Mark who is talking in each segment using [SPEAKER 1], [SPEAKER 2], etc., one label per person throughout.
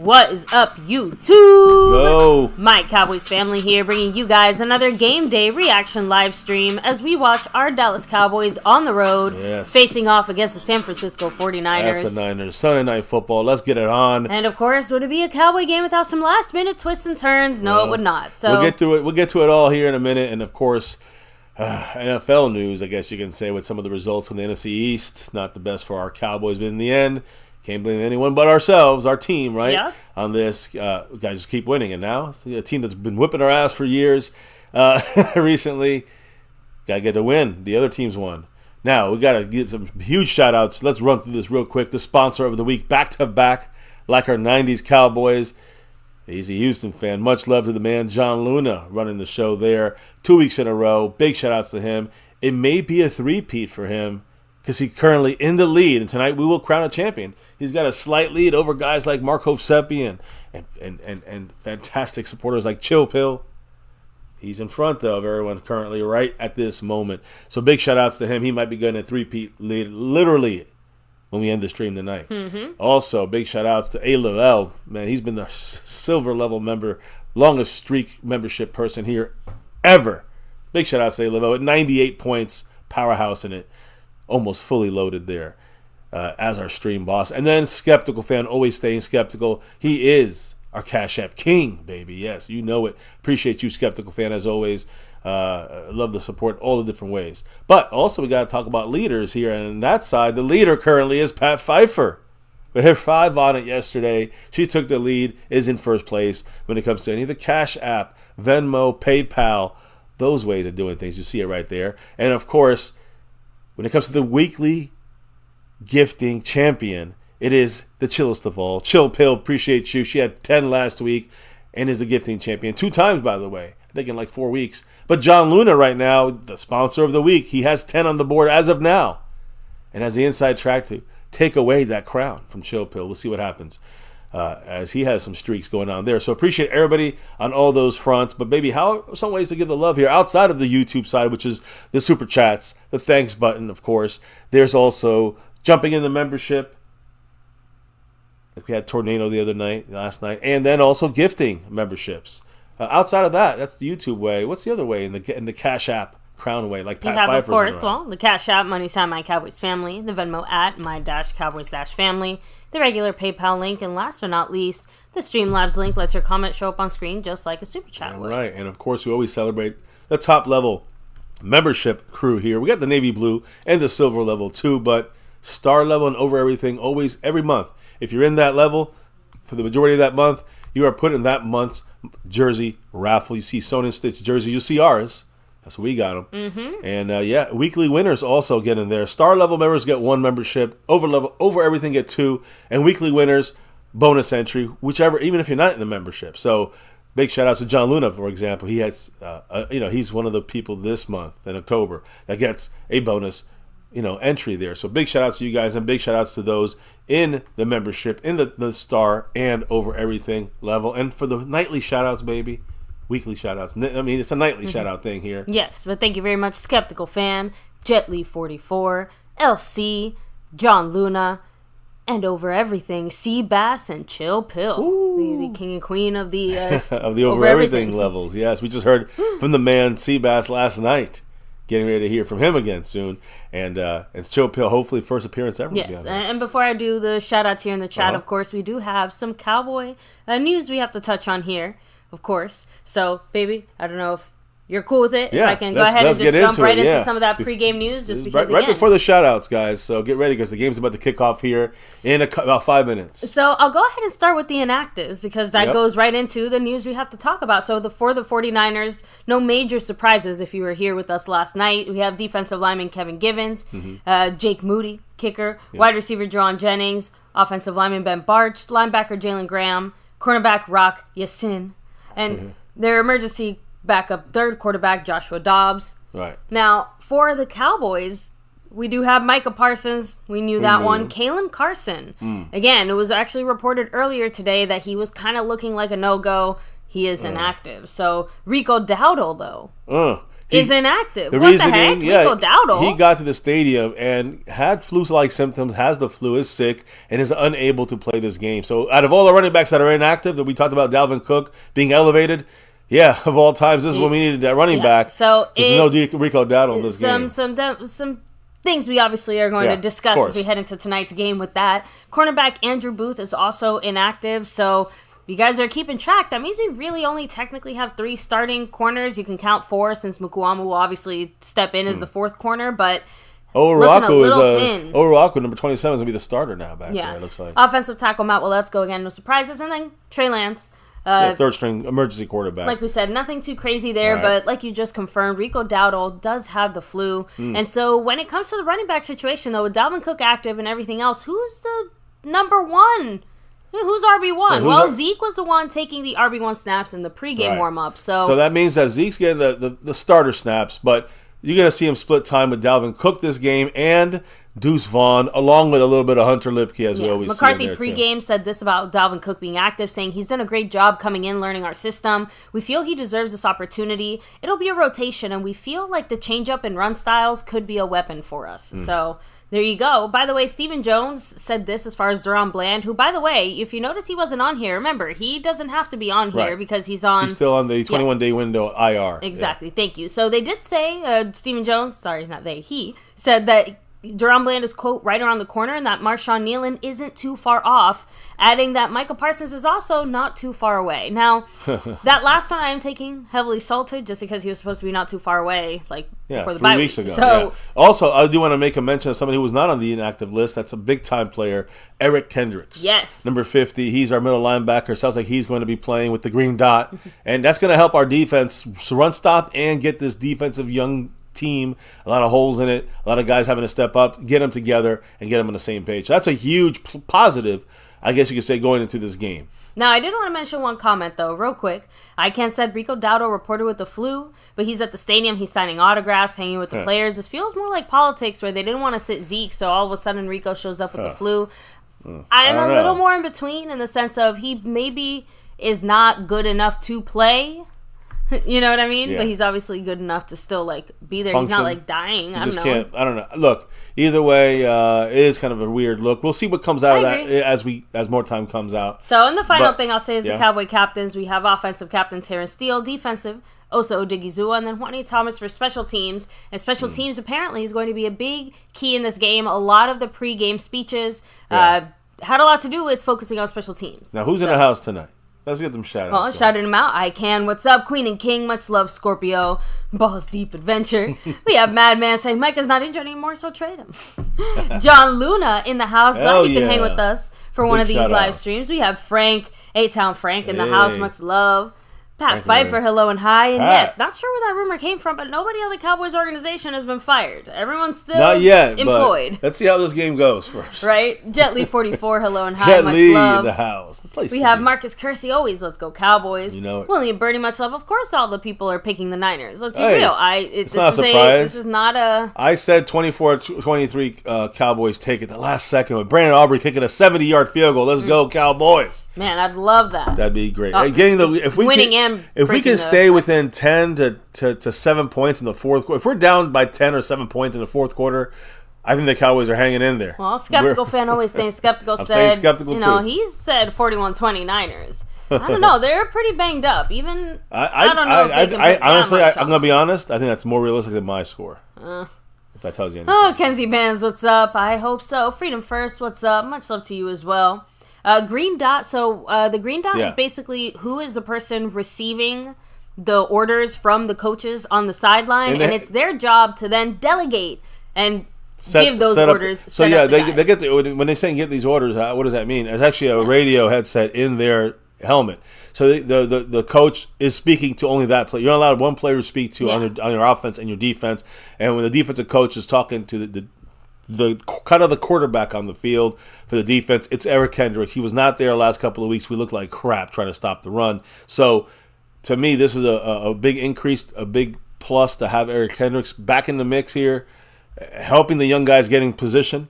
[SPEAKER 1] What is up, YouTube?
[SPEAKER 2] Yo.
[SPEAKER 1] MyCowboysFamily here, bringing you guys another game day reaction live stream as we watch our Dallas Cowboys on the road, facing off against the San Francisco 49ers.
[SPEAKER 2] After Niners, Sunday Night Football. Let's get it on.
[SPEAKER 1] And of course, would it be a Cowboy game without some last-minute twists and turns? No, it would not. So
[SPEAKER 2] we'll get through it. We'll get to it all here in a minute. And of course, NFL news, I guess you can say, with some of the results in the NFC East. Not the best for our Cowboys, but in the end, can't blame anyone but ourselves, our team, right?
[SPEAKER 1] Yeah.
[SPEAKER 2] On this, guys, just keep winning. And now, a team that's been whipping our ass for years recently, got to get the win. The other teams won. Now, we got to give some huge shout-outs. Let's run through this real quick. The sponsor of the week, back-to-back, like our 90s Cowboys. He's a Houston fan. Much love to the man, John Luna, running the show there 2 weeks in a row. Big shout-outs to him. It may be a three-peat for him, because he's currently in the lead, and tonight we will crown a champion. He's got a slight lead over guys like Mark Hovsepian and fantastic supporters like Chill Pill. He's in front, though, of everyone currently right at this moment. So big shout-outs to him. He might be getting a three-peat lead literally when we end the stream tonight. Also, big shout-outs to A. Lavelle. Man, he's been the silver level member, longest streak membership person here ever. Big shout-outs to A. Lavelle with 98 points, powerhouse in it. Almost fully loaded there as our stream boss. And then Skeptical Fan, always staying skeptical. He is our Cash App King, baby. Yes, you know it. Appreciate you, Skeptical Fan, as always. Love the support all the different ways. But also we got to talk about leaders here. And on that side, the leader currently is Pat Pfeiffer. We had 5 on it yesterday. She took the lead, is in first place when it comes to any of the Cash App, Venmo, PayPal, those ways of doing things. You see it right there. And, of course, when it comes to the weekly gifting champion, it is the chillest of all. Chill Pill, appreciate you. She had 10 last week and is the gifting champion 2 times, by the way. I think in like 4 weeks. But John Luna right now, the sponsor of the week, he has 10 on the board as of now and has the inside track to take away that crown from Chill Pill. We'll see what happens as he has some streaks going on there. So appreciate everybody on all those fronts. But baby, how some ways to give the love here outside of the YouTube side, which is the super chats, the thanks button, of course. There's also jumping in the membership, like we had Tornado the other night, last night, and then also gifting memberships. Outside of that, that's the YouTube way. What's the other way in the Cash App crown way? Like Pat
[SPEAKER 1] you have,
[SPEAKER 2] Pfeiffer's
[SPEAKER 1] of course, well, the Cash App, money sign MyCowboysFamily, the Venmo at My-Cowboys-Family, the regular PayPal link, and last but not least, the Streamlabs link lets your comment show up on screen just like a super chat would.
[SPEAKER 2] Right, and of course, we always celebrate the top level membership crew here. We got the Navy Blue and the Silver level too, but Star level and over everything, always, every month. If you're in that level, for the majority of that month, you are put in that month's jersey raffle. You see Sewn and Stitch jersey, you'll see ours. That's what we got them. And yeah, weekly winners also get in there. Star level members get 1 membership. Over everything get 2. And weekly winners, bonus entry, whichever, even if you're not in the membership. So big shout out to John Luna, for example. He has, he's one of the people this month in October that gets a bonus, entry there. So big shout outs to you guys, and big shout outs to those in the membership, in the Star and over everything level. And for the nightly shout outs, baby. Weekly shout-outs. I mean, it's a nightly shout-out thing here.
[SPEAKER 1] Yes, but thank you very much, Skeptical Fan, Jetly44, LC, John Luna, and over everything, Seabass and Chill Pill, the king and queen of the
[SPEAKER 2] of the over everything levels. Yes, we just heard from the man Seabass last night. Getting ready to hear from him again soon. And it's Chill Pill, hopefully first appearance ever.
[SPEAKER 1] Yes, and before I do the shout-outs here in the chat, of course, we do have some Cowboy news we have to touch on here. Of course. So, baby, I don't know if you're cool with it.
[SPEAKER 2] Yeah,
[SPEAKER 1] if I can go ahead and just jump right into some of that pregame news. Just because,
[SPEAKER 2] right before the shout-outs, guys. So get ready because the game's about to kick off here in about 5 minutes.
[SPEAKER 1] So I'll go ahead and start with the inactives because that goes right into the news we have to talk about. So for the 49ers, no major surprises if you were here with us last night. We have defensive lineman Kevin Givens, Jake Moody, kicker, wide receiver Jawan Jennings, offensive lineman Ben Barch, linebacker Jalen Graham, cornerback Rock Yassin, and their emergency backup third quarterback Joshua Dobbs.
[SPEAKER 2] Right.
[SPEAKER 1] Now, for the Cowboys, we do have Micah Parsons. We knew that one. Kalen Carson. Again, it was actually reported earlier today that he was kind of looking like a no-go. He is inactive. So, Rico Dowdle, though. is inactive.
[SPEAKER 2] The
[SPEAKER 1] what
[SPEAKER 2] reasoning,
[SPEAKER 1] the heck? Rico Dowdle.
[SPEAKER 2] He got to the stadium and had flu-like symptoms, has the flu, is sick, and is unable to play this game. So out of all the running backs that are inactive, that we talked about Dalvin Cook being elevated, yeah, of all times, this is when we needed that running back.
[SPEAKER 1] So
[SPEAKER 2] there's no Rico Dowdle in this game.
[SPEAKER 1] Some things we obviously are going to discuss as we head into tonight's game with that. Cornerback Andrew Booth is also inactive, so you guys are keeping track. That means we really only technically have 3 starting corners. You can count 4 since Mukuamu will obviously step in as the 4th corner, but
[SPEAKER 2] Owuraku, number 27, is going to be the starter now back there, it looks like.
[SPEAKER 1] Offensive tackle Matt Willetsko, again, no surprises. And then Trey Lance.
[SPEAKER 2] Third-string emergency quarterback.
[SPEAKER 1] Like we said, nothing too crazy there, but like you just confirmed, Rico Dowdle does have the flu. And so when it comes to the running back situation, though, with Dalvin Cook active and everything else, who's the number 1? Who's RB1? Well, Zeke was the one taking the RB1 snaps in the pregame warm-up. So
[SPEAKER 2] that means that Zeke's getting the starter snaps, but you're going to see him split time with Dalvin Cook this game and Deuce Vaughn, along with a little bit of Hunter Lipke as well.
[SPEAKER 1] McCarthy pregame said this about Dalvin Cook being active, saying he's done a great job coming in, learning our system. We feel he deserves this opportunity. It'll be a rotation, and we feel like the change-up in run styles could be a weapon for us. So there you go. By the way, Stephen Jones said this as far as Deron Bland, who, by the way, if you notice he wasn't on here, remember, he doesn't have to be on here because he's still
[SPEAKER 2] on the 21-day window IR.
[SPEAKER 1] Exactly. Thank you. So they did say, Stephen Jones, he said that Deron Bland is, quote, right around the corner and that Marshawn Nealon isn't too far off, adding that Micah Parsons is also not too far away. Now, that last one I am taking heavily salted just because he was supposed to be not too far away, before the
[SPEAKER 2] 3
[SPEAKER 1] bye
[SPEAKER 2] weeks
[SPEAKER 1] week.
[SPEAKER 2] ago.
[SPEAKER 1] So,
[SPEAKER 2] also, I do want to make a mention of somebody who was not on the inactive list. That's a big-time player, Eric Kendricks.
[SPEAKER 1] Yes.
[SPEAKER 2] Number 50. He's our middle linebacker. Sounds like he's going to be playing with the green dot. And that's going to help our defense run stop and get this defensive young team, a lot of holes in it, a lot of guys having to step up, get them together, and get them on the same page. So that's a huge positive, I guess you could say, going into this game.
[SPEAKER 1] Now, I did want to mention one comment, though, real quick. ICANN said Rico Dowdle reported with the flu, but he's at the stadium. He's signing autographs, hanging with the players. This feels more like politics where they didn't want to sit Zeke, so all of a sudden Rico shows up with the flu. I'm a little more in between in the sense of he maybe is not good enough to play. You know what I mean? Yeah. But he's obviously good enough to still be there.
[SPEAKER 2] Function.
[SPEAKER 1] He's not dying. I
[SPEAKER 2] don't know. Look, either way, it is kind of a weird look. We'll see what comes out of that as more time comes out.
[SPEAKER 1] So, and the final thing I'll say is the Cowboy captains. We have offensive captain Terrence Steele, defensive Osa Odigizua, and then Juanita Thomas for special teams. And special teams apparently is going to be a big key in this game. A lot of the pregame speeches had a lot to do with focusing on special teams.
[SPEAKER 2] Now, who's in the house tonight? Let's get them shout-outs.
[SPEAKER 1] Well, shouting them out. ICANN, what's up? Queen and King, much love, Scorpio. Balls Deep Adventure. We have Madman saying Micah's not injured anymore, so trade him. John Luna in the house. Glad you can hang with us for one of these live streams. We have Frank, A-Town Frank in the house. Much love. Pat Pfeiffer, hello and hi. And yes, not sure where that rumor came from, but nobody on the Cowboys organization has been fired. Everyone's still
[SPEAKER 2] not yet,
[SPEAKER 1] employed.
[SPEAKER 2] But let's see how this game goes first.
[SPEAKER 1] Right? Jet Lee 44, hello and hi.
[SPEAKER 2] Jet
[SPEAKER 1] much
[SPEAKER 2] Lee
[SPEAKER 1] love.
[SPEAKER 2] In the house.
[SPEAKER 1] We have Marcus Kersey, always let's go Cowboys.
[SPEAKER 2] You know it.
[SPEAKER 1] William Birdie, much love. Of course, all the people are picking the Niners. Let's be real.
[SPEAKER 2] It's not a surprise.
[SPEAKER 1] This is not a.
[SPEAKER 2] I said 24-23 Cowboys take it the last second with Brandon Aubrey kicking a 70-yard field goal. Let's go Cowboys.
[SPEAKER 1] Man, I'd love that.
[SPEAKER 2] That'd be great.
[SPEAKER 1] If we
[SPEAKER 2] can stay within 10 to 7 points in the fourth quarter, if we're down by 10 or 7 points in the fourth quarter, I think the Cowboys are hanging in there.
[SPEAKER 1] Well, skeptical fan always staying skeptical.
[SPEAKER 2] Staying skeptical too.
[SPEAKER 1] He said 41-20 Niners. I don't know. They're pretty banged up. Even I don't know.
[SPEAKER 2] Honestly, I'm gonna be honest. I think that's more realistic than my score. If that tells you anything.
[SPEAKER 1] Oh, Kenzie Bands, what's up? I hope so. Freedom First, what's up? Much love to you as well. Green dot. So the green dot is basically who is the person receiving the orders from the coaches on the sideline, and it's their job to then delegate and give those orders.
[SPEAKER 2] So they get when they say get these orders. What does that mean? It's actually a radio headset in their helmet. So the coach is speaking to only that player. You're only allowed one player to speak to on your offense and your defense. And when the defensive coach is talking to the kind of the quarterback on the field for the defense, it's Eric Kendricks. He was not there the last couple of weeks. We looked like crap trying to stop the run. So to me, this is a big increase, a big plus to have Eric Kendricks back in the mix here, helping the young guys getting position.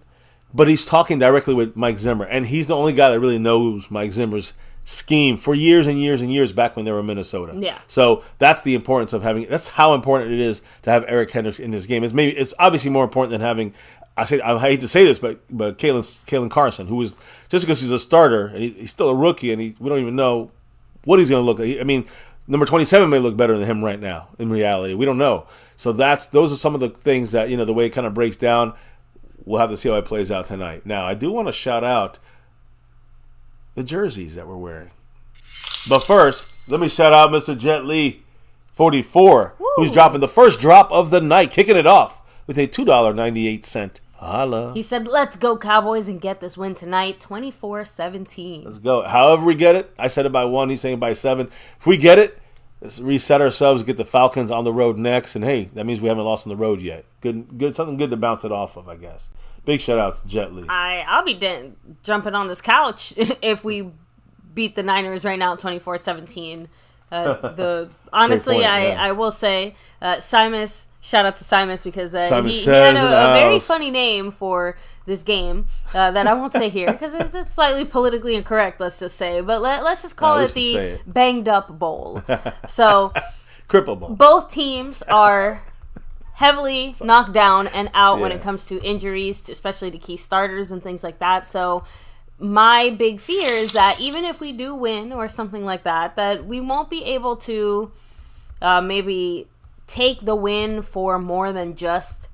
[SPEAKER 2] But he's talking directly with Mike Zimmer, and he's the only guy that really knows Mike Zimmer's scheme for years and years and years back when they were in Minnesota.
[SPEAKER 1] Yeah.
[SPEAKER 2] So that's the importance of having. That's how important it is to have Eric Kendricks in this game. It's obviously more important than having. I hate to say this, but Kalen Carson, who is just because he's a starter and he's still a rookie and we don't even know what he's going to look like. I mean, number 27 may look better than him right now. In reality, we don't know. So those are some of the things that the way it kind of breaks down. We'll have to see how it plays out tonight. Now, I do want to shout out the jerseys that we're wearing. But first, let me shout out Mr. Jet Li 44, who's dropping the first drop of the night, kicking it off with a $2.98 holla.
[SPEAKER 1] He said, let's go Cowboys and get this win tonight, 24-17.
[SPEAKER 2] Let's go. However we get it, I said it by 1, he's saying by 7. If we get it, let's reset ourselves, get the Falcons on the road next, and hey, that means we haven't lost on the road yet. Good, something good to bounce it off of, I guess. Big shout out to Jet Li.
[SPEAKER 1] I'll be jumping on this couch if we beat the Niners right now, 24-17. Honestly, I will say, Simus. Shout out to Simus because he had a very funny name for this game that I won't say here because it's slightly politically incorrect. Let's just say, but let's just call it the Banged Up Bowl. So,
[SPEAKER 2] Cripple Bowl.
[SPEAKER 1] Both teams are heavily knocked down and out when it comes to injuries, especially to key starters and things like that. So my big fear is that even if we do win or something like that, that we won't be able to maybe take the win for more than just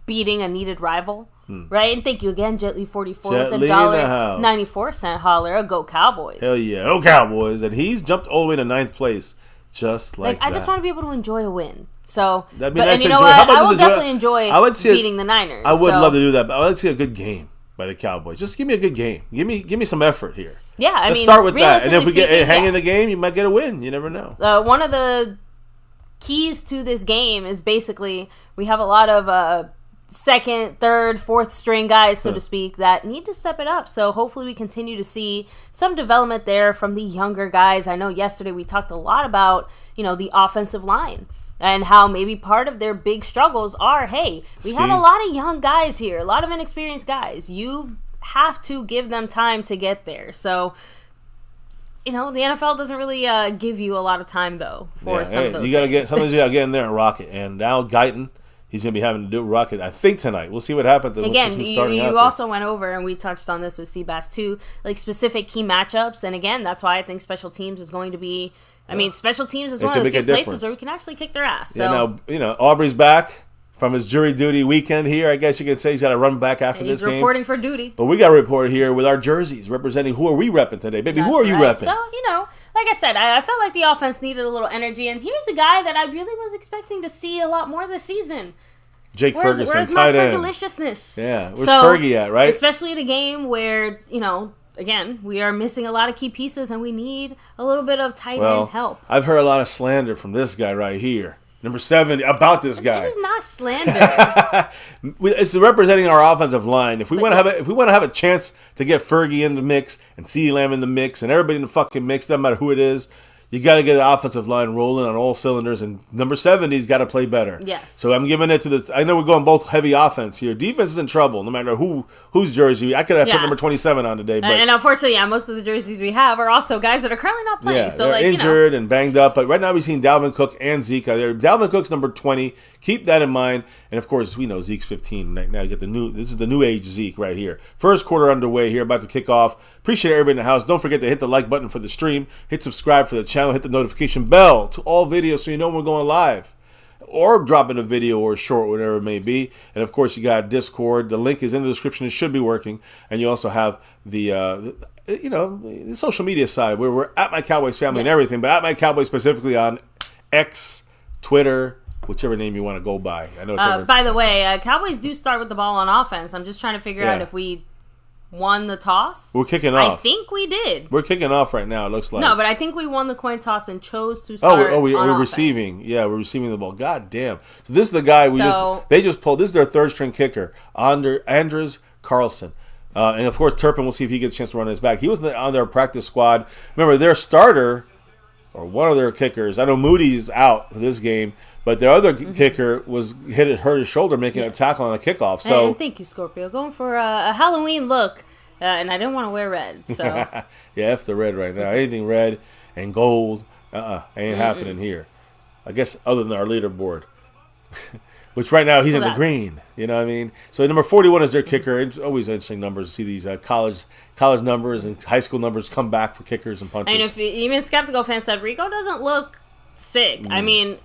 [SPEAKER 1] beating a needed rival. Right? And thank you again, Jet Li 44 with the $1.94 holler. Go Cowboys.
[SPEAKER 2] Hell yeah. Go Cowboys. And he's jumped all the way to 9th place just like that.
[SPEAKER 1] I just want to be able to enjoy a win. So,
[SPEAKER 2] that'd be nice.
[SPEAKER 1] And you know what? I will definitely enjoy beating the Niners.
[SPEAKER 2] I would love to do that, but I would like to see a good game by the Cowboys. Just give me a good game. Give me some effort here.
[SPEAKER 1] Yeah,
[SPEAKER 2] Let's start with that. And if we hang in the game, you might get a win. You never know.
[SPEAKER 1] One of the keys to this game is basically we have a lot of second, third, fourth string guys, so to speak, that need to step it up. So hopefully we continue to see some development there from the younger guys. I know yesterday we talked a lot about, the offensive line and how maybe part of their big struggles are, hey, we have a lot of young guys here, a lot of inexperienced guys. You have to give them time to get there. So, the NFL doesn't really give you a lot of time, though, for some of those things.
[SPEAKER 2] Sometimes you got to get in there and rock it. And now Guyton, he's going to be having to do rocket, I think, tonight. We'll see what happens.
[SPEAKER 1] Again, you also went over, and we touched on this with Seabass too, like specific key matchups. And again, that's why I think special teams is going to be. I mean, special teams is one of the few places where we can actually kick their ass. So.
[SPEAKER 2] Yeah, now, Aubrey's back from his jury duty weekend here. I guess you could say he's got to run back after this game.
[SPEAKER 1] He's reporting for duty.
[SPEAKER 2] But we got to report here with our jerseys representing who are we repping today, baby? Who are you repping?
[SPEAKER 1] So, like I said, I felt like the offense needed a little energy. And here's a guy that I really was expecting to see a lot more this season.
[SPEAKER 2] Jake Ferguson,
[SPEAKER 1] where's
[SPEAKER 2] tight
[SPEAKER 1] my
[SPEAKER 2] end.
[SPEAKER 1] Fergaliciousness?
[SPEAKER 2] Yeah, where's Fergie at, right?
[SPEAKER 1] Especially in a game where, again, we are missing a lot of key pieces and we need a little bit of tight end help.
[SPEAKER 2] I've heard a lot of slander from this guy right here. Number 7, about this guy.
[SPEAKER 1] It is not slander.
[SPEAKER 2] It's representing our offensive line. If we want to have a chance to get Fergie in the mix and CeeDee Lamb in the mix and everybody in the fucking mix, doesn't matter who it is, you got to get the offensive line rolling on all cylinders, and number 70's got to play better.
[SPEAKER 1] Yes.
[SPEAKER 2] So I'm giving it to the. I know we're going both heavy offense here. Defense is in trouble, no matter whose jersey. I could have put number 27 on today, but
[SPEAKER 1] and unfortunately, most of the jerseys we have are also guys that are currently not playing.
[SPEAKER 2] Yeah,
[SPEAKER 1] so
[SPEAKER 2] they're injured and banged up. But right now we've seen Dalvin Cook and Zeke out there. Dalvin Cook's number 20. Keep that in mind. And of course, we know Zeke's 15 right now. You get this is the new age Zeke right here. First quarter underway here, about to kick off. Appreciate everybody in the house. Don't forget to hit the like button for the stream. Hit subscribe for the channel. Hit the notification bell to all videos so you know when we're going live. Or dropping a video or a short, whatever it may be. And of course, you got Discord. The link is in the description. It should be working. And you also have the social media side where we're at MyCowboysFamily and everything, but at MyCowboys specifically on X, Twitter, whichever name you want to go by. I know.
[SPEAKER 1] By the way, Cowboys do start with the ball on offense. I'm just trying to figure out if we won the toss.
[SPEAKER 2] We're kicking off.
[SPEAKER 1] I think we did.
[SPEAKER 2] We're kicking off right now, it looks like.
[SPEAKER 1] No, but I think we won the coin toss and chose to start
[SPEAKER 2] we're receiving. Yeah, we're receiving the ball. God damn. So this is the guy they just pulled. This is their third string kicker, Anders Carlson. And of course, Turpin, we'll see if he gets a chance to run his back. He was on their practice squad. Remember, their starter, or one of their kickers, I know Moody's out for this game, but their other kicker hurt his shoulder making a tackle on a kickoff. So
[SPEAKER 1] and thank you, Scorpio. Going for a Halloween look and I didn't want to wear red. So
[SPEAKER 2] yeah, F the red right now. Anything red and gold, ain't happening here. I guess other than our leaderboard, which right now he's in the green. You know what I mean? So number 41 is their kicker. It's always interesting numbers to see these college numbers and high school numbers come back for kickers and punchers.
[SPEAKER 1] And if even skeptical fans said Rico doesn't look sick, I mean,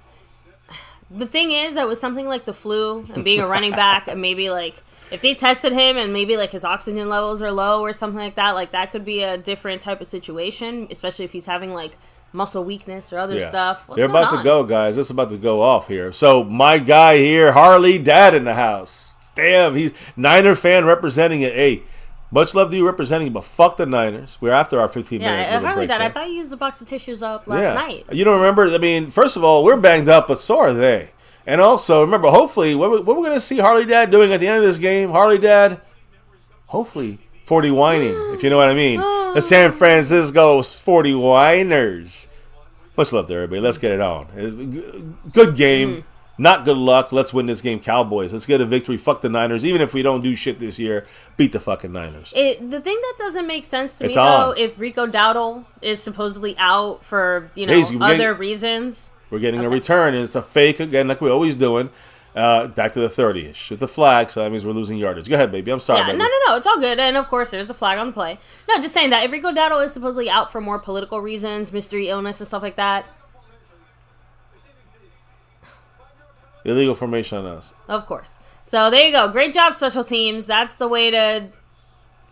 [SPEAKER 1] the thing is that with something like the flu and being a running back, and maybe like if they tested him and maybe like his oxygen levels are low or something like that could be a different type of situation, especially if he's having like muscle weakness or other stuff.
[SPEAKER 2] They're about to go, guys. It's about to go off here. So my guy here, Harley Dad in the house. Damn, he's Niner fan representing it. Hey, much love to you representing, but fuck the Niners. We're after our 15-minute
[SPEAKER 1] Harley
[SPEAKER 2] break.
[SPEAKER 1] Dad, I thought you used a box of tissues up last night.
[SPEAKER 2] You don't remember? I mean, first of all, we're banged up, but so are they. And also, remember, hopefully, what we're going to see Harley Dad doing at the end of this game, Harley Dad, hopefully 40 whining, if you know what I mean. The San Francisco's 40 whiners. Much love to everybody. Let's get it on. Good game. Not good luck. Let's win this game, Cowboys. Let's get a victory. Fuck the Niners. Even if we don't do shit this year, beat the fucking Niners.
[SPEAKER 1] The thing that doesn't make sense to me, though, if Rico Dowdle is supposedly out for, other reasons.
[SPEAKER 2] We're getting a return, and it's a fake again, like we're always doing. Back to the 30-ish with the flag, so that means we're losing yardage. Go ahead, baby. I'm sorry, baby.
[SPEAKER 1] No, it's all good. And, of course, there's a flag on the play. No, just saying that if Rico Dowdle is supposedly out for more political reasons, mystery illness and stuff like that.
[SPEAKER 2] Illegal formation on us.
[SPEAKER 1] Of course. So, there you go. Great job, special teams. That's the way to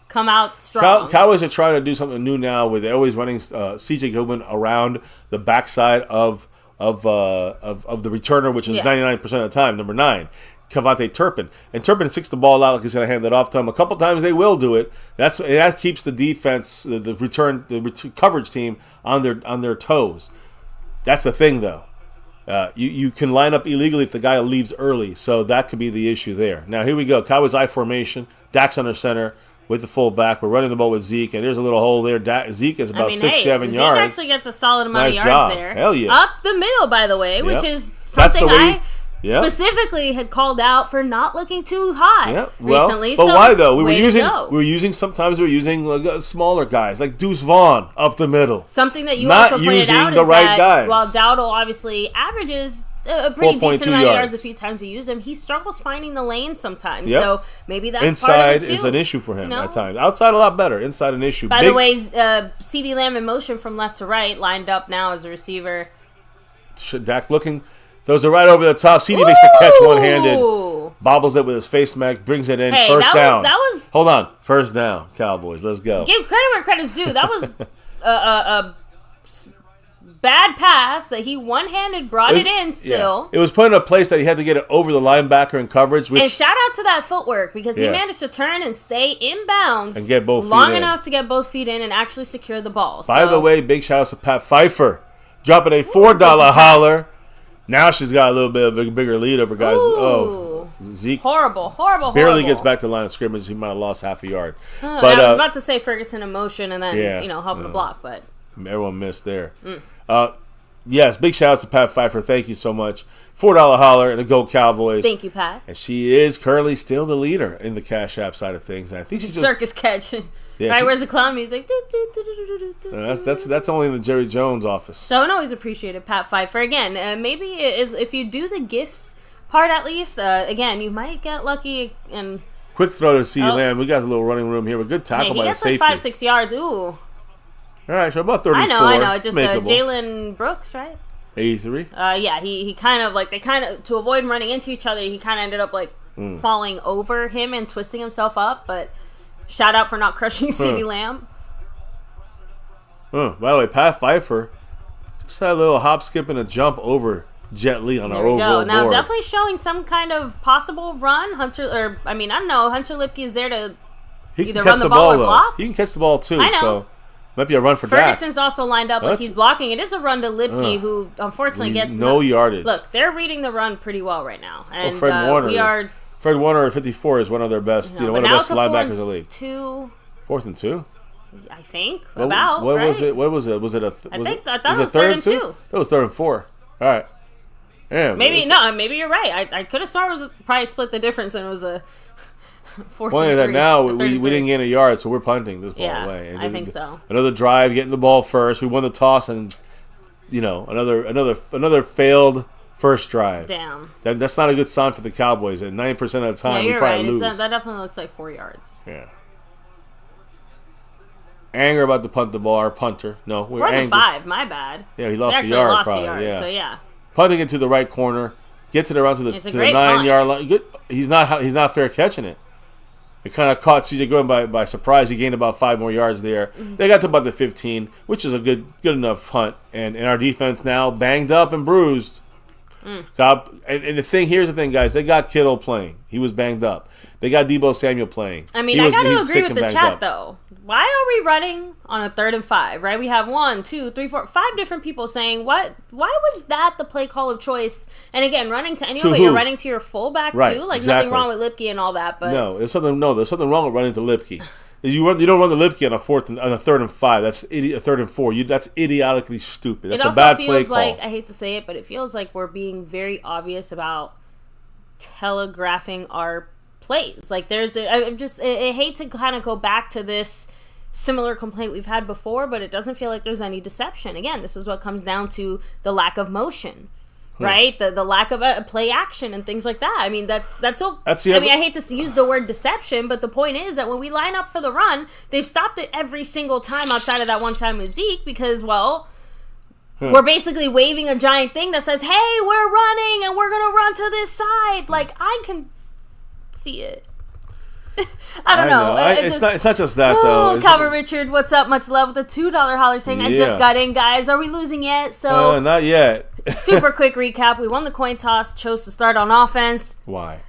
[SPEAKER 1] come out strong.
[SPEAKER 2] Cowboys are trying to do something new now where they're always running C.J. Gilman around the backside of the returner, which is 99% of the time, number 9, Cavante Turpin. And Turpin sticks the ball out like he's going to hand it off to him. A couple times they will do it. That keeps the defense, the return coverage team on their toes. That's the thing, though. You can line up illegally if the guy leaves early, so that could be the issue there. Now, here we go. Cowboys I formation. Dak's under center with the fullback. We're running the ball with Zeke, and there's a little hole there. Zeke is about 6-7 yards. Zeke
[SPEAKER 1] actually gets a solid amount of yards there.
[SPEAKER 2] Hell yeah.
[SPEAKER 1] Up the middle, by the way, which is something I specifically had called out for not looking too hot recently.
[SPEAKER 2] But why, though? We were using smaller guys, like Deuce Vaughn up the middle.
[SPEAKER 1] Something that you also pointed out is that
[SPEAKER 2] guys.
[SPEAKER 1] While Dowdle obviously averages a pretty decent amount of yards a few times you use him, he struggles finding the lane sometimes. So maybe that's
[SPEAKER 2] inside
[SPEAKER 1] part of it too.
[SPEAKER 2] is an issue for him at times. Outside a lot better. Inside an issue.
[SPEAKER 1] By the way, CeeDee Lamb in motion from left to right, lined up now as a receiver.
[SPEAKER 2] Dak looking. Those are right over the top. CeeDee makes the catch one-handed. Bobbles it with his face mask. Brings it in. First down. Hold on. First down. Cowboys. Let's go.
[SPEAKER 1] Give credit where credit's due. That was a bad pass that he one-handed brought it in still.
[SPEAKER 2] It was put in a place that he had to get it over the linebacker in coverage.
[SPEAKER 1] And shout out to that footwork because he managed to turn and stay in bounds
[SPEAKER 2] and get both
[SPEAKER 1] long enough to get both feet in and actually secure the ball.
[SPEAKER 2] By the way, big shout out to Pat Pfeiffer. Dropping a $4 holler. Now she's got a little bit of a bigger lead over guys. Zeke.
[SPEAKER 1] Horrible.
[SPEAKER 2] Barely gets back to the line of scrimmage. He might have lost half a yard.
[SPEAKER 1] But I was about to say Ferguson in motion and then, helping the block, but
[SPEAKER 2] everyone missed there. Yes, big shout out to Pat Pfeiffer. Thank you so much. $4 holler and the Go Cowboys.
[SPEAKER 1] Thank you, Pat.
[SPEAKER 2] And she is currently still the leader in the Cash App side of things. And I think she's
[SPEAKER 1] circus catch. Yeah, where's the clown music?
[SPEAKER 2] That's only in the Jerry Jones office.
[SPEAKER 1] So I always appreciated Pat Pfeiffer. Again, maybe if you do the gifts part at least, again, you might get lucky and...
[SPEAKER 2] Quick throw to CeeDee Lamb. We got a little running room here. A good tackle by the safety.
[SPEAKER 1] He gets like 5-6 yards. Ooh.
[SPEAKER 2] All right, so about 34.
[SPEAKER 1] I know. Just Jalen Brooks, right?
[SPEAKER 2] 83?
[SPEAKER 1] Yeah, he kind of, to avoid running into each other, he kind of ended up, falling over him and twisting himself up, but... Shout out for not crushing CeeDee Lamb.
[SPEAKER 2] By the way, Pat Pfeiffer just had a little hop, skip, and a jump over Jet Li on our overall board.
[SPEAKER 1] Now, definitely showing some kind of possible run. I don't know. Hunter Lipke is there to either run the ball or block.
[SPEAKER 2] He can catch the ball, too.
[SPEAKER 1] I know.
[SPEAKER 2] So might be a run for Dak.
[SPEAKER 1] Ferguson's also lined up like he's blocking. It is a run to Lipke, who unfortunately gets
[SPEAKER 2] no yardage.
[SPEAKER 1] Look, they're reading the run pretty well right now. And
[SPEAKER 2] Fred Warner at 54 is one of their best, one of the best linebackers in the league.
[SPEAKER 1] 4th
[SPEAKER 2] and 2?
[SPEAKER 1] I think.
[SPEAKER 2] What was it? Was it a?
[SPEAKER 1] I thought it was 3rd and 2.
[SPEAKER 2] That was 3rd and 4. All right. Yeah.
[SPEAKER 1] Maybe you're right. I could have sworn it was probably split the difference and it was a
[SPEAKER 2] Pointing at that now, we didn't gain a yard, so we're punting this ball away. And
[SPEAKER 1] I think so.
[SPEAKER 2] Another drive, getting the ball first. We won the toss, and another failed first drive.
[SPEAKER 1] Damn.
[SPEAKER 2] That's not a good sign for the Cowboys. And 90% of the time, we probably lose.
[SPEAKER 1] That definitely looks like 4 yards.
[SPEAKER 2] Yeah. Anger about to punt the ball. Our punter. No, we're angry.
[SPEAKER 1] 4-5. My bad.
[SPEAKER 2] Yeah, he lost a yard probably. Yeah.
[SPEAKER 1] So yeah.
[SPEAKER 2] Punting it to the right corner. Get to the 9-yard line. He's not fair catching it. It kind of caught CJ going by surprise. He gained about 5 more yards there. Mm-hmm. They got to about the 15, which is a good enough punt. And our defense now banged up and bruised. And here's the thing, guys. They got Kittle playing. He was banged up. They got Deebo Samuel playing.
[SPEAKER 1] I mean, I got to agree with the chat, though. Why are we running on a 3rd and 5, right? We have 1, 2, 3, 4, 5 different people saying, why was that the play call of choice? And again, running to anyone, but you're running to your fullback, too? Like, nothing wrong with Lipke and all that, but...
[SPEAKER 2] No, there's something wrong with running to Lipke. You don't run the Lipke on a 3rd and 5. That's a 3rd and 4. That's idiotically stupid. That's a bad play call.
[SPEAKER 1] It also feels like, I hate to say it, but it feels like we're being very obvious about telegraphing our plays. Like I hate to kind of go back to this similar complaint we've had before, but it doesn't feel like there's any deception. Again, this is what comes down to the lack of motion. Right, the lack of a play action and things like that. I mean I hate to use the word deception, but the point is that when we line up for the run, they've stopped it every single time outside of that one time with Zeke because, we're basically waving a giant thing that says, "Hey, we're running and we're gonna run to this side." Like I can see it. I don't know.
[SPEAKER 2] It's not just that, though.
[SPEAKER 1] Calvin Richard, what's up? Much love with the $2 holler saying, I just got in, guys. Are we losing yet? So
[SPEAKER 2] not yet.
[SPEAKER 1] Super quick recap. We won the coin toss, chose to start on offense.
[SPEAKER 2] Why?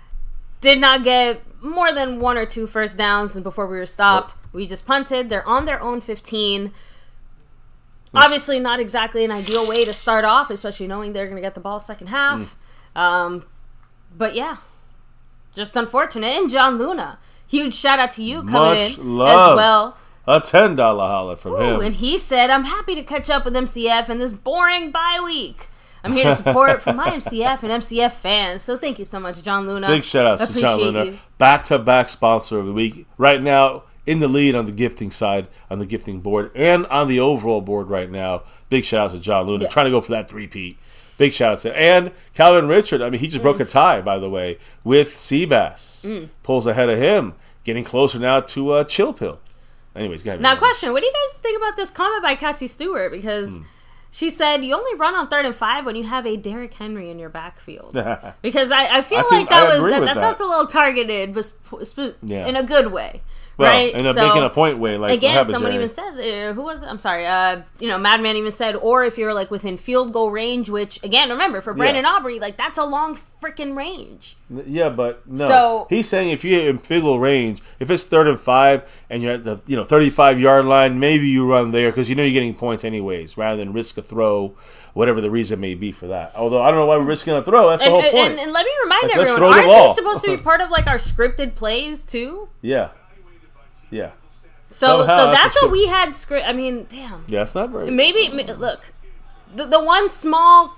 [SPEAKER 1] Did not get more than 1 or 2 first downs and before we were stopped. We just punted. They're on their own 15. Obviously not exactly an ideal way to start off, especially knowing they're going to get the ball second half. But yeah, just unfortunate. And John Luna. Huge shout out to you coming in as well.
[SPEAKER 2] A $10 holler from him.
[SPEAKER 1] And he said, I'm happy to catch up with MCF in this boring bye week. I'm here to support from my MCF and MCF fans. So thank you so much, John Luna.
[SPEAKER 2] Big shout out to John Luna. Back-to-back sponsor of the week. Right now, in the lead on the gifting side, on the gifting board, and on the overall board right now. Big shout out to John Luna. Trying to go for that 3-peat. Big shout out to and Calvin Richard. I mean, he just broke a tie, by the way, with Seabass. Pulls ahead of him, getting closer now to Chill Pill. Anyways, go ahead.
[SPEAKER 1] Now, question: what do you guys think about this comment by Cassie Stewart? Because she said you only run on 3rd and 5 when you have a Derrick Henry in your backfield. Because I feel like that felt a little targeted, but in a good way.
[SPEAKER 2] Well,
[SPEAKER 1] right?
[SPEAKER 2] and making a point way, like
[SPEAKER 1] again, someone even said, who was it? I'm sorry, Madman even said, or if you're like within field goal range, which again, remember for Brandon Aubrey, like that's a long freaking range.
[SPEAKER 2] Yeah, but no. So he's saying if you're in field goal range, if it's 3rd and 5 and you're at the 35-yard line, maybe you run there because you're getting points anyways, rather than risk a throw, whatever the reason may be for that. Although I don't know why we're risking a throw. That's the whole point.
[SPEAKER 1] And let me remind everyone, aren't they supposed to be part of like our scripted plays too?
[SPEAKER 2] Yeah. Yeah.
[SPEAKER 1] So that's what we had script. I mean, damn.
[SPEAKER 2] Yeah, it's not very.
[SPEAKER 1] Maybe look, the one small.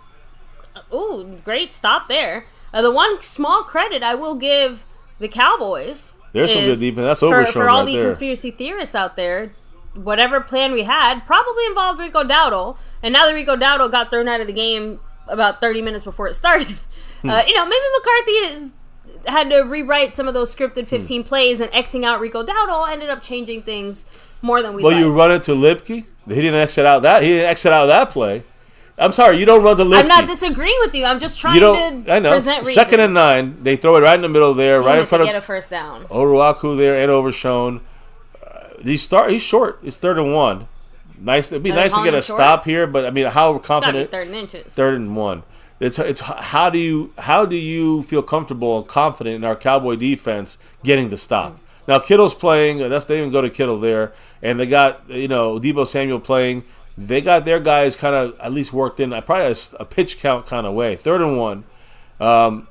[SPEAKER 1] Ooh, great stop there. The one small credit I will give the Cowboys.
[SPEAKER 2] There's some good defense. That's overshown
[SPEAKER 1] for all the conspiracy theorists out there. Whatever plan we had probably involved Rico Dowdle, and now that Rico Dowdle got thrown out of the game about 30 minutes before it started, maybe McCarthy had to rewrite some of those scripted 15 plays, and Xing out Rico Dowdle ended up changing things more than we liked.
[SPEAKER 2] Well, you run it to Lipke. He didn't exit out that play. I'm sorry, you don't run to Lipke.
[SPEAKER 1] I'm not disagreeing with you. I'm just trying to present reasons.
[SPEAKER 2] 2nd and 9. They throw it right in the middle there, right in front of
[SPEAKER 1] get a first down.
[SPEAKER 2] Oruaku there and Overshown. He's short. It's 3rd and 1. Nice. It'd be nice to get a stop here, but I mean, how confident?
[SPEAKER 1] It's gotta be 3rd and inches.
[SPEAKER 2] 3rd and 1. It's how do you feel comfortable and confident in our Cowboy defense getting the stop? Now Kittle's playing. They didn't go to Kittle there, and they got Deebo Samuel playing. They got their guys kind of at least worked in probably a pitch count kind of way. 3rd and 1.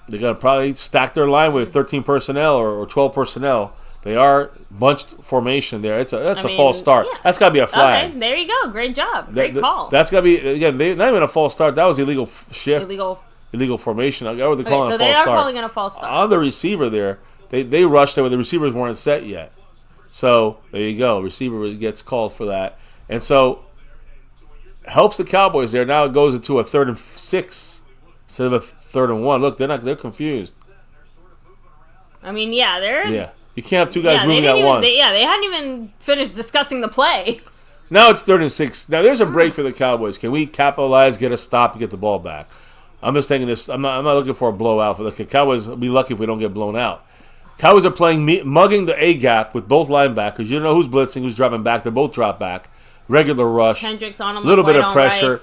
[SPEAKER 2] They're gonna probably stack their line with 13 personnel or 12 personnel. They are bunched formation there. That's a false start. Yeah. That's got to be a flag.
[SPEAKER 1] Okay, there you go. Great job. Great call.
[SPEAKER 2] That's got to be, again, not even a false start. That was illegal shift. Illegal formation. Or they're calling it a false start.
[SPEAKER 1] So they are calling it a false start.
[SPEAKER 2] On the receiver there, They rushed there where the receivers weren't set yet. So there you go. Receiver gets called for that. And so helps the Cowboys there. Now it goes into a 3rd and 6 instead of a 3rd and 1. Look, they're confused.
[SPEAKER 1] I mean, yeah.
[SPEAKER 2] You can't have two guys moving at once.
[SPEAKER 1] They hadn't even finished discussing the play.
[SPEAKER 2] Now it's 3rd and 6. Now there's a break for the Cowboys. Can we capitalize, get a stop, and get the ball back? I'm just thinking this. I'm not looking for a blowout. For the Cowboys, will be lucky if we don't get blown out. Cowboys are playing mugging the A gap with both linebackers. You don't know who's blitzing, who's dropping back. They both drop back. Regular rush.
[SPEAKER 1] Kendricks on him.
[SPEAKER 2] Little bit of pressure.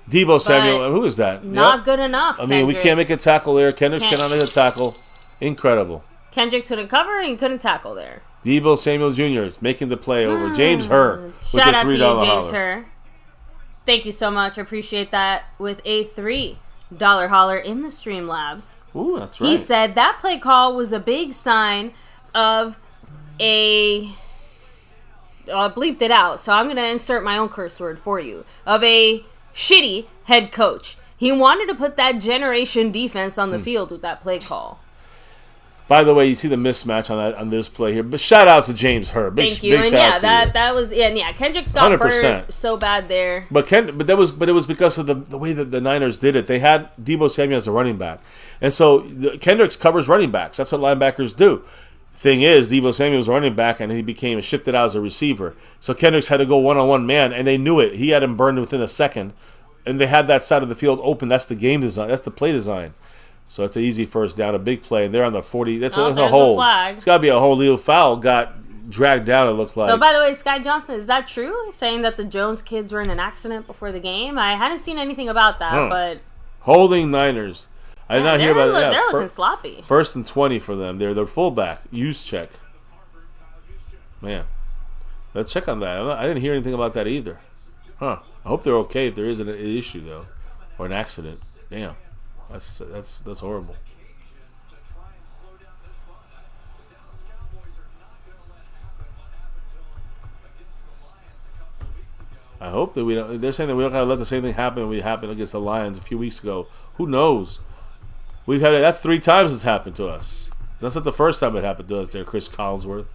[SPEAKER 2] Deebo Samuel. Who is that?
[SPEAKER 1] Not good enough.
[SPEAKER 2] I mean, we can't make a tackle there. Kendricks cannot make a tackle. Incredible.
[SPEAKER 1] Kendricks couldn't cover and couldn't tackle there.
[SPEAKER 2] Deebo Samuel Jr. is making the play over James Herr.
[SPEAKER 1] Shout out to you, James Herr. Thank you so much. I appreciate that. With a $3 holler in the Streamlabs.
[SPEAKER 2] Ooh, that's right.
[SPEAKER 1] He said that play call was a big sign of I bleeped it out, so I'm going to insert my own curse word for you. Of a shitty head coach. He wanted to put that generation defense on the field with that play call.
[SPEAKER 2] By the way, you see the mismatch on this play here. But shout out to James Herr.
[SPEAKER 1] Thank you. And that was Kendricks got 100%. Burnt so bad there.
[SPEAKER 2] But it was because of the way that the Niners did it. They had Deebo Samuel as a running back, and so Kendricks covers running backs. That's what linebackers do. Thing is, Deebo Samuel was a running back, and he became shifted out as a receiver. So Kendricks had to go one-on-one man, and they knew it. He had him burned within a second, and they had that side of the field open. That's the game design. That's the play design. So it's an easy first down, a big play, and they're on the 40. That's a hole.
[SPEAKER 1] Flag.
[SPEAKER 2] It's got to be a whole little foul. Got dragged down, it looked like.
[SPEAKER 1] So, by the way, Sky Johnson, is that true? Saying that the Jones kids were in an accident before the game? I hadn't seen anything about that, but...
[SPEAKER 2] Holding Niners. I did not hear about that.
[SPEAKER 1] They're looking sloppy.
[SPEAKER 2] 1st and 20 for them. They're fullback. Use check. Man. Let's check on that. I didn't hear anything about that either. I hope they're okay if there is an issue, though. Or an accident. Damn. That's horrible. I hope that we don't. They're saying that we don't gotta let the same thing happen that we happened against the Lions a few weeks ago. Who knows? We've had that's 3 times it's happened to us. That's not the first time it happened to us. There, Chris Collinsworth.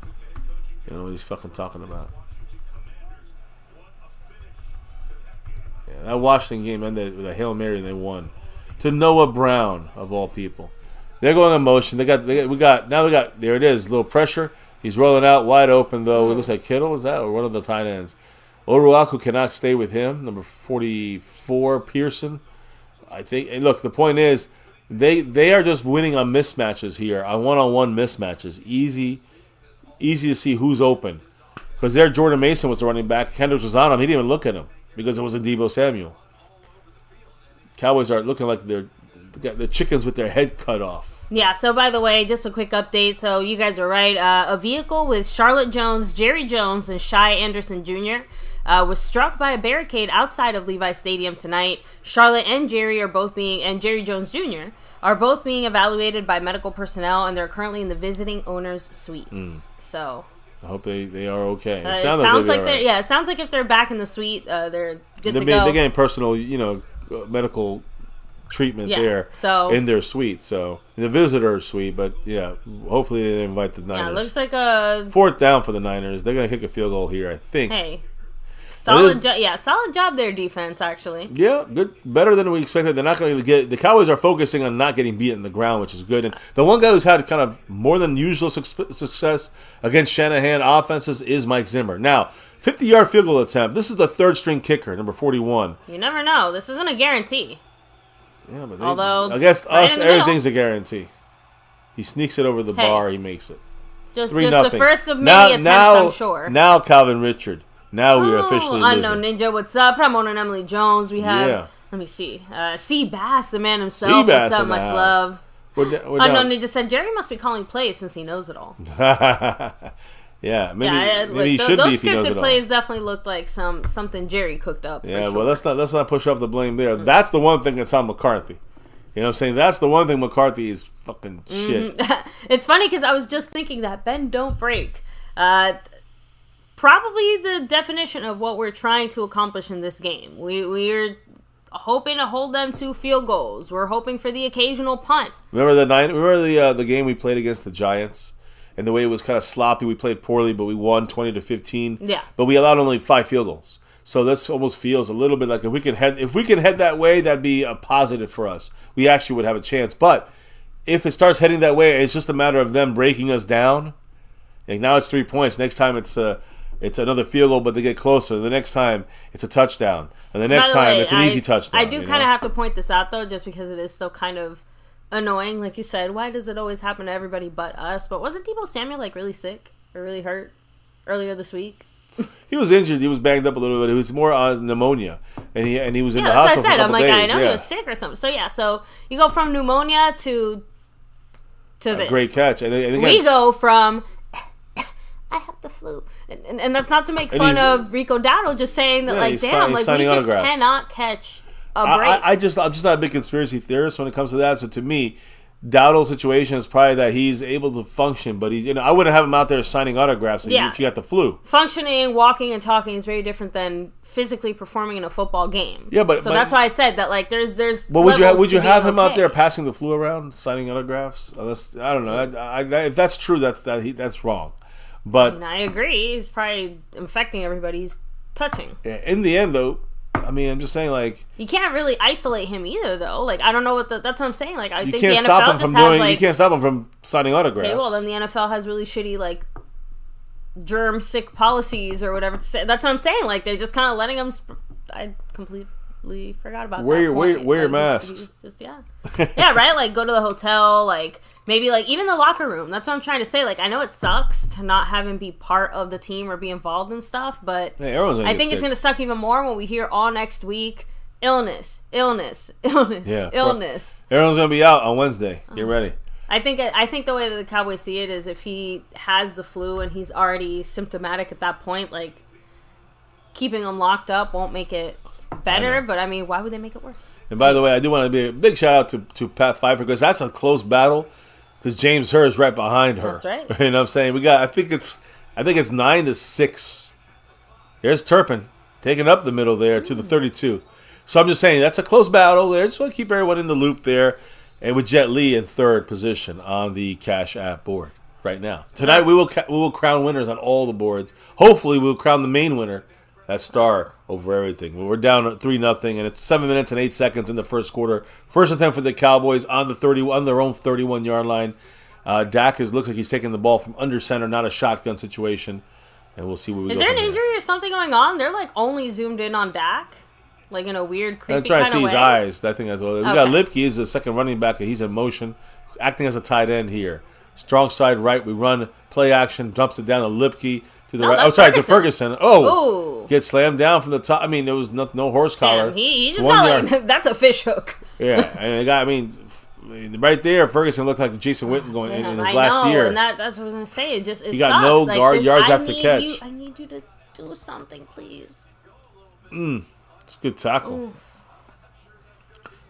[SPEAKER 2] You know what he's fucking talking about. Yeah, that Washington game ended with a Hail Mary and they won. To Noah Brown, of all people. They're going in motion. We got there it is, a little pressure. He's rolling out wide open though. It looks like Kittle, is that, or one of the tight ends? Oruaku cannot stay with him. Number 44, Pearson. I think, and look, the point is they are just winning on mismatches here, on one-on-one mismatches. Easy to see who's open. Because there Jordan Mason was the running back. Kendricks was on him. He didn't even look at him because it was a Deebo Samuel. Cowboys are looking like they're the chickens with their head cut off.
[SPEAKER 1] Yeah, so by the way, just a quick update. So you guys are right. A vehicle with Charlotte Jones, Jerry Jones, and Shai Anderson Jr. Was struck by a barricade outside of Levi Stadium tonight. Charlotte and Jerry and Jerry Jones Jr. are both being evaluated by medical personnel, and they're currently in the visiting owner's suite. So
[SPEAKER 2] I hope they are okay.
[SPEAKER 1] It sounds like they're right. Yeah, it sounds like if they're back in the suite, they're good to go.
[SPEAKER 2] They're getting personal, medical treatment there in their suite, so in the visitor suite. But yeah, hopefully they invite the Niners.
[SPEAKER 1] Yeah, it looks like a
[SPEAKER 2] 4th down for the Niners. They're gonna kick a field goal here, I think.
[SPEAKER 1] Hey, solid job there, defense. Actually,
[SPEAKER 2] yeah, good, better than we expected. They're not going to get. The Cowboys are focusing on not getting beat in the ground, which is good. And the one guy who's had kind of more than usual success against Shanahan offenses is Mike Zimmer. Now, 50-yard field goal attempt. This is the 3rd string kicker, number 41.
[SPEAKER 1] You never know. This isn't a guarantee.
[SPEAKER 2] Yeah, but against us, everything's a guarantee. He sneaks it over the bar. He makes it.
[SPEAKER 1] Just the first of many attempts, I'm sure.
[SPEAKER 2] Now, Calvin Richard. Now we are officially losing.
[SPEAKER 1] Unknown Ninja, what's up? Ramon and Emily Jones. We have, let me see, C. Bass, the man himself. What's up? Much love. Unknown Ninja said, Jerry must be calling plays since he knows it all.
[SPEAKER 2] Yeah, maybe he should be if he knows it all. Those scripted plays
[SPEAKER 1] definitely looked like something Jerry cooked up.
[SPEAKER 2] Yeah, well, let's not push off the blame there. That's the one thing that's on McCarthy. You know what I'm saying? That's the one thing McCarthy is fucking shit.
[SPEAKER 1] It's funny because I was just thinking that bend don't break. Probably the definition of what we're trying to accomplish in this game. We're hoping to hold them to field goals. We're hoping for the occasional punt.
[SPEAKER 2] Remember the game we played against the Giants? and the way it was kind of sloppy. We played poorly, but we won 20-15.
[SPEAKER 1] Yeah.
[SPEAKER 2] But we allowed only 5 field goals. So this almost feels a little bit like if we can head that way, that'd be a positive for us. We actually would have a chance. But if it starts heading that way, it's just a matter of them breaking us down. Like now it's 3 points. Next time it's another field goal, but they get closer. The next time it's a touchdown, and the next time it's an easy touchdown.
[SPEAKER 1] I do kind of have to point this out though, just because it is so kind of annoying. Like you said, why does it always happen to everybody but us? But wasn't Deebo Samuel like really sick or really hurt earlier this week?
[SPEAKER 2] He was injured. He was banged up a little bit. It was more on pneumonia, and he was in the
[SPEAKER 1] that's
[SPEAKER 2] hospital
[SPEAKER 1] what I said.
[SPEAKER 2] for a
[SPEAKER 1] I'm
[SPEAKER 2] couple
[SPEAKER 1] like,
[SPEAKER 2] days.
[SPEAKER 1] I know he was sick or something. So you go from pneumonia to this.
[SPEAKER 2] Great catch. And again,
[SPEAKER 1] we go from I have the flu, and that's not to make fun of Rico Dowdle, just saying that we just cannot catch a break.
[SPEAKER 2] I'm just not a big conspiracy theorist when it comes to that. So to me, Dowdle's situation is probably that he's able to function, but I wouldn't have him out there signing autographs if you got the flu.
[SPEAKER 1] Functioning, walking, and talking is very different than physically performing in a football game.
[SPEAKER 2] Yeah, but
[SPEAKER 1] that's why I said that there's.
[SPEAKER 2] But would you have him out there passing the flu around, signing autographs? Unless, I don't know. If that's true, that's wrong. But
[SPEAKER 1] I agree. He's probably infecting everybody he's touching.
[SPEAKER 2] Yeah, in the end, though. I mean, I'm just saying, like,
[SPEAKER 1] you can't really isolate him either, though. Like, I don't know that's what I'm saying. Like, I think
[SPEAKER 2] the NFL just has you can't stop him from signing autographs.
[SPEAKER 1] Okay, well, then the NFL has really shitty like germ sick policies or whatever to say. That's what I'm saying. Like, they're just kind of letting them. I completely forgot about
[SPEAKER 2] wear
[SPEAKER 1] that.
[SPEAKER 2] Wear your mask.
[SPEAKER 1] Yeah, right. Like, go to the hotel. Like, maybe like even the locker room. That's what I'm trying to say. Like, I know it sucks to not have him be part of the team or be involved in stuff, but I think it's gonna suck even more when we hear all next week illness. Everyone's
[SPEAKER 2] gonna be out on Wednesday. Get ready.
[SPEAKER 1] I think the way that the Cowboys see it is if he has the flu and he's already symptomatic at that point, like keeping him locked up won't make it better. But I mean, why would they make it worse? And
[SPEAKER 2] by the way, I do want to be a big shout out to Pat Pfeiffer because that's a close battle. Because James Hurd is right behind her.
[SPEAKER 1] That's right.
[SPEAKER 2] You know what I'm saying? I think it's 9-6. There's Turpin taking up the middle there to the 32. So I'm just saying that's a close battle there. Just want to keep everyone in the loop there. And with Jet Li in third position on the Cash App board right now. Tonight we will crown winners on all the boards. Hopefully we'll crown the main winner, that star over everything. We're down 3-0, and it's 7 minutes and 8 seconds in the first quarter. First attempt for the Cowboys on their own 31-yard line. Dak looks like he's taking the ball from under center, not a shotgun situation. And we'll see where we go.
[SPEAKER 1] Is there an injury or something going on? They're like only zoomed in on Dak. Like in a weird, creepy kind of way. I'm trying to see his
[SPEAKER 2] eyes. I think as well. We got Lipke. He's the second running back. He's in motion, acting as a tight end here. Strong side right. We run play action. Dumps it down to Lipke to the right. To Ferguson. Oh, gets slammed down from the top. I mean, there was no horse collar.
[SPEAKER 1] Damn, he just got like that's a fish hook.
[SPEAKER 2] Yeah, and the guy. I mean, right there, Ferguson looked like Jason Witten going in his last year.
[SPEAKER 1] And that's what I was gonna say. He
[SPEAKER 2] got no yards after catch.
[SPEAKER 1] I need you to do something, please.
[SPEAKER 2] It's a good tackle. Oof.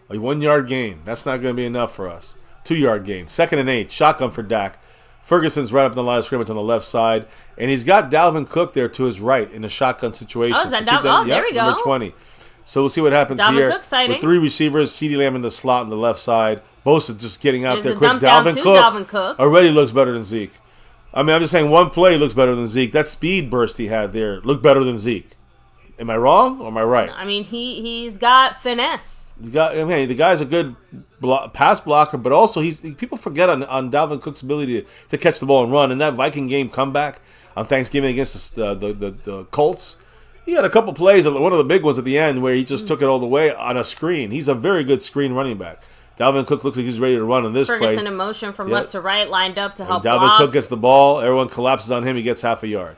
[SPEAKER 2] A 1 yard gain. That's not going to be enough for us. 2 yard gain. 2nd and 8. Shotgun for Dak. Ferguson's right up in the line of scrimmage on the left side. And he's got Dalvin Cook there to his right in a shotgun situation.
[SPEAKER 1] Oh, is that there we go.
[SPEAKER 2] Number 20. So we'll see what happens
[SPEAKER 1] Dalvin
[SPEAKER 2] here.
[SPEAKER 1] Cook sighting.
[SPEAKER 2] With 3 receivers, CeeDee Lamb in the slot on the left side. Bosa just getting out there quick.
[SPEAKER 1] Dalvin Cook
[SPEAKER 2] already looks better than Zeke. I mean, I'm just saying one play looks better than Zeke. That speed burst he had there looked better than Zeke. Am I wrong or am I right?
[SPEAKER 1] I mean, he's got finesse.
[SPEAKER 2] The guy's a good pass blocker, but also people forget on Dalvin Cook's ability to catch the ball and run. In that Viking game comeback on Thanksgiving against the Colts, he had a couple plays, one of the big ones at the end, where he just took it all the way on a screen. He's a very good screen running back. Dalvin Cook looks like he's ready to run on this play.
[SPEAKER 1] Ferguson in motion from left to right, lined up to help
[SPEAKER 2] Dalvin Cook gets the ball. Everyone collapses on him. He gets half a yard.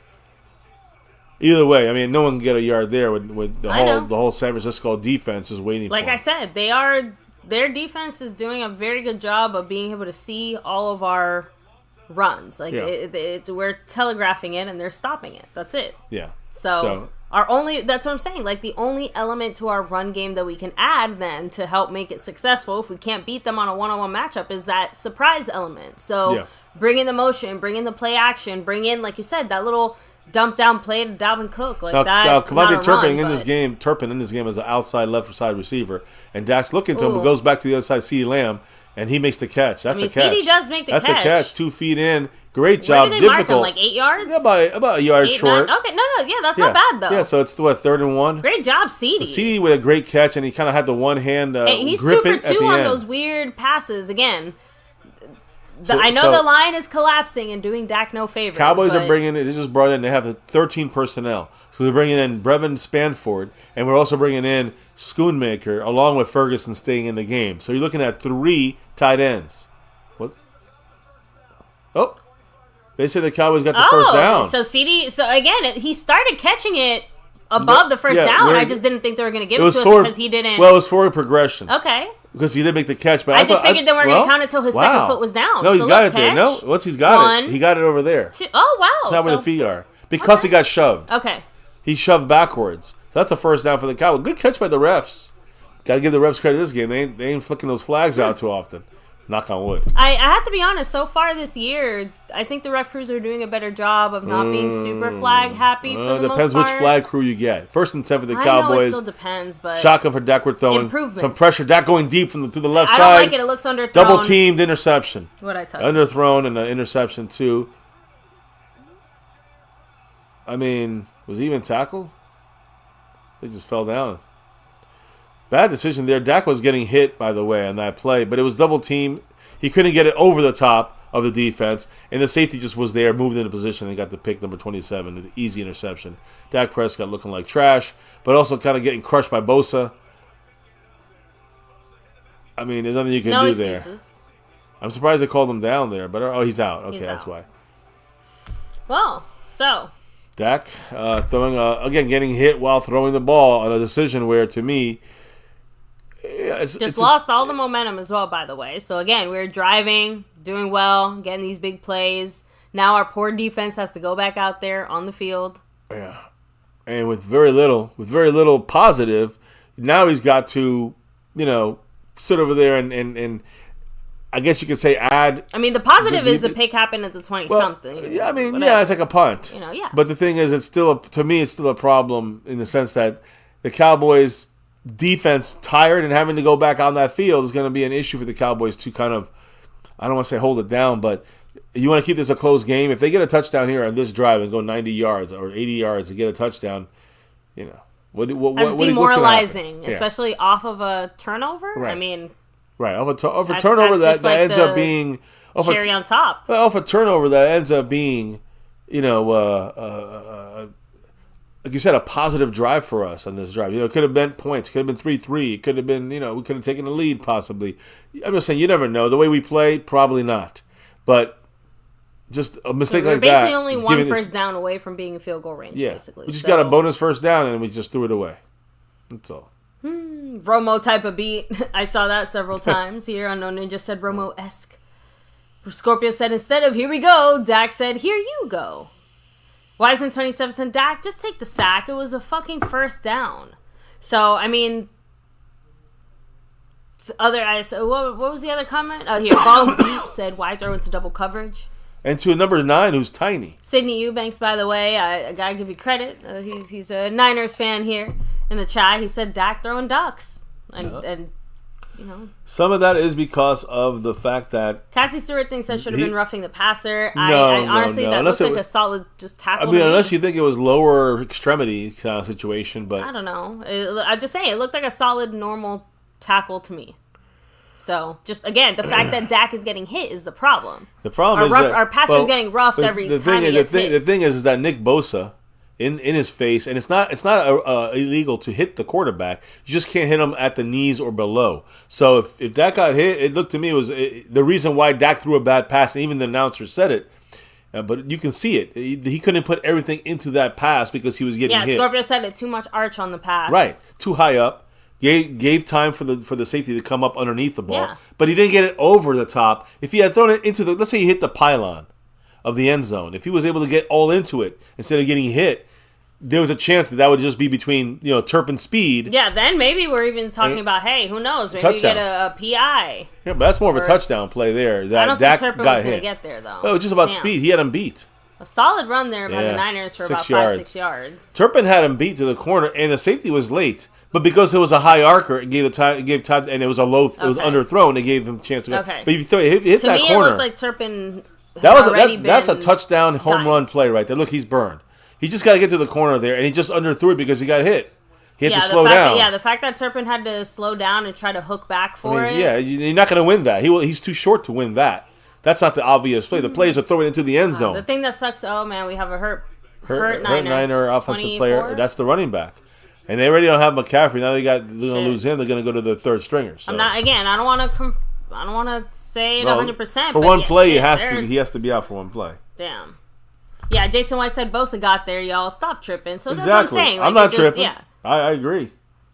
[SPEAKER 2] Either way, I mean, no one can get a yard there with the whole San Francisco defense is waiting for him.
[SPEAKER 1] Like I said, their defense is doing a very good job of being able to see all of our runs. Like we're telegraphing it and they're stopping it. That's it.
[SPEAKER 2] Yeah.
[SPEAKER 1] So that's what I'm saying. Like the only element to our run game that we can add then to help make it successful, if we can't beat them on a one-on-one matchup, is that surprise element. So bring in the motion, bring in the play action, bring in, like you said, that little dump down play to Dalvin Cook. Like
[SPEAKER 2] now Cavante Turpin in this game as an outside left side receiver, and Dak's looking to him, but goes back to the other side, CeeDee Lamb, and he makes the catch. That's a catch.
[SPEAKER 1] CeeDee does make the catch.
[SPEAKER 2] That's a catch. 2 feet in, Great job.
[SPEAKER 1] Where did they mark him? Like 8 yards?
[SPEAKER 2] Yeah, about a yard short.
[SPEAKER 1] 9? Okay, no, yeah, that's not bad though.
[SPEAKER 2] Yeah, so it's what, 3rd and 1.
[SPEAKER 1] Great job, CeeDee.
[SPEAKER 2] CeeDee with a great catch, and he kind of had the one hand
[SPEAKER 1] he's 2 for 2 on those weird passes again. I know the line is collapsing and doing Dak no favors.
[SPEAKER 2] Cowboys are bringing in, they just brought in, they have 13 personnel. So they're bringing in Brevin Spanford, and we're also bringing in Schoonmaker, along with Ferguson staying in the game. So you're looking at 3 tight ends. What? Oh, they said the Cowboys got the first down.
[SPEAKER 1] So CeeDee, so again, he started catching it above the first down. I just didn't think they were going to give it to us because he didn't.
[SPEAKER 2] Well, it was forward progression.
[SPEAKER 1] Okay.
[SPEAKER 2] Because he did make the catch, but
[SPEAKER 1] I just figured they weren't going to count it until his second foot was down.
[SPEAKER 2] No, he's got it there. No, once he's got it, he got it over there.
[SPEAKER 1] 2. Oh, wow.
[SPEAKER 2] Not where the feet are. Because he got shoved.
[SPEAKER 1] Okay.
[SPEAKER 2] He shoved backwards. So that's a first down for the Cowboys. Good catch by the refs. Got to give the refs credit this game. They ain't flicking those flags out too often. Knock on wood.
[SPEAKER 1] I have to be honest. So far this year, I think the ref crews are doing a better job of not being super flag happy for the most part.
[SPEAKER 2] Depends which flag crew you get. 1st and 10 for the Cowboys.
[SPEAKER 1] I know it still depends, but
[SPEAKER 2] shotgun for Dak. We're throwing
[SPEAKER 1] improvements.
[SPEAKER 2] Some pressure. Dak going deep to the left side.
[SPEAKER 1] I don't like it. It looks underthrown.
[SPEAKER 2] Double teamed interception.
[SPEAKER 1] What I tell you.
[SPEAKER 2] Underthrown and an interception too. I mean, was he even tackled? They just fell down. Bad decision there. Dak was getting hit, by the way, on that play, but it was double team. He couldn't get it over the top of the defense, and the safety just was there, moved into position, and got the pick, number 27, an easy interception. Dak Prescott looking like trash, but also kind of getting crushed by Bosa. I mean, there's nothing you can do there. I'm surprised they called him down there, but he's out. Okay, that's why.
[SPEAKER 1] Well, so
[SPEAKER 2] Dak throwing again, getting hit while throwing the ball on a decision where, to me, it's
[SPEAKER 1] lost all the momentum as well, by the way. So again, we're driving, doing well, getting these big plays. Now our poor defense has to go back out there on the field.
[SPEAKER 2] Yeah, and with very little positive, now he's got to, sit over there and I guess you could say add.
[SPEAKER 1] I mean, the positive is the pick happened at the 20-something.
[SPEAKER 2] Yeah, I mean, whatever. It's like a punt.
[SPEAKER 1] Yeah.
[SPEAKER 2] But the thing is, to me, it's still a problem in the sense that the Cowboys' defense, tired and having to go back on that field, is going to be an issue for the Cowboys to kind of, I don't want to say hold it down, but you want to keep this a close game. If they get a touchdown here on this drive and go 90 yards or 80 yards to get a touchdown, what
[SPEAKER 1] demoralizing, especially off of a turnover.
[SPEAKER 2] Right.
[SPEAKER 1] I mean,
[SPEAKER 2] right, off a turnover that ends up being
[SPEAKER 1] cherry on top.
[SPEAKER 2] Off a turnover that ends up being, like you said, a positive drive for us on this drive. It could have been points. It could have been 3-3. It could have been, we could have taken the lead possibly. I'm just saying, you never know. The way we play, probably not. But just a mistake like that.
[SPEAKER 1] We're basically only one first down away from being in field goal range, basically.
[SPEAKER 2] We just got a bonus first down, and we just threw it away. That's all.
[SPEAKER 1] Romo type of beat. I saw that several times here. Unknown Ninja said Romo-esque. Scorpio said, instead of here we go, Dak said, here you go. Wiseman 27 said, Dak, just take the sack. It was a fucking first down. So, I mean, what was the other comment? Oh, here, Balls Deep said, why throw into double coverage?
[SPEAKER 2] And to a number 9 who's tiny.
[SPEAKER 1] Sydney Eubanks, by the way, I got to give you credit. He's a Niners fan here in the chat. He said, Dak throwing ducks. And
[SPEAKER 2] some of that is because of the fact that
[SPEAKER 1] Cassie Stewart thinks that should have been roughing the passer. I honestly, that looked like a solid just tackle.
[SPEAKER 2] I mean, unless you think it was lower extremity kind of situation, but
[SPEAKER 1] I don't know. I'm just saying, it looked like a solid, normal tackle to me. So, just again, the fact that Dak is getting hit is the problem.
[SPEAKER 2] The problem is that
[SPEAKER 1] our passer is getting roughed every time he gets hit.
[SPEAKER 2] The thing is that Nick Bosa, in his face, and it's not illegal to hit the quarterback. You just can't hit him at the knees or below. So if Dak got hit, it looked to me was the reason why Dak threw a bad pass, and even the announcer said it. But you can see it. He couldn't put everything into that pass because he was getting hit.
[SPEAKER 1] Yeah, Scorpio said it, too much arch on the pass.
[SPEAKER 2] Right, too high up. Gave time for the safety to come up underneath the ball, but he didn't get it over the top. If he had thrown it into let's say he hit the pylon of the end zone, if he was able to get all into it instead of getting hit, there was a chance that would just be between Turpin speed.
[SPEAKER 1] Yeah, then maybe we're even talking about, hey, who knows? Maybe you get a PI.
[SPEAKER 2] Yeah, but that's more of a touchdown play there. That
[SPEAKER 1] I don't think Turpin was going to get there though.
[SPEAKER 2] Oh, it's just about speed. He had him beat.
[SPEAKER 1] A solid run there by the Niners for about 5-6 yards.
[SPEAKER 2] Turpin had him beat to the corner, and the safety was late. But because it was a high arcer, it gave time, and it was a low, it was underthrown. It gave him a chance to go.
[SPEAKER 1] Okay.
[SPEAKER 2] But if you hit that corner,
[SPEAKER 1] to me, it looked like Turpin
[SPEAKER 2] That's a touchdown home run play right there. Look, he's burned. He just got to get to the corner there, and he just underthrew it because he got hit. He had to slow down.
[SPEAKER 1] The fact that Turpin had to slow down and try to hook back for it.
[SPEAKER 2] Yeah, you're not going to win that. He's too short to win that. That's not the obvious play. The plays are throwing into the end zone.
[SPEAKER 1] The thing that sucks, oh man, we have a hurt
[SPEAKER 2] Niner offensive player. That's the running back. And they already don't have McCaffrey. Now they're going to lose him. They're going to go to the third stringer. So.
[SPEAKER 1] I don't want to say it 100%.
[SPEAKER 2] For one play, he has to be out for one play.
[SPEAKER 1] Damn. Yeah, Jason White said Bosa got there, y'all. Stop tripping. So that's what I'm saying.
[SPEAKER 2] I'm not tripping. Yeah. I agree.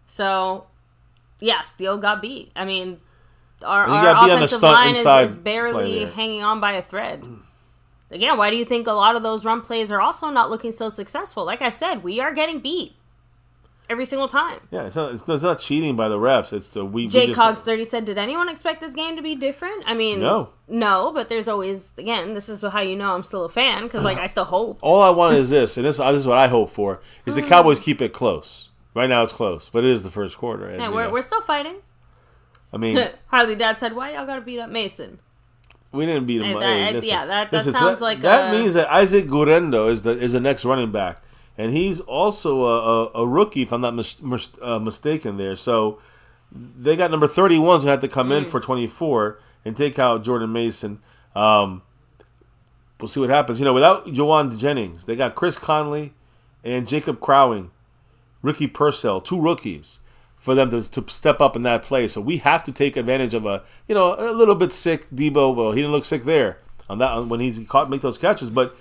[SPEAKER 1] So, yeah, Steele got beat. I mean, our offensive line is barely hanging on by a thread. Again, why do you think a lot of those run plays are also not looking so successful? Like I said, we are getting beat every single time.
[SPEAKER 2] Yeah, it's not cheating by the refs. It's
[SPEAKER 1] Jake Cogs 30 said, "Did anyone expect this game to be different?" I mean, no, but there's always, again, this is how you know I'm still a fan because I still hope.
[SPEAKER 2] All I want is this, and this is what I hope for, is the Cowboys keep it close. Right now it's close, but it is the first quarter. And,
[SPEAKER 1] yeah, we're still fighting.
[SPEAKER 2] I mean,
[SPEAKER 1] Harley Dad said, "Why y'all gotta beat up Mason?"
[SPEAKER 2] We didn't beat him.
[SPEAKER 1] That sounds like
[SPEAKER 2] that means that Isaac Guerrero is the next running back. And he's also a rookie, if I'm not mistaken there. So they got number 31's going to have to come in for 24 and take out Jordan Mason. We'll see what happens. Without Juwan Jennings, they got Chris Conley and Jacob Crowing, Ricky Purcell, 2 rookies for them to step up in that play. So we have to take advantage of a little bit sick Debo. Well, he didn't look sick there when he's make those catches, but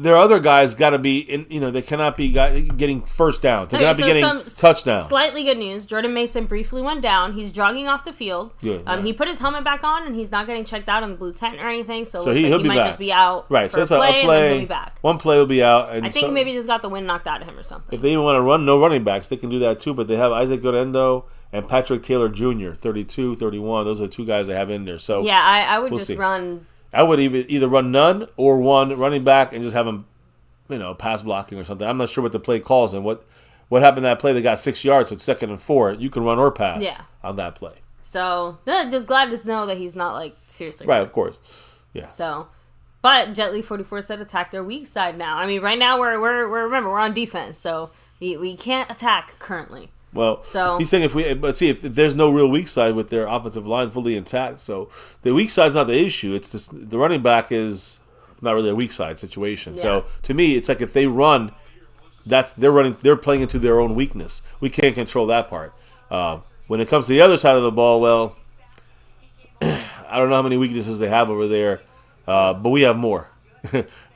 [SPEAKER 2] their other guys got to be they cannot be getting first downs. They cannot be getting touchdowns.
[SPEAKER 1] Slightly good news. Jordan Mason briefly went down. He's jogging off the field. Good, He put his helmet back on, and he's not getting checked out on the blue tent or anything. So it looks like he might just be out for a play, and then he'll be back.
[SPEAKER 2] One play will be out. And
[SPEAKER 1] I think maybe just got the wind knocked out of him or something.
[SPEAKER 2] If they even want to run no running backs, they can do that too. But they have Isaac Guerrero and Patrick Taylor Jr., 32, 31. Those are the 2 guys they have in there. So
[SPEAKER 1] yeah, I would just run.
[SPEAKER 2] I would either run none or one running back and just have them pass blocking or something. I'm not sure what the play calls and what happened to that play. They got 6 yards. It's 2nd and 4. You can run or pass on that play.
[SPEAKER 1] So just glad to know that he's not seriously
[SPEAKER 2] right. Of course, yeah.
[SPEAKER 1] So, but Jetly 44 said attack their weak side now. I mean, right now we're on defense, so we can't attack currently.
[SPEAKER 2] Well, he's saying if there's no real weak side with their offensive line fully intact, so the weak side's not the issue. It's just the running back is not really a weak side situation. Yeah. So to me, it's like if they run, they're playing into their own weakness. We can't control that part. When it comes to the other side of the ball, well, I don't know how many weaknesses they have over there, but we have more.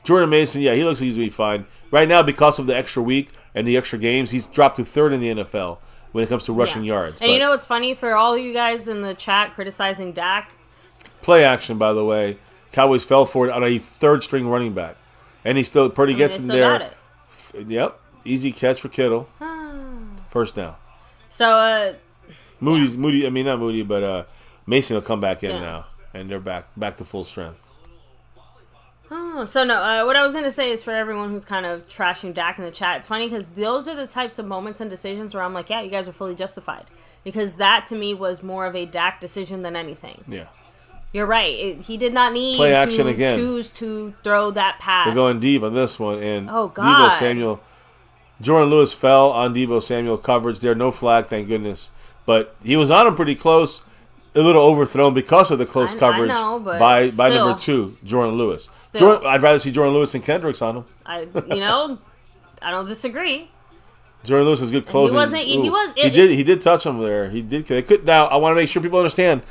[SPEAKER 2] Jordan Mason, he looks like he's going to be fine. Right now, because of the extra week and the extra games, he's dropped to 3rd in the NFL when it comes to rushing yards.
[SPEAKER 1] And you know what's funny? For all of you guys in the chat criticizing Dak.
[SPEAKER 2] Play action, by the way. Cowboys fell for it on a 3rd-string running back. And he still, Purdy gets in there. Got it. Yep. Easy catch for Kittle. First down.
[SPEAKER 1] So,
[SPEAKER 2] Moody, I mean, not Moody, but Mason will come back in now. And they're back to full strength.
[SPEAKER 1] So what I was going to say is for everyone who's kind of trashing Dak in the chat, it's funny because those are the types of moments and decisions where I'm like, yeah, you guys are fully justified. Because that, to me, was more of a Dak decision than anything.
[SPEAKER 2] Yeah.
[SPEAKER 1] You're right. He did not need to choose to throw that pass.
[SPEAKER 2] They're going deep on this one. And
[SPEAKER 1] oh, God.
[SPEAKER 2] Deebo Samuel. Jordan Lewis fell on Deebo Samuel coverage there. No flag, thank goodness. But he was on him pretty close. A little overthrown because of the close coverage by number 2, Jordan Lewis. I'd rather see Jordan Lewis and Kendricks on him.
[SPEAKER 1] I don't disagree.
[SPEAKER 2] Jordan Lewis is good closing. He did touch him there. He did. They could. Now I want to make sure people understand.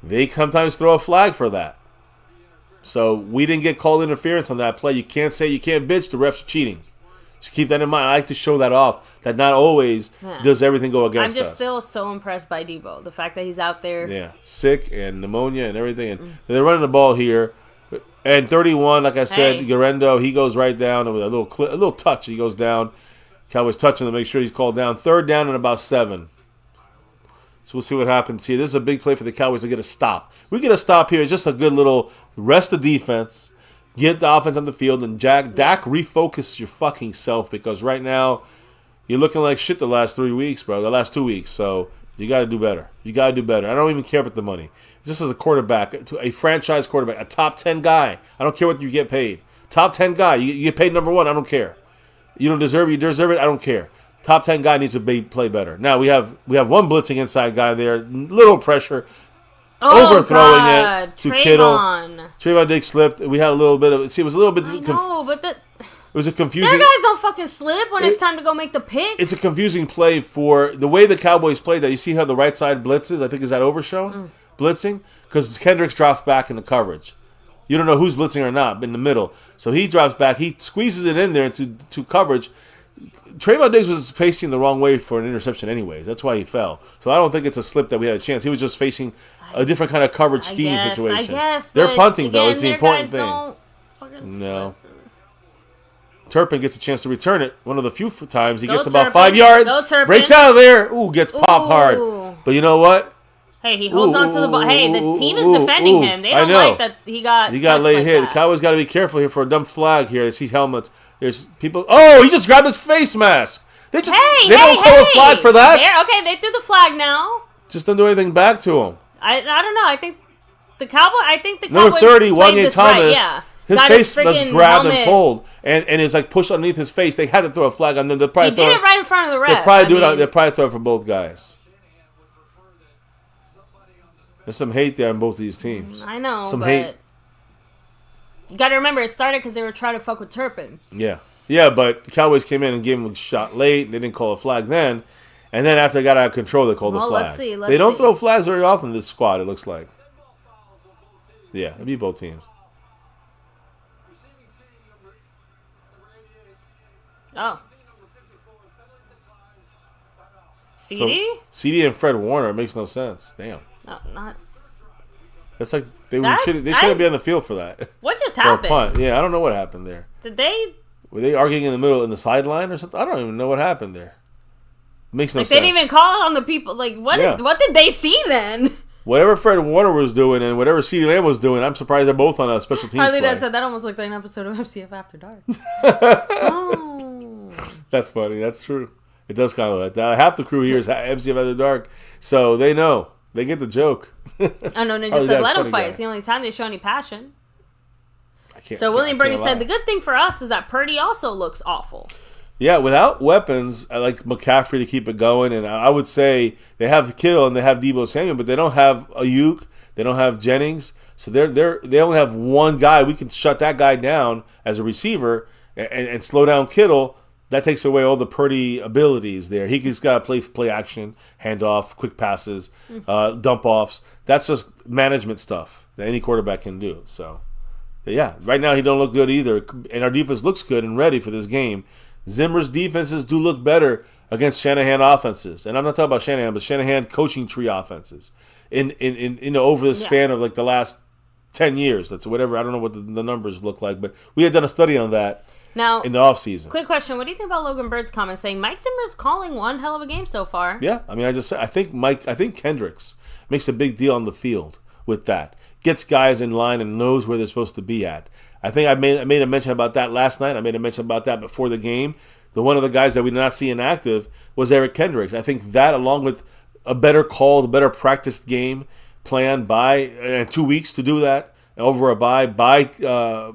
[SPEAKER 2] They sometimes throw a flag for that. So we didn't get called interference on that play. You can't bitch. The refs are cheating. Just keep that in mind. I like to show that off. That not always does everything go against us.
[SPEAKER 1] I'm just still so impressed by Debo. The fact that he's out there.
[SPEAKER 2] Yeah, sick and pneumonia and everything. And they're running the ball here. And 31, like I said, Guerrero, he goes right down with a little touch. He goes down. Cowboys touching to make sure he's called down. 3rd down and about 7. So we'll see what happens here. This is a big play for the Cowboys to get a stop. We get a stop here. It's just a good little rest of defense. Get the offense on the field. And Dak, refocus your fucking self because right now you're looking like shit the last 3 weeks, bro. The last 2 weeks. So you got to do better. I don't even care about the money. just as a quarterback, to a franchise quarterback, a top 10 guy. I don't care what you get paid. Top 10 guy. You get paid number 1. I don't care. You don't deserve it. You deserve it. I don't care. Top 10 guy needs to play better. Now we have one blitzing inside guy there. Little pressure. Overthrowing it to Kittle. Trayvon Diggs slipped. We had a little bit of. See, it was a little bit.
[SPEAKER 1] But
[SPEAKER 2] it was a confusing.
[SPEAKER 1] Their guys don't fucking slip when it's time to go make the pick.
[SPEAKER 2] It's a confusing play for the way the Cowboys played that. You see how the right side blitzes? I think is that overshown blitzing because Kendricks drops back in the coverage. You don't know who's blitzing or not in the middle. So he drops back. He squeezes it in there into coverage. Trayvon Diggs was facing the wrong way for an interception anyways. That's why he fell. So I don't think it's a slip that we had a chance. He was just facing a different kind of coverage scheme situation.
[SPEAKER 1] I guess.
[SPEAKER 2] They're punting, though, is the important thing.
[SPEAKER 1] Don't fucking
[SPEAKER 2] no. Turpin gets a chance to return it. One of the few times. He gets
[SPEAKER 1] Turpin.
[SPEAKER 2] about 5 yards.
[SPEAKER 1] Go, Turpin.
[SPEAKER 2] Breaks out of there. Ooh, gets popped hard. But you know what?
[SPEAKER 1] Hey, he holds on to the ball. Hey, the team is defending him. They don't like that he got
[SPEAKER 2] laid hit. The Cowboys got to be careful here for a dumb flag here. I see helmets. There's people. Oh, he just grabbed his face mask. They don't call a flag for that.
[SPEAKER 1] Okay, they threw the flag now.
[SPEAKER 2] Just don't do anything back to him.
[SPEAKER 1] I don't know. I think the Cowboys.
[SPEAKER 2] Number 30, Wanye Thomas.
[SPEAKER 1] Right. Yeah.
[SPEAKER 2] His face was grabbed and pulled, and it's like pushed underneath his face. They had to throw a flag on them. He did
[SPEAKER 1] it right in front of the ref.
[SPEAKER 2] They probably throw it for both guys. There's some hate there on both these teams.
[SPEAKER 1] I know, hate. You got to remember, it started because they were trying to fuck with Turpin.
[SPEAKER 2] Yeah. Yeah, but the Cowboys came in and gave him a shot late. They didn't call a flag then. And then after they got out of control, they called a flag.
[SPEAKER 1] Let's see.
[SPEAKER 2] They don't throw flags very often in this squad, it looks like. Yeah, it'd be both teams.
[SPEAKER 1] Oh. CD?
[SPEAKER 2] So, CD and Fred Warner. It makes no sense. Damn.
[SPEAKER 1] No, not.
[SPEAKER 2] That's like they shouldn't be on the field for that.
[SPEAKER 1] What just happened?
[SPEAKER 2] Punt. Yeah, I don't know what happened there. Were they arguing in the middle in the sideline or something? I don't even know what happened there. It makes no sense.
[SPEAKER 1] They didn't even call it on the people. Like what did they see then?
[SPEAKER 2] Whatever Fred Warner was doing and whatever CeeDee Lamb was doing, I'm surprised they're both on a special teams
[SPEAKER 1] Harley
[SPEAKER 2] play.
[SPEAKER 1] said that almost looked like an episode of FCF After Dark. Oh.
[SPEAKER 2] That's funny. That's true. It does kind of like that. Half the crew here is FCF After Dark, so they know. They get the joke.
[SPEAKER 1] I know. They just said let them fight. It's the only time they show any passion. William Birdie said the good thing for us is that Purdy also looks awful.
[SPEAKER 2] Yeah, without weapons, I like McCaffrey to keep it going, and I would say they have Kittle and they have Deebo Samuel, but they don't have Ayuk, they don't have Jennings, so they only have one guy. We can shut that guy down as a receiver and slow down Kittle. That takes away all the Purdy abilities there. He's got to play action, handoff, quick passes, dump offs. That's just management stuff that any quarterback can do. So, yeah, right now he don't look good either, and our defense looks good and ready for this game. Zimmer's defenses do look better against Shanahan offenses, and I'm not talking about Shanahan, but Shanahan coaching tree offenses. In over the span of like the last 10 years, that's whatever. I don't know what the numbers look like, but we had done a study on that.
[SPEAKER 1] Now,
[SPEAKER 2] in the offseason.
[SPEAKER 1] Quick question. What do you think about Logan Bird's comment saying Mike Zimmer's calling one hell of a game so far?
[SPEAKER 2] Yeah. I mean, I think Kendricks makes a big deal on the field with that. Gets guys in line and knows where they're supposed to be at. I think I made a mention about that last night. I made a mention about that before the game. One of the guys that we did not see inactive was Eric Kendricks. I think that, along with a better called, better practiced game plan by 2 weeks to do that, over a bye by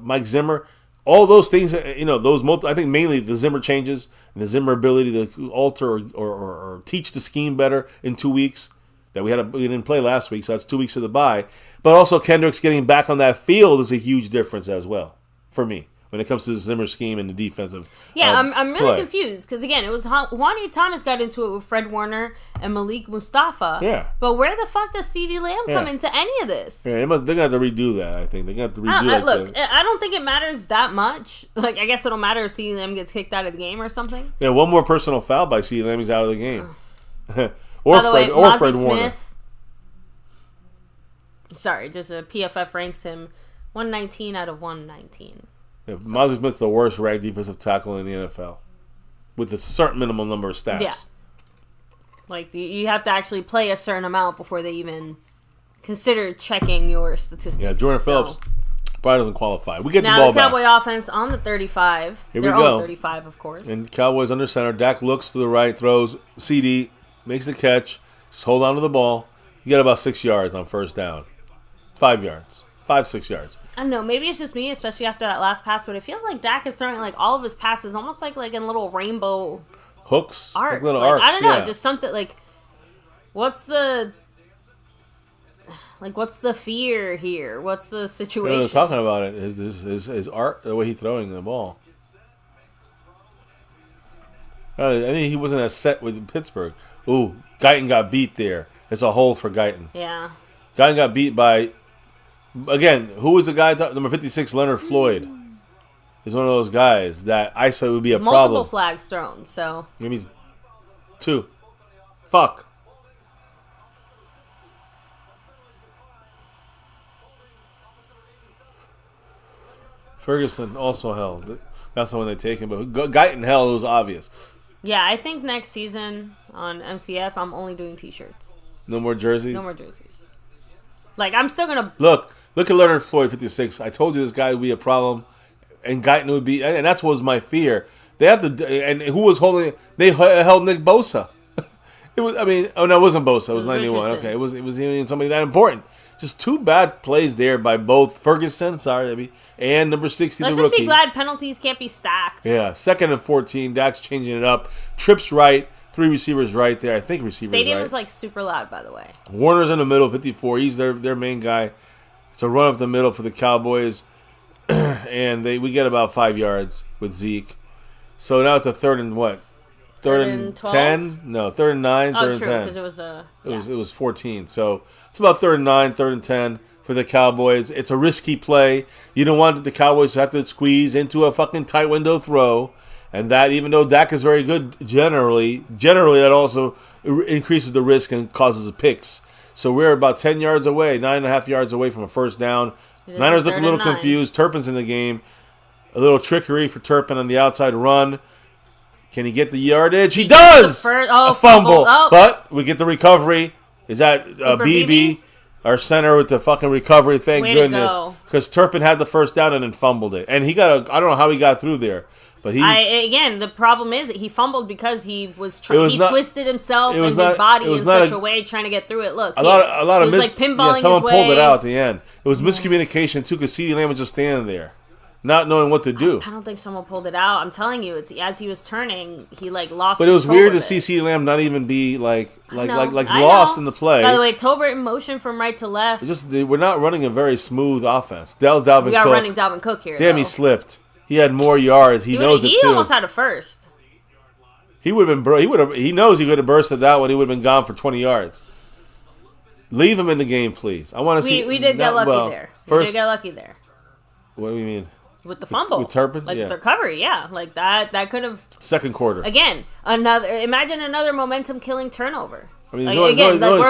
[SPEAKER 2] Mike Zimmer, all those things, I think mainly the Zimmer changes and the Zimmer ability to alter or teach the scheme better in 2 weeks that we didn't play last week, so that's 2 weeks of the bye. But also Kendricks getting back on that field is a huge difference as well for me when it comes to the Zimmer scheme and the defensive.
[SPEAKER 1] Yeah, I'm really confused because again, it was Juanita Thomas got into it with Fred Warner and Malik Mustafa.
[SPEAKER 2] Yeah.
[SPEAKER 1] But where the fuck does CeeDee Lamb come into any of this?
[SPEAKER 2] Yeah, they're gonna have to redo that. I think they're gonna have to redo it.
[SPEAKER 1] Look, I don't think it matters that much. Like, I guess it'll matter if CeeDee Lamb gets kicked out of the game or something.
[SPEAKER 2] Yeah, one more personal foul by CeeDee Lamb, he's out of the game.
[SPEAKER 1] Or Fred
[SPEAKER 2] Warner.
[SPEAKER 1] Smith. Sorry, just a PFF ranks him 119 out of 119.
[SPEAKER 2] Yeah, Mozzie Smith's the worst ranked defensive tackle in the NFL with a certain minimal number of stats.
[SPEAKER 1] Yeah. Like, you have to actually play a certain amount before they even consider checking your statistics.
[SPEAKER 2] Yeah, Jordan Phillips probably doesn't qualify. We get the ball back.
[SPEAKER 1] Now the Cowboy offense on the 35.
[SPEAKER 2] Here
[SPEAKER 1] Their
[SPEAKER 2] we go.
[SPEAKER 1] own 35, of course.
[SPEAKER 2] And Cowboys under center. Dak looks to the right, throws. CD makes the catch. Just hold on to the ball. You get about 6 yards on first down. 5 yards. 5-6 yards.
[SPEAKER 1] I don't know. Maybe it's just me, especially after that last pass, but it feels like Dak is throwing like all of his passes almost like in little rainbow
[SPEAKER 2] hooks,
[SPEAKER 1] arcs.
[SPEAKER 2] Like little arcs.
[SPEAKER 1] I don't know, just something like what's the fear here? What's the situation?
[SPEAKER 2] They're talking about it. His art, the way he's throwing the ball. I mean, he wasn't as set with Pittsburgh. Ooh, Guyton got beat there. It's a hold for Guyton.
[SPEAKER 1] Yeah.
[SPEAKER 2] Guyton got beat by, again, who was the guy, number 56, Leonard Floyd. He's one of those guys that I said would be a problem.
[SPEAKER 1] Multiple flags thrown, so.
[SPEAKER 2] Maybe 2. Fuck. Ferguson also held. That's the one they taken, but Guyton held, it was obvious.
[SPEAKER 1] Yeah, I think next season on MCF, I'm only doing T-shirts.
[SPEAKER 2] No more jerseys?
[SPEAKER 1] No more jerseys. Like, I'm still going to...
[SPEAKER 2] Look at Leonard Floyd, 56. I told you this guy would be a problem, and Guyton would be... And that's what was my fear. They have to... And who was holding... They held Nick Bosa. It was... I mean... Oh, no, it wasn't Bosa. It was 91.
[SPEAKER 1] Richardson.
[SPEAKER 2] Okay, it was even somebody that important. Just 2 bad plays there by both Ferguson, and number 60,
[SPEAKER 1] Let's
[SPEAKER 2] the
[SPEAKER 1] just
[SPEAKER 2] rookie.
[SPEAKER 1] be glad penalties can't be stacked.
[SPEAKER 2] Yeah, 2nd and 14. Dak's changing it up. Trips right. 3 receivers right there. I think receivers
[SPEAKER 1] Stadium
[SPEAKER 2] right.
[SPEAKER 1] is like super loud, by the way.
[SPEAKER 2] Warner's in the middle, 54. He's their main guy. It's a run up the middle for the Cowboys. And we get about 5 yards with Zeke. So now it's a 3rd and what? 3rd and 10? No, 3rd and 9, 3rd and 10.
[SPEAKER 1] Because it was
[SPEAKER 2] It was 14. So it's about 3rd and 9, 3rd and 10 for the Cowboys. It's a risky play. You don't want the Cowboys to have to squeeze into a fucking tight window throw. And that, even though Dak is very good generally that also increases the risk and causes picks. So we're about 10 yards away, 9.5 yards away from a first down. Niners look a little confused. Turpin's in the game. A little trickery for Turpin on the outside run. Can he get the yardage? He does! A fumble.
[SPEAKER 1] Oh.
[SPEAKER 2] But we get the recovery. Is that BB, our center with the fucking recovery? Thank goodness. Because Turpin had the first down and then fumbled it. And he got I don't know how he got through there. But
[SPEAKER 1] again, the problem is that he fumbled because he was twisted himself and his body in such a way trying to get through it. Look,
[SPEAKER 2] a lot of
[SPEAKER 1] like pinballing
[SPEAKER 2] someone
[SPEAKER 1] his way.
[SPEAKER 2] pulled it out at the end. It was miscommunication too, because CeeDee Lamb was just standing there, not knowing what to do.
[SPEAKER 1] I don't think someone pulled it out. I'm telling you, it's as he was turning, he lost.
[SPEAKER 2] But it was weird to see CeeDee Lamb not even be like lost in the play.
[SPEAKER 1] By the way, Tolbert in motion from right to left.
[SPEAKER 2] We're not running a very smooth offense. Dalvin
[SPEAKER 1] we are running Dalvin Cook here.
[SPEAKER 2] Damn, he slipped. He had more yards. He knows it too.
[SPEAKER 1] He almost had a first.
[SPEAKER 2] He would have been. He knows he could have bursted that one. He would have been gone for 20 yards. Leave him in the game, please. I want to see.
[SPEAKER 1] We did get lucky there. We did get lucky there.
[SPEAKER 2] What do you mean?
[SPEAKER 1] With the fumble,
[SPEAKER 2] with Turpin,
[SPEAKER 1] the recovery, yeah, like that could have.
[SPEAKER 2] Second quarter.
[SPEAKER 1] Again, imagine another momentum-killing turnover.
[SPEAKER 2] I mean,
[SPEAKER 1] we're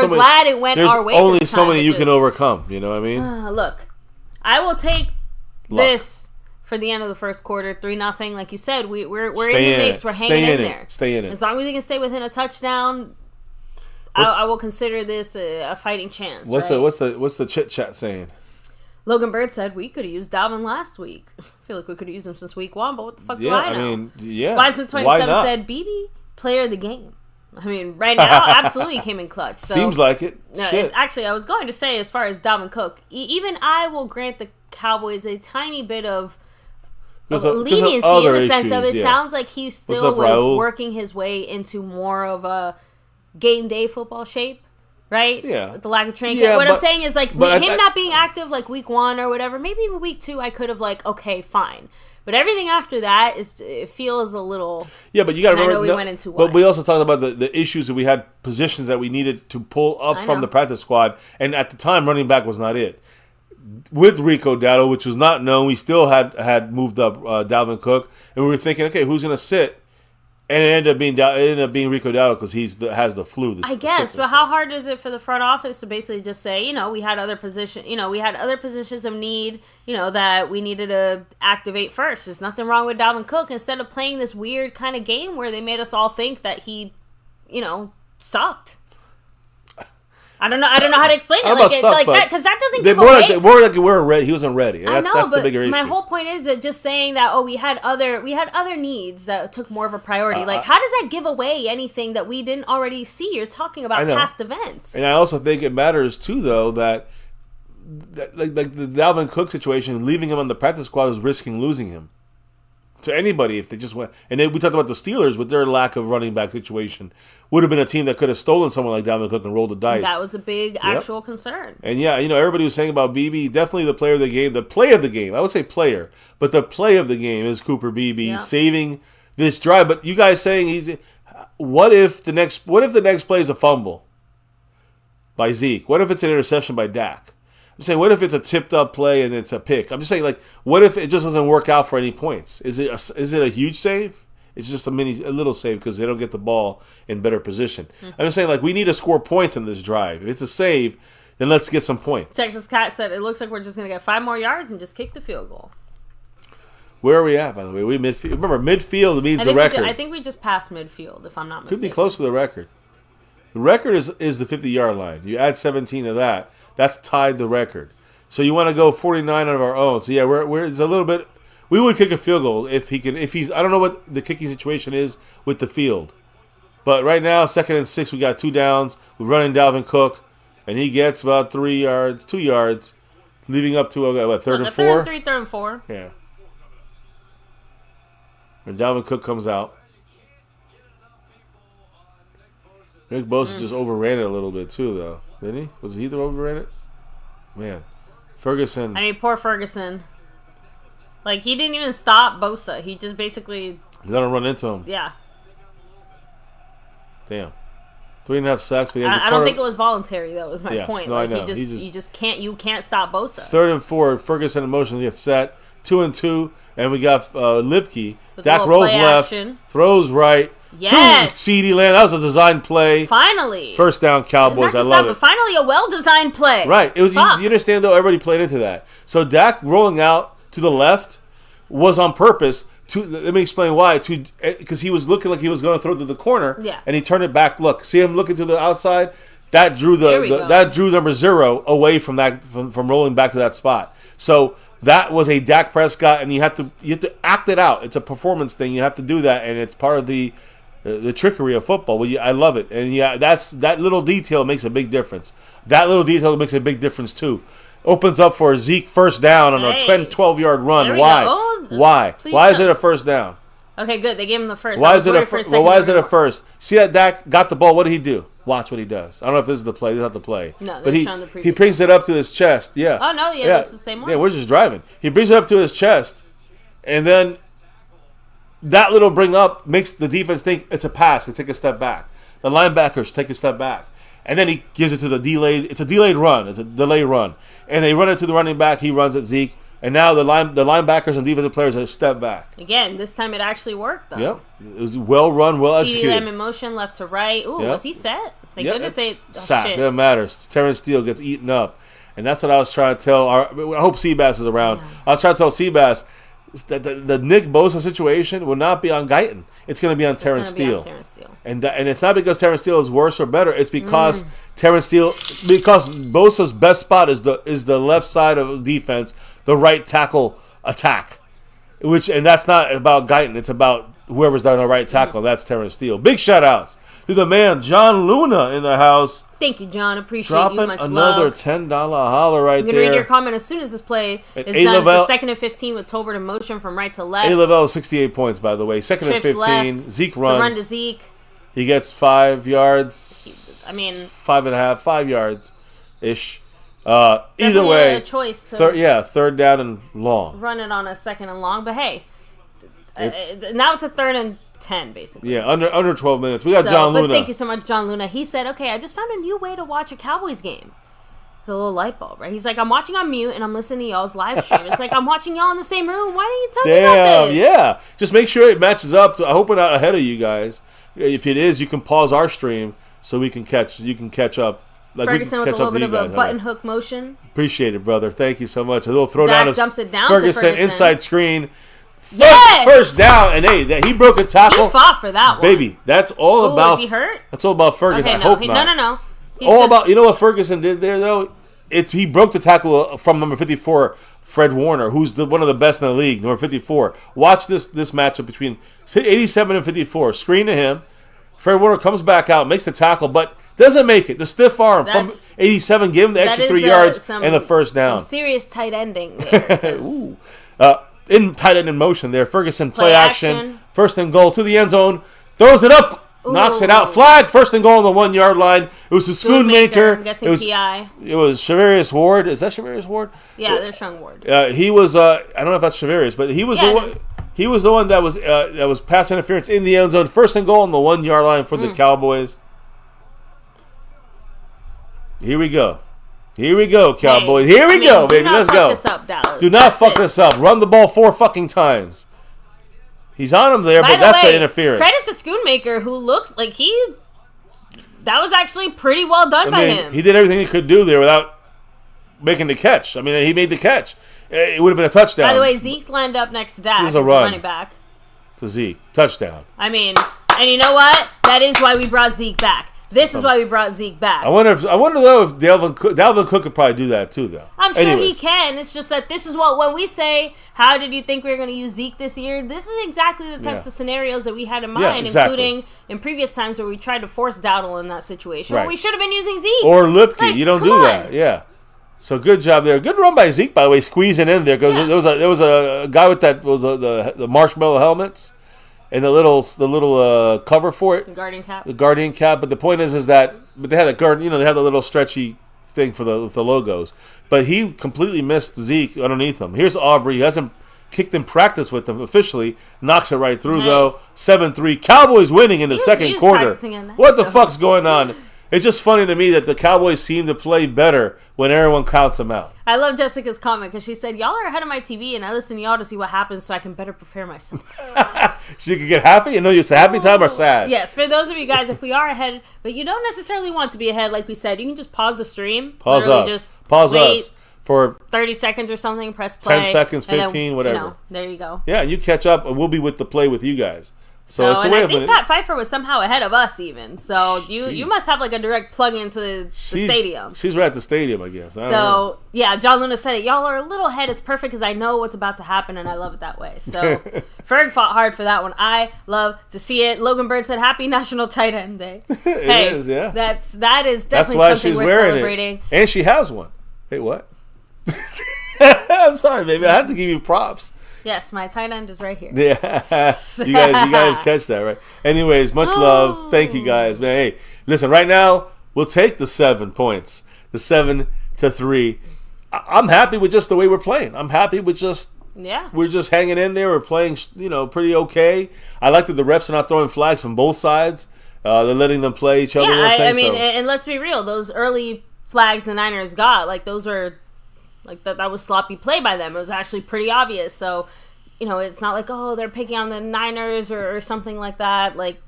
[SPEAKER 1] glad it went our way.
[SPEAKER 2] There's only so many you can overcome. You know what I mean?
[SPEAKER 1] Look, I will take this. For the end of the first quarter, 3-0. Like you said, we're in the mix. We're hanging in there.
[SPEAKER 2] Stay in it.
[SPEAKER 1] As long as we can stay within a touchdown, I will consider this a fighting chance.
[SPEAKER 2] What's the chit chat saying?
[SPEAKER 1] Logan Bird said we could have used Dalvin last week. I feel like we could have used him since week 1, but what the fuck do I know? Wiseman 27 said BB player of the game. I mean, right now, absolutely came in clutch. So,
[SPEAKER 2] seems like it.
[SPEAKER 1] No, it's actually, I was going to say, as far as Dalvin Cook, even I will grant the Cowboys a tiny bit of leniency in the sense of it sounds like he still was working his way into more of a game day football shape, right?
[SPEAKER 2] Yeah.
[SPEAKER 1] With the lack of training camp. What I'm saying is, like, with him not being active like week 1 or whatever, maybe even week 2 I could have, like, okay, fine. But everything after that, it feels a little...
[SPEAKER 2] Yeah, but you got to remember...
[SPEAKER 1] I know we went into
[SPEAKER 2] But we also talked about the issues that we had, positions that we needed to pull up from the practice squad, and at the time, running back was not it. With Rico Dowdle, which was not known, we still had moved up Dalvin Cook, and we were thinking, okay, who's going to sit? And it ended up being Rico Dowdle because has the flu.
[SPEAKER 1] I guess, but how hard is it for the front office to basically just say, we had other positions of need, that we needed to activate first. There's nothing wrong with Dalvin Cook. Instead of playing this weird kind of game where they made us all think that he, sucked. I don't know how to explain it that because that doesn't give away.
[SPEAKER 2] More like we weren't ready. He wasn't ready. That's the bigger issue.
[SPEAKER 1] My whole point is that just saying that we had other needs that took more of a priority. How does that give away anything that we didn't already see? You're talking about past events.
[SPEAKER 2] And I also think it matters too, though, that like the Dalvin Cook situation, leaving him on the practice squad was risking losing him to anybody if they just went. And then we talked about the Steelers with their lack of running back situation. Would have been a team that could have stolen someone like Dalvin Cook and rolled the dice.
[SPEAKER 1] That was a big actual concern.
[SPEAKER 2] And yeah, everybody was saying about Beebe, definitely the player of the game. The play of the game, I would say player, but the play of the game is Cooper Beebe saving this drive. But you guys saying what if the next play is a fumble by Zeke? What if it's an interception by Dak? I'm saying, what if it's a tipped up play and it's a pick? I'm just saying, like, what if it just doesn't work out for any points? Is it a huge save? It's just a little save because they don't get the ball in better position. I'm just saying, like, we need to score points in this drive. If it's a save, then let's get some points.
[SPEAKER 1] Texas Cat said it looks like we're just going to get 5 more yards and just kick the field goal.
[SPEAKER 2] Where are we at, by the way? We midfield. Remember, midfield means the record.
[SPEAKER 1] I think we just passed midfield, if I'm not mistaken.
[SPEAKER 2] Could be close to the record. The record is the 50-yard line. You add 17 to that. That's tied the record. So you want to go 49 of our own. So yeah, we're it's a little bit. We would kick a field goal if he's. I don't know what the kicking situation is with the field, but right now 2nd and 6, we got 2 downs. We're running Dalvin Cook, and he gets about 2 yards, leading up to what 3rd and 4.
[SPEAKER 1] 3rd and 4.
[SPEAKER 2] Yeah. When Dalvin Cook comes out, Nick Bosa just overran it a little bit too, though. Didn't he? Was he the overran it? Man. Ferguson.
[SPEAKER 1] I mean, poor Ferguson. Like, he didn't even stop Bosa. He just basically...
[SPEAKER 2] Let him run into him.
[SPEAKER 1] Yeah.
[SPEAKER 2] Damn. 3.5 sacks. But
[SPEAKER 1] I don't think it was voluntary, though, was my point.
[SPEAKER 2] No,
[SPEAKER 1] like,
[SPEAKER 2] I know.
[SPEAKER 1] You can't stop Bosa.
[SPEAKER 2] 3rd and 4, Ferguson in motion gets set. 2 and 2, and we got Lipke. Dak rolls left, throws right.
[SPEAKER 1] Yes.
[SPEAKER 2] To CeeDee Lamb. That was a design play.
[SPEAKER 1] Finally.
[SPEAKER 2] First down, Cowboys. I love it.
[SPEAKER 1] But finally, a well-designed play.
[SPEAKER 2] Right. It was. You understand, though, everybody played into that. So Dak rolling out to the left was on purpose. Let me explain why. Because he was looking like he was going to throw to the corner.
[SPEAKER 1] Yeah.
[SPEAKER 2] And he turned it back. Look, see him looking to the outside? That drew number 0 away from from rolling back to that spot. So that was a Dak Prescott, and you have to act it out. It's a performance thing. You have to do that, and it's part of the trickery of football. Well, I love it, and that little detail makes a big difference. That little detail makes a big difference too. Opens up for Zeke first down on a 10, 12-yard run. Why? Why? Why is it a first down?
[SPEAKER 1] Okay, good. They gave him the first.
[SPEAKER 2] Why is it a first? Well, why is it a first? See that Dak got the ball. What did he do? Watch what he does. I don't know if this is the play. This is not the play.
[SPEAKER 1] No,
[SPEAKER 2] but he brings it up to his chest. Yeah.
[SPEAKER 1] Oh no, yeah, that's the same one.
[SPEAKER 2] Yeah, we're just driving. He brings it up to his chest, and then that little bring up makes the defense think it's a pass. They take a step back. The linebackers take a step back, and then he gives it to the delayed. It's a delayed run. It's a delayed run, and they run it to the running back. He runs at Zeke. And now the linebackers and defensive players are step back.
[SPEAKER 1] Again, this time it actually worked, though.
[SPEAKER 2] Yep. It was well run, well executed.
[SPEAKER 1] CeeDee Lamb in motion, left to right. Ooh, was he set? They couldn't say
[SPEAKER 2] sack.
[SPEAKER 1] Shit.
[SPEAKER 2] Doesn't matter. Terrence Steele gets eaten up. And that's what I was trying to tell. I hope Seabass is around. Yeah. I was trying to tell Seabass that the Nick Bosa situation will not be on Guyton. It's going to be on Terrence Steele. And it's not because Terrence Steele is worse or better. It's because because Bosa's best spot is the left side of the defense, the right tackle attack. And that's not about Guyton. It's about whoever's on the right tackle. That's Terrence Steele. Big shout outs to the man John Luna in the house.
[SPEAKER 1] Thank you, John. Appreciate
[SPEAKER 2] dropping
[SPEAKER 1] you. Much
[SPEAKER 2] another
[SPEAKER 1] love.
[SPEAKER 2] $10 holler right there.
[SPEAKER 1] I'm going to read your comment as soon as this play is done. It's 2nd and 15 with Tolbert in motion from right to left.
[SPEAKER 2] A-Level 68 points, by the way. 2nd and 15.
[SPEAKER 1] Left.
[SPEAKER 2] Zeke runs.
[SPEAKER 1] To run to Zeke.
[SPEAKER 2] He gets 5 yards.
[SPEAKER 1] Jesus. I mean,
[SPEAKER 2] 5.5, 5 yards ish. Either way,
[SPEAKER 1] a choice to
[SPEAKER 2] 3rd down and long.
[SPEAKER 1] Run it on a 2nd and long, but hey, now it's a 3rd and 10 basically.
[SPEAKER 2] Yeah, under 12 minutes. We got John Luna.
[SPEAKER 1] But thank you so much, John Luna. He said, "Okay, I just found a new way to watch a Cowboys game." It's a little light bulb, right? He's like, "I'm watching on mute and I'm listening to y'all's live stream." It's like I'm watching y'all in the same room. Why don't you tell me about this?
[SPEAKER 2] Yeah. Just make sure it matches up. I hope we're not ahead of you guys. If it is, you can pause our stream so we can catch. You can catch up. Like
[SPEAKER 1] Ferguson with a little bit of a button hook motion.
[SPEAKER 2] Appreciate it, brother. Thank you so much. A little throw
[SPEAKER 1] Dak
[SPEAKER 2] down.
[SPEAKER 1] Jumps it down
[SPEAKER 2] Ferguson
[SPEAKER 1] to
[SPEAKER 2] inside screen.
[SPEAKER 1] Yes!
[SPEAKER 2] First down, and hey, he broke a tackle.
[SPEAKER 1] He fought for that one,
[SPEAKER 2] baby. That's all about.
[SPEAKER 1] Is he hurt?
[SPEAKER 2] That's all about Ferguson.
[SPEAKER 1] Okay,
[SPEAKER 2] I hope not.
[SPEAKER 1] No.
[SPEAKER 2] About. You know what Ferguson did there though? He broke the tackle from number 54, Fred Warner, who's one of the best in the league. Number 54. Watch this matchup between 87 and 54. Screen to him. Fred Warner comes back out, makes the tackle, but Doesn't make it. The stiff arm from 87, give him the extra 3 yards and the first down.
[SPEAKER 1] Some serious tight ending there.
[SPEAKER 2] Ooh. In tight end in motion there. Ferguson, play action. First and goal to the end zone. Throws it up. Knocks it out. Flag. First and goal on the 1 yard line. It was the Schoonmaker.
[SPEAKER 1] I'm guessing PI.
[SPEAKER 2] It was Shavarius Ward. Is that Shavarius Ward?
[SPEAKER 1] Yeah, there's Sean Ward.
[SPEAKER 2] He was. I don't know if that's Shavarius, but he was the one. He was the one that was pass interference in the end zone. First and goal on the 1 yard line for the Cowboys. Here we go. Here we go, Cowboys. Here we go, baby. Let's go.
[SPEAKER 1] Do not fuck this up, Dallas.
[SPEAKER 2] Do not fuck this up. Run the ball 4 fucking times. He's on him there, but that's the interference.
[SPEAKER 1] Credit to Schoonmaker, who looks like that was actually pretty well done by him.
[SPEAKER 2] He did everything he could do there without making the catch. I mean, he made the catch. It would have been a touchdown.
[SPEAKER 1] By the way, Zeke's lined up next to Dak as a running back.
[SPEAKER 2] To Zeke. Touchdown.
[SPEAKER 1] I mean, and you know what? That is why we brought Zeke back. This is why we brought Zeke back.
[SPEAKER 2] I wonder though if Dalvin Cook could probably do that too, though.
[SPEAKER 1] I'm sure he can. It's just that this is when we say, how did you think we were going to use Zeke this year? This is exactly the types of scenarios that we had in mind, including in previous times where we tried to force Dowdle in that situation. Right. We should have been using Zeke.
[SPEAKER 2] Or Lipke. You don't do that. Yeah. So good job there. Good run by Zeke, by the way, squeezing in there. Because there was a guy with the marshmallow helmets. And the little cover for it, the guardian cap. But the point is that they had they had the little stretchy thing for the logos. But he completely missed Zeke underneath him. Here's Aubrey. He hasn't kicked in practice with them officially. Knocks it right through though. 7-3. Cowboys winning in the second quarter. What the fuck's going on? It's just funny to me that the Cowboys seem to play better when everyone counts them out.
[SPEAKER 1] I love Jessica's comment because she said, y'all are ahead of my TV and I listen to y'all to see what happens so I can better prepare myself.
[SPEAKER 2] So you can get happy? You know, it's a happy time or sad?
[SPEAKER 1] Yes, for those of you guys, if we are ahead, but you don't necessarily want to be ahead, like we said, you can just pause the stream.
[SPEAKER 2] Pause us for
[SPEAKER 1] 30 seconds or something, press play.
[SPEAKER 2] 10 seconds, 15, then, whatever.
[SPEAKER 1] There you go.
[SPEAKER 2] Yeah, and you catch up and we'll be with the play with you guys. So it's a way
[SPEAKER 1] I think Pat Pfeiffer was somehow ahead of us even. So you must have like a direct plug into the stadium.
[SPEAKER 2] She's right at the stadium, I guess.
[SPEAKER 1] Yeah, John Luna said it. Y'all are a little ahead. It's perfect because I know what's about to happen and I love it that way. So Ferg fought hard for that one. I love to see it. Logan Bird said, "Happy National Tight End Day."
[SPEAKER 2] It is, yeah.
[SPEAKER 1] That is definitely something we're celebrating.
[SPEAKER 2] And she has one. Hey, what? I'm sorry, baby. I have to give you props.
[SPEAKER 1] Yes, my tight end is right here.
[SPEAKER 2] Yeah, you guys catch that, right? Anyways, much love. Thank you guys, man. Hey, listen, right now we'll take the 7 points, the 7-3. I'm happy with just the way we're playing. I'm happy with we're just hanging in there. We're playing, pretty okay. I like that the refs are not throwing flags from both sides. They're letting them play each other.
[SPEAKER 1] Yeah, and let's be real. Those early flags the Niners got, like those are. Like, that was sloppy play by them. It was actually pretty obvious. So, it's not like, oh, they're picking on the Niners or something like that. Like,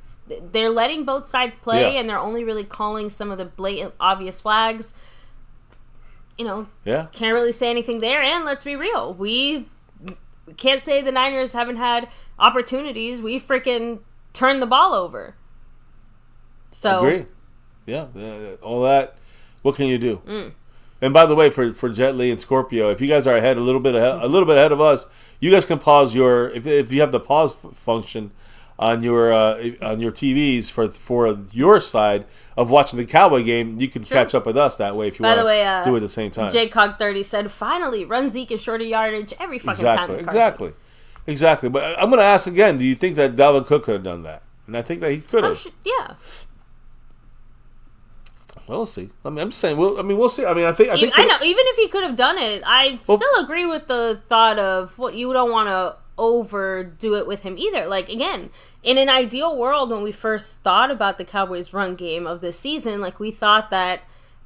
[SPEAKER 1] they're letting both sides play, and they're only really calling some of the blatant, obvious flags. Can't really say anything there. And let's be real. We can't say the Niners haven't had opportunities. We freaking turned the ball over. So
[SPEAKER 2] agree. Yeah, all that. What can you do? And by the way, for Jet Li and Scorpio, if you guys are a little bit ahead of us, you guys can pause your if you have the pause function on your TVs for your side of watching the Cowboy game, you can catch up with us that way if you want to do it at the same time.
[SPEAKER 1] JCog30 said, "Finally, run Zeke in shorter yardage every fucking time."
[SPEAKER 2] Exactly. But I'm going to ask again: do you think that Dalvin Cook could have done that? And I think that he could have.
[SPEAKER 1] Yeah.
[SPEAKER 2] Well, we'll see. I mean, I'm just saying. We'll see. I mean, I think.
[SPEAKER 1] I know. Even if he could have done it, I still agree with the thought of you don't want to overdo it with him either. Like, again, in an ideal world, when we first thought about the Cowboys' run game of this season, like we thought that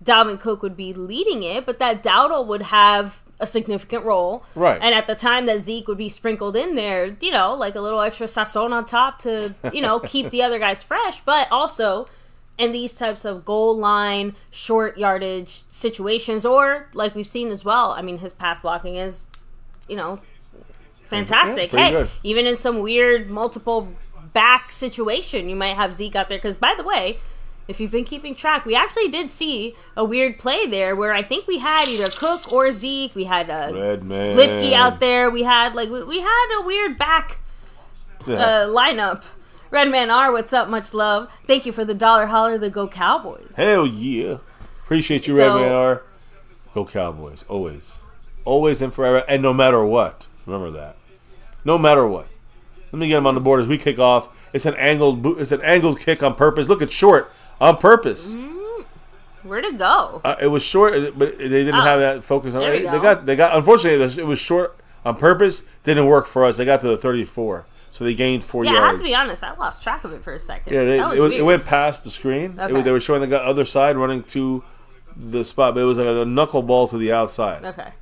[SPEAKER 1] Dalvin Cook would be leading it, but that Dowdle would have a significant role.
[SPEAKER 2] Right.
[SPEAKER 1] And at the time that Zeke would be sprinkled in there, like a little extra sazon on top to, keep the other guys fresh, but also in these types of goal line, short yardage situations, or like we've seen as well, I mean, his pass blocking is, fantastic.
[SPEAKER 2] Good.
[SPEAKER 1] Even in some weird multiple back situation, you might have Zeke out there. Because, by the way, if you've been keeping track, we actually did see a weird play there where I think we had either Cook or Zeke. We had Lipke out there. We had we had a weird back lineup. Redman R, what's up? Much love. Thank you for the dollar holler. The Go Cowboys.
[SPEAKER 2] Hell yeah. Appreciate you, Redman R. Go Cowboys. Always. Always and forever. And no matter what. Remember that. No matter what. Let me get him on the board as we kick off. It's an angled kick on purpose. Look, it's short on purpose.
[SPEAKER 1] Where'd it go?
[SPEAKER 2] It was short, but they didn't have that focus on it. They got. Unfortunately, it was short on purpose. Didn't work for us. They got to the 34, so they gained 4 yards.
[SPEAKER 1] Yeah, I have to be honest. I lost track of it for a second.
[SPEAKER 2] Yeah, it went past the screen.
[SPEAKER 1] Okay.
[SPEAKER 2] They were showing the other side running to the spot, but it was like a knuckle to the outside.
[SPEAKER 1] Okay.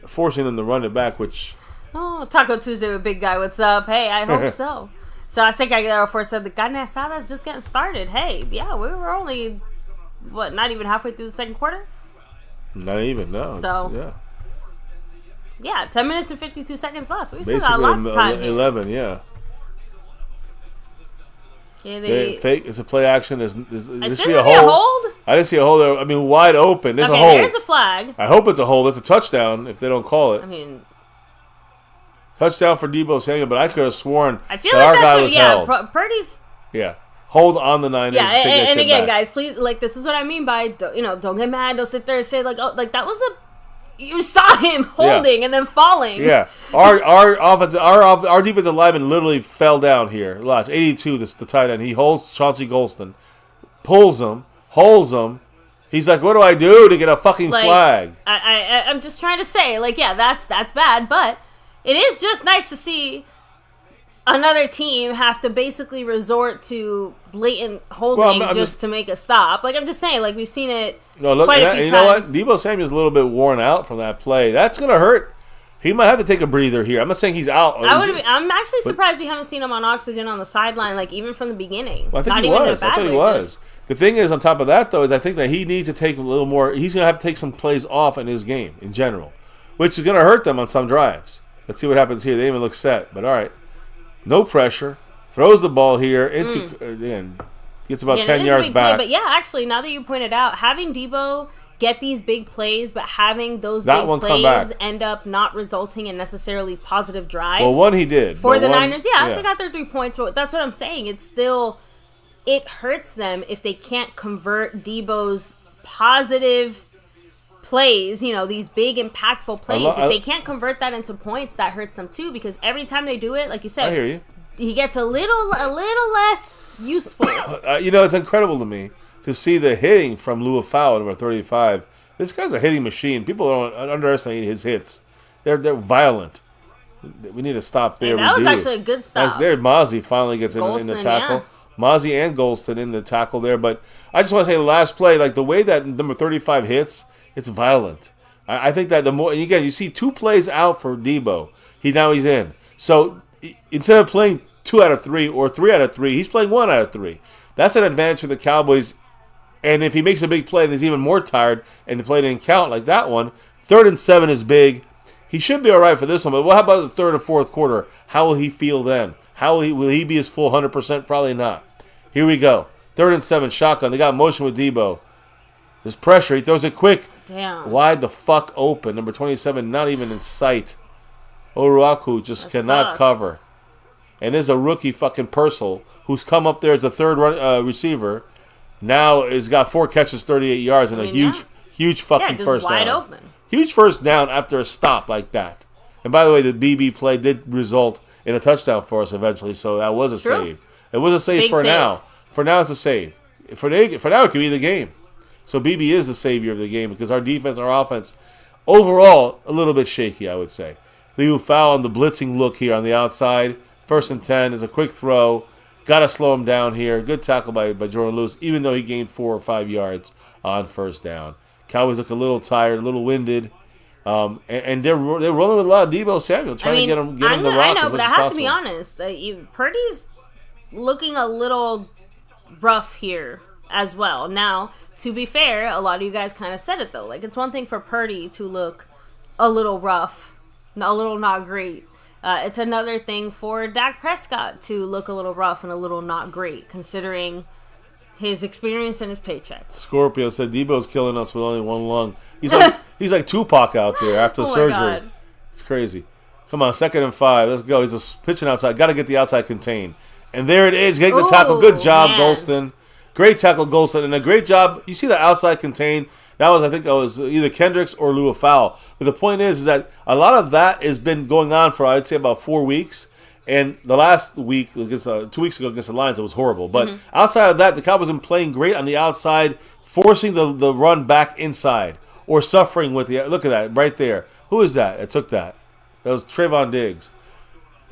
[SPEAKER 2] Forcing them to run it back, which.
[SPEAKER 1] Oh, Taco Tuesday with Big Guy. What's up? Hey, I hope so. So I think I get our said the carne asada's just getting started. Hey, yeah, we were only not even halfway through the second quarter.
[SPEAKER 2] Not even, no.
[SPEAKER 1] So yeah, 10 minutes and 52 seconds left. We still got lots of time.
[SPEAKER 2] 11, yeah. Fake. It's a play action. This be a hold? I didn't see a hold. I mean, wide open. There's a hold.
[SPEAKER 1] There's a flag.
[SPEAKER 2] I hope it's a hold. It's a touchdown if they don't call it.
[SPEAKER 1] I mean,
[SPEAKER 2] touchdown for Deebo Samuel, but I could have sworn
[SPEAKER 1] I feel like
[SPEAKER 2] our guy was held.
[SPEAKER 1] Purdy's.
[SPEAKER 2] Yeah. Hold on the Niners.
[SPEAKER 1] Yeah, and again, guys, please, this is what I mean by, don't get mad. Don't sit there and say, that was you saw him holding and then falling.
[SPEAKER 2] Yeah. Our defensive lineman literally fell down here. Watch, 82, the tight end. He holds Chauncey Golston, pulls him, holds him. He's like, what do I do to get a fucking flag?
[SPEAKER 1] I'm just trying to say, that's bad, but it is just nice to see another team have to basically resort to blatant holding just to make a stop. I'm just saying, we've seen it quite a few times.
[SPEAKER 2] You know what? Deebo Samuel's a little bit worn out from that play. That's going to hurt. He might have to take a breather here. I'm not saying he's out.
[SPEAKER 1] I'm actually surprised we haven't seen him on oxygen on the sideline, even from the beginning.
[SPEAKER 2] Well, I thought he was. The thing is, on top of that, though, is I think that he needs to take a little more. He's going to have to take some plays off in his game in general, which is going to hurt them on some drives. Let's see what happens here. They even look set, but all right. No pressure. Throws the ball here into gets about 10 yards back.
[SPEAKER 1] But actually, now that you pointed out, having Deebo get these big plays, but having those big plays end up not resulting in necessarily positive drives.
[SPEAKER 2] Well, one he did.
[SPEAKER 1] For the Niners, they got their 3 points, but that's what I'm saying. It's still, it hurts them if they can't convert Deebo's positive plays, these big impactful plays. If they can't convert that into points, that hurts them too, because every time they do it, like you said,
[SPEAKER 2] I hear you.
[SPEAKER 1] He gets a little less useful.
[SPEAKER 2] It's incredible to me to see the hitting from Lua Fowler, number 35. This guy's a hitting machine. People don't underestimate his hits. They're violent. We need to stop there.
[SPEAKER 1] That was actually a good stop.
[SPEAKER 2] There, Mozzie finally gets in the tackle. Yeah. Mozzie and Golston in the tackle there. But I just want to say the last play, the way that number 35 hits, it's violent. I think that the more, and again, you see 2 plays out for Deebo. He's in. So instead of playing 2 out of 3 or 3 out of 3, he's playing 1 out of 3. That's an advantage for the Cowboys. And if he makes a big play and is even more tired and the play didn't count like that one, 3rd and 7 is big. He should be all right for this one. But what about the third or fourth quarter? How will he feel then? Will he be his full 100%? Probably not. Here we go. 3rd and 7, shotgun. They got motion with Deebo. There's pressure. He throws it quick.
[SPEAKER 1] Damn.
[SPEAKER 2] Wide the fuck open. Number 27, not even in sight. Oruaku just cannot cover. And there's a rookie fucking Purcell who's come up there as the third receiver. Now has got 4 catches, 38 yards, and a huge fucking first down.
[SPEAKER 1] Wide open.
[SPEAKER 2] Huge first down after a stop like that. And by the way, the BB play did result in a touchdown for us eventually, so that was a save. It was a save for now. For now, it's a save. For now, it could be the game. So BB is the savior of the game because our defense, our offense, overall, a little bit shaky, I would say. Liu foul on the blitzing look here on the outside. 1st and 10 is a quick throw. Got to slow him down here. Good tackle by Jordan Lewis, even though he gained 4 or 5 yards on first down. Cowboys look a little tired, a little winded. And they're rolling with a lot of Deebo Samuel, trying to get him the rock.
[SPEAKER 1] I know, but I have to be honest. Purdy's looking a little rough here as well. Now, to be fair, a lot of you guys kind of said it, though. It's one thing for Purdy to look a little rough, a little not great. It's another thing for Dak Prescott to look a little rough and a little not great, considering his experience and his paycheck.
[SPEAKER 2] Scorpio said Debo's killing us with only one lung. He's like Tupac out there after surgery. God. It's crazy. Come on, 2nd and 5. Let's go. He's just pitching outside. Got to get the outside contained. And there it is, getting the tackle. Good job,
[SPEAKER 1] man.
[SPEAKER 2] Golston. Great tackle, Golston. And a great job. You see the outside contain. That was, I think, either Kendricks or Lou foul. But the point is that a lot of that has been going on for, I'd say, about 4 weeks. And the last week, 2 weeks ago against the Lions, it was horrible. But outside of that, the Cowboys have been playing great on the outside, forcing the run back inside or suffering with the. Look at that right there. Who is that? It took that. That was Trayvon Diggs.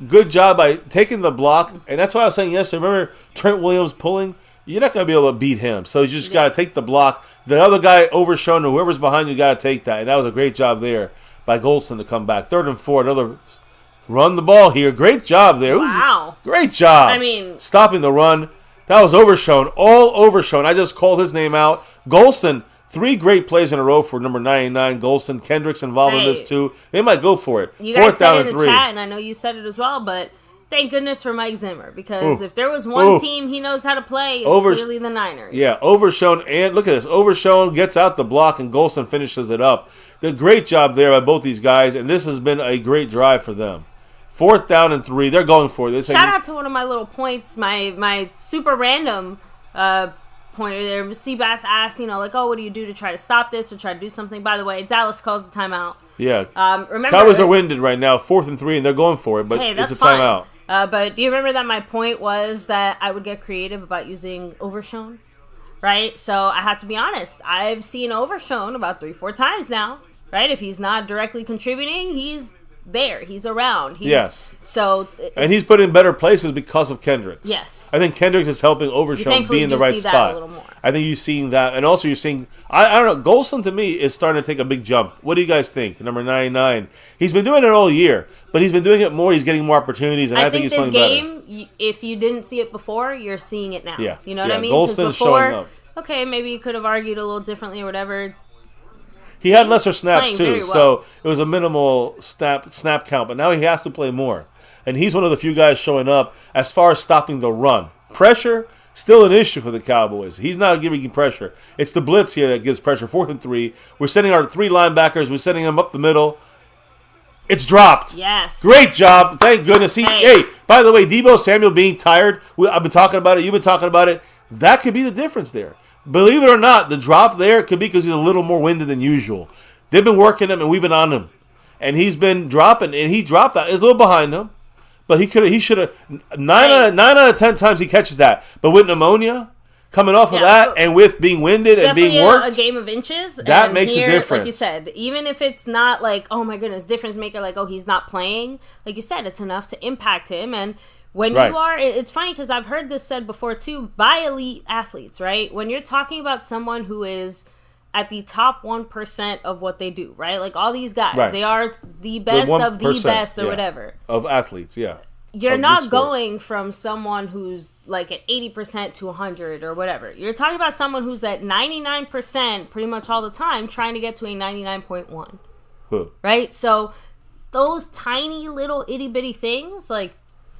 [SPEAKER 2] Good job by taking the block. And that's why I was saying yesterday. Remember Trent Williams pulling? You're not going to be able to beat him. So you just got to take the block. The other guy overshown, or whoever's behind you, got to take that. And that was a great job there by Golston to come back. 3rd and 4, another. Run the ball here. Great job there.
[SPEAKER 1] Wow.
[SPEAKER 2] Great job.
[SPEAKER 1] I mean,
[SPEAKER 2] stopping the run. That was Overshown. All Overshown. I just called his name out. Golston, 3 great plays in a row for number 99. Golston, Kendricks involved in this too. They might go for it.
[SPEAKER 1] You guys said it in the chat, and I know you said it as well, but thank goodness for Mike Zimmer, because if there was one team he knows how to play, it's clearly the Niners.
[SPEAKER 2] Yeah, Overshown, and look at this. Overshown gets out the block, and Golston finishes it up. The great job there by both these guys, and this has been a great drive for them. 4th down and 3. They're going for it.
[SPEAKER 1] Shout out to one of my little points, my super random pointer there. Seabass asked, what do you do to try to stop this or try to do something? By the way, Dallas calls the timeout.
[SPEAKER 2] Yeah.
[SPEAKER 1] Remember,
[SPEAKER 2] Cowboys are winded right now, 4th and 3, and they're going for it, but
[SPEAKER 1] that's
[SPEAKER 2] it's a timeout.
[SPEAKER 1] But do you remember that my point was that I would get creative about using Overshown? Right? So I have to be honest. I've seen Overshown about 3-4 times now. Right? If he's not directly contributing, he's there. He's around.
[SPEAKER 2] Yes.
[SPEAKER 1] So.
[SPEAKER 2] And he's put in better places because of Kendricks.
[SPEAKER 1] Yes.
[SPEAKER 2] I think Kendricks is helping Overshown be in the right spot.
[SPEAKER 1] A little more.
[SPEAKER 2] I think you're seeing that. And also you're seeing, I don't know, Golston to me is starting to take a big jump. What do you guys think? Number 99. He's been doing it all year, but he's been doing it more. He's getting more opportunities, and I think he's playing better.
[SPEAKER 1] This game, if you didn't see it before, you're seeing it now.
[SPEAKER 2] Yeah.
[SPEAKER 1] You know what I mean?
[SPEAKER 2] Golston's showing up.
[SPEAKER 1] Okay, maybe you could have argued a little differently or whatever.
[SPEAKER 2] He had lesser snaps too,
[SPEAKER 1] well.
[SPEAKER 2] so it was a minimal snap count. But now he has to play more, and he's one of the few guys showing up as far as stopping the run. Pressure still an issue for the Cowboys. He's not giving pressure. It's the blitz here that gives pressure. 4th and 3. We're sending our 3 linebackers. We're sending them up the middle. It's dropped.
[SPEAKER 1] Yes.
[SPEAKER 2] Great job. Thank goodness. Hey, by the way, Deebo Samuel being tired. I've been talking about it. You've been talking about it. That could be the difference there. Believe it or not, the drop there could be because he's a little more winded than usual. They've been working him, and we've been on him. And he's been dropping, and he dropped that. It's a little behind him. But he should have. 9 out of 10 times he catches that. But with pneumonia, coming off of that, and with being winded and being worked.
[SPEAKER 1] A game of inches.
[SPEAKER 2] That makes a difference.
[SPEAKER 1] Like you said, even if it's not like, oh my goodness, difference maker, like, oh, he's not playing. Like you said, it's enough to impact him. And when you are, it's funny because I've heard this said before too by elite athletes, right? When you're talking about someone who is at the top 1% of what they do, right? Like all these guys, they are the best of the best or whatever.
[SPEAKER 2] Of athletes, yeah.
[SPEAKER 1] You're not going from someone who's like at 80% to 100 or whatever. You're talking about someone who's at 99% pretty much all the time trying to get to a 99.1. Right? So those tiny little itty bitty things, like,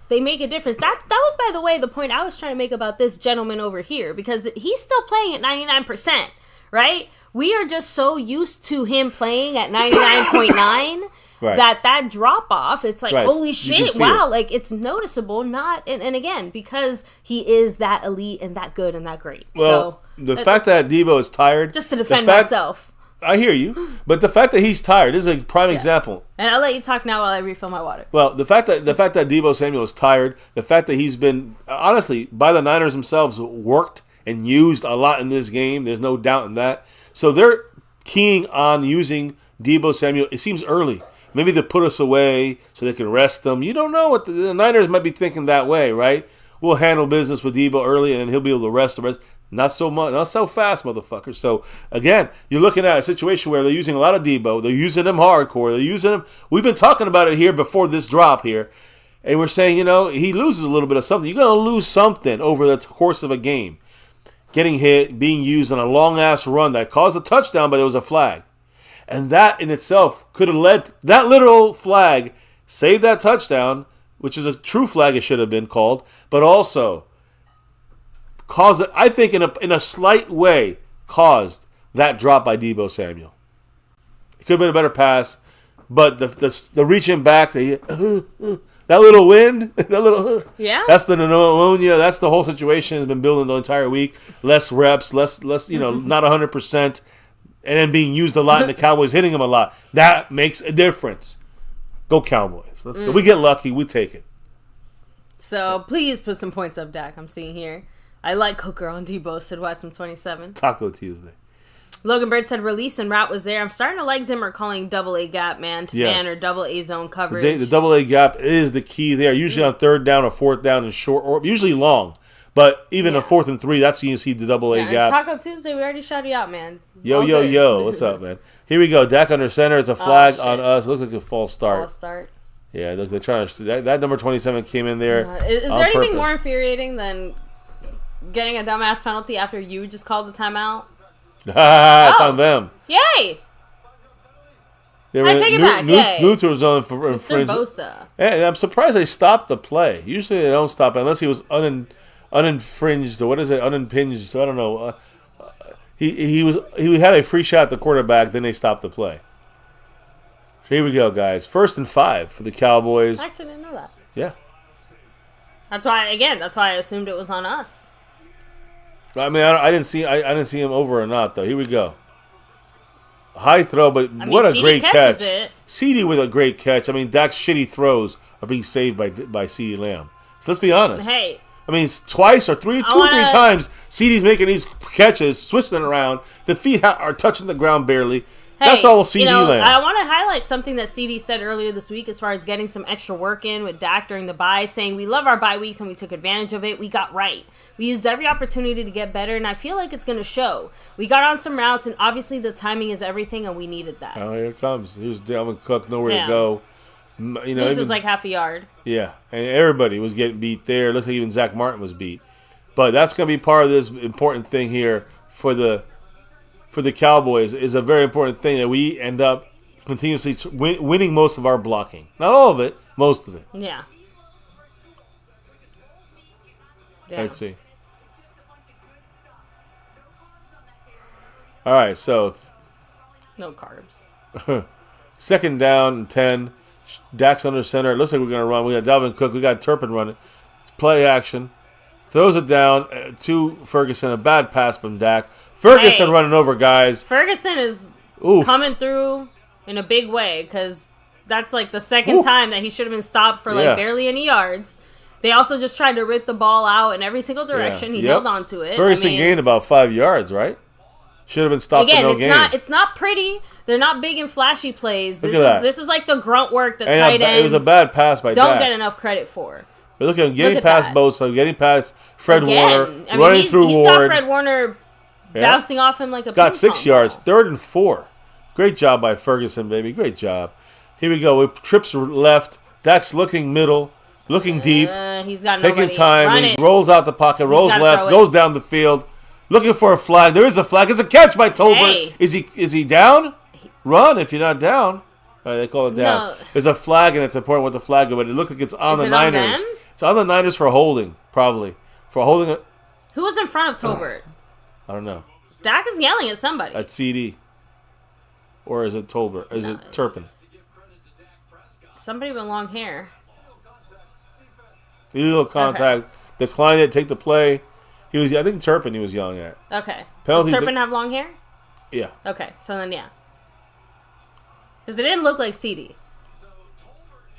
[SPEAKER 1] they make a difference. That was, by the way, the point I was trying to make about this gentleman over here, because he's still playing at 99%, right? We are just so used to him playing at 99.9 that drop off, it's like, holy shit, wow, like it's noticeable, and again, because he is that elite and that good and that great.
[SPEAKER 2] Well, so, the fact that Deebo is tired,
[SPEAKER 1] just to defend myself.
[SPEAKER 2] I hear you, but the fact that he's tired is a prime example.
[SPEAKER 1] And I'll let you talk now while I refill my water.
[SPEAKER 2] Well, the fact that Deebo Samuel is tired, the fact that he's been, honestly, by the Niners themselves, worked and used a lot in this game. There's no doubt in that. So they're keying on using Deebo Samuel. It seems early. Maybe they put us away so they can rest them. You don't know what the Niners might be thinking that way, right? We'll handle business with Deebo early, and then he'll be able to rest the rest. Not so much, not so fast, motherfucker. So again, you're looking at a situation where they're using a lot of Deebo. They're using him hardcore. They're using him. We've been talking about it here before this drop here, and we're saying, he loses a little bit of something. You're gonna lose something over the course of a game. Getting hit, being used on a long ass run that caused a touchdown, but it was a flag, and that in itself could have led that literal flag saved that touchdown, which is a true flag. It should have been called, but also caused it, I think, in a slight way, caused that drop by Deebo Samuel. It could have been a better pass, but the reaching back, That little wind, that little
[SPEAKER 1] yeah.
[SPEAKER 2] That's the pneumonia. That's the whole situation has been building the entire week. Less reps, less not 100%, and then being used a lot, and the Cowboys hitting them a lot. That makes a difference. Go Cowboys. Let's go. We get lucky. We take it.
[SPEAKER 1] So please put some points up, Dak. I'm seeing here. I like Hooker on Debo, said Wesam27.
[SPEAKER 2] Taco Tuesday.
[SPEAKER 1] Logan Bird said release and route was there. I'm starting to like Zimmer calling double A gap man to man or double A zone coverage.
[SPEAKER 2] The double A gap is the key there. Usually on third down or fourth down and short, or usually long. But even a 4th and 3, that's when you see the double A gap.
[SPEAKER 1] Taco Tuesday, we already shouted you out, man.
[SPEAKER 2] Yo. What's up, man? Here we go. Dak under center. It's a flag on us. It looks like a false start.
[SPEAKER 1] False start.
[SPEAKER 2] Yeah, look, they're trying to. That number 27 came in there.
[SPEAKER 1] Is there anything more infuriating than getting a dumbass penalty after you just called the timeout?
[SPEAKER 2] It's on them.
[SPEAKER 1] Yay! I take it back. Yay.
[SPEAKER 2] Luther was on for
[SPEAKER 1] Mr. Bosa.
[SPEAKER 2] And I'm surprised they stopped the play. Usually they don't stop it unless he was uninfringed or what is it? Unimpinged. I don't know. He had a free shot at the quarterback. Then they stopped the play. So here we go, guys. 1st and 5 for the Cowboys.
[SPEAKER 1] I actually didn't know that.
[SPEAKER 2] Yeah.
[SPEAKER 1] That's why I assumed it was on us.
[SPEAKER 2] I mean, I didn't see him over or not though. Here we go. High throw, but what a great catch. CeeDee with a great catch. I mean, Dak's shitty throws are being saved by CeeDee Lamb. So let's be honest.
[SPEAKER 1] Hey.
[SPEAKER 2] I mean, twice or two or three times, CeeDee's making these catches, switching it around. The feet are touching the ground barely. That's all CeeDee Lamb.
[SPEAKER 1] I want to highlight something that CeeDee said earlier this week as far as getting some extra work in with Dak during the bye, saying we love our bye weeks and we took advantage of it. We got right. We used every opportunity to get better, and I feel like it's going to show. We got on some routes, and obviously the timing is everything, and we needed that.
[SPEAKER 2] Oh, here it comes. Here's Dalvin Cook, nowhere to go.
[SPEAKER 1] This is like half a yard.
[SPEAKER 2] Yeah, and everybody was getting beat there. Looks like even Zach Martin was beat. But that's going to be part of this important thing here for the Cowboys. Is a very important thing that we end up continuously winning most of our blocking. Not all of it, most of it.
[SPEAKER 1] Yeah.
[SPEAKER 2] Let's see. All right, so
[SPEAKER 1] no carbs.
[SPEAKER 2] 2nd down and 10. Dak's under center. It looks like we're going to run. We got Dalvin Cook. We got Turpin running. It's play action. Throws it down to Ferguson. A bad pass from Dak. Ferguson running over guys.
[SPEAKER 1] Ferguson is coming through in a big way because that's like the second time that he should have been stopped for like barely any yards. They also just tried to rip the ball out in every single direction. He held on to it.
[SPEAKER 2] Ferguson gained about 5 yards, right? Should have been stopped in no game.
[SPEAKER 1] It's not pretty. They're not big and flashy plays. This is like the grunt work that tight ends.
[SPEAKER 2] It was a bad pass by Dak.
[SPEAKER 1] Don't get enough credit for.
[SPEAKER 2] But look at him getting past Bosa, getting past Fred Warner, running through Ward.
[SPEAKER 1] He's got Fred Warner bouncing off him like a
[SPEAKER 2] got 6 yards, 3rd and 4. Great job by Ferguson, baby. Great job. Here we go. Trips left. Dak's looking middle, looking deep.
[SPEAKER 1] He's got
[SPEAKER 2] taking time. He rolls out the pocket, rolls left, goes down the field. Looking for a flag. There is a flag. It's a catch by Tolbert.
[SPEAKER 1] Hey.
[SPEAKER 2] Is he down? Run if you're not down. They call it down. No. There's a flag, and it's important what the flag is, but it looks like it's on the Niners. It's on the Niners for holding, probably. For holding.
[SPEAKER 1] Who was in front of Tolbert?
[SPEAKER 2] I don't know.
[SPEAKER 1] Dak is yelling at somebody.
[SPEAKER 2] At CD. Or is it Tolbert? Is it Turpin?
[SPEAKER 1] Somebody with long hair.
[SPEAKER 2] Illegal contact. Okay. Declined it. Take the play. I think Turpin he was yelling at.
[SPEAKER 1] Okay. Does Turpin have long hair?
[SPEAKER 2] Yeah.
[SPEAKER 1] Okay, so then yeah. Because it didn't look like CD.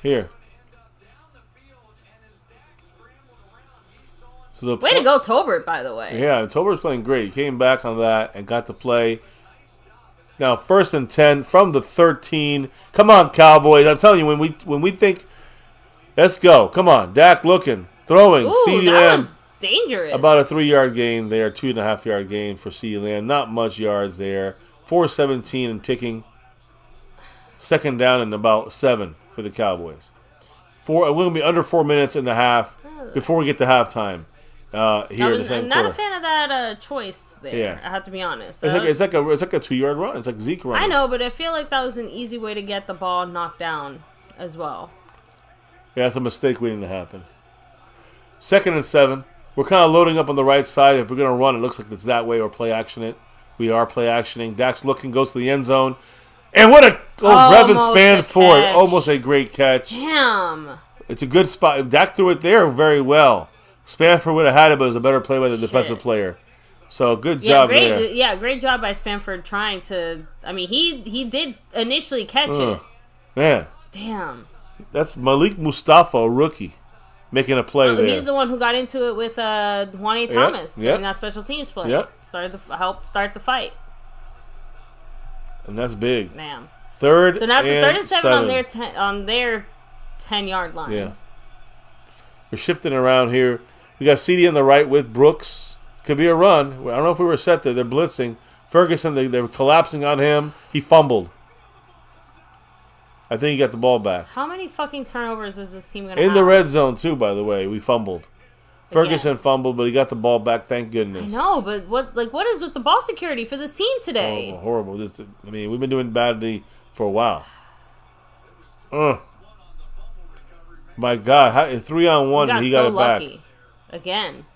[SPEAKER 2] Here. So
[SPEAKER 1] way to go, Tolbert, by the way.
[SPEAKER 2] Yeah, Tolbert's playing great. He came back on that and got the play. Now, 1st and 10 from the 13. Come on, Cowboys. I'm telling you, when we think, let's go. Come on. Dak looking, throwing. CeeDee Lamb.
[SPEAKER 1] Was dangerous.
[SPEAKER 2] About a 3-yard gain there, 2.5-yard gain for CeeDee Lamb. Not much yards there. 4:17 and ticking. 2nd down and about 7 for the Cowboys. We're going to be under 4 minutes in the half before we get to halftime. Here in the second quarter.
[SPEAKER 1] I'm not a fan of that choice there. Yeah. I have to be honest.
[SPEAKER 2] It's like a 2-yard run. It's like Zeke run.
[SPEAKER 1] I know, but I feel like that was an easy way to get the ball knocked down as well.
[SPEAKER 2] Yeah, that's a mistake waiting to happen. 2nd and 7. We're kind of loading up on the right side. If we're going to run, it looks like it's that way or play action it. We are play actioning. Dak's looking, goes to the end zone. And what a Brevin Spanford. Almost a great catch.
[SPEAKER 1] Damn.
[SPEAKER 2] It's a good spot. Dak threw it there very well. Spanford would have had it, but it was a better play by the defensive player. So good job there.
[SPEAKER 1] Yeah, great job by Spanford trying to. I mean, he did initially catch it.
[SPEAKER 2] Man.
[SPEAKER 1] Damn.
[SPEAKER 2] That's Malik Mustafa, a rookie, making a play there.
[SPEAKER 1] He's the one who got into it with Juan A. Thomas during that special teams play.
[SPEAKER 2] Yep.
[SPEAKER 1] Helped start the fight.
[SPEAKER 2] And that's big.
[SPEAKER 1] Man.
[SPEAKER 2] Third.
[SPEAKER 1] So now it's a 3rd and 7
[SPEAKER 2] on
[SPEAKER 1] their 10-yard line.
[SPEAKER 2] Yeah. We're shifting around here. We got CD on the right with Brooks. Could be a run. I don't know if we were set there. They're blitzing. Ferguson, they're collapsing on him. He fumbled. I think he got the ball back.
[SPEAKER 1] How many fucking turnovers is this team going to have?
[SPEAKER 2] In the red zone, too, by the way. We fumbled. Ferguson fumbled, but he got the ball back. Thank goodness.
[SPEAKER 1] I know, but what is with the ball security for this team today?
[SPEAKER 2] Oh, horrible. We've been doing badly for a while. My God. 3-on-1, and he got it back.
[SPEAKER 1] Lucky. Again.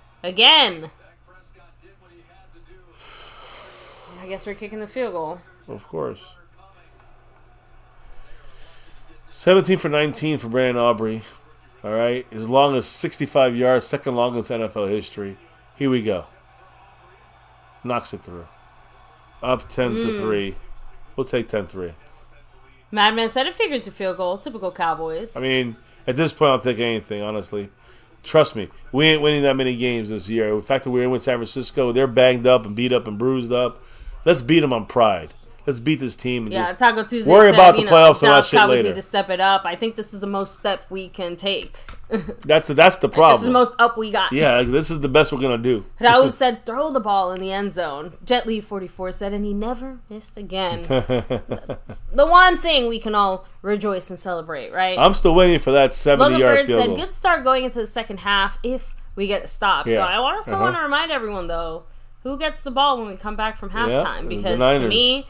[SPEAKER 1] I guess we're kicking the field goal.
[SPEAKER 2] Of course. 17 for 19 for Brandon Aubrey. All right. As long as 65 yards, second longest NFL history. Here we go. Knocks it through. Up 10-3. We'll take 10-3.
[SPEAKER 1] Madman said it figures a field goal. Typical Cowboys.
[SPEAKER 2] I mean, at this point, I'll take anything, honestly. Trust me. We ain't winning that many games this year. The fact that we're in with San Francisco, they're banged up and beat up and bruised up. Let's beat them on pride. Let's beat this team and just
[SPEAKER 1] Taco Tuesday
[SPEAKER 2] worry
[SPEAKER 1] said,
[SPEAKER 2] about the playoffs and that shit
[SPEAKER 1] Cowboys
[SPEAKER 2] later.
[SPEAKER 1] Need to step it up. I think this is the most step we can take.
[SPEAKER 2] That's the problem.
[SPEAKER 1] This is the most up we got.
[SPEAKER 2] Yeah, this is the best we're gonna do.
[SPEAKER 1] Raul said, "Throw the ball in the end zone." Jet Li 44 said, and he never missed again. The one thing we can all rejoice and celebrate, right?
[SPEAKER 2] I'm still waiting for that 70-yard field goal.
[SPEAKER 1] Said, "Good start going into the second half if we get a stop." Yeah. So I want to remind everyone though, who gets the ball when we come back from halftime? Because to me,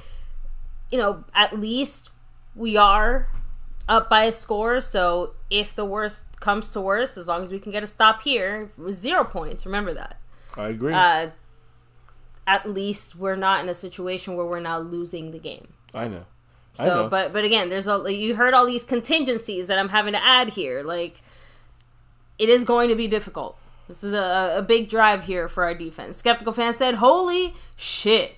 [SPEAKER 1] at least we are up by a score. So if the worst comes to worst, as long as we can get a stop here with 0 points, remember that.
[SPEAKER 2] I agree.
[SPEAKER 1] At least we're not in a situation where we're now losing the game.
[SPEAKER 2] I know.
[SPEAKER 1] So, but again, you heard all these contingencies that I'm having to add here. Like, it is going to be difficult. This is a big drive here for our defense. Skeptical fan said, "Holy shit."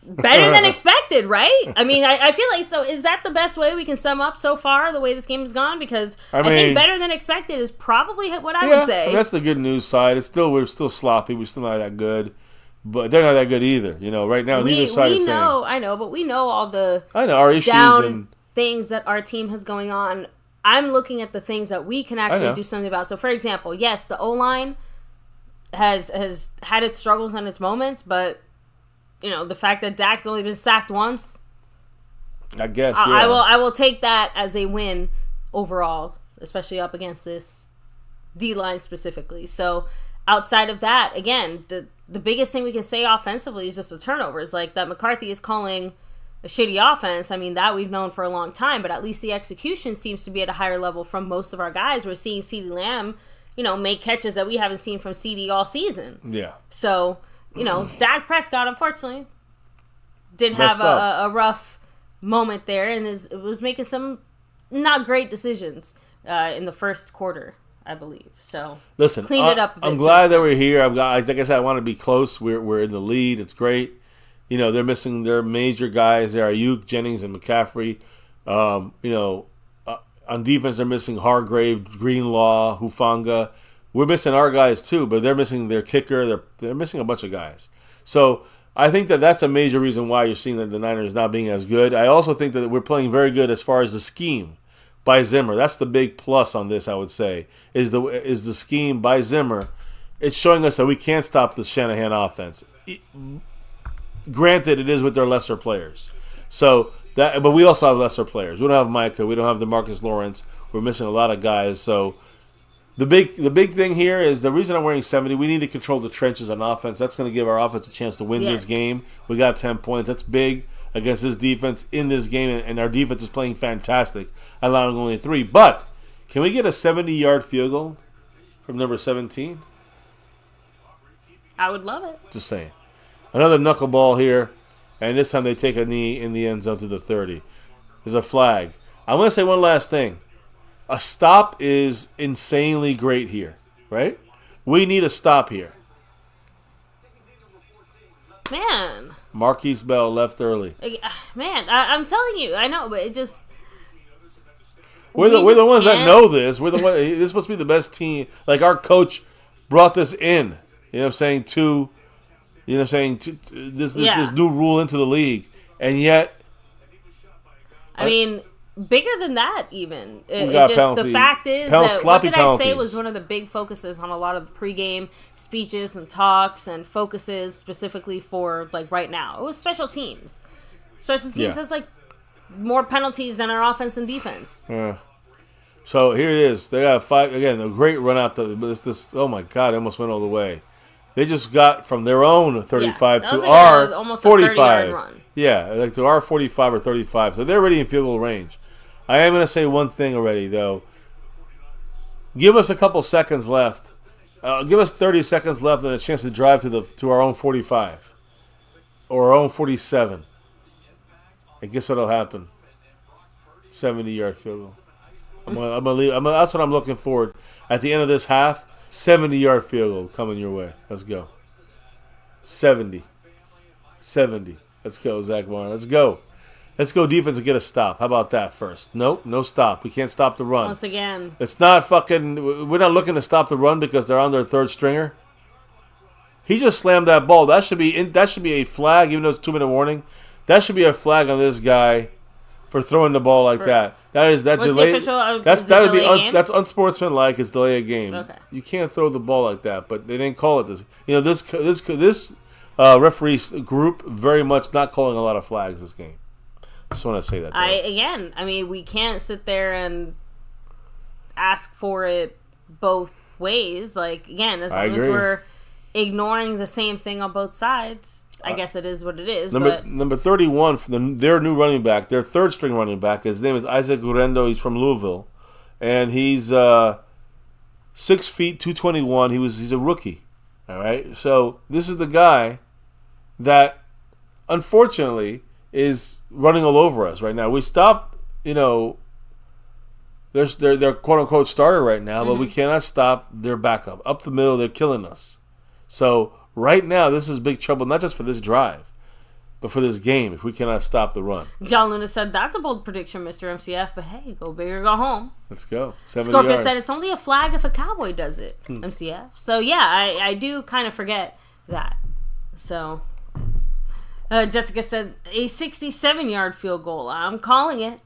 [SPEAKER 1] Better than expected, right? I mean, I feel like, so is that the best way we can sum up so far the way this game has gone? Because I think better than expected is probably what I would say.
[SPEAKER 2] That's the good news side. We're still sloppy. We're still not that good. But they're not that good either. Right now, neither side is saying.
[SPEAKER 1] I know, but we know all the
[SPEAKER 2] our issues and
[SPEAKER 1] things that our team has going on. I'm looking at the things that we can actually do something about. So, for example, yes, the O-line has had its struggles and its moments, but the fact that Dak's only been sacked once,
[SPEAKER 2] I guess,
[SPEAKER 1] I will take that as a win overall, especially up against this D-line specifically. So outside of that, again, the biggest thing we can say offensively is just the turnovers. Like, that McCarthy is calling a shitty offense. I mean, that we've known for a long time, but at least the execution seems to be at a higher level from most of our guys. We're seeing CeeDee Lamb, make catches that we haven't seen from CD all season.
[SPEAKER 2] Yeah.
[SPEAKER 1] So, Dak Prescott, unfortunately, did have a rough moment there and was making some not great decisions in the first quarter, I believe. So,
[SPEAKER 2] listen,
[SPEAKER 1] cleaned it up a bit.
[SPEAKER 2] I'm glad that we're here. Like I said, I want to be close. We're in the lead. It's great. They're missing their major guys. There are Ayuk, Jennings, and McCaffrey. On defense, they're missing Hargrave, Greenlaw, Hufanga. We're missing our guys too, but they're missing their kicker. They're missing a bunch of guys. So I think that's a major reason why you're seeing that the Niners not being as good. I also think that we're playing very good as far as the scheme by Zimmer. That's the big plus on this, I would say, is the scheme by Zimmer. It's showing us that we can't stop the Shanahan offense. Granted, it is with their lesser players. But we also have lesser players. We don't have Micah. We don't have DeMarcus Lawrence. We're missing a lot of guys. So the big thing here is the reason I'm wearing 70. We need to control the trenches on offense. That's going to give our offense a chance to win this game. We got 10 points. That's big against this defense in this game, and our defense is playing fantastic, allowing only 3. But can we get a 70-yard field goal from number 17?
[SPEAKER 1] I would love it.
[SPEAKER 2] Just saying. Another knuckleball here, and this time they take a knee in the end zone to the 30. There's a flag. I want to say one last thing. a stop is insanely great here, right? We need a stop here.
[SPEAKER 1] Man.
[SPEAKER 2] Marquise Bell left early.
[SPEAKER 1] Man, I'm telling you, I know, but it just...
[SPEAKER 2] We're the ones that know this. We're the one. This must be the best team. Like, our coach brought this in. You know what I'm saying? This new rule into the league. And yet...
[SPEAKER 1] I mean... Bigger than that, even.
[SPEAKER 2] The
[SPEAKER 1] fact is that what did I say was one of the big focuses on a lot of pregame speeches and talks and focuses specifically for like right now. It was special teams. Special teams has like more penalties than our offense and defense.
[SPEAKER 2] Yeah. So here it is. They got 5 again. A great run out. This. Oh my God! They almost went all the way. They just got from their own 35 to our
[SPEAKER 1] almost
[SPEAKER 2] 45.
[SPEAKER 1] A 30-yard run.
[SPEAKER 2] Yeah, like to our 45 or 35. So they're already in field goal range. I am going to say one thing already, though. Give us a couple seconds left. Give us 30 seconds left and a chance to drive to our own 45 or our own 47. I guess that'll happen. 70-yard field goal. I'm gonna leave. That's what I'm looking forward. At the end of this half, 70-yard field goal coming your way. Let's go. 70. Let's go, Zach Warren. Let's go. Let's go defense and get a stop. How about that first? Nope, no stop. We can't stop the run.
[SPEAKER 1] Once again.
[SPEAKER 2] It's not fucking... We're not looking to stop the run because they're on their third stringer. He just slammed that ball. That should be a flag, even though it's 2-minute warning. That should be a flag on this guy for throwing the ball like that. That delay. That's unsportsmanlike. It's delay a game.
[SPEAKER 1] Okay.
[SPEAKER 2] You can't throw the ball like that. But they didn't call it this. You know, this referee group very much not calling a lot of flags this game. Just want to say that.
[SPEAKER 1] I mean, we can't sit there and ask for it both ways. Like, again, as long as we're ignoring the same thing on both sides, I guess it is what it is.
[SPEAKER 2] Number 31, their new running back, their third string running back, his name is Isaac Gurendo. He's from Louisville. And he's 6 feet, 221. He's a rookie. All right? So this is the guy that, unfortunately, is running all over us right now. We stopped, their quote-unquote starter right now, but we cannot stop their backup. Up the middle, they're killing us. So right now, this is big trouble, not just for this drive, but for this game, if we cannot stop the run.
[SPEAKER 1] John Luna said, that's a bold prediction, Mr. MCF, but hey, go big or go home.
[SPEAKER 2] Let's go.
[SPEAKER 1] Scorpio said, it's only a flag if a Cowboy does it, MCF. So yeah, I do kind of forget that. So... Jessica says, a 67-yard field goal. I'm calling it.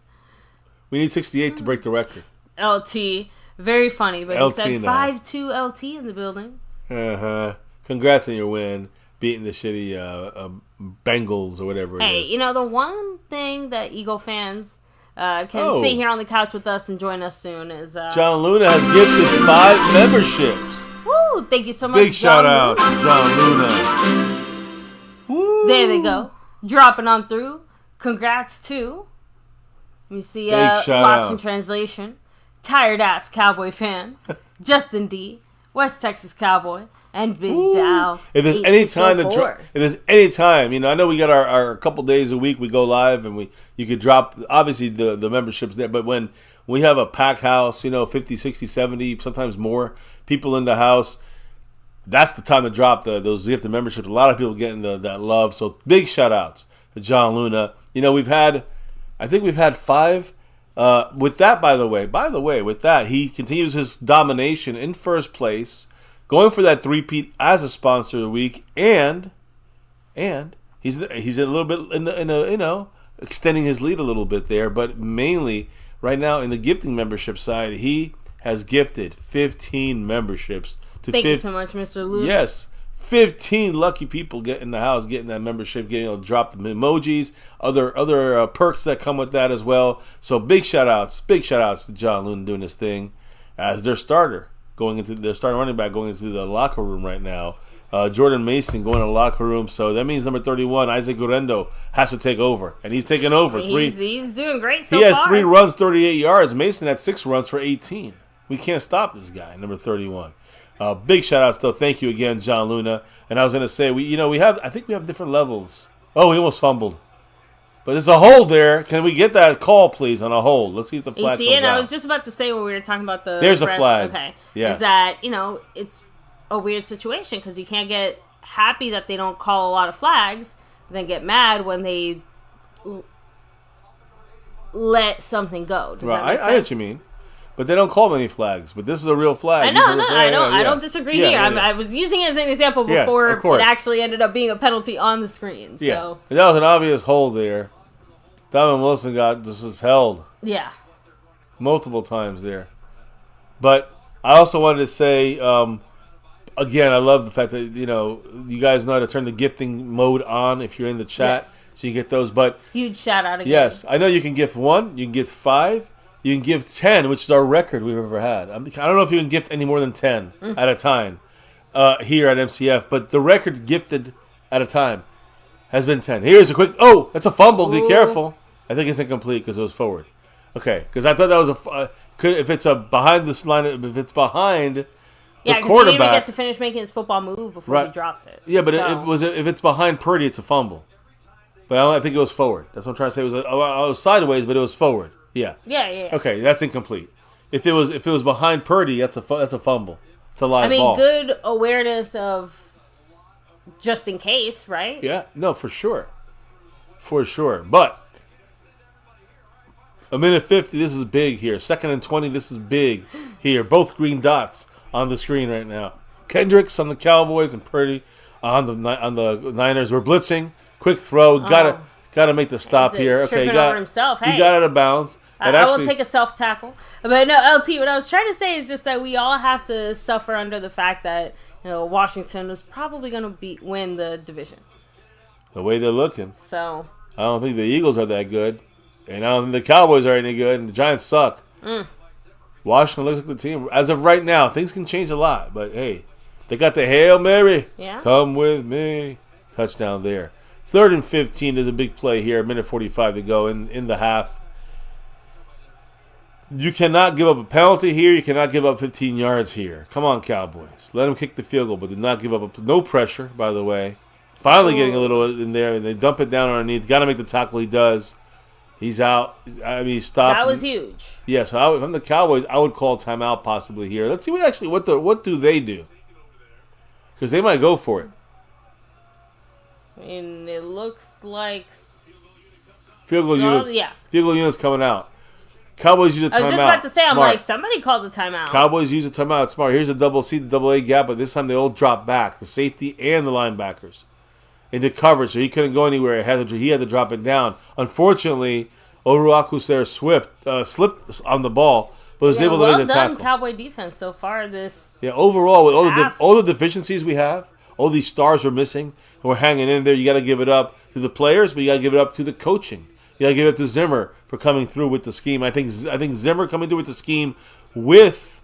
[SPEAKER 2] We need 68 to break the record.
[SPEAKER 1] LT. Very funny. But
[SPEAKER 2] LT
[SPEAKER 1] he said 5-2 LT in the building.
[SPEAKER 2] Uh-huh. Congrats on your win. Beating the shitty Bengals or whatever it is.
[SPEAKER 1] Hey, the one thing that Eagle fans can sit here on the couch with us and join us soon is...
[SPEAKER 2] John Luna has gifted 5 memberships.
[SPEAKER 1] Woo! Thank you so much,
[SPEAKER 2] Big shout out to John Luna. Woo.
[SPEAKER 1] There they go. Dropping on through. Congrats to... Let me see. Lost in translation. Tired ass Cowboy fan. Justin D. West Texas Cowboy. And Big Dow.
[SPEAKER 2] If there's any time, I know we got our couple days a week we go live and you could drop obviously the memberships there, but when we have a packed house, 50, 60, 70, sometimes more people in the house, that's the time to drop those gifted memberships. A lot of people getting that love. So big shout outs to John Luna. I think we've had 5. With that, by the way, with that, he continues his domination in first place, going for that three-peat as a sponsor of the week, and he's a little bit extending his lead a little bit there, but mainly right now in the gifting membership side, he has gifted 15 memberships.
[SPEAKER 1] Thank you so much, Mr. Luke.
[SPEAKER 2] Yes, 15 lucky people get in the house, getting that membership, drop the emojis, other perks that come with that as well. So big shout outs to John Luna doing this thing as their starting running back going into the locker room right now. Jordan Mason going to the locker room, so that means number 31, Isaac Gurendo, has to take over, and he's taking over.
[SPEAKER 1] He's doing great so
[SPEAKER 2] far. He has
[SPEAKER 1] far.
[SPEAKER 2] 3 runs, 38 yards. Mason had 6 runs for 18. We can't stop this guy, number 31. Big shout out still. Thank you again, John Luna. And I was going to say, I think we have different levels. Oh, he almost fumbled. But there's a hold there. Can we get that call, please, on a hold? Let's see if the flag comes out.
[SPEAKER 1] I was just about to say when we were talking about the
[SPEAKER 2] There's
[SPEAKER 1] refs,
[SPEAKER 2] a flag.
[SPEAKER 1] Okay.
[SPEAKER 2] Yes.
[SPEAKER 1] Is that, it's a weird situation because you can't get happy that they don't call a lot of flags, then get mad when they let something go. Does that make sense?
[SPEAKER 2] I know what you mean. But they don't call many flags. But this is a real flag.
[SPEAKER 1] I don't disagree here. I was using it as an example before it actually ended up being a penalty on the screen. So.
[SPEAKER 2] Yeah. That was an obvious hold there. Donovan Wilson got this held.
[SPEAKER 1] Yeah.
[SPEAKER 2] Multiple times there. But I also wanted to say, again, I love the fact that, you guys know how to turn the gifting mode on if you're in the chat. Yes. So you get those. But
[SPEAKER 1] huge shout out again.
[SPEAKER 2] Yes. I know you can gift 1, you can gift 5. You can give 10, which is our record we've ever had. I don't know if you can gift any more than 10 at a time here at MCF, but the record gifted at a time has been 10. Here's a quick... Oh, that's a fumble. Ooh. Be careful. I think it's incomplete because it was forward. Okay, because I thought that was if it's a behind this line, if it's behind the quarterback... Yeah, because he didn't even
[SPEAKER 1] get to finish making his football move before he dropped it.
[SPEAKER 2] Yeah, but if it's behind Purdy, it's a fumble. But I think it was forward. That's what I'm trying to say. It was sideways, but it was forward. Yeah.
[SPEAKER 1] Yeah.
[SPEAKER 2] Okay, that's incomplete. If it was behind Purdy, that's a fumble. It's a live ball.
[SPEAKER 1] Good awareness of just in case, right?
[SPEAKER 2] Yeah. No, for sure. For sure. But a minute 50, this is big here. 2nd and 20, this is big here. Both green dots on the screen right now. Kendricks on the Cowboys and Purdy on the Niners. We're blitzing. Quick throw. Got to make the stop here. Okay, he got out of bounds.
[SPEAKER 1] I will take a self-tackle. But no, LT, what I was trying to say is just that we all have to suffer under the fact that Washington was probably going to win the division.
[SPEAKER 2] The way they're looking.
[SPEAKER 1] So
[SPEAKER 2] I don't think the Eagles are that good. And I don't think the Cowboys are any good. And the Giants suck. Washington looks like the team. As of right now, things can change a lot. But, hey, they got the Hail Mary.
[SPEAKER 1] Yeah.
[SPEAKER 2] Come with me. Touchdown there. 3rd and 15 is a big play here. 1:45 to go in the half. You cannot give up a penalty here. You cannot give up 15 yards here. Come on, Cowboys. Let them kick the field goal, but do not give up. No pressure, by the way. Finally getting a little in there, and they dump it down underneath. Got to make the tackle. He does. He's out. He stopped.
[SPEAKER 1] That was huge.
[SPEAKER 2] Yeah, so if I'm the Cowboys, I would call timeout possibly here. Let's see what do they do? Because they might go for it.
[SPEAKER 1] I mean, it looks like
[SPEAKER 2] field goal units. Yeah, field goal units coming out. Cowboys use a timeout. I was just about
[SPEAKER 1] to say, I'm like, somebody called a timeout.
[SPEAKER 2] Cowboys use a timeout. Smart. Here's a double A gap, but this time they all drop back, the safety and the linebackers, into coverage, so he couldn't go anywhere. He had to drop it down. Unfortunately, Oruakusere slipped on the ball, but was able to make the tackle.
[SPEAKER 1] Well done, Cowboy defense so far this
[SPEAKER 2] overall, with all the deficiencies we have, all these stars we're missing, and we're hanging in there, you got to give it up to the players, but you got to give it up to the coaching. You got to give it to Zimmer for coming through with the scheme. I think Zimmer coming through with the scheme with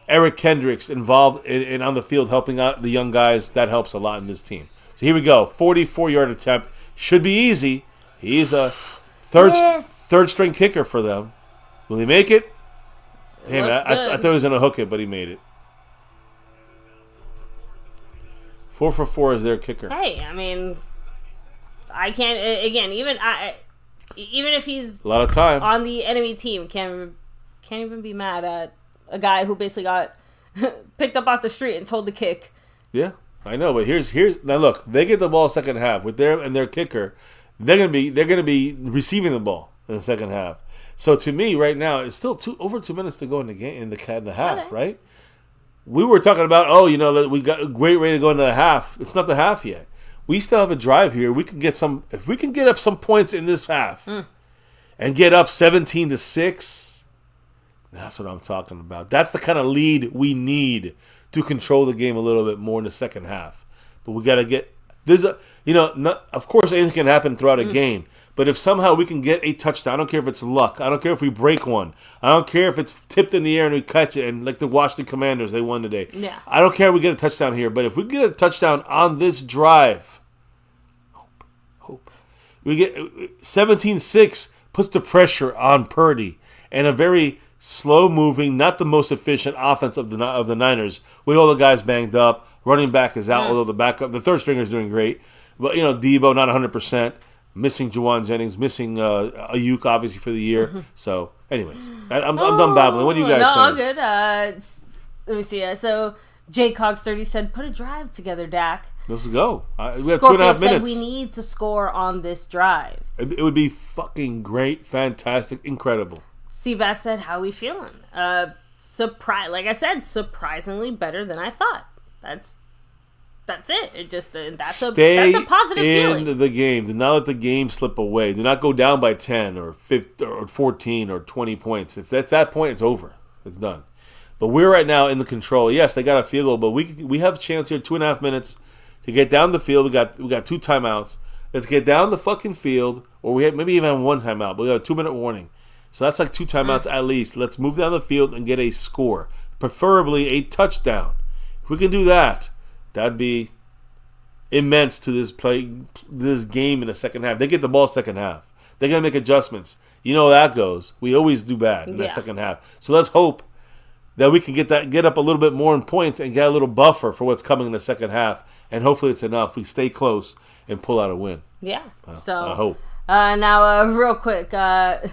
[SPEAKER 2] Eric Kendricks involved in on the field helping out the young guys, that helps a lot in this team. So here we go. 44-yard attempt. Should be easy. He's a third string kicker for them. Will he make it? Damn it. I thought he was going to hook it, but he made it. 4 for 4 is their kicker.
[SPEAKER 1] Hey, I mean, I can't, again, even if he's
[SPEAKER 2] a lot of time
[SPEAKER 1] on the enemy team, can't even be mad at a guy who basically got picked up off the street and told to kick.
[SPEAKER 2] Yeah, I know, but here's now look, they get the ball second half with their kicker, they're gonna be receiving the ball in the second half. So to me, right now, it's still over 2 minutes to go in the game in the half, okay. Right? We were talking about we got a great way to go into the half. It's not the half yet. We still have a drive here. We can get if we can get up some points in this half and get up 17-6. That's what I'm talking about. That's the kind of lead we need to control the game a little bit more in the second half. But we got to get of course anything can happen throughout a game. But if somehow we can get a touchdown, I don't care if it's luck. I don't care if we break one. I don't care if it's tipped in the air and we catch it. And like the Washington Commanders, they won today.
[SPEAKER 1] Yeah.
[SPEAKER 2] I don't care if we get a touchdown here. But if we get a touchdown on this drive, hope. We get 17-6, puts the pressure on Purdy. And a very slow-moving, not the most efficient offense of the Niners. With all the guys banged up. Running back is out, although the third stringer is doing great. But, Debo, not 100%. Missing Juwan Jennings, missing Ayuk obviously for the year. So, anyways, I'm done babbling. What do you guys say?
[SPEAKER 1] No, all good. Let me see. So, Jay Cogs30 said, "Put a drive together, Dak."
[SPEAKER 2] Let's go. We have
[SPEAKER 1] Scorpio
[SPEAKER 2] 2.5
[SPEAKER 1] said
[SPEAKER 2] minutes.
[SPEAKER 1] we need to score on this drive.
[SPEAKER 2] It would be fucking great, fantastic, incredible.
[SPEAKER 1] Seabass said, "How we feeling?" Like I said, surprisingly better than I thought. That's it. It just that's a positive feeling.
[SPEAKER 2] In the game. Do not let the game slip away. Do not go down by 10 or 15 or 14 or 20 points. If that's that point, it's over. It's done. But we're right now in the control. Yes, they got a field goal, but we have a chance here. 2.5 minutes to get down the field. We got 2 timeouts. Let's get down the fucking field, or we have maybe even one timeout. But we have a 2-minute warning, so that's like 2 timeouts at least. Let's move down the field and get a score, preferably a touchdown. If we can do that, that'd be immense to this game in the second half. They get the ball second half. They're gonna make adjustments. You know how that goes. We always do bad in that second half. So let's hope that we can get up a little bit more in points and get a little buffer for what's coming in the second half. And hopefully it's enough. We stay close and pull out a win.
[SPEAKER 1] Yeah. So
[SPEAKER 2] I hope.
[SPEAKER 1] Now, real quick, let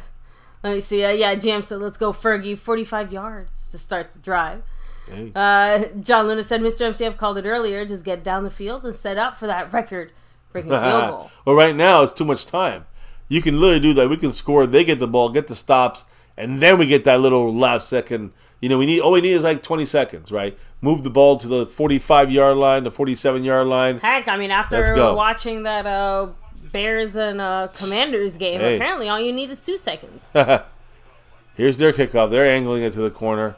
[SPEAKER 1] me see. GM said, "Let's go, Fergie." 45 yards to start the drive.
[SPEAKER 2] Hey.
[SPEAKER 1] John Luna said, "Mr. MCF called it earlier. Just get down the field and set up for that record-breaking field goal."
[SPEAKER 2] Well, right now it's too much time. You can literally do that. We can score. They get the ball, get the stops, and then we get that little last second. All we need is like 20 seconds, right? Move the ball to the 45-yard line, the 47-yard line.
[SPEAKER 1] Heck, I mean, after watching that Bears and Commanders game, apparently all you need is 2 seconds.
[SPEAKER 2] Here's their kickoff. They're angling it to the corner.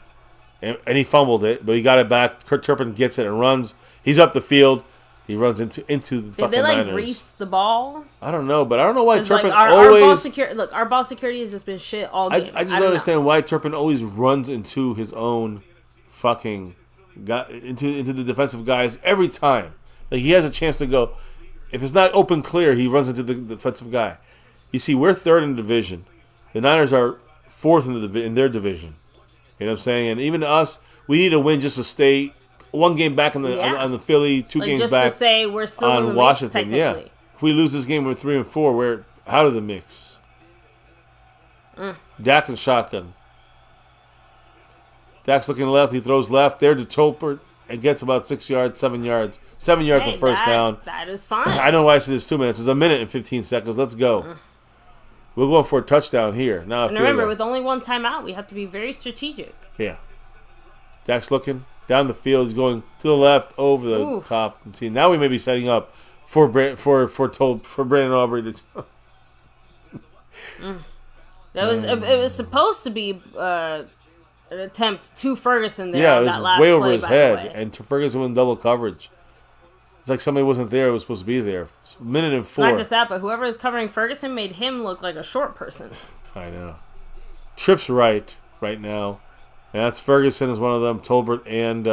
[SPEAKER 2] And he fumbled it, but he got it back. Kurt Turpin gets it and runs. He's up the field. He runs into the fucking
[SPEAKER 1] Did they
[SPEAKER 2] Niners.
[SPEAKER 1] grease the ball?
[SPEAKER 2] I don't know, but I don't know why Turpin
[SPEAKER 1] always... Our ball security has just been shit all game.
[SPEAKER 2] I just don't understand why Turpin always runs into his own fucking... into the defensive guys every time. Like, he has a chance to go... If it's not open clear, he runs into the defensive guy. You see, we're third in the division. The Niners are fourth in their division. You know what I'm saying? And even us, we need a win just to stay 1 game back on the Philly, 2 games back
[SPEAKER 1] just to say we're still
[SPEAKER 2] on
[SPEAKER 1] in the
[SPEAKER 2] Washington.
[SPEAKER 1] Mix, technically.
[SPEAKER 2] If we lose this game, we're 3 and 4. We're out of the mix. Dak and shotgun. Dak's looking left. He throws left. There to Tolbert and gets about 6 yards, 7 yards. 7 yards on first down.
[SPEAKER 1] That is fine.
[SPEAKER 2] I don't know why I said it's 2 minutes. It's a minute and 15 seconds. Let's go. We're going for a touchdown here. Now,
[SPEAKER 1] and remember, with only 1 timeout, we have to be very strategic.
[SPEAKER 2] Yeah. Dak's looking down the field. He's going to the left, over the top. See, now we may be setting up for Brandon Aubrey to.
[SPEAKER 1] It was supposed to be an attempt to Ferguson there.
[SPEAKER 2] Yeah, it was
[SPEAKER 1] that last
[SPEAKER 2] way over
[SPEAKER 1] play,
[SPEAKER 2] his head, and Ferguson was in double coverage. It's like somebody wasn't there. It was supposed to be there. Minute and 4.
[SPEAKER 1] Not just that, but whoever is covering Ferguson made him look like a short person.
[SPEAKER 2] I know. Tripp's right now. And that's Ferguson is one of them. Tolbert and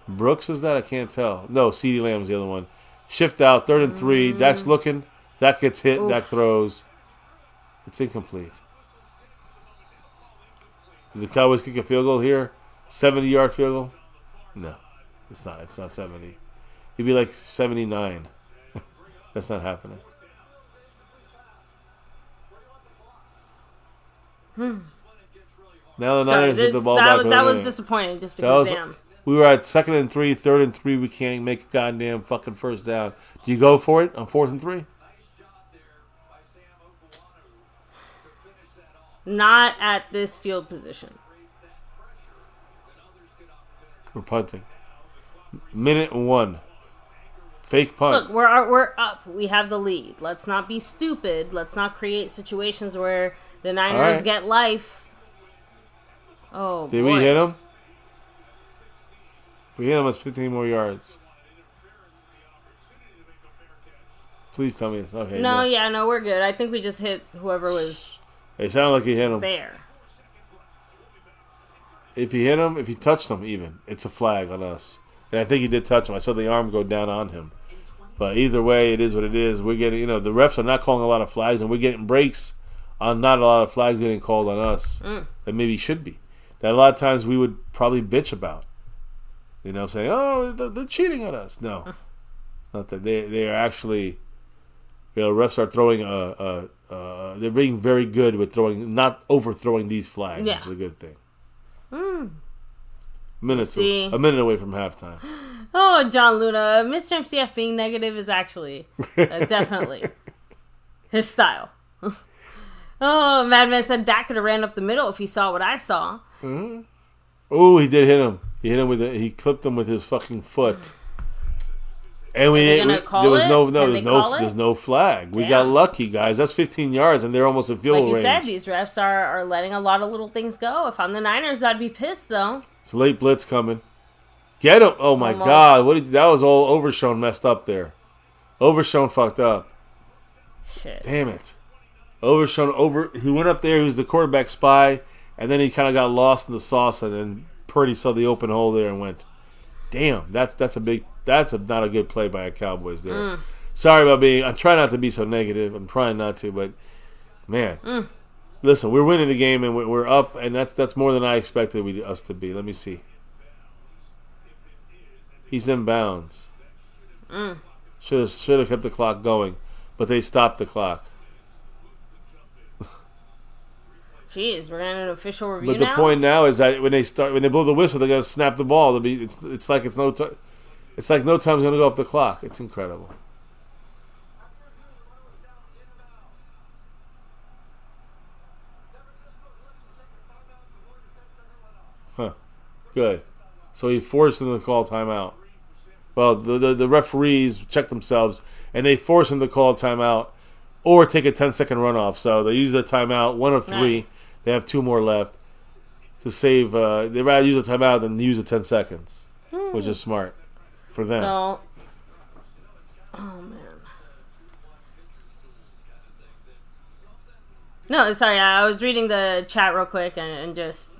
[SPEAKER 2] Brooks is that? I can't tell. No, CeeDee Lamb's the other one. Shift out, 3rd and 3. Dak's looking. Dak gets hit. Dak throws. It's incomplete. Did the Cowboys kick a field goal here? 70-yard field goal? No, it's not. It's not 70. It'd be like 79. That's not happening. Now the Niners get the ball back.
[SPEAKER 1] That was disappointing just because,
[SPEAKER 2] we were at 2nd and 3, 3rd and 3. We can't make a goddamn fucking first down. Do you go for it on 4th and 3?
[SPEAKER 1] Not at this field position.
[SPEAKER 2] We're punting. Minute 1. Fake punt.
[SPEAKER 1] Look, we're up. We have the lead. Let's not be stupid. Let's not create situations where the Niners get life. Oh,
[SPEAKER 2] Did we hit him? If we hit him, it's 15 more yards. Please tell me it's okay.
[SPEAKER 1] No, we're good. I think we just hit whoever was.
[SPEAKER 2] It sounded like he hit him.
[SPEAKER 1] There.
[SPEAKER 2] If he hit him, if he touched him even, it's a flag on us. And I think he did touch him. I saw the arm go down on him. But either way, it is what it is. We're getting, the refs are not calling a lot of flags, and we're getting breaks on not a lot of flags getting called on us. That maybe should be. That a lot of times we would probably bitch about. Saying, oh, they're cheating on us. No. Not that. They are actually refs are throwing. They're being very good with not overthrowing these flags, which is a good thing. A minute away from halftime.
[SPEAKER 1] Oh, John Luna, Mr. MCF being negative is actually definitely his style. Oh, Madman said Dak could have ran up the middle if he saw what I saw.
[SPEAKER 2] Mm-hmm. Oh, he did hit him. He hit him he clipped him with his fucking foot. And there's no flag. We got lucky, guys. That's 15 yards, and they're almost at field range.
[SPEAKER 1] Like you said, these refs are letting a lot of little things go. If I'm the Niners, I'd be pissed, though.
[SPEAKER 2] It's a late blitz coming. Get him. Oh, my God. That was all Overshown messed up there. Overshown fucked up.
[SPEAKER 1] Shit.
[SPEAKER 2] Damn it. Overshown he went up there. He was the quarterback spy, and then he kind of got lost in the sauce, and then Purdy saw the open hole there and went, damn, that's not a good play by a Cowboys there. Sorry about I'm trying not to be so negative. I'm trying not to, but man, listen, we're winning the game and we're up, and that's more than I expected us to be. Let me see. He's in bounds. Should have kept the clock going, but they stopped the clock.
[SPEAKER 1] Jeez, we're getting an official review now.
[SPEAKER 2] But the point now is that when they blow the whistle, they're gonna snap the ball. It's like no time. It's like no time's gonna go off the clock. It's incredible. Huh. Good. So he forced them to call timeout. Well, the referees check themselves, and they force him to call a timeout or take a 10-second runoff. So they use the timeout, 1 of 3. Right. They have 2 more left to save. They'd rather use a timeout than use the 10 seconds, which is smart for them.
[SPEAKER 1] So, oh man. No, sorry. I was reading the chat real quick and just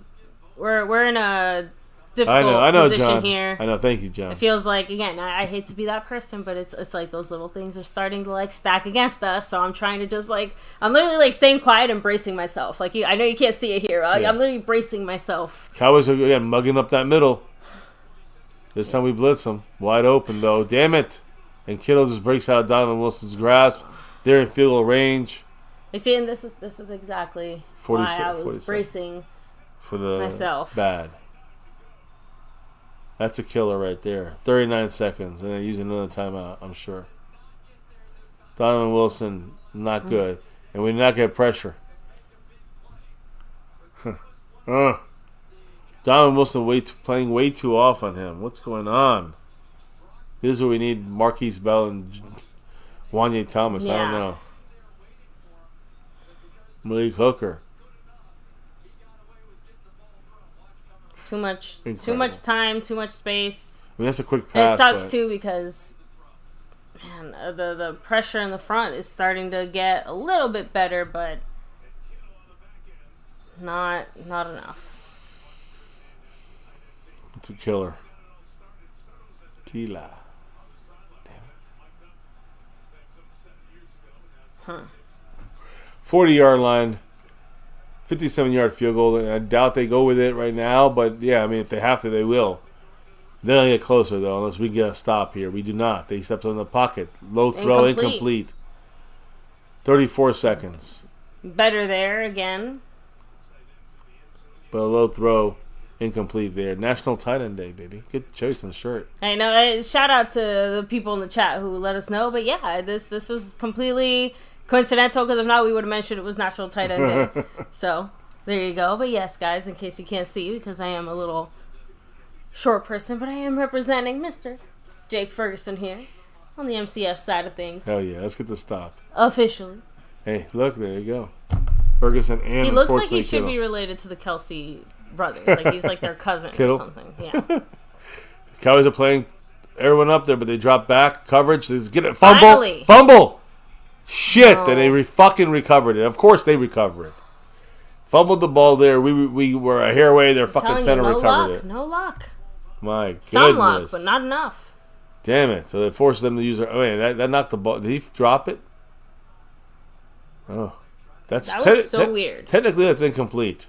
[SPEAKER 1] we're in a difficult position
[SPEAKER 2] John.
[SPEAKER 1] Here.
[SPEAKER 2] I know. Thank you, John.
[SPEAKER 1] It feels like, again, I hate to be that person, but it's like those little things are starting to like stack against us. So I'm trying to just I'm literally like staying quiet and bracing myself. Like I know you can't see it here. I'm literally bracing myself.
[SPEAKER 2] Cowboys are again mugging up that middle. This time we blitz them wide open though. Damn it! And Kittle just breaks out of Donovan Wilson's grasp. They're in field goal range.
[SPEAKER 1] You see, and this is exactly why I was bracing
[SPEAKER 2] for the
[SPEAKER 1] myself.
[SPEAKER 2] Bad. That's a killer right there. 39 seconds, and then using another timeout, I'm sure. Donovan Wilson, not good. And we did not get pressure. Donovan Wilson playing way too off on him. What's going on? This is where we need Marquise Bell and Wanye Thomas. I don't know. Malik Hooker.
[SPEAKER 1] Too much time, too much space.
[SPEAKER 2] I mean, that's a quick pass.
[SPEAKER 1] It sucks too because, man, the pressure in the front is starting to get a little bit better, but not enough.
[SPEAKER 2] It's a killer. Kila. Damn it. 40-yard line. 57-yard field goal, and I doubt they go with it right now. But, yeah, I mean, if they have to, they will. They're going to get closer, though, unless we get a stop here. We do not. They stepped in the pocket. Low throw, incomplete. 34 seconds.
[SPEAKER 1] Better there again.
[SPEAKER 2] But a low throw, incomplete there. National Tight End Day, baby. Good choice on the shirt.
[SPEAKER 1] I know. Shout out to the people in the chat who let us know. But, yeah, this was completely coincidental, because if not, we would have mentioned it was National Tight End Day. So, there you go. But yes, guys, in case you can't see, because I am a little short person, but I am representing Mr. Jake Ferguson here on the MCF side of things.
[SPEAKER 2] Hell yeah, let's get the stop.
[SPEAKER 1] Officially.
[SPEAKER 2] Hey, look, there you go. Ferguson and
[SPEAKER 1] he looks like he should
[SPEAKER 2] Kittle.
[SPEAKER 1] be related to the Kelsey brothers. Like he's like their cousin
[SPEAKER 2] Kittle?
[SPEAKER 1] or something. Yeah.
[SPEAKER 2] Cowboys are playing everyone up there, but they drop back. Coverage. They get it. Fumble.
[SPEAKER 1] Finally.
[SPEAKER 2] Fumble. Shit, no. And they fucking recovered it. Of course they recover it. Fumbled the ball there. We were a hair away. Their fucking center recovered it.
[SPEAKER 1] No luck.
[SPEAKER 2] My goodness.
[SPEAKER 1] Some luck, but not enough.
[SPEAKER 2] Damn it. So they forced them to use their... Oh, man, that knocked the ball. Did he drop it? Oh.
[SPEAKER 1] That was so weird.
[SPEAKER 2] Technically, that's incomplete.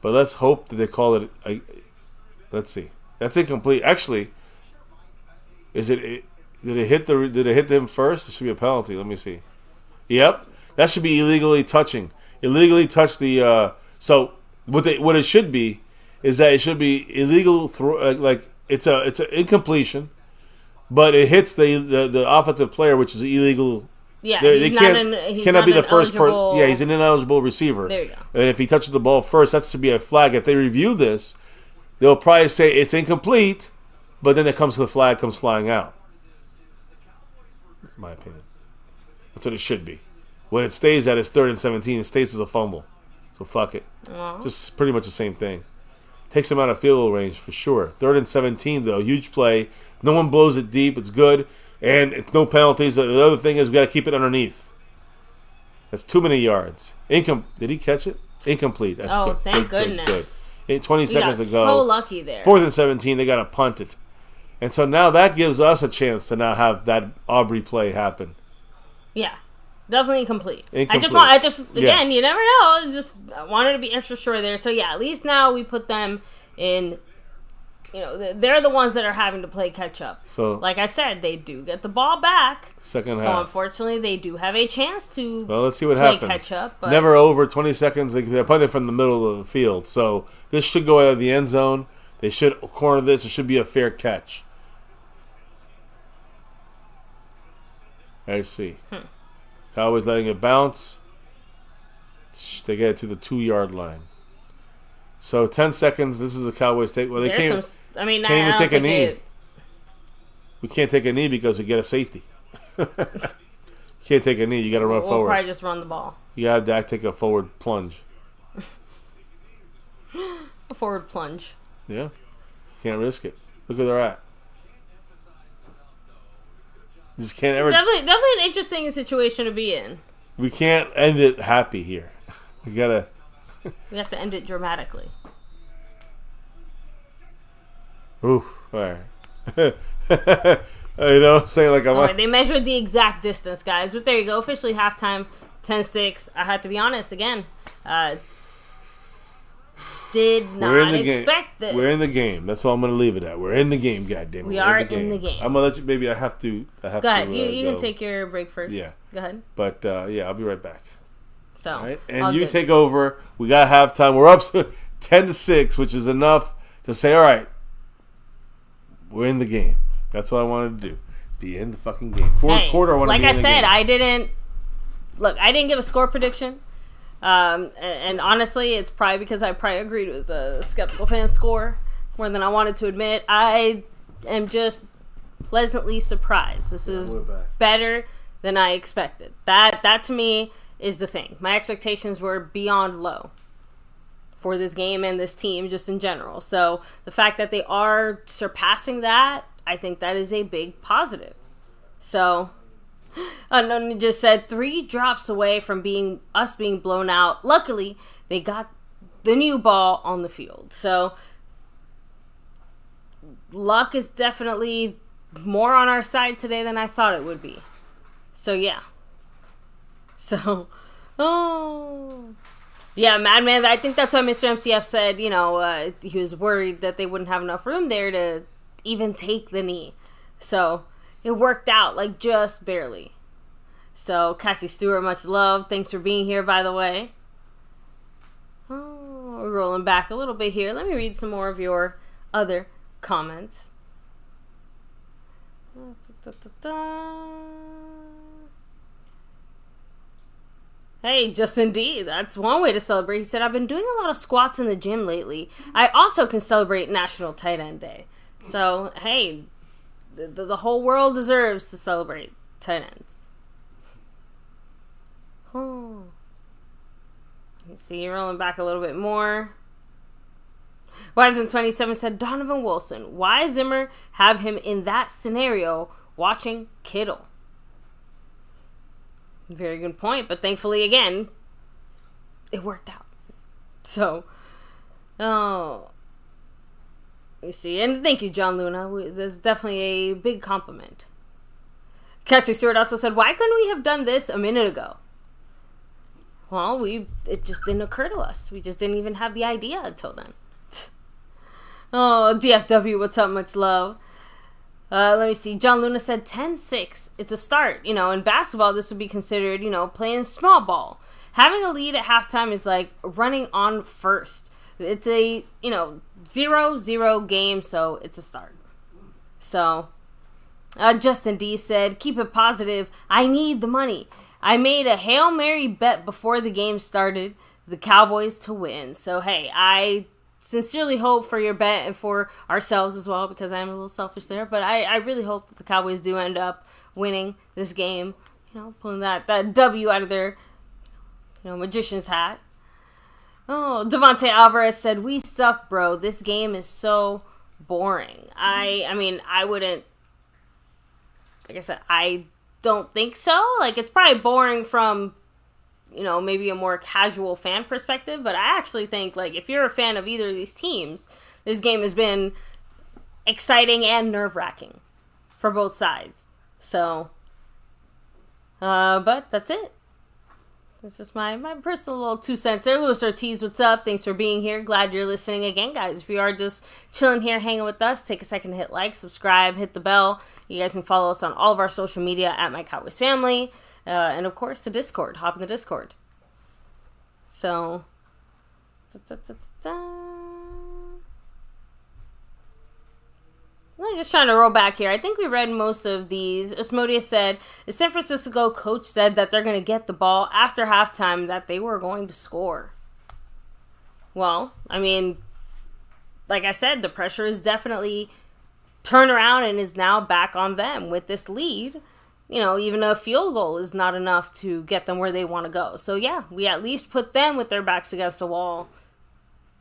[SPEAKER 2] But let's hope that they call it... let's see. That's incomplete. Actually, is it... Did it hit them first? It should be a penalty. Let me see. Yep. That should be illegally touching. Illegally touch the. So what it should be is that it should be illegal. Like it's an incompletion, but it hits the offensive player, which is illegal.
[SPEAKER 1] Yeah,
[SPEAKER 2] cannot be the first person. Yeah, he's an ineligible receiver.
[SPEAKER 1] There you go.
[SPEAKER 2] And if he touches the ball first, that should be a flag. If they review this, they'll probably say it's incomplete, but then the flag comes flying out. That's my opinion. That's what it should be. When it stays at its 3rd and 17, it stays as a fumble. So fuck it. Just pretty much the same thing. Takes him out of field goal range for sure. 3rd and 17 though, huge play. No one blows it deep. It's good. And it's no penalties. The other thing is we got to keep it underneath. That's too many yards. Did he catch it? Incomplete. That's good.
[SPEAKER 1] Thank goodness.
[SPEAKER 2] Good. 20 seconds to go.
[SPEAKER 1] So lucky there.
[SPEAKER 2] 4th and 17, they got to punt it. And so now that gives us a chance to now have that Aubrey play happen.
[SPEAKER 1] Yeah. Definitely incomplete.
[SPEAKER 2] Again,
[SPEAKER 1] you never know. I wanted to be extra sure there. So, yeah, at least now we put them in, they're the ones that are having to play catch up. So, like I said, they do get the ball back.
[SPEAKER 2] Second half.
[SPEAKER 1] So, unfortunately, they do have a chance to
[SPEAKER 2] let's see what happens.
[SPEAKER 1] Catch up. But
[SPEAKER 2] never over 20 seconds. They're punting from the middle of the field. So, this should go out of the end zone. They should corner this. It should be a fair catch. Let's see. Cowboys letting it bounce. They get it to the 2-yard line. So 10 seconds. This is a Cowboys take. Well, they can't even take a knee. We can't take a knee because we get a safety. You can't take a knee. You got to run forward.
[SPEAKER 1] We'll probably just run the ball.
[SPEAKER 2] You got to take a forward plunge.
[SPEAKER 1] A forward plunge.
[SPEAKER 2] Yeah. Can't risk it. Look where they're at. Just can't ever.
[SPEAKER 1] Definitely an interesting situation to be in.
[SPEAKER 2] We can't end it happy here. We gotta.
[SPEAKER 1] We have to end it dramatically.
[SPEAKER 2] Oof! All right. I'm saying like I'm.
[SPEAKER 1] Right, they measured the exact distance, guys. But there you go. Officially halftime, 10-6. I had to be honest again. Did not expect this.
[SPEAKER 2] We're in the game. That's all I'm going to leave it at. We're in the game, goddammit.
[SPEAKER 1] We are in the game.
[SPEAKER 2] I'm going to let you, maybe I have to.
[SPEAKER 1] Go ahead. You can take your break first.
[SPEAKER 2] Yeah.
[SPEAKER 1] Go ahead.
[SPEAKER 2] But, yeah, I'll be right back.
[SPEAKER 1] So,
[SPEAKER 2] all right? And you take over. We got halftime. We're up 10-6, which is enough to say, all right, we're in the game. That's all I wanted to do. Be in the fucking game. Fourth quarter, I want to be in the game.
[SPEAKER 1] Like I said, I didn't give a score prediction. And honestly, it's probably because I agreed with the Skeptical Fan score more than I wanted to admit. I am just pleasantly surprised. This is better than I expected. That to me is the thing. My expectations were beyond low for this game and this team just in general. So the fact that they are surpassing that, I think that is a big positive. So Unknown just said 3 drops away from being blown out. Luckily, they got the new ball on the field. So luck is definitely more on our side today than I thought it would be. So yeah. So, yeah, Madman. I think that's why Mr. MCF said, he was worried that they wouldn't have enough room there to even take the knee. So it worked out, like, just barely. So, Cassie Stewart, much love. Thanks for being here, by the way. We're rolling back a little bit here. Let me read some more of your other comments. Hey, just indeed. That's one way to celebrate. He said, I've been doing a lot of squats in the gym lately. I also can celebrate National Tight End Day. So, hey, the whole world deserves to celebrate tight ends. Let's see, rolling back a little bit more. Wiseman27 said, Donovan Wilson, why Zimmer have him in that scenario watching Kittle? Very good point, but thankfully, again, it worked out. So, you see, and thank you, John Luna. That's definitely a big compliment. Cassie Stewart also said, why couldn't we have done this a minute ago? Well, it just didn't occur to us. We just didn't even have the idea until then. DFW, what's up? Much love. Let me see. John Luna said 10-6. It's a start. In basketball, this would be considered, playing small ball. Having a lead at halftime is like running on first. It's a, 0-0 game, so it's a start. So, Justin D said, keep it positive. I need the money. I made a Hail Mary bet before the game started, the Cowboys to win. So, hey, I sincerely hope for your bet and for ourselves as well, because I am a little selfish there. But I really hope that the Cowboys do end up winning this game, pulling that W out of their, magician's hat. Oh, Devontae Alvarez said, we suck, bro. This game is so boring. I mean, I wouldn't, like I said, I don't think so. Like, it's probably boring from, maybe a more casual fan perspective, but I actually think, like, if you're a fan of either of these teams, this game has been exciting and nerve-wracking for both sides. So, but that's it. That's just my personal little 2 cents there. Luis Ortiz, what's up? Thanks for being here. Glad you're listening again, guys. If you are just chilling here, hanging with us, take a second to hit like, subscribe, hit the bell. You guys can follow us on all of our social media at MyCowboysFamily. And, of course, the Discord. Hop in the Discord. So, I'm just trying to roll back here. I think we read most of these. Osmodia said, the San Francisco coach said that they're going to get the ball after halftime, that they were going to score. Well, I mean, like I said, the pressure is definitely turned around and is now back on them with this lead. Even a field goal is not enough to get them where they want to go. So, yeah, we at least put them with their backs against the wall,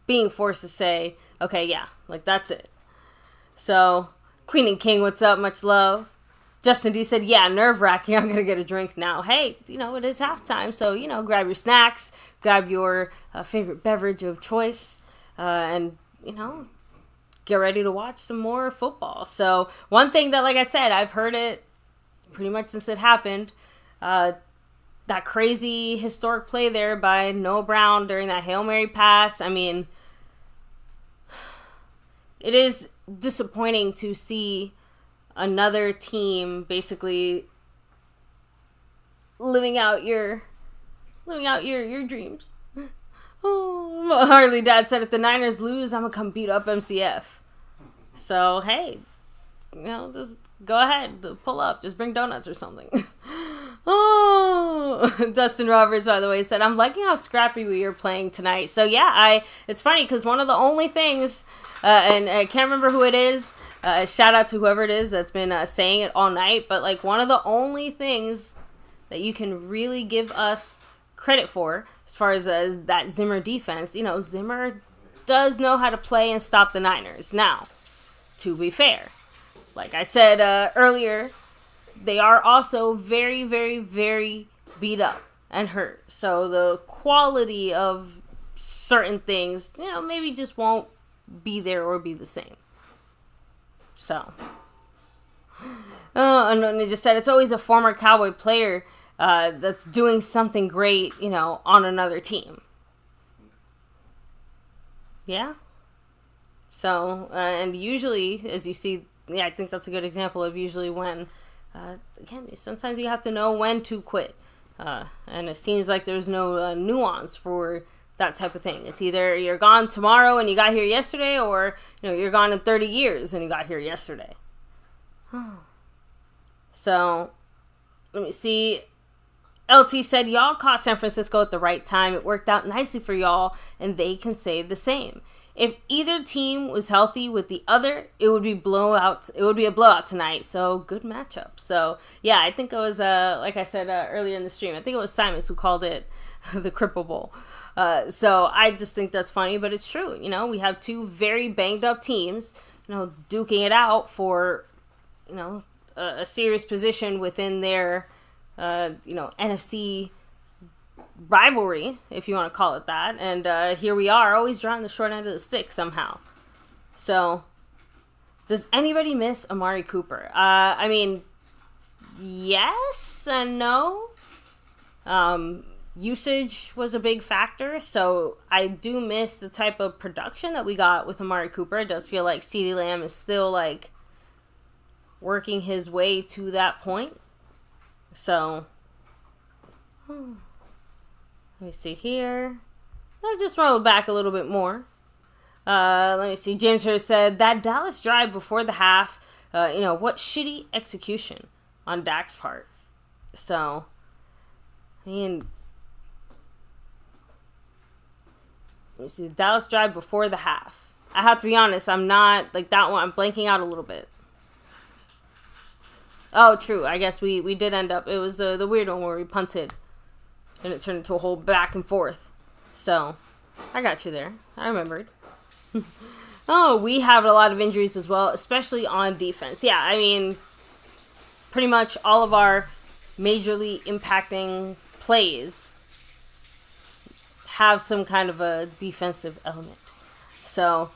[SPEAKER 1] being forced to say, okay, yeah, like, that's it. So, Queen and King, what's up? Much love. Justin D said, yeah, nerve-wracking. I'm going to get a drink now. Hey, it is halftime, so, grab your snacks, grab your favorite beverage of choice, and, get ready to watch some more football. So, one thing that, like I said, I've heard it pretty much since it happened, that crazy historic play there by Noah Brown during that Hail Mary pass. I mean, it is disappointing to see another team basically living out your dreams. Oh, Harley Dad said, if the Niners lose, I'm gonna come beat up MCF. So, hey, just go ahead, pull up, just bring donuts or something. Oh, Dustin Roberts, by the way, said, I'm liking how scrappy we are playing tonight. So, yeah, it's funny because one of the only things, and I can't remember who it is, shout out to whoever it is that's been saying it all night, but, like, one of the only things that you can really give us credit for, as far as that Zimmer defense, Zimmer does know how to play and stop the Niners. Now, to be fair, like I said earlier, they are also very, very, very beat up and hurt. So the quality of certain things, maybe just won't be there or be the same. So, and they just said it's always a former Cowboy player that's doing something great, on another team. Yeah. So, and usually, as you see, I think that's a good example of usually when, again, sometimes you have to know when to quit. And it seems like there's no nuance for that type of thing. It's either you're gone tomorrow and you got here yesterday, or, you're gone in 30 years and you got here yesterday. So, let me see. LT said, y'all caught San Francisco at the right time. It worked out nicely for y'all, and they can say the same. If either team was healthy with the other, it would be a blowout tonight. So, good matchup. So, yeah, I think it was, like I said earlier in the stream, I think it was Simons who called it the Cripple Bowl. So, I just think that's funny, but it's true. We have two very banged up teams, duking it out for, a serious position within their, NFC rivalry, if you want to call it that. And here we are, always drawing the short end of the stick somehow. So, does anybody miss Amari Cooper? I mean, yes and no. Usage was a big factor, so I do miss the type of production that we got with Amari Cooper. It does feel like CeeDee Lamb is still, like, working his way to that point. So, let me see here. I just roll back a little bit more. Let me see. James Hurst said that Dallas drive before the half, what shitty execution on Dak's part. So, I mean, let me see. Dallas drive before the half. I have to be honest, I'm not, like, that one, I'm blanking out a little bit. Oh, true. I guess we did end up, it was the weird one where we punted, and it turned into a whole back and forth. So, I got you there. I remembered. Oh, we have a lot of injuries as well, especially on defense. Yeah, I mean, pretty much all of our majorly impacting plays have some kind of a defensive element. So,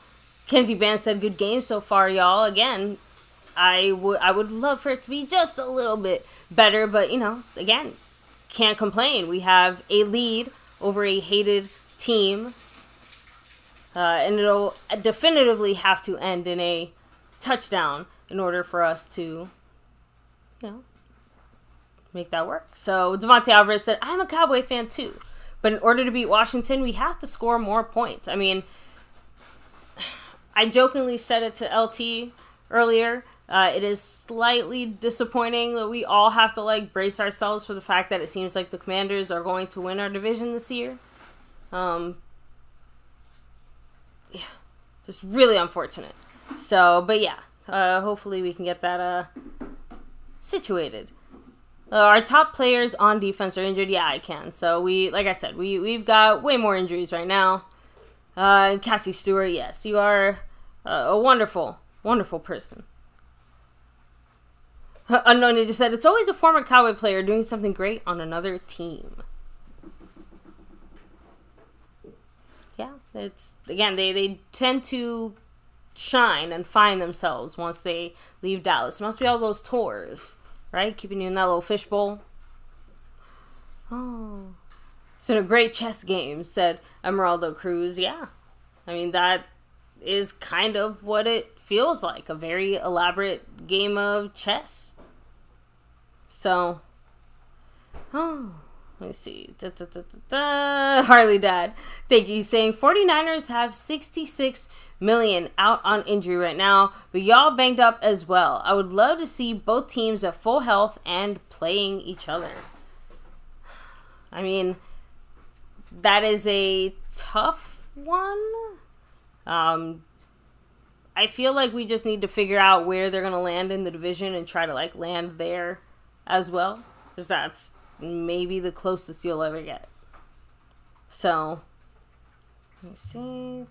[SPEAKER 1] Kenzie Band said, good game so far, y'all. Again, I would love for it to be just a little bit better, but, again, can't complain. We have a lead over a hated team, and it'll definitively have to end in a touchdown in order for us to, make that work. So Devontae Alvarez said, I'm a Cowboy fan too, but in order to beat Washington, we have to score more points. I mean, I jokingly said it to LT earlier. It is slightly disappointing that we all have to brace ourselves for the fact that it seems like the Commanders are going to win our division this year. Yeah, just really unfortunate. So, but yeah, hopefully we can get that situated. Our top players on defense are injured. Yeah, I can. So like I said, we've got way more injuries right now. Cassie Stewart, yes, you are a wonderful, wonderful person. Unknown Ninja said, it's always a former Cowboy player doing something great on another team. Yeah, it's, again, they tend to shine and find themselves once they leave Dallas. It must be all those tours, right? Keeping you in that little fishbowl. Oh. It's been a great chess game, said Emeraldo Cruz. Yeah. I mean, that is kind of what it feels like. A very elaborate game of chess. So, let me see. Harley Dad. Thank you. He's saying 49ers have 66 million out on injury right now, but y'all banged up as well. I would love to see both teams at full health and playing each other. I mean, that is a tough one. I feel like we just need to figure out where they're going to land in the division and try to land there as well, because that's maybe the closest you'll ever get. So, let me see.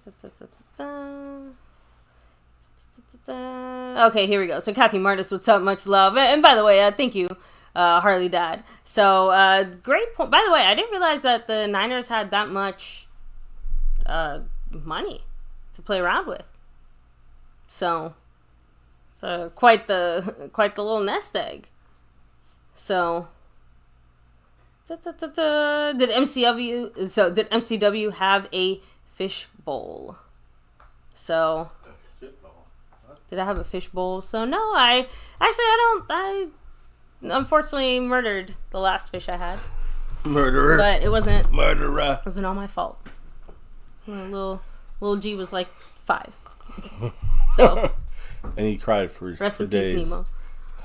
[SPEAKER 1] Okay, here we go. So, Kathy Martis, what's up? Much love. And by the way, thank you, Harley Dad. So, great point. By the way, I didn't realize that the Niners had that much money to play around with. So quite the little nest egg. So, did MCW have a fish bowl? So, did I have a fish bowl? So no, I unfortunately murdered the last fish I had.
[SPEAKER 2] Murderer.
[SPEAKER 1] But it wasn't.
[SPEAKER 2] Murderer.
[SPEAKER 1] It wasn't all my fault. Little G was 5. So.
[SPEAKER 2] And he cried for
[SPEAKER 1] rest in
[SPEAKER 2] days.
[SPEAKER 1] Peace,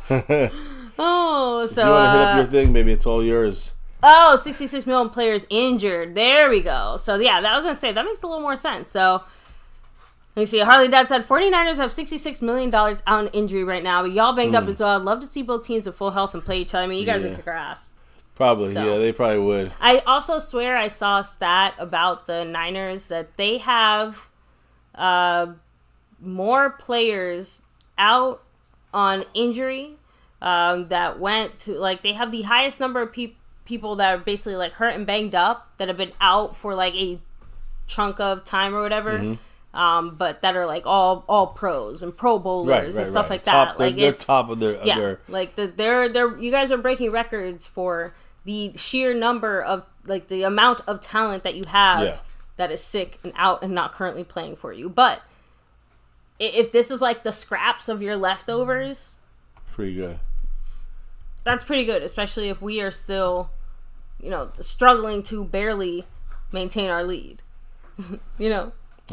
[SPEAKER 1] Nemo. Oh, so.
[SPEAKER 2] Do you want to hit up your thing? Maybe it's all yours.
[SPEAKER 1] Oh, 66 million players injured. There we go. So, yeah, I was going to say, that makes a little more sense. So, let me see. Harley Dad said, 49ers have $66 million out in injury right now. But y'all banged up as well. I'd love to see both teams at full health and play each other. I mean, you guys would kick our ass.
[SPEAKER 2] Probably,
[SPEAKER 1] so,
[SPEAKER 2] yeah, they probably would.
[SPEAKER 1] I also swear I saw a stat about the Niners that they have more players out on injury that went to, they have the highest number of people that are basically, hurt and banged up that have been out for, a chunk of time or whatever, but that are, all pros and pro bowlers and stuff like that.
[SPEAKER 2] They're top of their...
[SPEAKER 1] you guys are breaking records for the sheer number of, the amount of talent that you have that is sick and out and not currently playing for you. But if this is, the scraps of your leftovers,
[SPEAKER 2] Pretty good.
[SPEAKER 1] That's pretty good, especially if we are still, struggling to barely maintain our lead.
[SPEAKER 2] I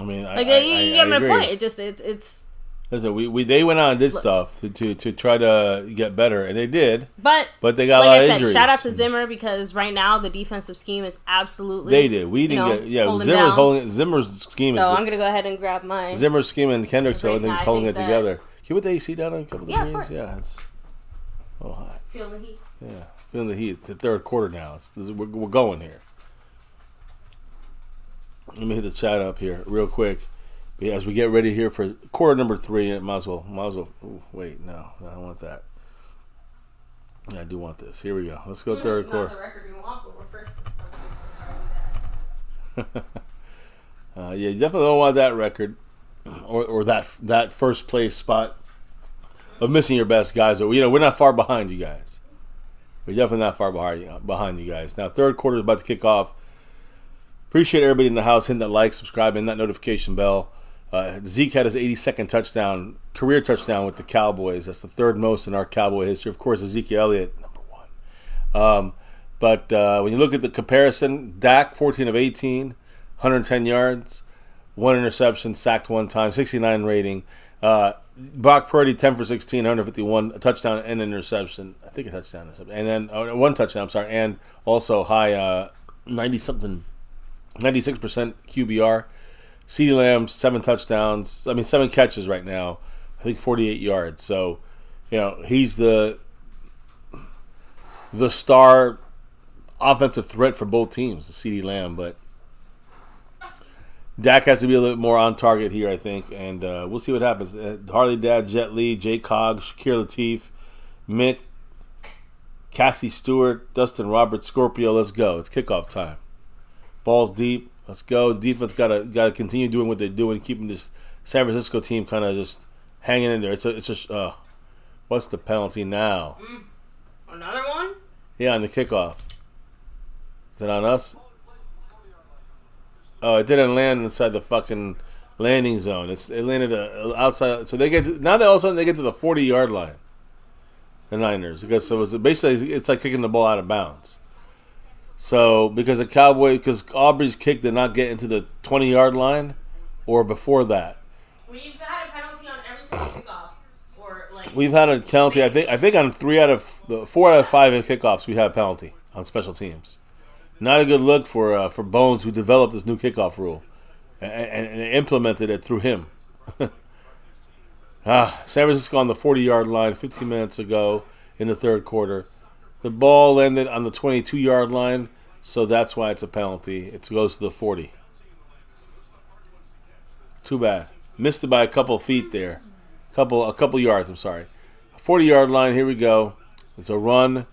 [SPEAKER 2] mean,
[SPEAKER 1] you get my
[SPEAKER 2] agree.
[SPEAKER 1] point. It's.
[SPEAKER 2] Listen, they went out and did stuff to try to get better, and they did.
[SPEAKER 1] But
[SPEAKER 2] they got a lot of injuries.
[SPEAKER 1] Shout out to Zimmer, because right now the defensive scheme is absolutely.
[SPEAKER 2] They did. We didn't get. Zimmer's scheme.
[SPEAKER 1] So I'm gonna go ahead and grab mine.
[SPEAKER 2] Zimmer's scheme and Kendrick's and they're holding it together. Can you put the AC down on a couple of degrees?
[SPEAKER 1] Of course.
[SPEAKER 2] Yeah, it's hot.
[SPEAKER 1] Feeling the heat.
[SPEAKER 2] Yeah, feeling the heat. It's the third quarter now. We're going here. Let me hit the chat up here real quick. As we get ready here for quarter number 3, might as well. Ooh, wait, no, I don't want that. I do want this. Here we go. Let's go third quarter.
[SPEAKER 1] Not the record we want, but we're first.
[SPEAKER 2] Yeah, you definitely don't want that record, or that first place spot of missing your best guys. We're not far behind you guys. We're definitely not far behind you guys. Now, third quarter is about to kick off. Appreciate everybody in the house hitting that like, subscribe, and that notification bell. Zeke had his 82nd touchdown, career touchdown with the Cowboys. That's the third most in our Cowboy history. Of course, Ezekiel Elliott, number 1. But when you look at the comparison, Dak, 14 of 18, 110 yards, 1 interception, sacked 1 time, 69 rating. Brock Purdy, 10 for 16, 151, a touchdown and an interception. I think a touchdown. And then 1 touchdown, I'm sorry. And also high 90-something, 96% QBR. CeeDee Lamb, 7 touchdowns. 7 catches right now. I think 48 yards. So, he's the star offensive threat for both teams, CeeDee Lamb. But Dak has to be a little bit more on target here, I think. And we'll see what happens. Harley Dad, Jet Li, Jay Cog, Shakir Latif, Mick, Cassie Stewart, Dustin Roberts, Scorpio. Let's go. It's kickoff time. Ball's deep. Let's go. The defense got to continue doing what they're doing, keeping this San Francisco team kind of just hanging in there. What's the penalty now?
[SPEAKER 1] Another one?
[SPEAKER 2] Yeah, on the kickoff. Is it on us? Oh, it didn't land inside the fucking landing zone. It landed outside. So now all of a sudden they get to the 40-yard line. The Niners, because it's like kicking the ball out of bounds. So, because Aubrey's kick did not get into the 20-yard line, or before that.
[SPEAKER 1] We've had a penalty on every single kickoff,
[SPEAKER 2] we've had a penalty. I think on 4 out of 5 kickoffs we had a penalty on special teams. Not a good look for Bones, who developed this new kickoff rule and implemented it through him. San Francisco on the 40-yard line 15 minutes ago in the third quarter. The ball landed on the 22-yard line, so that's why it's a penalty. It goes to the 40. Too bad. Missed it by a couple feet there. A couple yards, I'm sorry. 40-yard line, here we go. It's a run,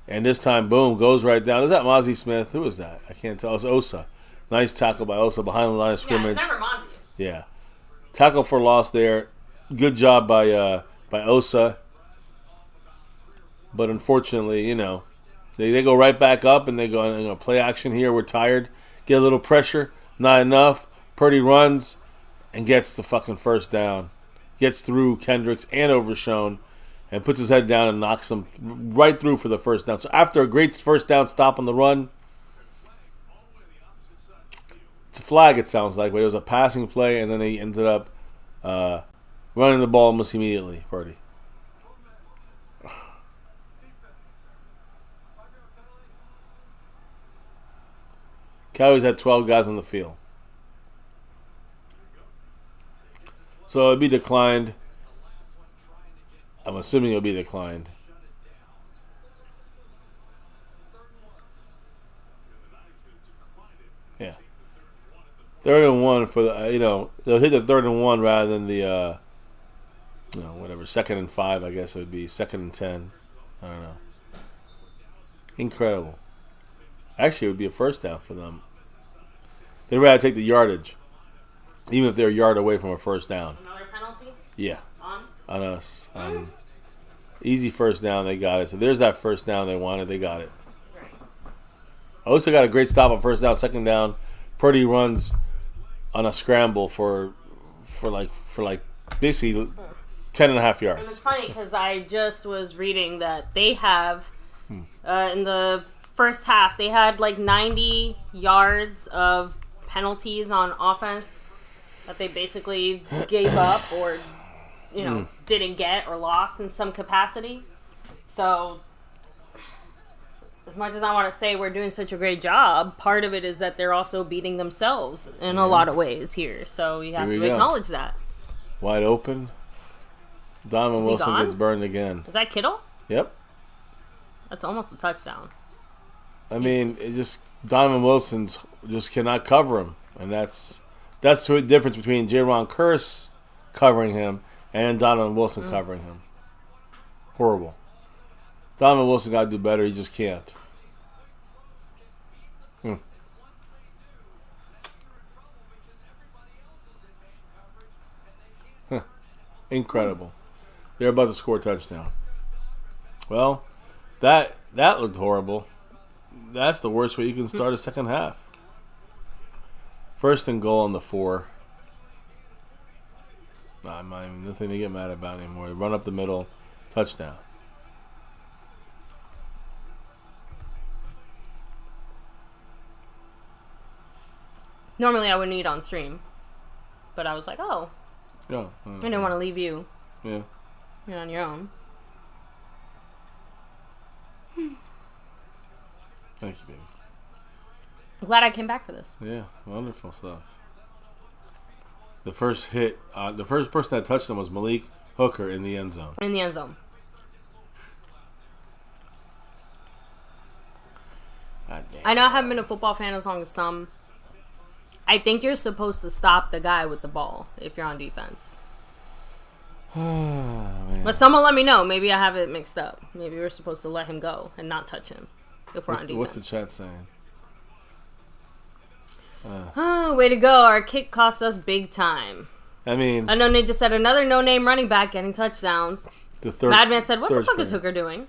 [SPEAKER 2] and this time, boom, goes right down. Is that Mozzie Smith? Who was that? I can't tell. It's Osa. Nice tackle by Osa behind the line of scrimmage.
[SPEAKER 1] Yeah, it's never Mozzie.
[SPEAKER 2] Yeah. Tackle for loss there. Good job by Osa. But unfortunately, they go right back up and they go, play action here. We're tired. Get a little pressure. Not enough. Purdy runs and gets the fucking first down. Gets through Kendricks and Overshown and puts his head down and knocks him right through for the first down. So after a great first down stop on the run, it's a flag, it sounds like, but it was a passing play, and then they ended up running the ball almost immediately, Purdy. Cowboys had 12 guys on the field. So it'll be declined. I'm assuming it'll be declined. Yeah. 3rd and 1 for the, they'll hit the 3rd and 1 rather than the, whatever, 2nd and 5, I guess it would be 2nd and 10. I don't know. Incredible. Actually, it would be a first down for them. They'd rather take the yardage, even if they're a yard away from a first down.
[SPEAKER 1] Another penalty?
[SPEAKER 2] Yeah. On us. Easy first down, they got it. So there's that first down they wanted, they got it.
[SPEAKER 1] Right.
[SPEAKER 2] Also got a great stop on first down, 2nd down. Purdy runs on a scramble for basically 10.5 yards.
[SPEAKER 1] And it's funny because I just was reading that they have, in the first half, they had like 90 yards of penalties on offense that they basically gave up or, didn't get or lost in some capacity. So, as much as I want to say we're doing such a great job, part of it is that they're also beating themselves in a lot of ways here. So, you have to acknowledge that. Wide
[SPEAKER 2] open. Donovan Wilson gets burned again.
[SPEAKER 1] Is that Kittle?
[SPEAKER 2] Yep.
[SPEAKER 1] That's almost a touchdown.
[SPEAKER 2] I mean, it just Donovan Wilson just cannot cover him. And that's the difference between Jaron Kearse covering him and Donovan Wilson covering him. Horrible. Donovan Wilson got to do better. He just can't. Incredible. They're about to score a touchdown. Well, that looked horrible. That's the worst way you can start a second half. First and goal on the 4. I'm not even nothing to get mad about anymore. Run up the middle, touchdown.
[SPEAKER 1] Normally I wouldn't eat on stream, but I was like, I didn't want to leave you.
[SPEAKER 2] Yeah.
[SPEAKER 1] You're on your own.
[SPEAKER 2] Thank you, baby.
[SPEAKER 1] I'm glad I came back for this.
[SPEAKER 2] Yeah, wonderful stuff. The first hit, the first person that touched him was Malik Hooker in the end zone.
[SPEAKER 1] In the end zone. I know I haven't been a football fan as long as some. I think you're supposed to stop the guy with the ball if you're on defense. But someone let me know. Maybe I have it mixed up. Maybe we're supposed to let him go and not touch him if we're on defense.
[SPEAKER 2] What's the chat saying?
[SPEAKER 1] Way to go. Our kick cost us big time.
[SPEAKER 2] I mean...
[SPEAKER 1] I know Ninja said another no-name running back getting touchdowns. Madman said, what the fuck is Hooker doing?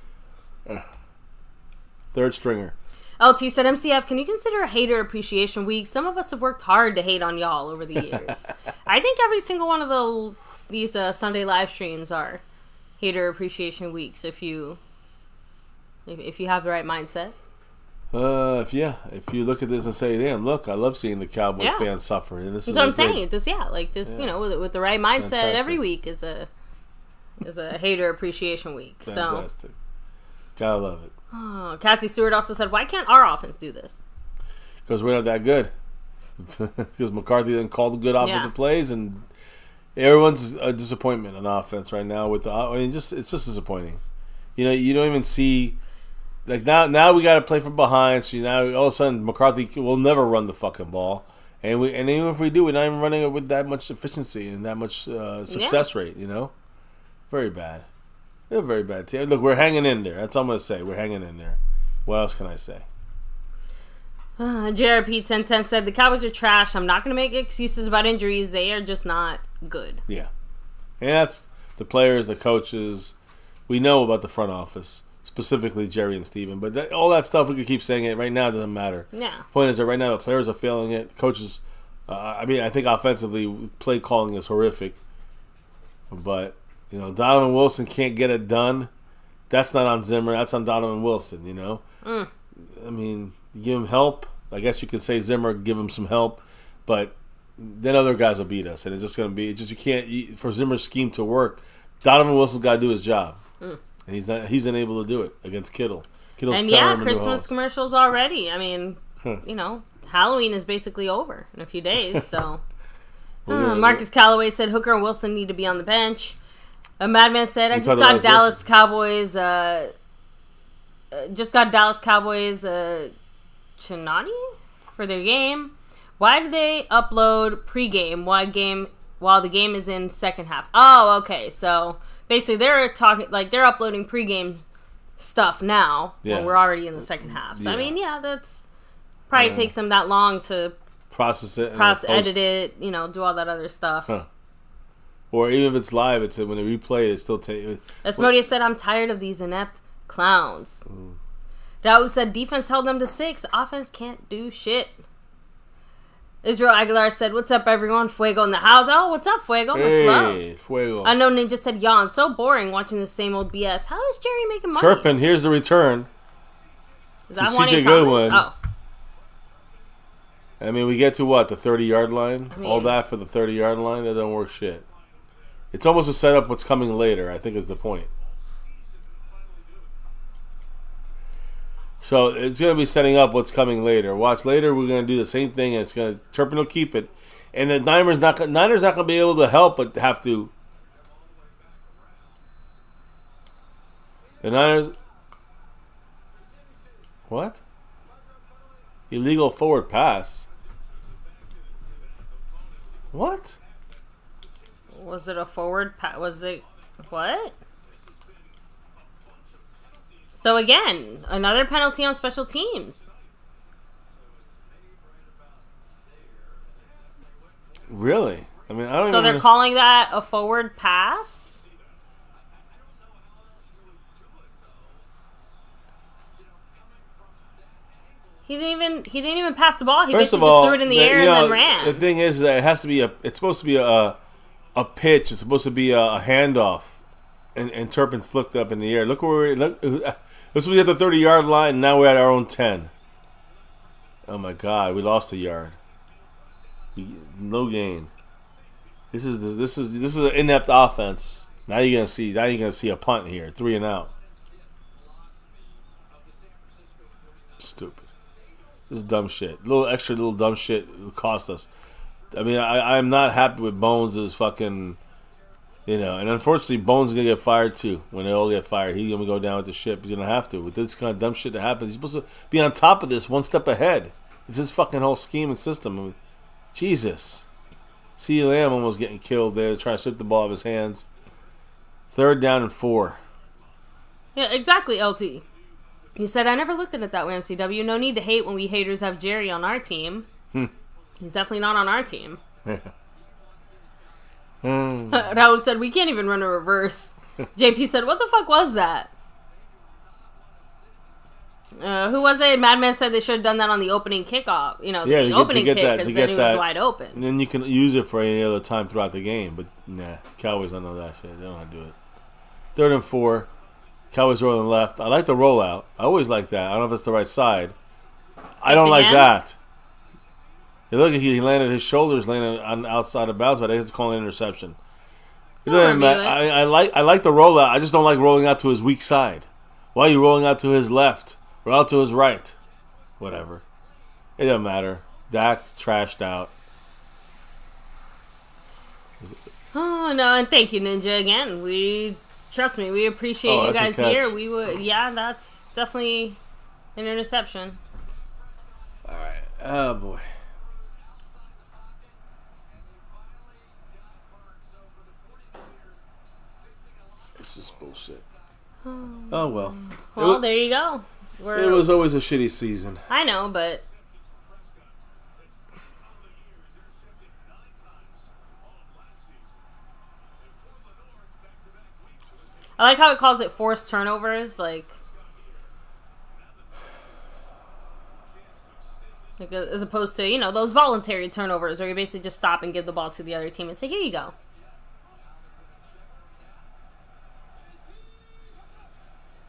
[SPEAKER 2] Third stringer.
[SPEAKER 1] LT said, MCF, can you consider a hater appreciation week? Some of us have worked hard to hate on y'all over the years. I think every single one of these Sunday live streams are hater appreciation weeks if you have the right mindset.
[SPEAKER 2] If you look at this and say, damn, look, I love seeing the Cowboy fans suffer. And this
[SPEAKER 1] That's what I'm saying. With the right mindset, fantastic. Every week is a hater appreciation week.
[SPEAKER 2] Fantastic. Gotta love it.
[SPEAKER 1] Oh, Cassie Stewart also said, why can't our offense do this?
[SPEAKER 2] Because we're not that good. Because McCarthy didn't call the good offensive plays, and everyone's a disappointment on offense right now. It's just disappointing. You don't even see, like now we got to play from behind. So now all of a sudden McCarthy will never run the fucking ball, and even if we do, we're not even running it with that much efficiency and that much success rate. Very bad. They're a very bad team. Look, we're hanging in there. That's all I'm going to say. We're hanging in there. What else can I say?
[SPEAKER 1] Jared Pete 1010 said, the Cowboys are trash. I'm not going to make excuses about injuries. They are just not good.
[SPEAKER 2] Yeah. And that's the players, the coaches. We know about the front office, specifically Jerry and Steven. But all that stuff, we could keep saying it. Right now, it doesn't matter.
[SPEAKER 1] Yeah.
[SPEAKER 2] The point is that right now, the players are failing it. The coaches, I think offensively, play calling is horrific. But... Donovan Wilson can't get it done. That's not on Zimmer. That's on Donovan Wilson, I mean, give him help. I guess you could say Zimmer, give him some help. But then other guys will beat us. And it's just going to be, you can't, for Zimmer's scheme to work, Donovan Wilson's got to do his job. And he's unable to do it against Kittle.
[SPEAKER 1] And Christmas commercials already. I mean, Halloween is basically over in a few days. So Marcus Callaway said Hooker and Wilson need to be on the bench. A Madman said, I just got Dallas Cowboys Chinati for their game. Why do they upload pregame while the game is in second half? Oh, okay. So basically they're uploading pregame stuff now when we're already in the second half. So I mean, that's probably takes them that long to
[SPEAKER 2] process it,
[SPEAKER 1] edit it, do all that other stuff.
[SPEAKER 2] Or even if it's live, it's when they replay it still take.
[SPEAKER 1] Asmodeus said, I'm tired of these inept clowns. Daoud said, defense held them to 6. Offense can't do shit. Israel Aguilar said, "What's up, everyone? Fuego in the house." Oh, what's up, Fuego? Much love.
[SPEAKER 2] Fuego.
[SPEAKER 1] I know Ninja said, "Yawn. So boring watching the same old BS." How is Jerry making money?
[SPEAKER 2] Turpin, here's the return.
[SPEAKER 1] Is that
[SPEAKER 2] CJ
[SPEAKER 1] Thomas?
[SPEAKER 2] Goodwin.
[SPEAKER 1] Oh.
[SPEAKER 2] I mean, we get to what? The 30-yard line? All that for the 30-yard line? That don't work shit. It's almost a setup what's coming later, I think is the point. So it's going to be setting up what's coming later. Watch later, we're going to do the same thing, and it's going to Turpin will keep it, and the Niners not going to be able to help, but have to. The Niners, what? Illegal forward pass. What?
[SPEAKER 1] Was it a forward pass? Was it what? So again, another penalty on special teams.
[SPEAKER 2] Really? I mean, I don't.
[SPEAKER 1] So they're calling that a forward pass? He didn't even pass the ball. He basically just threw it in the air and then ran.
[SPEAKER 2] The thing is that it has to be it's supposed to be a pitch. It's supposed to be a handoff, and Turpin flicked up in the air. Look where this was at the 30-yard line. And now we're at our own 10. Oh my God, we lost a yard. No gain. This is an inept offense. Now you're gonna see a punt here, 3 and out. Stupid. This is dumb shit. Little dumb shit will cost us. I mean, I'm not happy with Bones' fucking, and unfortunately Bones is going to get fired too. When they all get fired, he's going to go down with the ship. He's going to have to. With this kind of dumb shit that happens, he's supposed to be on top of this, one step ahead. It's his fucking whole scheme and system. I mean, Jesus. CeeDee Lamb almost getting killed there, trying to slip the ball out of his hands. 3rd down and 4.
[SPEAKER 1] Yeah, exactly, LT. He said, "I never looked at it that way, MCW. No need to hate when we haters have Jerry on our team." He's definitely not on our team. Raul said, "We can't even run a reverse." JP said, "What the fuck was that?" Who was it? Madman said they should have done that on the opening kickoff. The opening kick, because then it was wide open.
[SPEAKER 2] And then you can use it for any other time throughout the game. But, nah, Cowboys don't know that shit. They don't know how to do it. 3rd and 4. Cowboys rolling left. I like the rollout. I always like that. I don't know if it's the right side. I don't like that. You look, he landed, his shoulders landed on outside of bounds, but I think it's calling an interception. It doesn't matter. I like the rollout. I just don't like rolling out to his weak side. Why are you rolling out to his left or out to his right? Whatever. It doesn't matter. Dak trashed out.
[SPEAKER 1] Oh no, and thank you, Ninja, again. Trust me, we appreciate you guys here. We would, that's definitely an interception.
[SPEAKER 2] All right. Oh boy. This is bullshit. Oh well.
[SPEAKER 1] Well, there you go.
[SPEAKER 2] It was always a shitty season.
[SPEAKER 1] I know, but I like how it calls it forced turnovers, like as opposed to, those voluntary turnovers where you basically just stop and give the ball to the other team and say, "Here you go."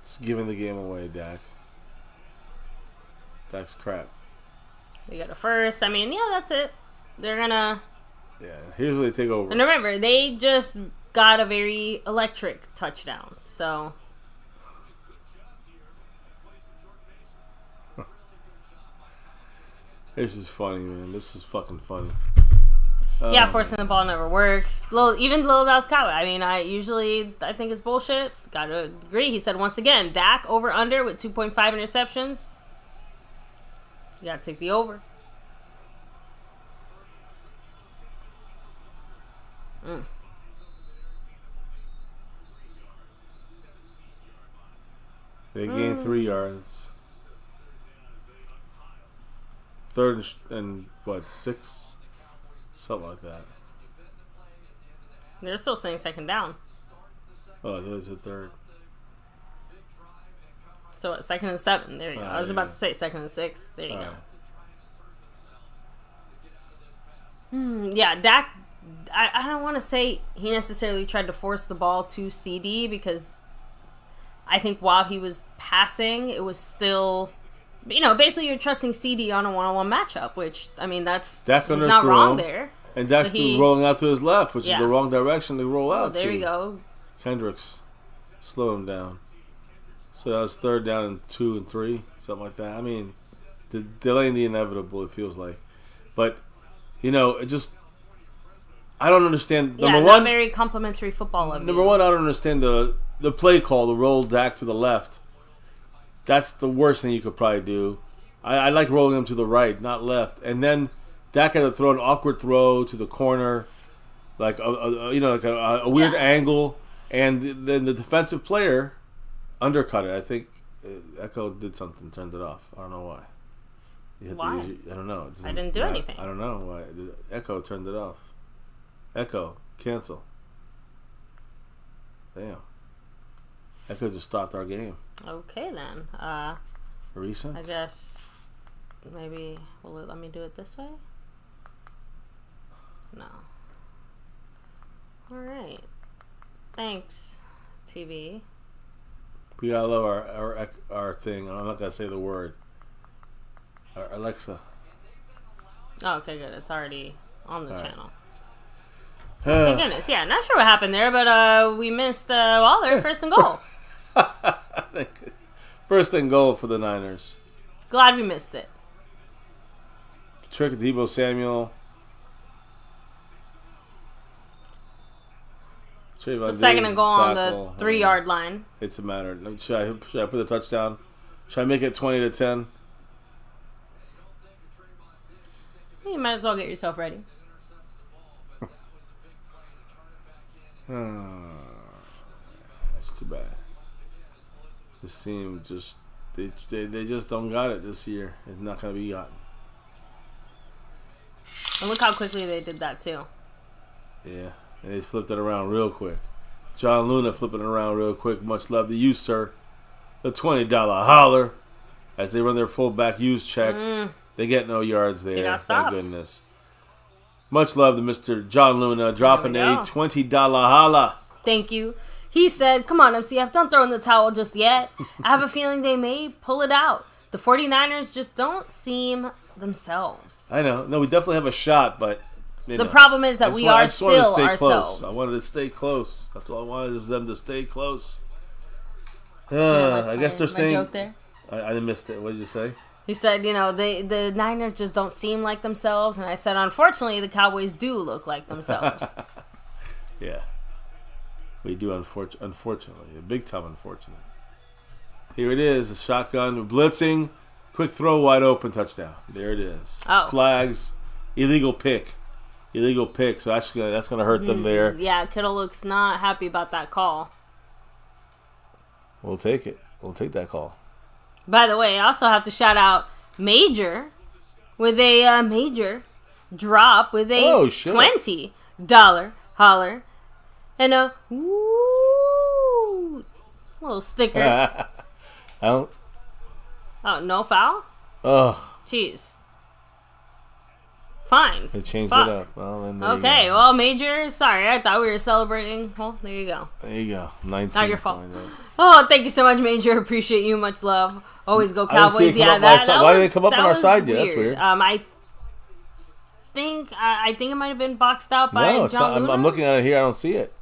[SPEAKER 2] It's giving the game away, Dak. That's crap.
[SPEAKER 1] They got a first. I mean, that's it. They're gonna...
[SPEAKER 2] Yeah, here's where they take over.
[SPEAKER 1] And remember, they just got a very electric touchdown, so...
[SPEAKER 2] This is funny, man. This is fucking funny.
[SPEAKER 1] Forcing the ball never works. Even Lil Dallas Cowboy. I mean, I think it's bullshit. Gotta agree. He said once again, Dak over under with 2.5 interceptions. You gotta take the over.
[SPEAKER 2] They gained 3 yards. 3rd and 6? Something like that.
[SPEAKER 1] They're still saying 2nd down.
[SPEAKER 2] Oh, there's a 3rd.
[SPEAKER 1] So what, 2nd and 7. There you go. I was about to say 2nd and 6. There you go. Yeah, Dak, I don't want to say he necessarily tried to force the ball to CD because I think while he was passing, it was still, basically you're trusting CD on a one-on-one matchup, which, I mean, he's not wrong there.
[SPEAKER 2] And Dak's rolling out to his left, which is the wrong direction to roll out to.
[SPEAKER 1] There you go.
[SPEAKER 2] Kendricks slowed him down. So that was 3rd down and 2 and 3, something like that. I mean, delaying the inevitable, it feels like. But, it just, I don't understand.
[SPEAKER 1] Number one, not very complimentary football of
[SPEAKER 2] Number one, I don't understand the play call to roll Dak to the left. That's the worst thing you could probably do. I like rolling him to the right, not left. And then Dak had to throw an awkward throw to the corner, like a weird angle, and then the defensive player undercut it. I think Echo did something, turned it off. I don't know why.
[SPEAKER 1] Why?
[SPEAKER 2] I don't know.
[SPEAKER 1] I didn't do anything.
[SPEAKER 2] I don't know why. Echo turned it off. Echo, cancel. Damn. Echo just stopped our game.
[SPEAKER 1] Okay, then.
[SPEAKER 2] Recent?
[SPEAKER 1] I guess maybe will it let me do it this way? No. All right. Thanks, TV.
[SPEAKER 2] We gotta love our thing. I'm not gonna say the word. Our Alexa.
[SPEAKER 1] Oh, okay, good. It's already on the channel. Thank goodness. Yeah, not sure what happened there, but we missed Waller, 1st and goal.
[SPEAKER 2] First and goal for the Niners.
[SPEAKER 1] Glad we missed it.
[SPEAKER 2] Trick Deebo Samuel.
[SPEAKER 1] It's a 2nd and goal on the 3-yard line.
[SPEAKER 2] It's a matter. Should I put the touchdown? Should I make it 20-10?
[SPEAKER 1] You might as well get yourself ready.
[SPEAKER 2] That's too bad. This team just they just don't got it this year. It's not gonna be gotten.
[SPEAKER 1] And look how quickly they did that too.
[SPEAKER 2] Yeah, and they flipped it around real quick. John Luna flipping it around real quick. Much love to you, sir. The $20 holler as they run their fullback use check. They get no yards there.
[SPEAKER 1] They got stopped.
[SPEAKER 2] Thank goodness. Much love to Mr. John Luna dropping a $20 holla.
[SPEAKER 1] Thank you. He said, come on, MCF, don't throw in the towel just yet. I have a feeling they may pull it out. The 49ers just don't seem themselves.
[SPEAKER 2] I know. No, we definitely have a shot, but...
[SPEAKER 1] the problem is that we are still ourselves.
[SPEAKER 2] I wanted to stay close. That's all I wanted is them to stay close. I guess they're staying...
[SPEAKER 1] joke there?
[SPEAKER 2] I missed it. What did you say?
[SPEAKER 1] He said, the Niners just don't seem like themselves. And I said, unfortunately, the Cowboys do look like themselves.
[SPEAKER 2] Yeah. We do, unfortunately. A big time unfortunate. Here it is. A shotgun. Blitzing. Quick throw. Wide open. Touchdown. There it is.
[SPEAKER 1] Oh.
[SPEAKER 2] Flags. Illegal pick. So that's gonna hurt them there.
[SPEAKER 1] Yeah, Kittle looks not happy about that call.
[SPEAKER 2] We'll take it. We'll take that call.
[SPEAKER 1] By the way, I also have to shout out Major with a major drop with a $20 holler and a little sticker. Oh, no foul?
[SPEAKER 2] Oh.
[SPEAKER 1] Jeez. Fine.
[SPEAKER 2] They changed it up. Well, then
[SPEAKER 1] okay, well, Major, sorry. I thought we were celebrating. Well, there you go.
[SPEAKER 2] 19.
[SPEAKER 1] Not your fault. Oh, thank you so much, Major. Appreciate you. Much love. Always go Cowboys.
[SPEAKER 2] Yeah, why didn't it come up on our side yet? That's weird.
[SPEAKER 1] I think it might have been boxed out by John Luna.
[SPEAKER 2] I'm looking at it here. I don't see it.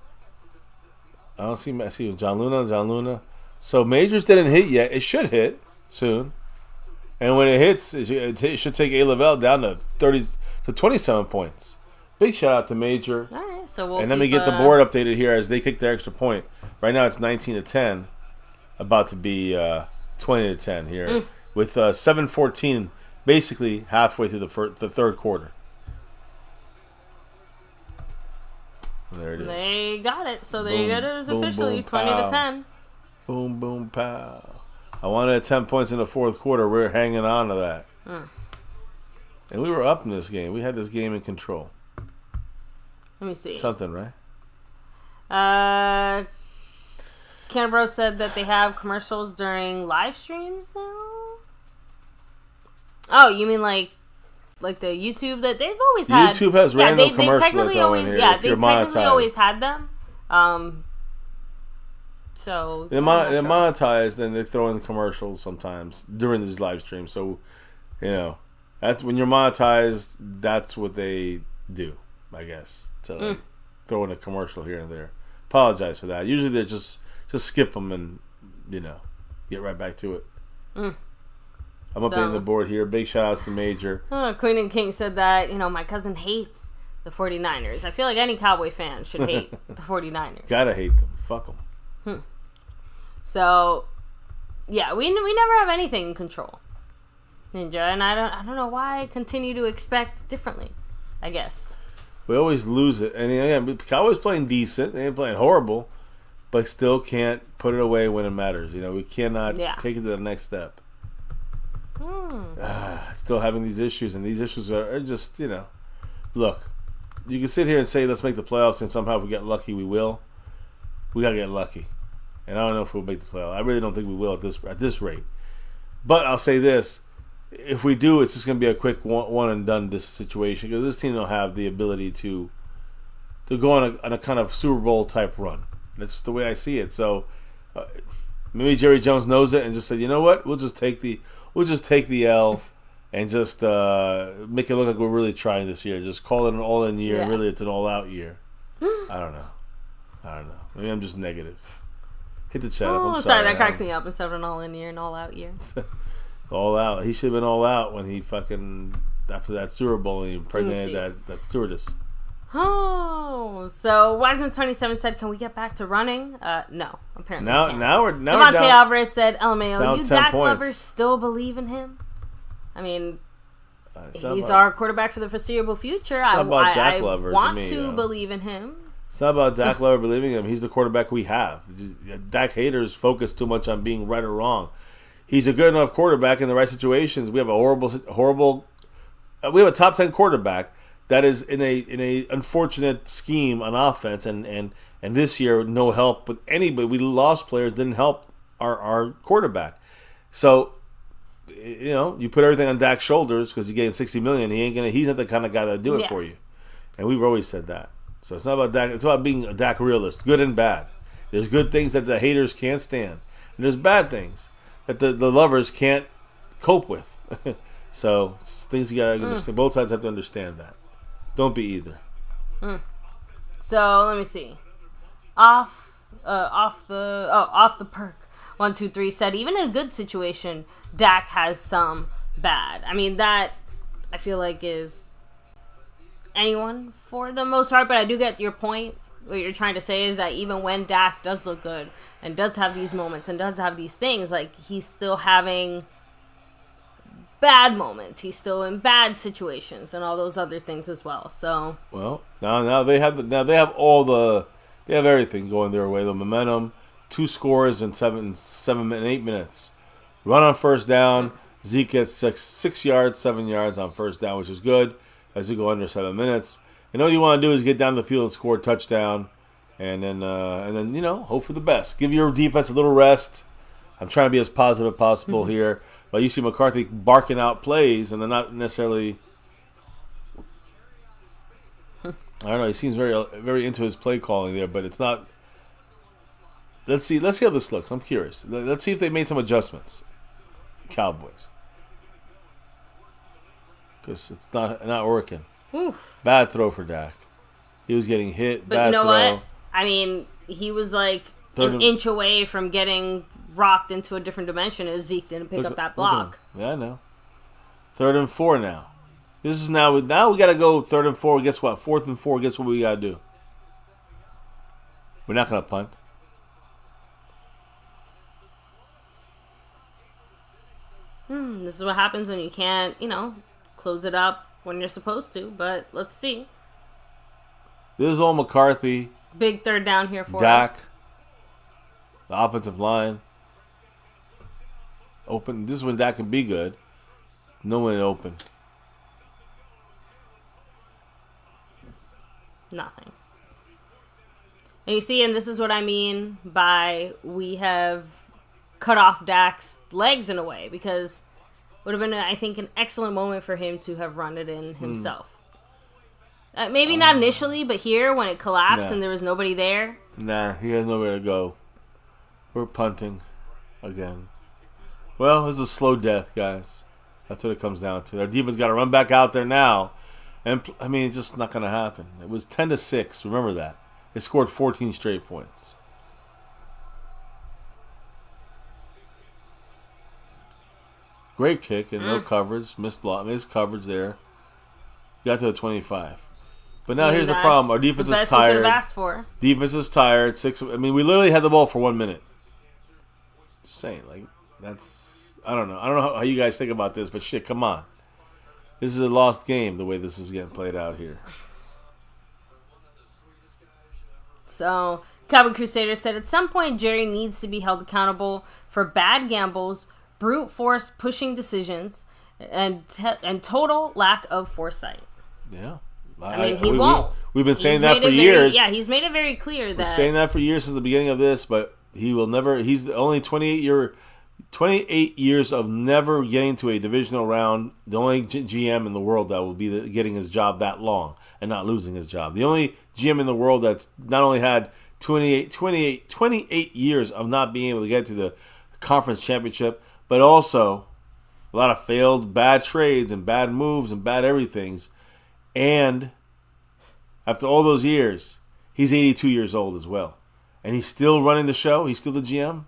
[SPEAKER 2] I see John Luna. So Majors didn't hit yet. It should hit soon. And when it hits, it should take A. Lavelle down to 27 points. Big shout out to Major.
[SPEAKER 1] All right, so we'll
[SPEAKER 2] let me get the board updated here as they kick the extra point. Right now it's 19-10, about to be 20-10 here, with 7:14 basically halfway through the third quarter. There it is.
[SPEAKER 1] They got it. So there you go. It is officially 20-10.
[SPEAKER 2] Boom, boom, pow. I wanted 10 points in the fourth quarter. We're hanging on to that. And we were up in this game. We had this game in control.
[SPEAKER 1] Let me see.
[SPEAKER 2] Something, right?
[SPEAKER 1] Canberra said that they have commercials during live streams now? Oh, you mean like like the YouTube that they've always had.
[SPEAKER 2] YouTube has random commercials.
[SPEAKER 1] They technically always,
[SPEAKER 2] they
[SPEAKER 1] technically always had them. So
[SPEAKER 2] they're monetized, and they throw in commercials sometimes during these live streams. So, that's when you're monetized. That's what they do, I guess. To throw in a commercial here and there. Apologize for that. Usually they just skip them and get right back to it. I'm updating the board here. Big shout outs to Major.
[SPEAKER 1] Queen and King said that my cousin hates the 49ers. I feel like any Cowboy fan should hate the 49ers.
[SPEAKER 2] Gotta hate them. Fuck them.
[SPEAKER 1] So, yeah, we never have anything in control, Ninja, and I don't know why I continue to expect differently. I guess
[SPEAKER 2] we always lose it, and again, Cowboys playing decent. They ain't playing horrible, but still can't put it away when it matters. We cannot take it to the next step. Still having these issues, and these issues are just look. You can sit here and say let's make the playoffs, and somehow if we get lucky, we will. We gotta get lucky. And I don't know if we'll make the playoff. I really don't think we will at this rate. But I'll say this: if we do, it's just going to be a quick one and done this situation because this team don't have the ability to go on a kind of Super Bowl type run. That's just the way I see it. So maybe Jerry Jones knows it and just said, you know what? We'll just take the L and just make it look like we're really trying this year. Just call it an all-in year. And really, it's an all-out year. I don't know. Maybe I'm just negative. Hit the chat.
[SPEAKER 1] I'm sorry, that cracks me up instead of an all-in year and all-out year.
[SPEAKER 2] All out. He should have been all out when he fucking after that Super Bowl and he impregnated that stewardess.
[SPEAKER 1] Oh, so Wiseman27 said, "Can we get back to running?" No, apparently.
[SPEAKER 2] Now we're
[SPEAKER 1] Devontae
[SPEAKER 2] down.
[SPEAKER 1] Alvarez said, "LMAO, you Dak
[SPEAKER 2] points.
[SPEAKER 1] lovers still believe in him?" I mean, he's our quarterback for the foreseeable future. I want to believe in him.
[SPEAKER 2] It's not about Dak lover believing in him. He's the quarterback we have. Dak haters focus too much on being right or wrong. He's a good enough quarterback in the right situations. We have a horrible. We have a top 10 quarterback that is in a unfortunate scheme on offense, and this year no help with anybody. We lost players, didn't help our quarterback. So you put everything on Dak's shoulders because he's getting $60 million. He's not the kind of guy that'll do it for you, and we've always said that. So it's not about Dak. It's about being a Dak realist, good and bad. There's good things that the haters can't stand, and there's bad things that the lovers can't cope with. So it's things you gotta understand. Both sides have to understand that. Don't be either.
[SPEAKER 1] So let me see. Off the perk. 123 said even in a good situation, Dak has some bad. I mean that I feel like is anyone for the most part, but I do get your point. What you're trying to say is that even when Dak does look good and does have these moments and does have these things, like he's still having bad moments. He's still in bad situations and all those other things as well. So
[SPEAKER 2] now they have everything going their way. The momentum, 2 scores in 7 and 8 minutes. Run on first down. Zeke gets 6 yards, 7 yards on first down, which is good as you go under 7 minutes. And all you want to do is get down the field and score a touchdown, and then hope for the best. Give your defense a little rest. I'm trying to be as positive as possible here, but you see McCarthy barking out plays, and they're not necessarily. I don't know. He seems very very into his play calling there, but it's not. Let's see how this looks. I'm curious. Let's see if they made some adjustments. Cowboys, because it's not working.
[SPEAKER 1] Oof.
[SPEAKER 2] Bad throw for Dak. He was getting hit.
[SPEAKER 1] But
[SPEAKER 2] bad
[SPEAKER 1] you know
[SPEAKER 2] throw.
[SPEAKER 1] what? I mean, he was like an inch away from getting rocked into a different dimension as Zeke didn't pick up that block.
[SPEAKER 2] Yeah, I know. 3rd and 4 now. This is now we got to go 3rd and 4. Guess what? 4th and 4. Guess what we got to do? We're not going to punt.
[SPEAKER 1] This is what happens when you can't, close it up when you're supposed to, but let's see.
[SPEAKER 2] This is all McCarthy.
[SPEAKER 1] Big 3rd down here for
[SPEAKER 2] Dak,
[SPEAKER 1] us.
[SPEAKER 2] the offensive line. Open. This is when Dak can be good. No one open.
[SPEAKER 1] Nothing. And you see, and this is what I mean by we have cut off Dak's legs in a way, because would have been, I think, an excellent moment for him to have run it in himself. Maybe not initially, but here when it collapsed and there was nobody there.
[SPEAKER 2] Nah, he has nowhere to go. We're punting again. Well, it's a slow death, guys. That's what it comes down to. Our defense got to run back out there now. And, I mean, it's just not going to happen. It was 10-6. Remember that. They scored 14 straight points. Great kick and no coverage. Missed coverage there. Got to the 25. But now here's the problem. Our defense is tired. Defense is tired. We literally had the ball for 1 minute. Just saying, like, that's... I don't know how you guys think about this, but shit, come on. This is a lost game, the way this is getting played out here.
[SPEAKER 1] So, Cowboy Crusader said, at some point, Jerry needs to be held accountable for bad gambles, brute force pushing decisions, and total lack of foresight.
[SPEAKER 2] Yeah.
[SPEAKER 1] I mean, he won't.
[SPEAKER 2] We've been saying that for years.
[SPEAKER 1] He's made it very clear that...
[SPEAKER 2] We're saying that for years since the beginning of this, but he will never... He's the only 28 years of never getting to a divisional round. The only GM in the world that will be getting his job that long and not losing his job. The only GM in the world that's not only had 28 years of not being able to get to the conference championship, but also a lot of failed bad trades and bad moves and bad everythings. And after all those years, he's 82 years old as well. And he's still running the show. He's still the GM.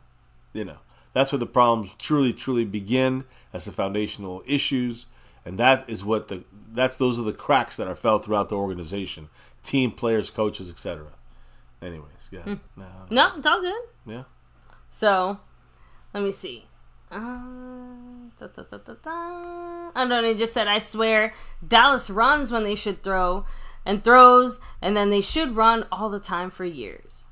[SPEAKER 2] That's where the problems truly begin. That's the foundational issues. And those are the cracks that are felt throughout the organization. Team, players, coaches, etc. Anyways, yeah.
[SPEAKER 1] No, it's all good.
[SPEAKER 2] Yeah.
[SPEAKER 1] So, let me see. He just said, I swear, Dallas runs when they should throw, and throws, and then they should run all the time for years.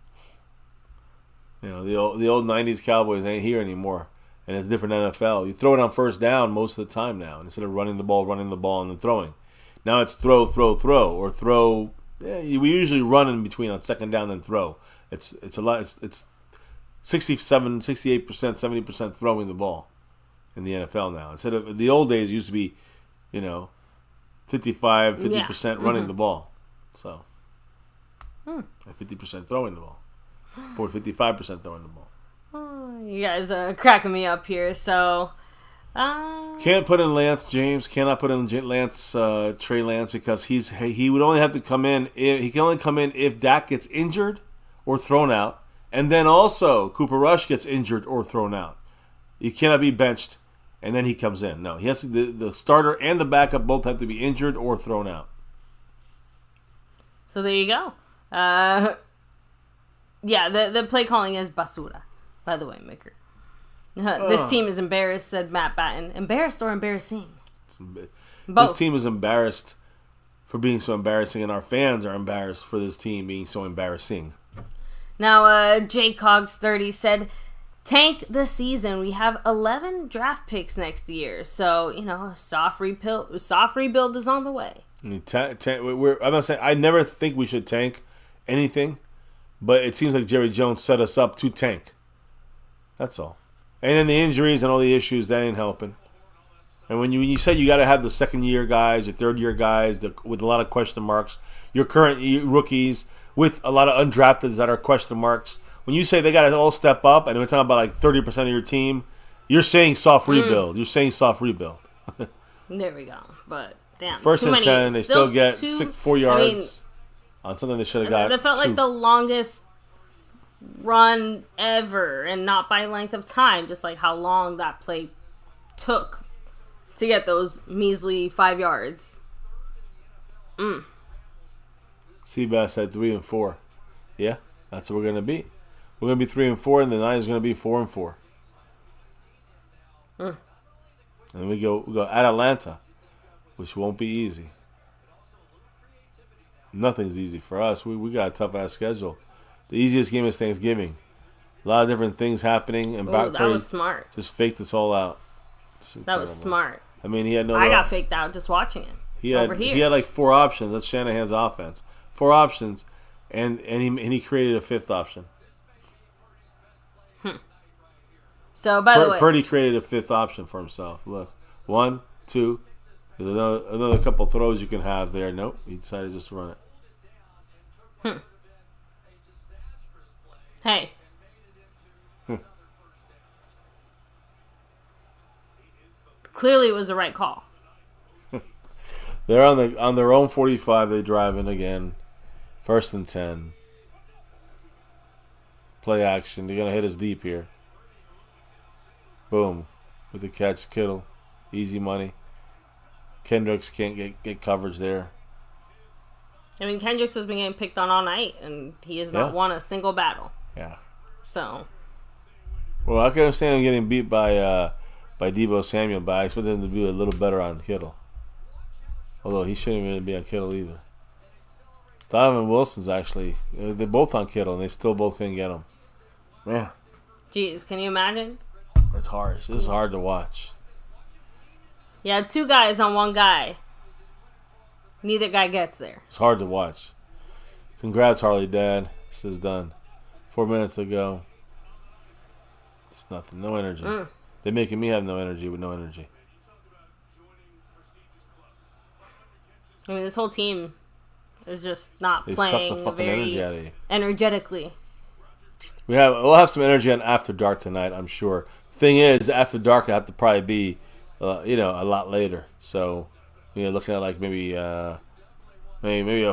[SPEAKER 2] The old 90s Cowboys ain't here anymore. And it's a different NFL. You throw it on first down most of the time now, instead of running the ball, and then throwing. Now it's throw, or throw. Yeah, we usually run in between on second down and throw. It's a lot. It's 67, 68%, 70% throwing the ball in the NFL now. Instead of the old days, it used to be, 55, 50% running the ball. So, 50% throwing the ball. 55% throwing the ball.
[SPEAKER 1] You guys are cracking me up here. So,
[SPEAKER 2] can't put in Lance James. Cannot put in Trey Lance because he would only have to come in. He can only come in if Dak gets injured or thrown out, and then also Cooper Rush gets injured or thrown out. He cannot be benched, and then he comes in. No, he has to, the starter and the backup both have to be injured or thrown out.
[SPEAKER 1] So there you go. Yeah, the play calling is basura, by the way, Micker. This team is embarrassed, said Matt Batten. Embarrassed or embarrassing?
[SPEAKER 2] Both.
[SPEAKER 1] This
[SPEAKER 2] team is embarrassed for being so embarrassing, and our fans are embarrassed for this team being so embarrassing.
[SPEAKER 1] Now, JCogs30 said, tank the season. We have 11 draft picks next year. So, a soft rebuild is on the way.
[SPEAKER 2] I'm not saying, I never think we should tank anything. But it seems like Jerry Jones set us up to tank. That's all. And then the injuries and all the issues, that ain't helping. And when you said you got to have the second-year guys, your third-year guys with a lot of question marks, your current rookies with a lot of undrafteds that are question marks, when you say they got to all step up, and we're talking about like 30% of your team, you're saying soft rebuild. You're saying soft rebuild.
[SPEAKER 1] There we go. But, damn.
[SPEAKER 2] First and 10, they still get 4 yards. On something they should have got.
[SPEAKER 1] That felt like the longest run ever, and not by length of time, just like how long that play took to get those measly 5 yards.
[SPEAKER 2] Seabass said 3-4. Yeah, that's what we're gonna be. We're gonna be 3-4, and the Niners are gonna be 4-4. And we go at Atlanta, which won't be easy. Nothing's easy for us. We got a tough-ass schedule. The easiest game is Thanksgiving. A lot of different things happening. And
[SPEAKER 1] that was smart.
[SPEAKER 2] Just faked us all out.
[SPEAKER 1] That was smart.
[SPEAKER 2] I mean, he had no...
[SPEAKER 1] I got faked out just watching it. He
[SPEAKER 2] had like 4 options. That's Shanahan's offense. 4 options, and he created a 5th option.
[SPEAKER 1] So, by the way...
[SPEAKER 2] Purdy created a 5th option for himself. Look 1, 2. There's another couple throws you can have there. Nope, he decided just to run it.
[SPEAKER 1] Hey. Clearly, it was the right call.
[SPEAKER 2] They're on their own 45. They drive in again. 1st and 10. Play action. They're gonna hit us deep here. Boom, with the catch, Kittle, easy money. Kendricks can't get coverage there.
[SPEAKER 1] I mean, Kendricks has been getting picked on all night, and he has not won a single battle.
[SPEAKER 2] Yeah.
[SPEAKER 1] So.
[SPEAKER 2] Well, I can understand him getting beat by Deebo Samuel, but I expect him to be a little better on Kittle. Although he shouldn't really be on Kittle either. Donovan Wilson's actually, they're both on Kittle, and they still both couldn't get him. Man.
[SPEAKER 1] Jeez, can you imagine?
[SPEAKER 2] It's hard. This is hard to watch.
[SPEAKER 1] Yeah, 2 guys on 1 guy. Neither guy gets there.
[SPEAKER 2] It's hard to watch. Congrats, Harley Dad. This is done. 4 minutes to go. It's nothing. No energy. They're making me have no energy with no energy.
[SPEAKER 1] I mean, this whole team is just not
[SPEAKER 2] They
[SPEAKER 1] playing
[SPEAKER 2] suck the fucking
[SPEAKER 1] very
[SPEAKER 2] energy out of you.
[SPEAKER 1] energetically.
[SPEAKER 2] We'll have some energy on After Dark tonight, I'm sure. Thing is, After Dark will have to probably be, a lot later. So, looking at like maybe a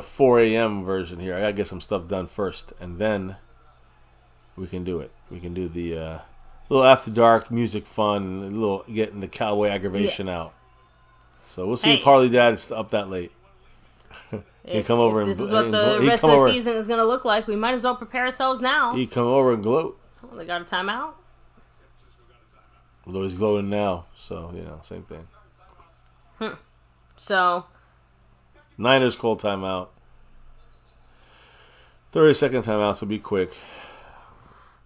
[SPEAKER 2] 4 a.m. version here. I gotta get some stuff done first, and then we can do it. We can do the little After Dark music fun, a little getting the cowboy aggravation out. So we'll see if Harley Dad's up that late.
[SPEAKER 1] If this is what the rest of the season is going to look like, we might as well prepare ourselves now.
[SPEAKER 2] He come over and gloat.
[SPEAKER 1] Well, they got a timeout.
[SPEAKER 2] Although he's gloating now, so, same thing.
[SPEAKER 1] So.
[SPEAKER 2] Niners call timeout. 30-second timeout, so be quick.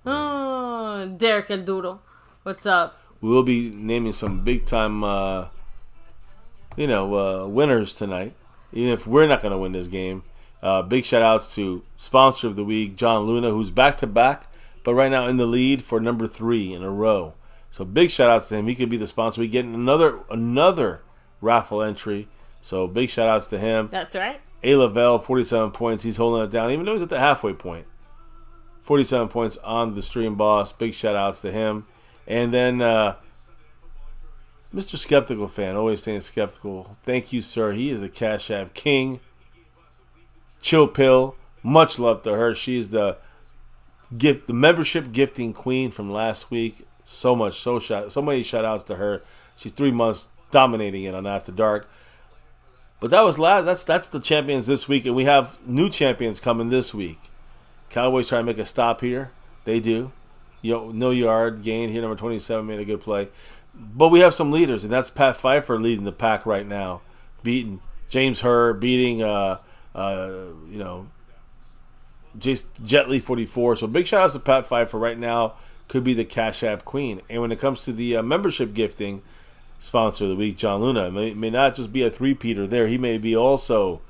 [SPEAKER 1] Oh, Derek El Doodle. What's up?
[SPEAKER 2] We will be naming some big-time, winners tonight. Even if we're not going to win this game. Big shout-outs to sponsor of the week, John Luna, who's back-to-back, but right now in the lead for number 3 in a row. So big shout-outs to him. He could be the sponsor. We get another raffle entry. So big shout-outs to him.
[SPEAKER 1] That's right.
[SPEAKER 2] A. Lavelle, 47 points. He's holding it down, even though he's at the halfway point. 47 points on the stream boss. Big shout-outs to him. And then Mr. Skeptical Fan, always staying skeptical. Thank you, sir. He is a Cash App king. Chill Pill, much love to her. She is the membership gifting queen from last week. So many shout outs to her. She's 3 months dominating it on After Dark. But that's the champions this week, and we have new champions coming this week. Cowboys trying to make a stop here. They do. No yard gain here. Number 27 made a good play. But we have some leaders, and that's Pat Pfeiffer leading the pack right now. Beating James Herr, beating Jet Li 44. So big shout outs to Pat Pfeiffer right now. Could be the Cash App queen. And when it comes to the membership gifting sponsor of the week, John Luna, may not just be a three-peater there. He may be also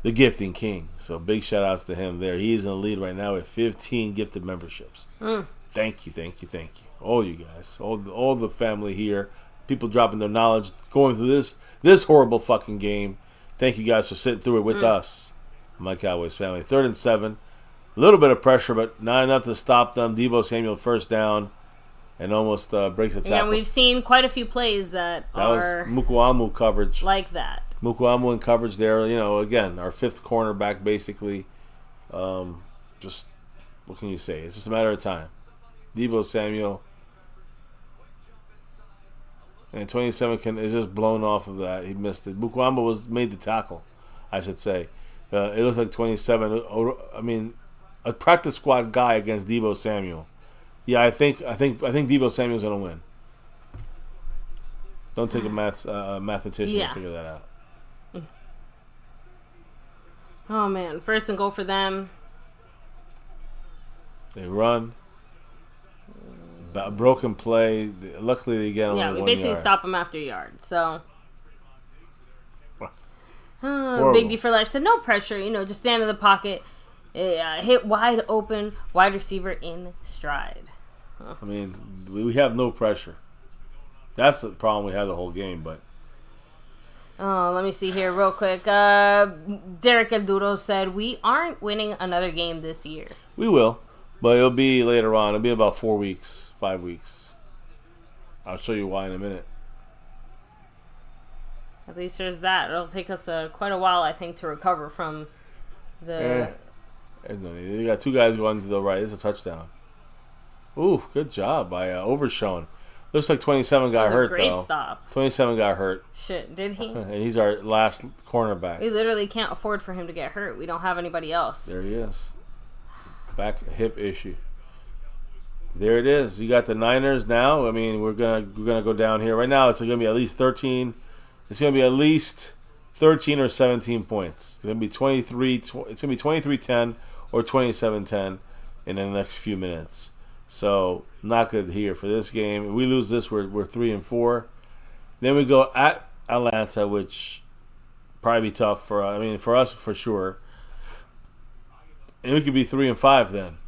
[SPEAKER 2] the gifting king. So big shout outs to him there. He's in the lead right now with 15 gifted memberships. Thank you. All you guys, all the family here, people dropping their knowledge, going through this horrible fucking game. Thank you guys for sitting through it with us, my Cowboys family. 3rd and 7, a little bit of pressure, but not enough to stop them. Deebo Samuel first down, and almost breaks the tackle.
[SPEAKER 1] Yeah, we've seen quite a few plays that
[SPEAKER 2] was Mukuamu coverage
[SPEAKER 1] like that.
[SPEAKER 2] Mukuamu in coverage there. Again, our 5th cornerback basically. Just what can you say? It's just a matter of time. Deebo Samuel. And 27 is just blown off of that. He missed it. Mukwamba made the tackle, I should say. It looked like 27. I mean, a practice squad guy against Deebo Samuel. Yeah, I think Deebo Samuel's gonna win. Don't take a mathematician to figure that out.
[SPEAKER 1] Oh man, 1st and goal for them.
[SPEAKER 2] They run. Broken play. Luckily, they get only 1 yard.
[SPEAKER 1] Yeah, we basically stop them after a yard. So, Big D for Life said, no pressure. Just stand in the pocket. Hit wide open, wide receiver in stride.
[SPEAKER 2] I mean, we have no pressure. That's the problem we had the whole game, but.
[SPEAKER 1] Oh, let me see here real quick. Derek Enduro said, we aren't winning another game this year.
[SPEAKER 2] We will, but it'll be later on. It'll be about 4 weeks, 5 weeks. I'll show you why in a minute.
[SPEAKER 1] At least there's that. It'll take us quite a while, I think, to recover from the...
[SPEAKER 2] You got 2 guys going to the right. It's a touchdown. Ooh, good job by Overshone. Looks like 27 got hurt,
[SPEAKER 1] great
[SPEAKER 2] though.
[SPEAKER 1] Great stop.
[SPEAKER 2] 27 got hurt.
[SPEAKER 1] Shit, did he?
[SPEAKER 2] And he's our last cornerback.
[SPEAKER 1] We literally can't afford for him to get hurt. We don't have anybody else.
[SPEAKER 2] There he is. Back hip issue. There it is. You got the Niners now. I mean, we're gonna go down here right now. It's gonna be at least 13. It's gonna be at least 13 or 17 points. It's gonna be 23. It's gonna be 23-10 or 27-10 in the next few minutes. So not good here for this game. If we lose this, we're 3-4. Then we go at Atlanta, which probably be tough for us for sure. And we could be 3-5 then.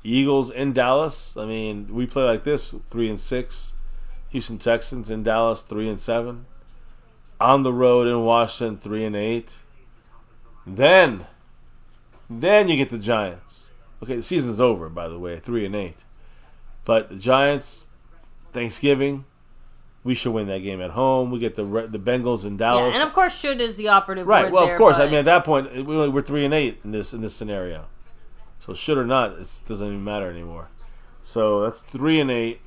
[SPEAKER 2] Eagles in Dallas. I mean, we play like this: 3-6. Houston Texans in Dallas, 3-7. On the road in Washington, 3-8. Then you get the Giants. Okay, the season's over, by the way, 3-8. But the Giants, Thanksgiving, we should win that game at home. We get the Bengals in Dallas.
[SPEAKER 1] Yeah, and of course, should is the operative
[SPEAKER 2] right.
[SPEAKER 1] word
[SPEAKER 2] Well,
[SPEAKER 1] there,
[SPEAKER 2] of course.
[SPEAKER 1] but...
[SPEAKER 2] I mean, at that point, we're 3-8 in this scenario. So should or not, it doesn't even matter anymore. So that's 3-8.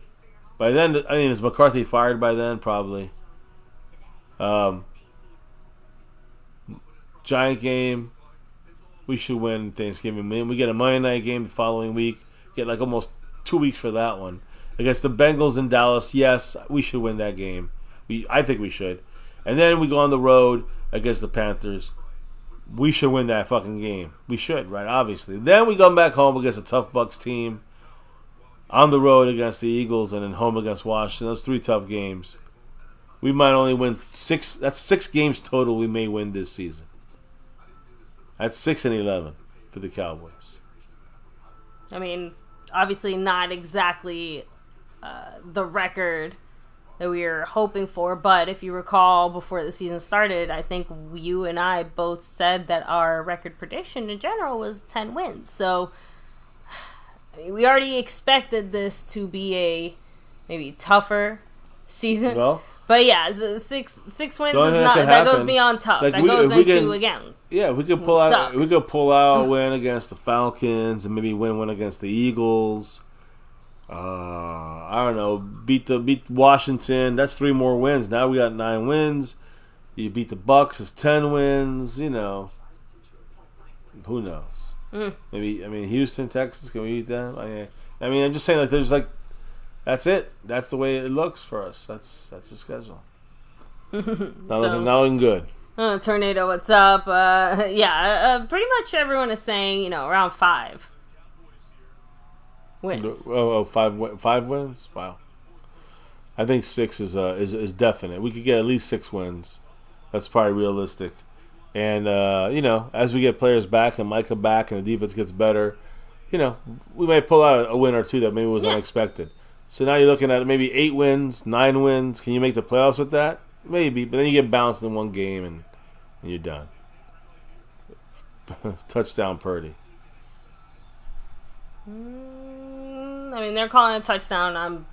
[SPEAKER 2] By then, I mean, is McCarthy fired by then? Probably. Giant game. We should win Thanksgiving. We get a Monday night game the following week. Get like almost 2 weeks for that one. Against the Bengals in Dallas, yes, we should win that game. I think we should. And then we go on the road against the Panthers. We should win that fucking game. We should, right? Obviously. Then we come back home against a tough Bucs team. On the road against the Eagles and then home against Washington. Those 3 tough games. We might only win 6. That's 6 games total we may win this season. That's 6-11 for the Cowboys.
[SPEAKER 1] I mean, obviously not exactly the record that we were hoping for, but if you recall before the season started, I think you and I both said that our record prediction in general was 10 wins. So I mean, we already expected this to be a maybe tougher season.
[SPEAKER 2] Well,
[SPEAKER 1] but yeah, 6 wins is not that goes beyond tough. Like that goes into again.
[SPEAKER 2] Yeah, we could pull out. We could pull out a win against the Falcons and maybe win one against the Eagles. I don't know. Beat Washington. That's 3 more wins. Now we got 9 wins. You beat the Bucs. It's 10 wins. You know, who knows? Maybe Houston, Texas. Can we beat them? I mean, I'm just saying like there's like that's it. That's the way it looks for us. That's the schedule. Not looking good.
[SPEAKER 1] Tornado, what's up? Pretty much everyone is saying, around 5 wins.
[SPEAKER 2] Five wins? Wow. I think 6 is definite. We could get at least 6 wins. That's probably realistic. And, as we get players back and Micah back and the defense gets better, we may pull out a win or 2 that maybe was unexpected. So now you're looking at maybe 8 wins, 9 wins. Can you make the playoffs with that? Maybe. But then you get bounced in one game and you're done. Touchdown Purdy.
[SPEAKER 1] I mean, they're calling it a touchdown. I'm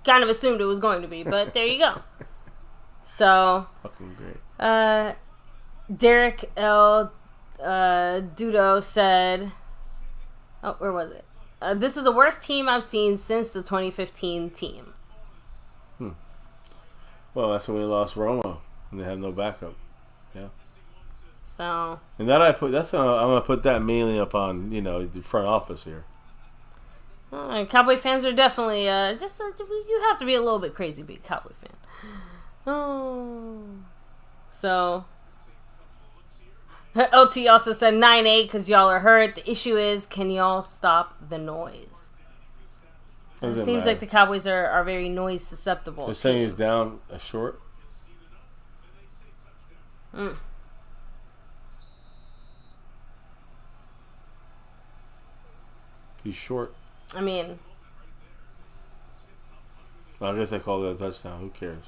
[SPEAKER 1] kind of assumed it was going to be, but there you go. So,
[SPEAKER 2] fucking great.
[SPEAKER 1] Derek L. Dudo said, where was it? This is the worst team I've seen since the 2015 team.
[SPEAKER 2] Well, that's when we lost Romo and they have no backup. Yeah.
[SPEAKER 1] So.
[SPEAKER 2] And I'm gonna put that mainly up on the front office here.
[SPEAKER 1] Cowboy fans are definitely you have to be a little bit crazy to be a Cowboy fan. Oh. So. LT also said 9-8 because y'all are hurt. The issue is, can y'all stop the noise? It seems like the Cowboys are very noise susceptible.
[SPEAKER 2] They're saying he's down a short. He's short.
[SPEAKER 1] I mean,
[SPEAKER 2] I guess I called it a touchdown. Who cares?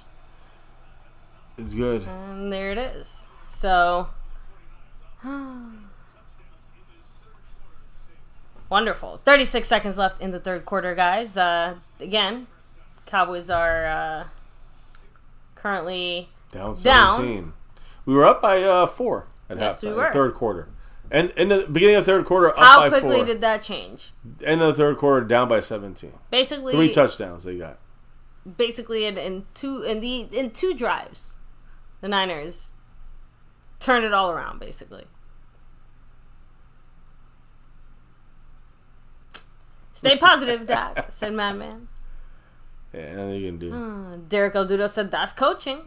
[SPEAKER 2] It's good.
[SPEAKER 1] And there it is. So, wonderful. 36 seconds left in the third quarter, guys. Again, Cowboys are currently
[SPEAKER 2] down 17. We were up by 4 at halftime.
[SPEAKER 1] We were.
[SPEAKER 2] Third quarter. And in the beginning of the third quarter, up
[SPEAKER 1] How
[SPEAKER 2] by 4.
[SPEAKER 1] How quickly did that change?
[SPEAKER 2] End of the third quarter, down by 17.
[SPEAKER 1] Basically,
[SPEAKER 2] 3 touchdowns they got.
[SPEAKER 1] Basically, in two drives, the Niners turned it all around. Basically, stay positive, Dak, said Madman.
[SPEAKER 2] Yeah, nothing you can do.
[SPEAKER 1] Derek Aldudo said that's coaching.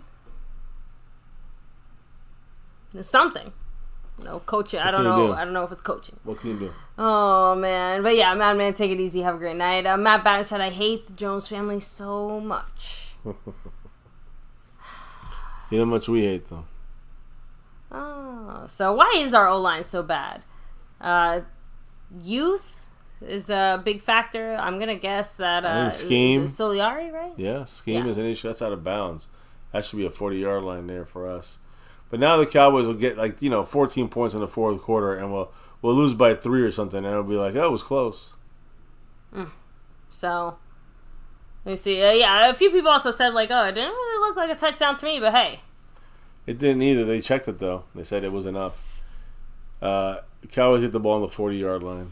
[SPEAKER 1] It's something. Coaching. I don't know. I don't know if it's coaching.
[SPEAKER 2] What can you do?
[SPEAKER 1] Oh, man. But yeah, Madman, take it easy. Have a great night. Matt Batten said, I hate the Jones family so much.
[SPEAKER 2] You know how much we hate them.
[SPEAKER 1] Oh, so why is our O-line so bad? Youth is a big factor. I'm going to guess that
[SPEAKER 2] scheme.
[SPEAKER 1] Is it Soliari, right?
[SPEAKER 2] Yeah, scheme is an issue. That's out of bounds. That should be a 40-yard line there for us. But now the Cowboys will get 14 points in the fourth quarter, and we'll lose by 3 or something, and it'll be like, oh, it was close.
[SPEAKER 1] So, let me see. A few people also said it didn't really look like a touchdown to me, but hey,
[SPEAKER 2] it didn't either. They checked it though. They said it was enough. Cowboys hit the ball on the 40-yard line.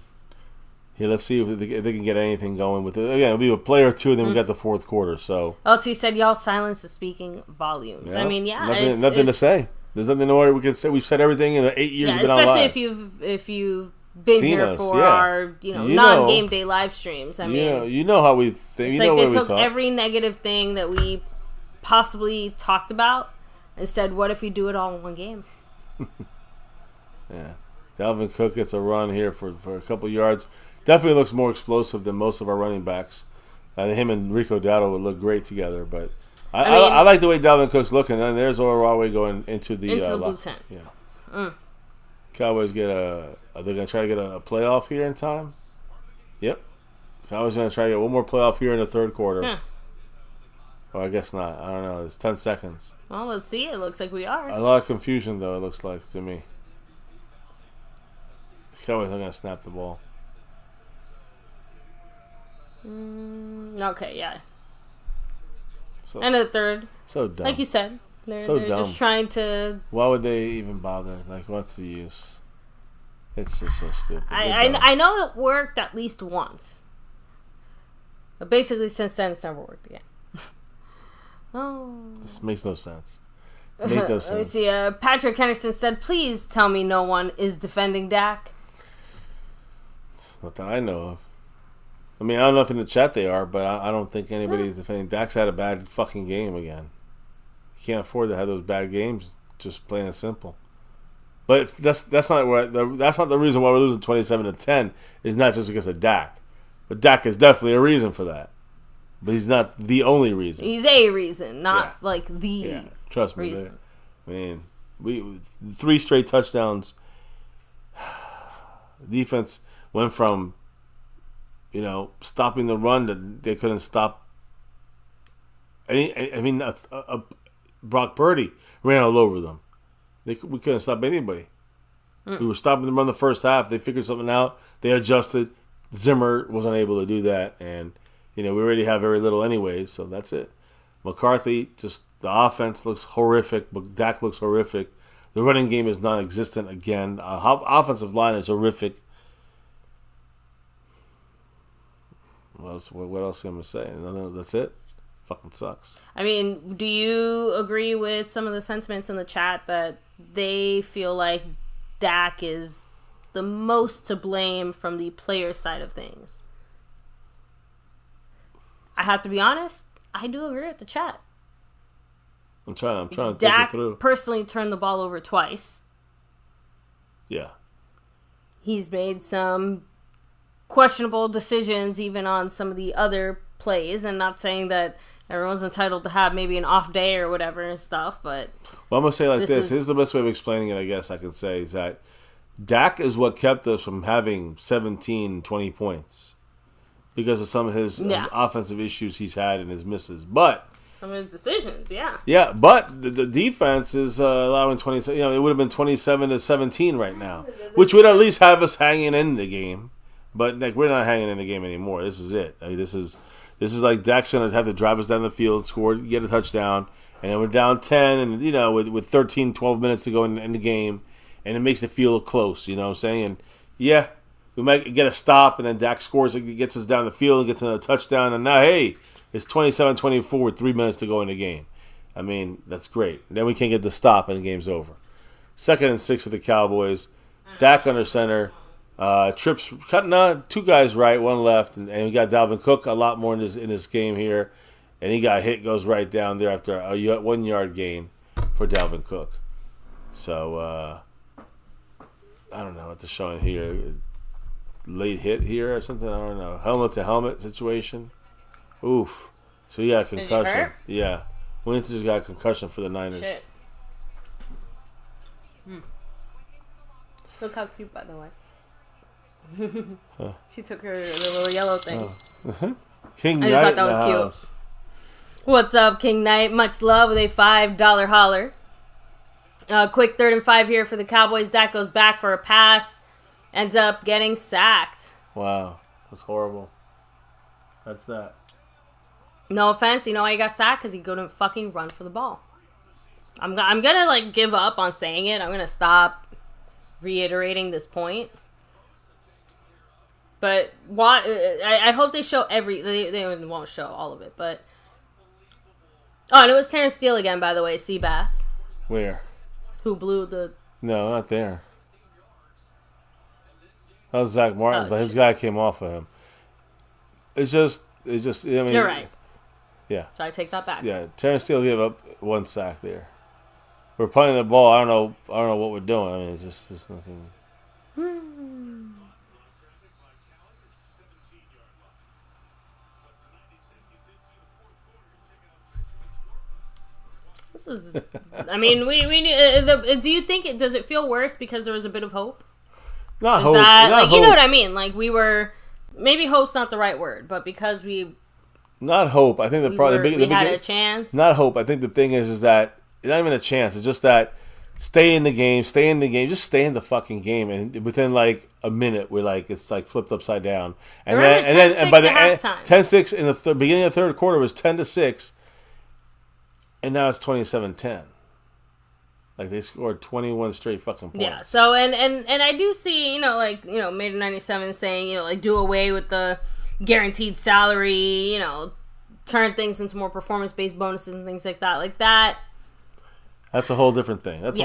[SPEAKER 2] Yeah, let's see if they can get anything going with it. Again, it'll be a play or two, and then we got the fourth quarter. So,
[SPEAKER 1] LT said, "Y'all silence is speaking volumes."
[SPEAKER 2] Yeah.
[SPEAKER 1] I mean,
[SPEAKER 2] nothing to say. There's nothing more we can say. We've said everything in the 8 years we've been on live.
[SPEAKER 1] Especially if you've been
[SPEAKER 2] Seen
[SPEAKER 1] here
[SPEAKER 2] us,
[SPEAKER 1] for our non-game day live streams. I mean,
[SPEAKER 2] you know how we think.
[SPEAKER 1] It's they took every negative thing that we possibly talked about and said, "What if we do it all in one game?"
[SPEAKER 2] Yeah, Dalvin Cook gets a run here for a couple yards. Definitely looks more explosive than most of our running backs. Him and Rico Dowdle would look great together, but. I like the way Dalvin Cook's looking, and there's Oraway going into the
[SPEAKER 1] blue tent.
[SPEAKER 2] Yeah. Cowboys are they going to try to get a playoff here in time? Yep. Cowboys going to try to get one more playoff here in the third quarter.
[SPEAKER 1] Yeah.
[SPEAKER 2] Or I guess not. I don't know. It's 10 seconds.
[SPEAKER 1] Well, let's see. It looks like we are.
[SPEAKER 2] A lot of confusion, though, it looks like to me. Cowboys are going to snap the ball.
[SPEAKER 1] Okay, yeah.
[SPEAKER 2] And
[SPEAKER 1] a third.
[SPEAKER 2] So dumb.
[SPEAKER 1] Like you said. They're
[SPEAKER 2] dumb.
[SPEAKER 1] Just trying to...
[SPEAKER 2] Why would they even bother? What's the use? It's just so stupid.
[SPEAKER 1] I know it worked at least once. But basically, since then, it's never worked again.
[SPEAKER 2] This makes no sense. Let
[SPEAKER 1] me see. Patrick Henderson said, please tell me no one is defending Dak.
[SPEAKER 2] Not that I know of. I mean, I don't know if in the chat they are, but I don't think anybody's defending. Dak's had a bad fucking game again. You can't afford to have those bad games. Just plain and simple. But that's not the reason why we're losing 27-10. Is not just because of Dak, but Dak is definitely a reason for that. But he's not the only reason.
[SPEAKER 1] He's a reason, not the.
[SPEAKER 2] Yeah, trust me.
[SPEAKER 1] Reason.
[SPEAKER 2] I mean, we 3 straight touchdowns. Defense went from. Stopping the run that they couldn't stop. Brock Purdy ran all over them. We couldn't stop anybody. We were stopping the run the first half. They figured something out. They adjusted. Zimmer wasn't able to do that, and we already have very little anyway. So that's it. McCarthy, just the offense looks horrific. But Dak looks horrific. The running game is non-existent again. Offensive line is horrific. What else am I going to say? That's it? Fucking sucks.
[SPEAKER 1] I mean, do you agree with some of the sentiments in the chat that they feel like Dak is the most to blame from the player side of things? I have to be honest, I do agree with the chat.
[SPEAKER 2] I'm trying to think
[SPEAKER 1] Dak
[SPEAKER 2] it through.
[SPEAKER 1] personally turned the ball over twice.
[SPEAKER 2] Yeah.
[SPEAKER 1] He's made some questionable decisions even on some of the other plays, and not saying that everyone's entitled to have maybe an off day or whatever and stuff, but
[SPEAKER 2] well, I'm going to say like this. Here's the best way of explaining it, I guess I can say, is that Dak is what kept us from having 17, 20 points. because of some of his offensive issues he's had and his misses. But
[SPEAKER 1] some of his decisions,
[SPEAKER 2] yeah. But the defense is allowing 20. It would have been 27-17 right now, which would at least have us hanging in the game. But we're not hanging in the game anymore. This is it. I mean, this is like Dak's gonna have to drive us down the field, score, get a touchdown, and then we're down 10, and with 13, 12 minutes to go in the game, and it makes it feel close. You know what I'm saying? And yeah, we might get a stop, and then Dak scores, gets us down the field, and gets another touchdown, and now hey, it's 27-24 with 3 minutes to go in the game. I mean, that's great. And then we can't get the stop, and the game's over. 2nd and 6 for the Cowboys. Dak under center. Trips cutting out 2 guys right, 1 left, and we got Dalvin Cook a lot more in this game here, and he got hit, goes right down there after a 1 yard gain for Dalvin Cook. So I don't know what they're showing here, late hit here or something. I don't know, helmet to helmet situation. Oof! So he got a concussion.
[SPEAKER 1] Did he hurt?
[SPEAKER 2] Yeah, Winter's got a concussion for the Niners.
[SPEAKER 1] Shit. Look how cute, by the way. She took her little yellow thing.
[SPEAKER 2] Oh. King
[SPEAKER 1] I
[SPEAKER 2] Knight
[SPEAKER 1] just thought that was cute.
[SPEAKER 2] house.
[SPEAKER 1] What's up, King Knight? Much love with a $5 holler. Quick 3rd and 5 here for the Cowboys. Dak goes back for a pass. Ends up getting sacked.
[SPEAKER 2] Wow. That's horrible. That's that.
[SPEAKER 1] No offense. You know why he got sacked? Because he couldn't fucking run for the ball. I'm gonna give up on saying it. I'm gonna stop reiterating this point. But I hope they show they won't show all of it, but and it was Terrence Steele again, by the way, Seabass.
[SPEAKER 2] Where?
[SPEAKER 1] Who blew the...
[SPEAKER 2] No, not there. That was Zach Martin, but his guy came off of him. It's just. I mean,
[SPEAKER 1] you're right.
[SPEAKER 2] Yeah.
[SPEAKER 1] So I take that back.
[SPEAKER 2] Yeah, Terrence Steele gave up 1 sack there. We're playing the ball. I don't know what we're doing. I mean, it's just nothing.
[SPEAKER 1] This is. I mean, do you think does it feel worse because there was a bit of hope?
[SPEAKER 2] Not
[SPEAKER 1] Is
[SPEAKER 2] hope.
[SPEAKER 1] that,
[SPEAKER 2] not hope.
[SPEAKER 1] You know what I mean? Like we were. Maybe hope's not the right word, but because we.
[SPEAKER 2] Not hope. I think
[SPEAKER 1] we had a chance.
[SPEAKER 2] Not hope. I think the thing is that it's not even a chance. It's just that stay in the game. Just stay in the fucking game. And within like a minute, it's like flipped upside down. And then by the end, 10-6 in the beginning of the 3rd quarter was 10-6, and now it's 27-10. Like they scored 21 straight fucking points.
[SPEAKER 1] Yeah. So and I do see Made in 97 saying do away with the guaranteed salary, turn things into more performance-based bonuses and things like that. Like that.
[SPEAKER 2] That's a whole different thing. That's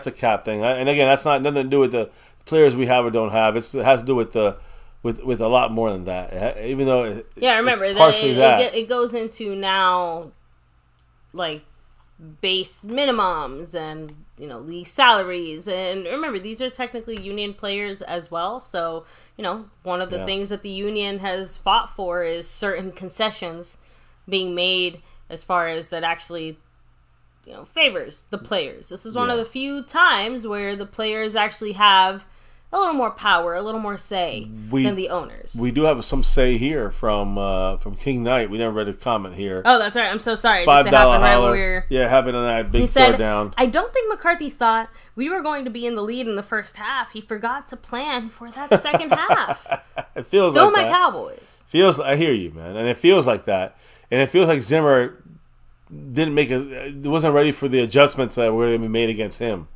[SPEAKER 2] a cap thing. And again, that's not nothing to do with the players we have or don't have. It has to do with with a lot more than that. Even though
[SPEAKER 1] remember
[SPEAKER 2] it's partially
[SPEAKER 1] it goes into now like base minimums and league salaries, and remember these are technically union players as well, so one of the things that the union has fought for is certain concessions being made as far as that actually favors the players. This is one of the few times where the players actually have a little more power, a little more say than the owners.
[SPEAKER 2] We do have some say here from King Knight. We never read a comment here.
[SPEAKER 1] Oh, that's right. I'm so sorry.
[SPEAKER 2] $5
[SPEAKER 1] holler.
[SPEAKER 2] Yeah, happened on that big
[SPEAKER 1] he said,
[SPEAKER 2] down.
[SPEAKER 1] I don't think McCarthy thought we were going to be in the lead in the first half. He forgot to plan for that second half.
[SPEAKER 2] It feels
[SPEAKER 1] still
[SPEAKER 2] like
[SPEAKER 1] my
[SPEAKER 2] that.
[SPEAKER 1] Cowboys.
[SPEAKER 2] I hear you, man, and it feels like that, and it feels like Zimmer wasn't ready for the adjustments that were going to be made against him.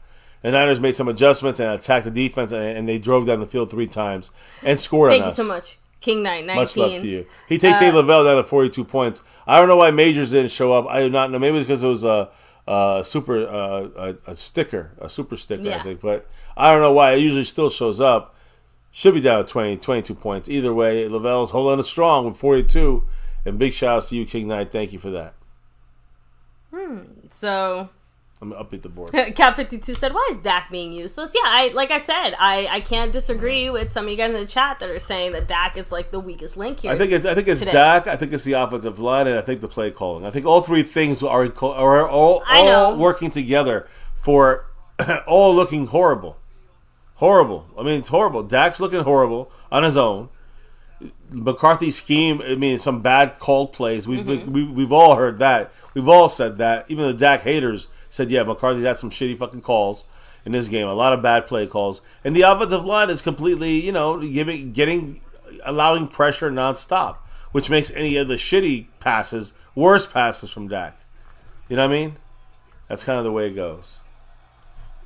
[SPEAKER 2] The Niners made some adjustments and attacked the defense, and they drove down the field 3 times and scored on us.
[SPEAKER 1] Thank you so much, King Knight 19.
[SPEAKER 2] Much love to you. He takes A. Lavelle down to 42 points. I don't know why Majors didn't show up. I do not know. Maybe it's because it was a super sticker, I think. But I don't know why. It usually still shows up. Should be down 22 points. Either way, Lavelle's holding it strong with 42. And big shout outs to you, King Knight. Thank you for that.
[SPEAKER 1] So...
[SPEAKER 2] I'm going to update the board.
[SPEAKER 1] Cap52 said, why is Dak being useless? Yeah, I can't disagree with some of you guys in the chat that are saying that Dak is like the weakest link here.
[SPEAKER 2] I think it's
[SPEAKER 1] today.
[SPEAKER 2] Dak, I think it's the offensive line, and I think the play calling. I think all 3 things are all working together for all looking horrible. Horrible. I mean, it's horrible. Dak's looking horrible on his own. McCarthy's scheme. I mean, some bad called plays. We've all heard that. We've all said that. Even the Dak haters said, yeah, McCarthy had some shitty fucking calls in this game. A lot of bad play calls, and the offensive line is completely, allowing pressure nonstop, which makes any of the shitty passes worse passes from Dak. You know what I mean? That's kind of the way it goes.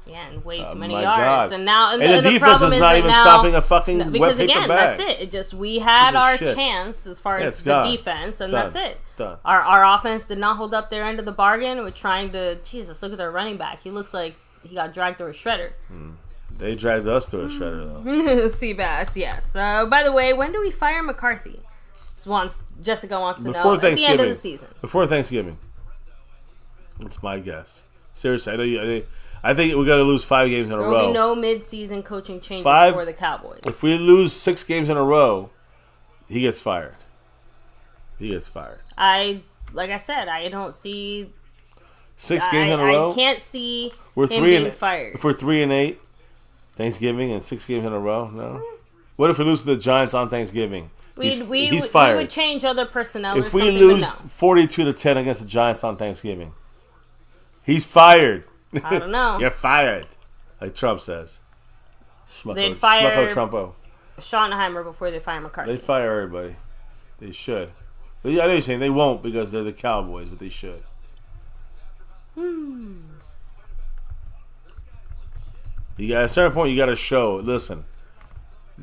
[SPEAKER 1] Yeah, and way too many yards.
[SPEAKER 2] God.
[SPEAKER 1] And now,
[SPEAKER 2] and the defense is not even stopping a fucking wet paper bag.
[SPEAKER 1] Again, that's it. We had our chance as far as the defense, and that's it.
[SPEAKER 2] Done.
[SPEAKER 1] Our offense did not hold up their end of the bargain. We're trying to, Jesus, look at their running back. He looks like he got dragged through a shredder.
[SPEAKER 2] They dragged us through a shredder, though.
[SPEAKER 1] Seabass, yes. By the way, when do we fire McCarthy? Jessica wants to know. At the end of the season. Before
[SPEAKER 2] Thanksgiving. That's my guess. Seriously, I think we're going to lose 5 games in a row.
[SPEAKER 1] There will be no mid-season coaching changes for the Cowboys.
[SPEAKER 2] If we lose 6 games in a row, he gets fired.
[SPEAKER 1] Like I said, I don't see
[SPEAKER 2] 6 games in a row.
[SPEAKER 1] I can't see him being fired.
[SPEAKER 2] If we're 3-8, Thanksgiving and 6 games in a row, no. What if we lose to the Giants on Thanksgiving? He's fired.
[SPEAKER 1] We would change other personnel.
[SPEAKER 2] If we lose 42-10 against the Giants on Thanksgiving, he's fired.
[SPEAKER 1] I don't know.
[SPEAKER 2] You're fired, like Trump says.
[SPEAKER 1] They'd fire
[SPEAKER 2] Trumpo.
[SPEAKER 1] Schottenheimer before they fire McCarthy.
[SPEAKER 2] They fire everybody. They should. But I know you're saying they won't because they're the Cowboys, but they should. You got at a certain point. You got to show. Listen,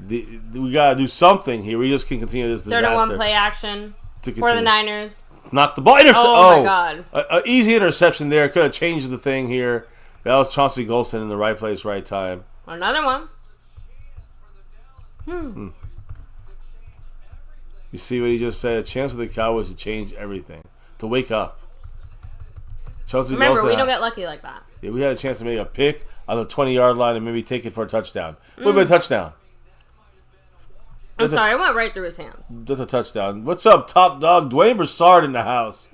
[SPEAKER 2] we got to do something here. We just can continue this disaster.
[SPEAKER 1] 31 play action for the Niners.
[SPEAKER 2] Knock the ball.
[SPEAKER 1] Oh my God!
[SPEAKER 2] An easy interception there. Could have changed the thing here. That was Chauncey Golston in the right place, right time.
[SPEAKER 1] Another one.
[SPEAKER 2] You see what he just said? A chance for the Cowboys to change everything. To wake up.
[SPEAKER 1] Remember, we don't get lucky like that.
[SPEAKER 2] Yeah, we had a chance to make a pick on the 20-yard line and maybe take it for a touchdown. Would have been a touchdown.
[SPEAKER 1] I'm sorry, I went right through his hands.
[SPEAKER 2] That's a touchdown. What's up, top dog? Dwayne Broussard in the house.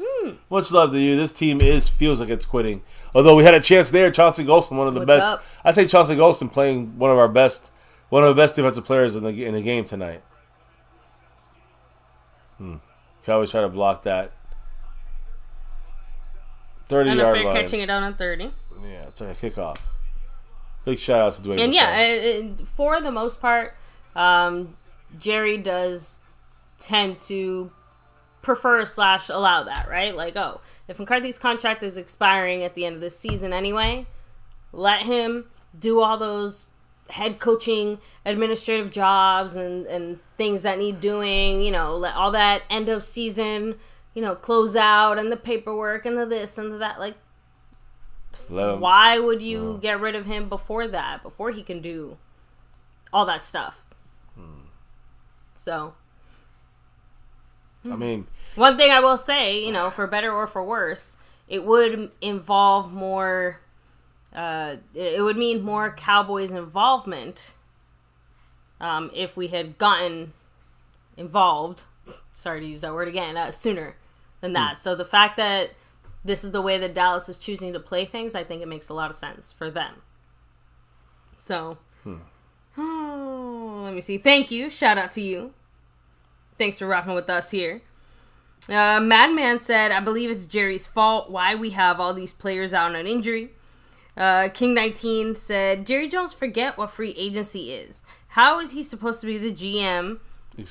[SPEAKER 2] Much love to you. This team feels like it's quitting. Although we had a chance there. Chauncey Golston, one of the best.
[SPEAKER 1] Up?
[SPEAKER 2] I'd say Chauncey Golston playing one of the best defensive players in the game tonight. Cowboys try to block that. 30-yard line.
[SPEAKER 1] Catching it out on 30.
[SPEAKER 2] Yeah, it's like a kickoff. Big shout out to Dwayne.
[SPEAKER 1] And for the most part, Jerry does tend to prefer / allow that, right? Like, if McCarthy's contract is expiring at the end of this season anyway, let him do all those head coaching, administrative jobs and things that need doing, let all that end of season, close out and the paperwork and the this and the that. Like, why would you get rid of him before that, before he can do all that stuff? So,
[SPEAKER 2] I mean,
[SPEAKER 1] one thing I will say, for better or for worse, it would involve more. It would mean more Cowboys involvement if we had gotten involved. Sorry to use that word again. Sooner than that. So the fact that this is the way that Dallas is choosing to play things, I think it makes a lot of sense for them. So. Let me see. Thank you. Shout out to you. Thanks for rocking with us here. Madman said, I believe it's Jerry's fault why we have all these players out on injury. King19 said, Jerry Jones forget what free agency is. How is he supposed to be the GM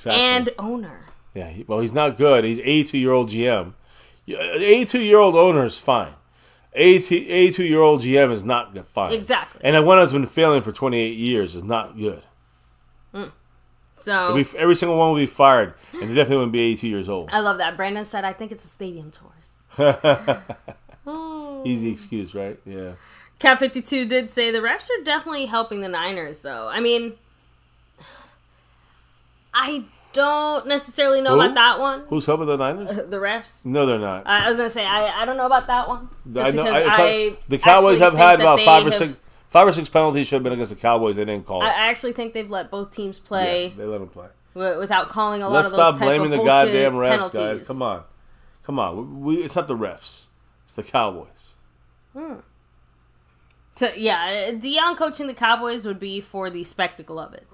[SPEAKER 1] and owner?
[SPEAKER 2] Yeah, he's not good. He's 82-year-old GM. 82-year-old owner is fine. 82-year-old GM is not fine.
[SPEAKER 1] Exactly.
[SPEAKER 2] And one that's been failing for 28 years is not good.
[SPEAKER 1] So
[SPEAKER 2] every single one will be fired, and they definitely wouldn't be 82 years old.
[SPEAKER 1] I love that. Brandon said, I think it's the stadium tours.
[SPEAKER 2] Easy excuse, right? Yeah.
[SPEAKER 1] Cat52 did say the refs are definitely helping the Niners, though. I mean, I don't necessarily know about that one.
[SPEAKER 2] Who's helping the Niners?
[SPEAKER 1] The refs?
[SPEAKER 2] No, they're not.
[SPEAKER 1] I was going to say, I don't know about that one. Just
[SPEAKER 2] the Cowboys have had about 5 or 6 penalties should have been against the Cowboys. They didn't call it.
[SPEAKER 1] I actually think they've let both teams play.
[SPEAKER 2] Yeah, they let them play.
[SPEAKER 1] Without calling a lot
[SPEAKER 2] Let's
[SPEAKER 1] of those
[SPEAKER 2] stop blaming the goddamn refs,
[SPEAKER 1] penalties.
[SPEAKER 2] guys. Come on. It's not the refs. It's the Cowboys.
[SPEAKER 1] Deion coaching the Cowboys would be for the spectacle of it.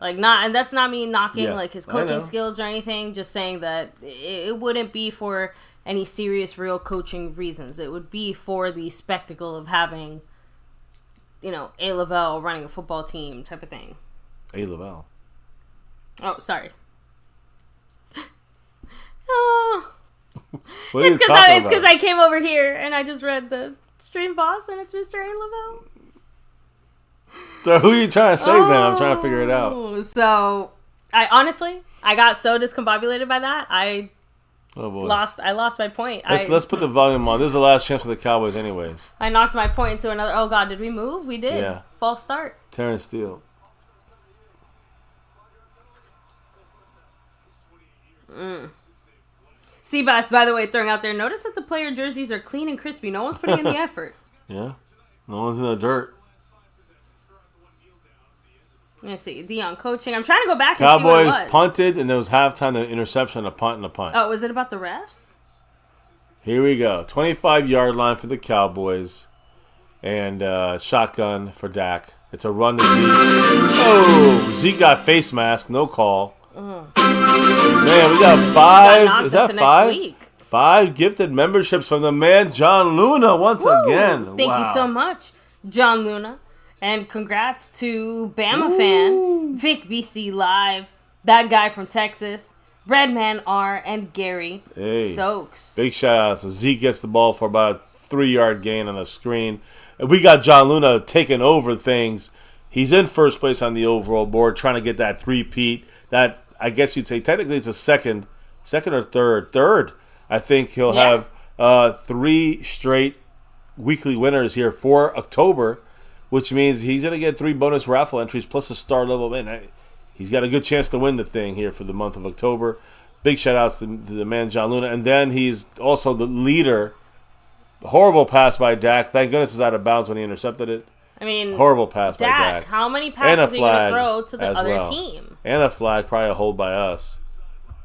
[SPEAKER 1] And that's not me knocking his coaching skills or anything. Just saying that it wouldn't be for any serious, real coaching reasons. It would be for the spectacle of having, A. Lavelle running a football team type of thing.
[SPEAKER 2] A. Lavelle.
[SPEAKER 1] Oh, sorry. Oh.
[SPEAKER 2] It's
[SPEAKER 1] because I came over here and I just read the stream boss and it's Mr. A. Lavelle.
[SPEAKER 2] So who are you trying to say then? I'm trying to figure it out.
[SPEAKER 1] So I got so discombobulated by that. I lost my point.
[SPEAKER 2] Let's put the volume on. This is the last chance for the Cowboys anyways.
[SPEAKER 1] I knocked my point into another. Oh God, did we move? We did.
[SPEAKER 2] Yeah.
[SPEAKER 1] False start.
[SPEAKER 2] Terrence Steele.
[SPEAKER 1] Seabass, by the way, throwing out there, notice that the player jerseys are clean and crispy. No one's putting in the effort.
[SPEAKER 2] Yeah. No one's in the dirt.
[SPEAKER 1] Let me see. Deion coaching. I'm trying to go back and see what it was.
[SPEAKER 2] Cowboys punted, and there was halftime, the interception, a punt, and a punt.
[SPEAKER 1] Oh, was it about the refs?
[SPEAKER 2] Here we go. 25-yard line for the Cowboys. And shotgun for Dak. It's a run to Zeke. Oh, Zeke got face mask. No call. Man, we got 5. Is that 5? 5 gifted memberships from the man John Luna once again.
[SPEAKER 1] Thank you so much, John Luna. And congrats to Bama fan, Vic BC Live, that guy from Texas, Redman R, and Gary Stokes.
[SPEAKER 2] Big shout out. So Zeke gets the ball for about a 3-yard gain on the screen. And we got John Luna taking over things. He's in first place on the overall board, trying to get that three-peat. That, I guess you'd say, technically it's a second or third. Third. I think he'll have 3 straight weekly winners here for October, which means he's going to get 3 bonus raffle entries plus a star level win. He's got a good chance to win the thing here for the month of October. Big shout-outs to the man John Luna. And then he's also the leader. Horrible pass by Dak. Thank goodness it's out of bounds when he intercepted it.
[SPEAKER 1] I mean,
[SPEAKER 2] horrible pass by Dak.
[SPEAKER 1] How many passes are you going to throw to the other team?
[SPEAKER 2] And a flag, probably a hold by us.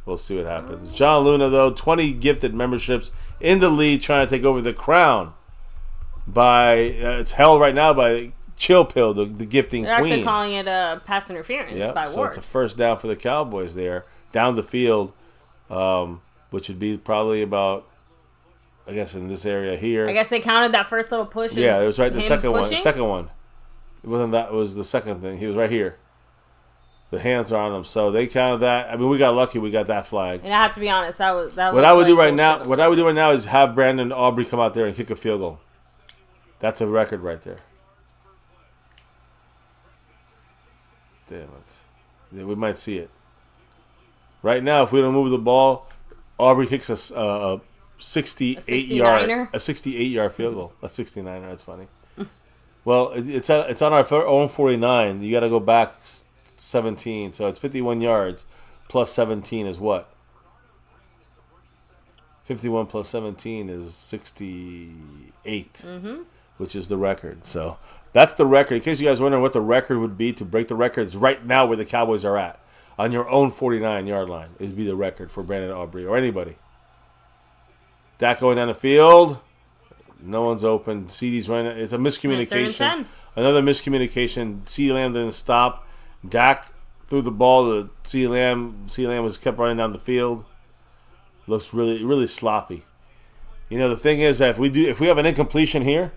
[SPEAKER 2] We'll see what happens. John Luna, though, 20 gifted memberships in the lead, trying to take over the crown. It's held right now by Chill Pill, the gifting
[SPEAKER 1] They're
[SPEAKER 2] queen.
[SPEAKER 1] They're actually calling it a pass interference by Ward.
[SPEAKER 2] So it's a first down for the Cowboys there, down the field, which would be probably about, I guess, in this area here.
[SPEAKER 1] I guess they counted that first little push.
[SPEAKER 2] Yeah, it was right. The second
[SPEAKER 1] pushing?
[SPEAKER 2] one. The second one. It wasn't that. It was the second thing. He was right here. The hands are on him, so they counted that. I mean, we got lucky. We got that flag.
[SPEAKER 1] And I have to be honest, that
[SPEAKER 2] what I would do right now. What I would do right now is have Brandon Aubrey come out there and kick a field goal. That's a record right there. Damn it! Yeah, we might see it. Right now, if we don't move the ball, Aubrey kicks a 68-yard field goal. A 69er. That's funny. Well, it's on our own 49. You got to go back 17, so it's 51 yards plus 17 is what? 51 plus 17 is 68, which is the record. So that's the record. In case you guys are wondering what the record would be to break the records right now where the Cowboys are at, on your own 49-yard line, it would be the record for Brandon Aubrey or anybody. Dak going down the field. No one's open. CeeDee's running. It's a miscommunication. Another miscommunication. CeeDee Lamb didn't stop. Dak threw the ball to CeeDee Lamb. CeeDee Lamb was kept running down the field. Looks really, really sloppy. You know, the thing is that if we have an incompletion here,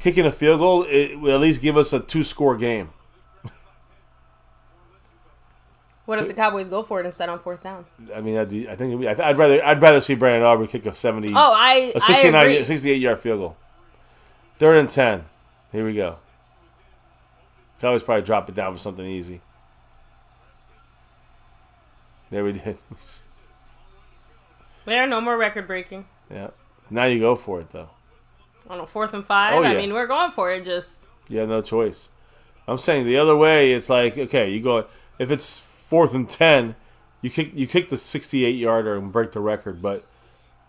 [SPEAKER 2] kicking a field goal, it will at least give us a 2-score game.
[SPEAKER 1] What if the Cowboys go for it instead on 4th down?
[SPEAKER 2] I mean, I'd rather see Brandon Aubrey kick a 68-yard field goal. 3rd and 10. Here we go. Cowboys probably drop it down for something easy. There we did.
[SPEAKER 1] There, no more record breaking.
[SPEAKER 2] Yeah. Now you go for it though.
[SPEAKER 1] On a 4th and 5.
[SPEAKER 2] Oh, yeah.
[SPEAKER 1] I mean, we're going for it. Just
[SPEAKER 2] you have no choice. I'm saying the other way. It's like, okay, you go if it's 4th and 10, you kick the 68-yarder and break the record. But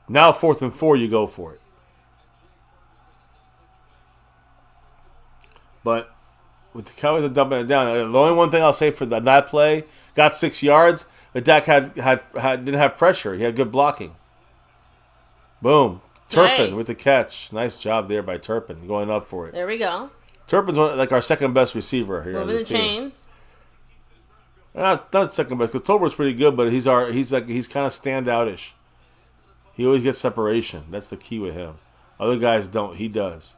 [SPEAKER 2] now 4th and 4, you go for it. But with the Cowboys are dumping it down, the only one thing I'll say for that play, got 6 yards, but Dak didn't have pressure. He had good blocking. Boom. Turpin with the catch. Nice job there by Turpin going up for it.
[SPEAKER 1] There we go.
[SPEAKER 2] Turpin's like our second best receiver here.
[SPEAKER 1] Moving the chains.
[SPEAKER 2] Not second best, because Tolbert's pretty good, but he's kind of standout-ish. He always gets separation. That's the key with him. Other guys don't. He does.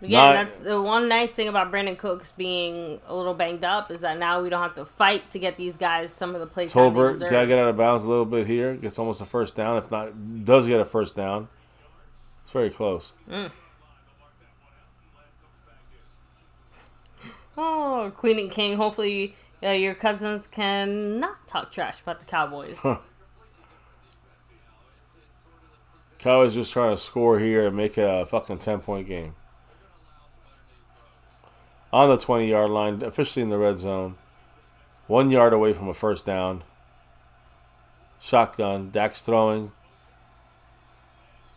[SPEAKER 1] Again, that's the one nice thing about Brandon Cooks being a little banged up is that now we don't have to fight to get these guys some of the plays that they deserve.
[SPEAKER 2] Tolbert got to get out of bounds a little bit here. Gets almost a first down. If not, does get a first down. It's very close.
[SPEAKER 1] Oh, Queen and King. Hopefully your cousins can not talk trash about the Cowboys.
[SPEAKER 2] Cowboys just trying to score here and make it a fucking 10-point game. On the 20-yard line, officially in the red zone. 1 yard away from a first down. Shotgun. Dak's throwing.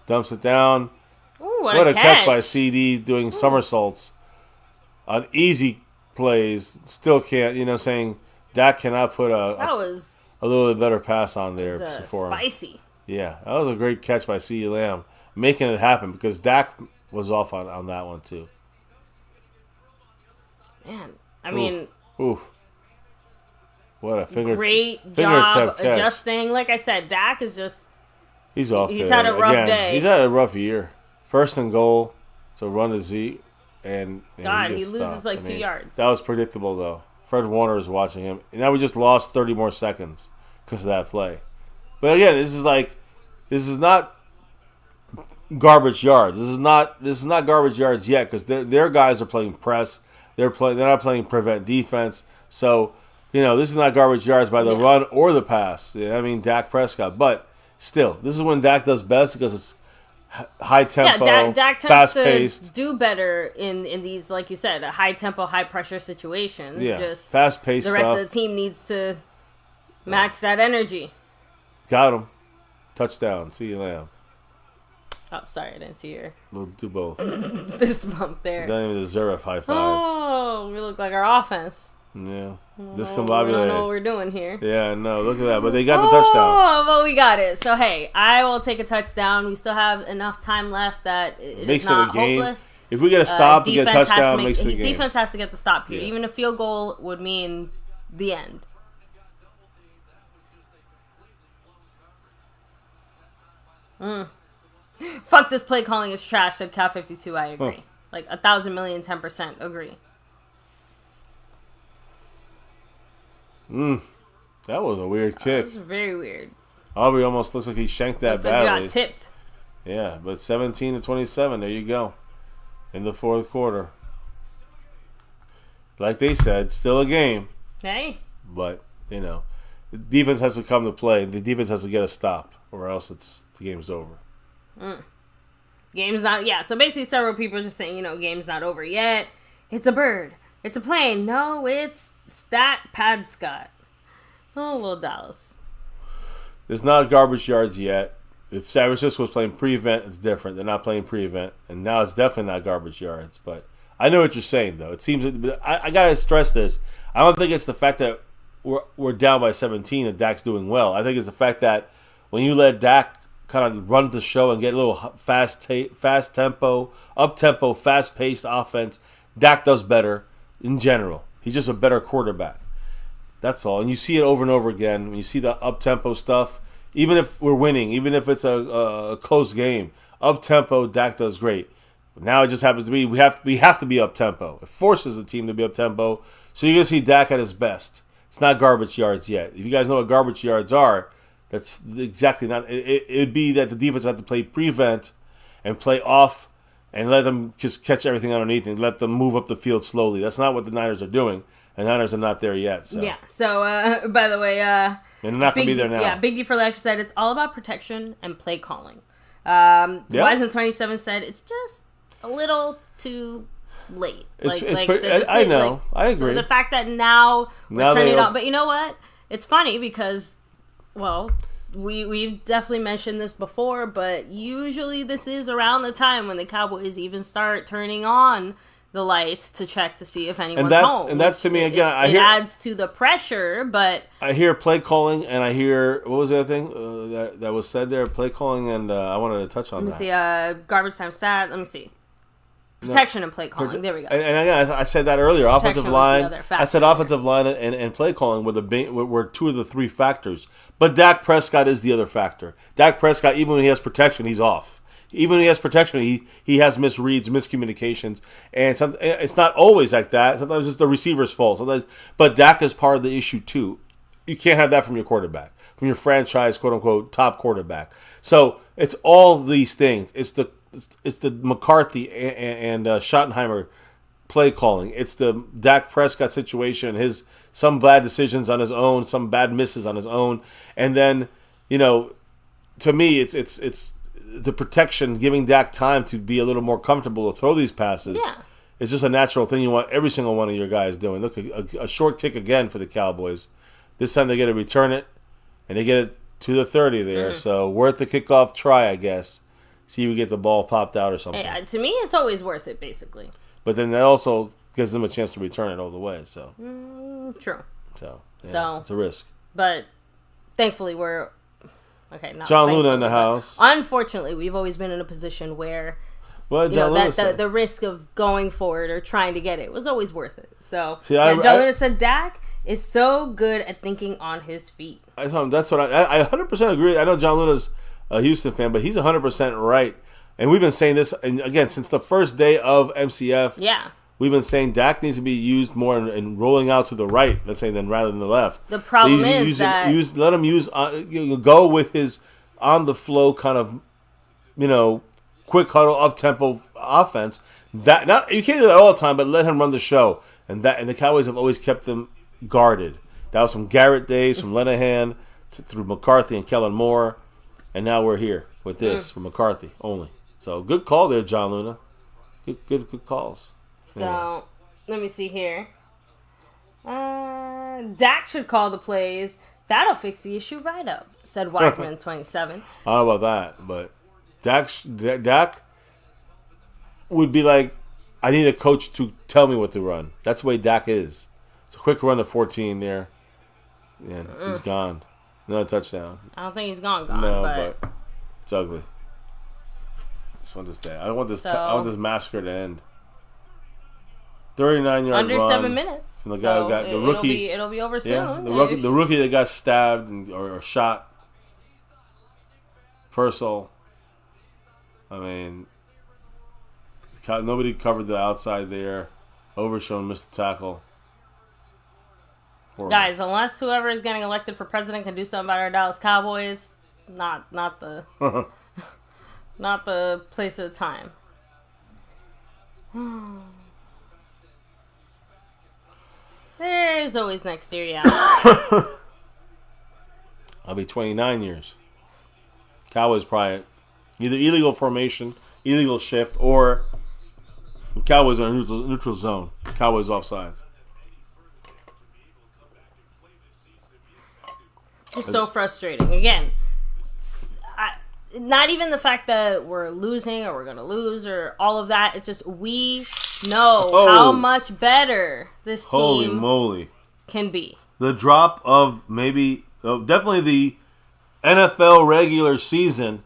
[SPEAKER 2] Dumps it down.
[SPEAKER 1] Ooh,
[SPEAKER 2] what a catch by CD doing somersaults on easy plays. Still can't, saying Dak cannot put a little bit better pass on there for him.
[SPEAKER 1] Spicy.
[SPEAKER 2] Yeah, that was a great catch by CeeDee Lamb, making it happen because Dak was off on that one too.
[SPEAKER 1] Man, I mean,
[SPEAKER 2] what a
[SPEAKER 1] great job adjusting. Like I said, Dak is just—he's
[SPEAKER 2] off.
[SPEAKER 1] He's had a rough day.
[SPEAKER 2] He's had a rough year. First and goal to run to Zeke, and
[SPEAKER 1] he loses 2 yards.
[SPEAKER 2] That was predictable though. Fred Warner is watching him, and now we just lost 30 more seconds because of that play. But again, this is not garbage yards. This is not garbage yards yet because their guys are playing press. They're not playing prevent defense. So, this is not garbage yards by the run or the pass. Dak Prescott. But still, this is when Dak does best because it's high tempo,
[SPEAKER 1] Dak
[SPEAKER 2] fast
[SPEAKER 1] tends
[SPEAKER 2] paced.
[SPEAKER 1] to do better in these, like you said, high tempo, high pressure situations.
[SPEAKER 2] Yeah,
[SPEAKER 1] just
[SPEAKER 2] fast paced.
[SPEAKER 1] The rest of the team needs to match that energy.
[SPEAKER 2] Got him. Touchdown. CeeDee Lamb.
[SPEAKER 1] Oh, sorry, I didn't see your...
[SPEAKER 2] We'll do both.
[SPEAKER 1] This bump there.
[SPEAKER 2] Don't even deserve a high five.
[SPEAKER 1] Oh, we look like our offense.
[SPEAKER 2] Yeah.
[SPEAKER 1] Discombobulated. We don't know what we're doing here.
[SPEAKER 2] Yeah, no, look at that. But they got the touchdown.
[SPEAKER 1] Oh, but we got it. So, hey, I will take a touchdown. We still have enough time left that it is not hopeless.
[SPEAKER 2] If we get a stop and get a touchdown, makes the game.
[SPEAKER 1] Defense has to get the stop here. Yeah. Even a field goal would mean the end. Fuck, this play calling is trash, said Cal 52. I agree. Like 1,000,000,010% agree.
[SPEAKER 2] That was a weird kick.
[SPEAKER 1] That was very weird.
[SPEAKER 2] Aubrey almost looks like he shanked that badly.
[SPEAKER 1] Got tipped.
[SPEAKER 2] Yeah, but 17-27. There you go. In the fourth quarter. Like they said, still a game.
[SPEAKER 1] Hey.
[SPEAKER 2] But, the defense has to come to play. The defense has to get a stop, or else the game's over.
[SPEAKER 1] Game's not... Yeah, so basically several people are just saying, game's not over yet. It's a bird. It's a plane. No, it's Stat Pad Scott. Oh, little Dallas.
[SPEAKER 2] There's not garbage yards yet. If San Francisco was playing pre-event, it's different. They're not playing pre-event. And now it's definitely not garbage yards. But I know what you're saying, though. It seems... I got to stress this. I don't think it's the fact that we're down by 17 and Dak's doing well. I think it's the fact that when you let Dak kind of run the show and get a little fast tempo, up-tempo, fast-paced offense, Dak does better in general. He's just a better quarterback. That's all. And you see it over and over again. When you see the up-tempo stuff, even if we're winning, even if it's a close game, up-tempo, Dak does great. But now it just happens to be we have to be up-tempo. It forces the team to be up-tempo. So you're going to see Dak at his best. It's not garbage yards yet. If you guys know what garbage yards are, that's exactly not. It'd be that the defense have to play prevent and play off and let them just catch everything underneath and let them move up the field slowly. That's not what the Niners are doing. And Niners are not there yet. So.
[SPEAKER 1] Yeah. So, by the way,
[SPEAKER 2] and they're not going to be there now.
[SPEAKER 1] Yeah, Big D for Life said it's all about protection and play calling. Wiseman27 said it's just a little too late.
[SPEAKER 2] I know. I agree.
[SPEAKER 1] The fact that now we're turning it on. But you know what? It's funny because, well, we've definitely mentioned this before, but usually this is around the time when the Cowboys even start turning on the lights to check to see if anyone's home.
[SPEAKER 2] And that's to me, again,
[SPEAKER 1] it adds to the pressure, but...
[SPEAKER 2] I hear play calling, and I hear... What was the other thing that was said there? Play calling, and I wanted to touch on that.
[SPEAKER 1] Let me see. Garbage time stat. Let me see. Protection and play calling. There we go.
[SPEAKER 2] And again, I said that earlier. Offensive line. I said offensive line and play calling were two of the three factors. But Dak Prescott is the other factor. Dak Prescott, even when he has protection, he's off. Even when he has protection, he has misreads, miscommunications, and it's not always like that. Sometimes it's the receiver's fault. But Dak is part of the issue too. You can't have that from your quarterback, from your franchise, quote unquote, top quarterback. So it's all these things. It's the McCarthy and Schottenheimer play calling. It's the Dak Prescott situation. Some bad decisions on his own, some bad misses on his own, and then to me, it's the protection, giving Dak time to be a little more comfortable to throw these passes.
[SPEAKER 1] Yeah.
[SPEAKER 2] It's just a natural thing you want every single one of your guys doing. Look, a short kick again for the Cowboys. This time they get to return it, and they get it to the 30 there. Mm-hmm. So worth the kickoff try, I guess. See if we get the ball popped out or something.
[SPEAKER 1] Yeah, to me, it's always worth it, basically.
[SPEAKER 2] But then that also gives them a chance to return it all the way. So
[SPEAKER 1] true.
[SPEAKER 2] So it's a risk.
[SPEAKER 1] But thankfully, we're... Okay, not
[SPEAKER 2] John Luna in the house.
[SPEAKER 1] Unfortunately, we've always been in a position where the risk of going for it or trying to get it was always worth it. So John Luna said Dak is so good at thinking on his feet.
[SPEAKER 2] That's what I 100% agree. I know John Luna's a Houston fan, but he's 100% right. And we've been saying this, and again, since the first day of MCF.
[SPEAKER 1] Yeah.
[SPEAKER 2] We've been saying Dak needs to be used more in rolling out to the right, let's say, rather than the left.
[SPEAKER 1] The problem is that...
[SPEAKER 2] let him go with his on-the-flow kind of, quick huddle, up-tempo offense. You can't do that all the time, but let him run the show. And the Cowboys have always kept them guarded. That was from Garrett days, from Linehan, through McCarthy and Kellen Moore. And now we're here with this, from McCarthy only. So, good call there, John Luna. Good calls.
[SPEAKER 1] So, let me see here. Dak should call the plays. That'll fix the issue right up, said Wiseman 27.
[SPEAKER 2] I don't know about that, but Dak would be like, I need a coach to tell me what to run. That's the way Dak is. It's a quick run to 14 there. And he's gone. Another touchdown.
[SPEAKER 1] I don't think he's gone.
[SPEAKER 2] No, but it's ugly. I just want this day. I want this massacre to end. 39-yard run.
[SPEAKER 1] Under 7 minutes.
[SPEAKER 2] And the guy who got the rookie.
[SPEAKER 1] It'll be over soon.
[SPEAKER 2] The rookie that got stabbed or shot. Purcell. I mean, nobody covered the outside there. Overshown missed the tackle. Horrible.
[SPEAKER 1] Guys, unless whoever is getting elected for president can do something about our Dallas Cowboys, not the not the place or the time. There's always next year, yeah.
[SPEAKER 2] I'll be 29 years. Cowboys probably either illegal formation, illegal shift, or Cowboys are in a neutral zone. Cowboys offsides.
[SPEAKER 1] It's so frustrating. Again, not even the fact that we're losing or we're going to lose or all of that. It's just we know how much better this team can be.
[SPEAKER 2] The drop of definitely the NFL regular season.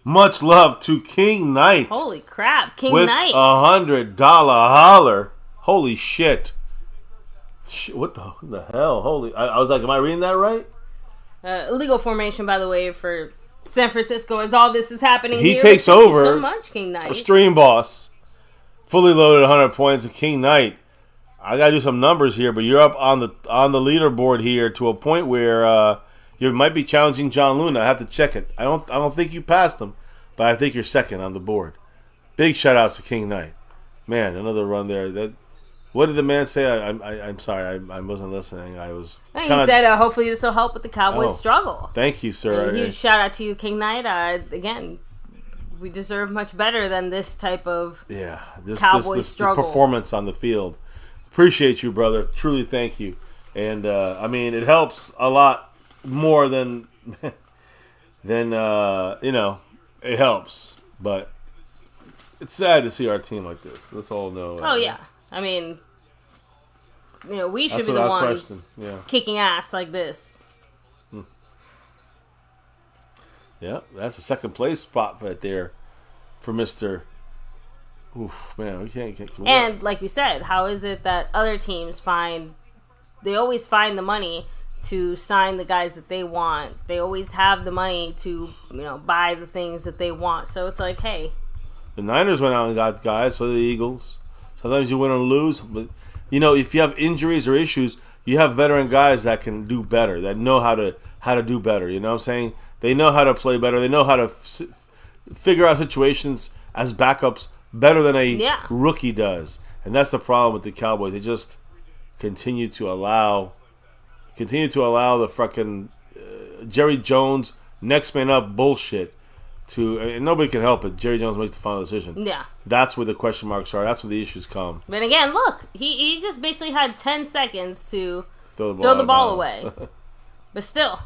[SPEAKER 2] Much love to King Knight.
[SPEAKER 1] Holy crap, King Knight.
[SPEAKER 2] With $100 holler. Holy shit. What the hell? Holy. I was like, am I reading that right?
[SPEAKER 1] Illegal formation, by the way, for San Francisco as all this is happening
[SPEAKER 2] here.
[SPEAKER 1] He
[SPEAKER 2] takes over.
[SPEAKER 1] Thank you so much, King Knight.
[SPEAKER 2] Stream boss. Fully loaded 100 points. King Knight. I got to do some numbers here, but you're up on the leaderboard here to a point where you might be challenging John Luna. I have to check it. I don't think you passed him, but I think you're second on the board. Big shout outs to King Knight. Man, another run there. What did the man say? I'm sorry, I wasn't listening. I was.
[SPEAKER 1] He said, hopefully this will help with the Cowboys' struggle.
[SPEAKER 2] Thank you, sir.
[SPEAKER 1] Huge shout out to you, King Knight. Again, we deserve much better than this type of Cowboys struggle.
[SPEAKER 2] The performance on the field. Appreciate you, brother. Truly, thank you. And I mean, it helps a lot more than it helps. But it's sad to see our team like this. Let's all know.
[SPEAKER 1] Oh yeah, I mean, we should be the ones kicking ass like this.
[SPEAKER 2] Yeah, that's a second place spot right there for Mr. Oof, man, we can't.
[SPEAKER 1] And like we said, how is it that other teams they always find the money to sign the guys that they want. They always have the money to, buy the things that they want. So it's like, hey.
[SPEAKER 2] The Niners went out and got guys, so did the Eagles. Sometimes you win or lose, but if you have injuries or issues, you have veteran guys that can do better, that know how to do better. You know what I'm saying? They know how to play better. They know how to figure out situations as backups better than a rookie does. And that's the problem with the Cowboys. They just continue to allow the fucking Jerry Jones next man up bullshit and nobody can help it. Jerry Jones makes the final decision.
[SPEAKER 1] Yeah.
[SPEAKER 2] That's where the question marks are. That's where the issues come.
[SPEAKER 1] But again, look, he just basically had 10 seconds to throw the ball away. But still.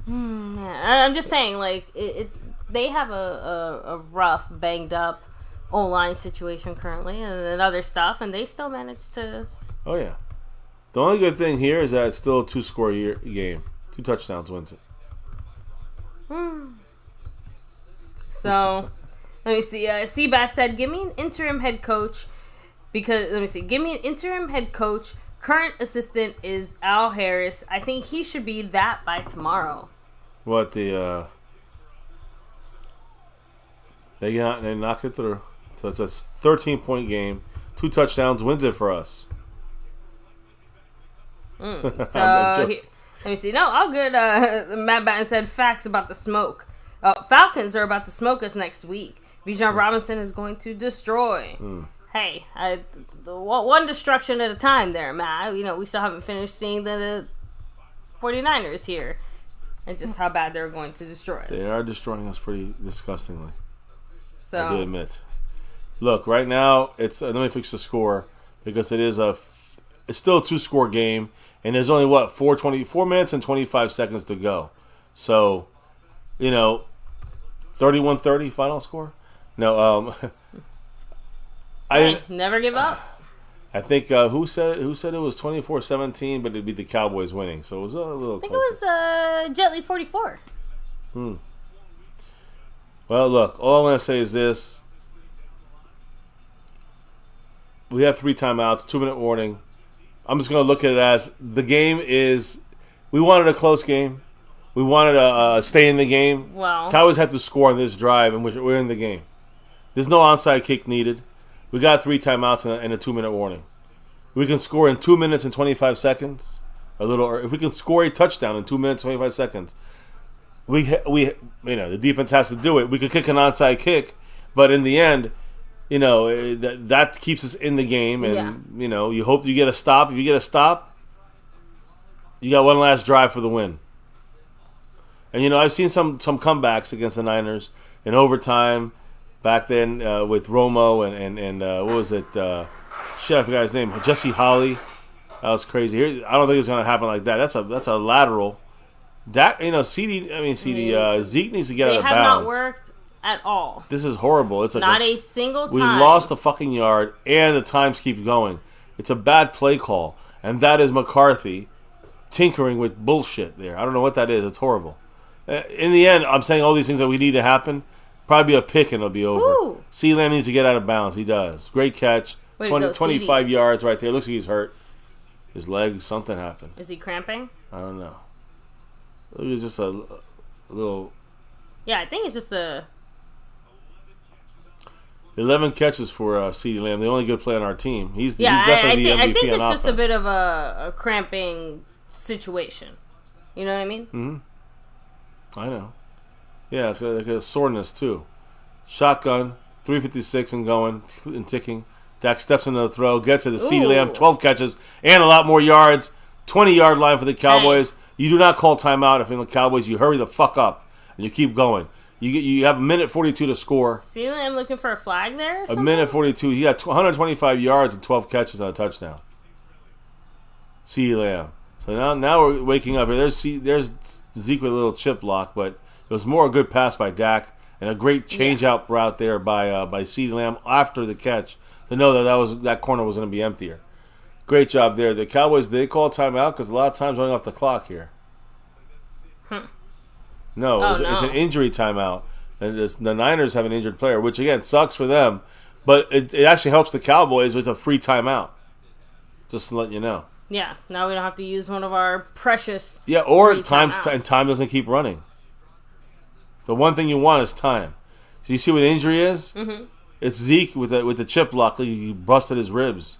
[SPEAKER 1] I'm just saying, like, they have a rough, banged up O-line situation currently and other stuff, and they still managed to...
[SPEAKER 2] Oh, yeah. The only good thing here is that it's still a 2-score game. 2 touchdowns wins it.
[SPEAKER 1] So, let me see. Seabass said, give me an interim head coach give me an interim head coach. Current assistant is Al Harris. I think he should be that by tomorrow.
[SPEAKER 2] What, they knock it through. So it's a 13-point game. 2 touchdowns wins it for us.
[SPEAKER 1] So, let me see. No, all good. Matt Batten said facts about the smoke. Falcons are about to smoke us next week. Bijan Robinson is going to destroy. Hey, one destruction at a time there, Matt. We still haven't finished seeing the 49ers here. And just how bad they're going to destroy us.
[SPEAKER 2] They are destroying us pretty disgustingly.
[SPEAKER 1] So,
[SPEAKER 2] I do admit. Look, right now, let me fix the score. Because it is it's still a 2-score game. And there's only, 4 minutes and 25 seconds to go. So, 31-30 final score? No,
[SPEAKER 1] never give up.
[SPEAKER 2] I think, who said it was 24-17, but it'd be the Cowboys winning. So it was a little
[SPEAKER 1] I think
[SPEAKER 2] closer.
[SPEAKER 1] It was Jetly 44.
[SPEAKER 2] Well, look, all I'm going to say is this. We have 3 timeouts, 2-minute warning. I'm just going to look at it as the game is... We wanted a close game. We wanted to stay in the game.
[SPEAKER 1] Well,
[SPEAKER 2] Cowboys had to score on this drive, and we're in the game. There's no onside kick needed. We got 3 timeouts and a 2-minute warning. We can score in 2 minutes and 25 seconds. Or if we can score a touchdown in 2 minutes and 25 seconds, the defense has to do it. We could kick an onside kick, but in the end, that keeps us in the game, and you hope you get a stop. If you get a stop, you got one last drive for the win. And I've seen some comebacks against the Niners in overtime back then with Romo and what was it? I forgot his name. Jesse Holley. That was crazy. I don't think it's going to happen like that. That's a lateral. Zeke needs to get out of bounds.
[SPEAKER 1] They have not worked at all.
[SPEAKER 2] This is horrible. It's
[SPEAKER 1] not a single time.
[SPEAKER 2] We lost a fucking yard, and the times keep going. It's a bad play call, and that is McCarthy tinkering with bullshit there. I don't know what that is. It's horrible. In the end, I'm saying all these things that we need to happen. Probably a pick and it'll be over. CeeDee Lamb needs to get out of bounds. He does. Great catch. 25 yards right there. Looks like he's hurt. His leg, something happened.
[SPEAKER 1] Is he cramping?
[SPEAKER 2] I don't know. It was just a little...
[SPEAKER 1] Yeah, I think it's just
[SPEAKER 2] 11 catches for CeeDee Lamb. The only good play on our team. He's definitely the MVP on offense.
[SPEAKER 1] I think it's just a bit of a cramping situation. You know what I mean?
[SPEAKER 2] Mm-hmm. I know. Yeah, like a soreness too. Shotgun, 356 and going and ticking. Dak steps into the throw, gets it to CeeDee Lamb, 12 catches and a lot more yards. 20-yard line for the Cowboys. Hey. You do not call timeout if you're the Cowboys. You hurry the fuck up and you keep going. You have a minute 42 to score.
[SPEAKER 1] CeeDee Lamb looking for a flag there or something?
[SPEAKER 2] A minute 42. He got 125 yards and 12 catches on a touchdown. CeeDee Lamb. So now we're waking up. There's Zeke with a little chip block, but it was more a good pass by Dak and a great change-out route there by CeeDee Lamb after the catch to know that corner was going to be emptier. Great job there. The Cowboys, they call timeout because a lot of times running off the clock here. No, it's an injury timeout. And the Niners have an injured player, which, again, sucks for them. But it actually helps the Cowboys with a free timeout. Just to let you know.
[SPEAKER 1] Yeah, now we don't have to use one of our precious
[SPEAKER 2] or time doesn't keep running. The one thing you want is time. So you see what the injury is? Mm-hmm. It's Zeke with the chip block. He busted his ribs.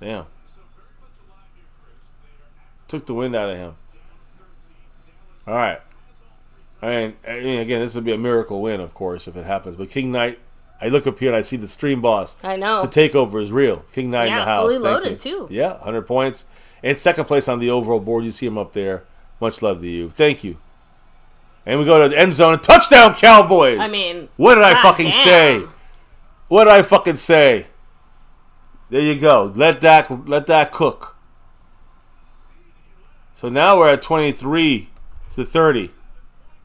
[SPEAKER 2] Yeah. Took the wind out of him. All right. I mean, again, this would be a miracle win, of course, if it happens. But King Knight, I look up here and I see the stream boss.
[SPEAKER 1] I know.
[SPEAKER 2] The takeover is real. King Knight in the house.
[SPEAKER 1] Fully loaded, too.
[SPEAKER 2] Yeah, 100 points. And second place on the overall board. You see him up there. Much love to you. Thank you. And we go to the end zone. Touchdown, Cowboys!
[SPEAKER 1] I mean,
[SPEAKER 2] what did I fucking say? What did I fucking say? There you go. Let that cook. So now we're at 23-30.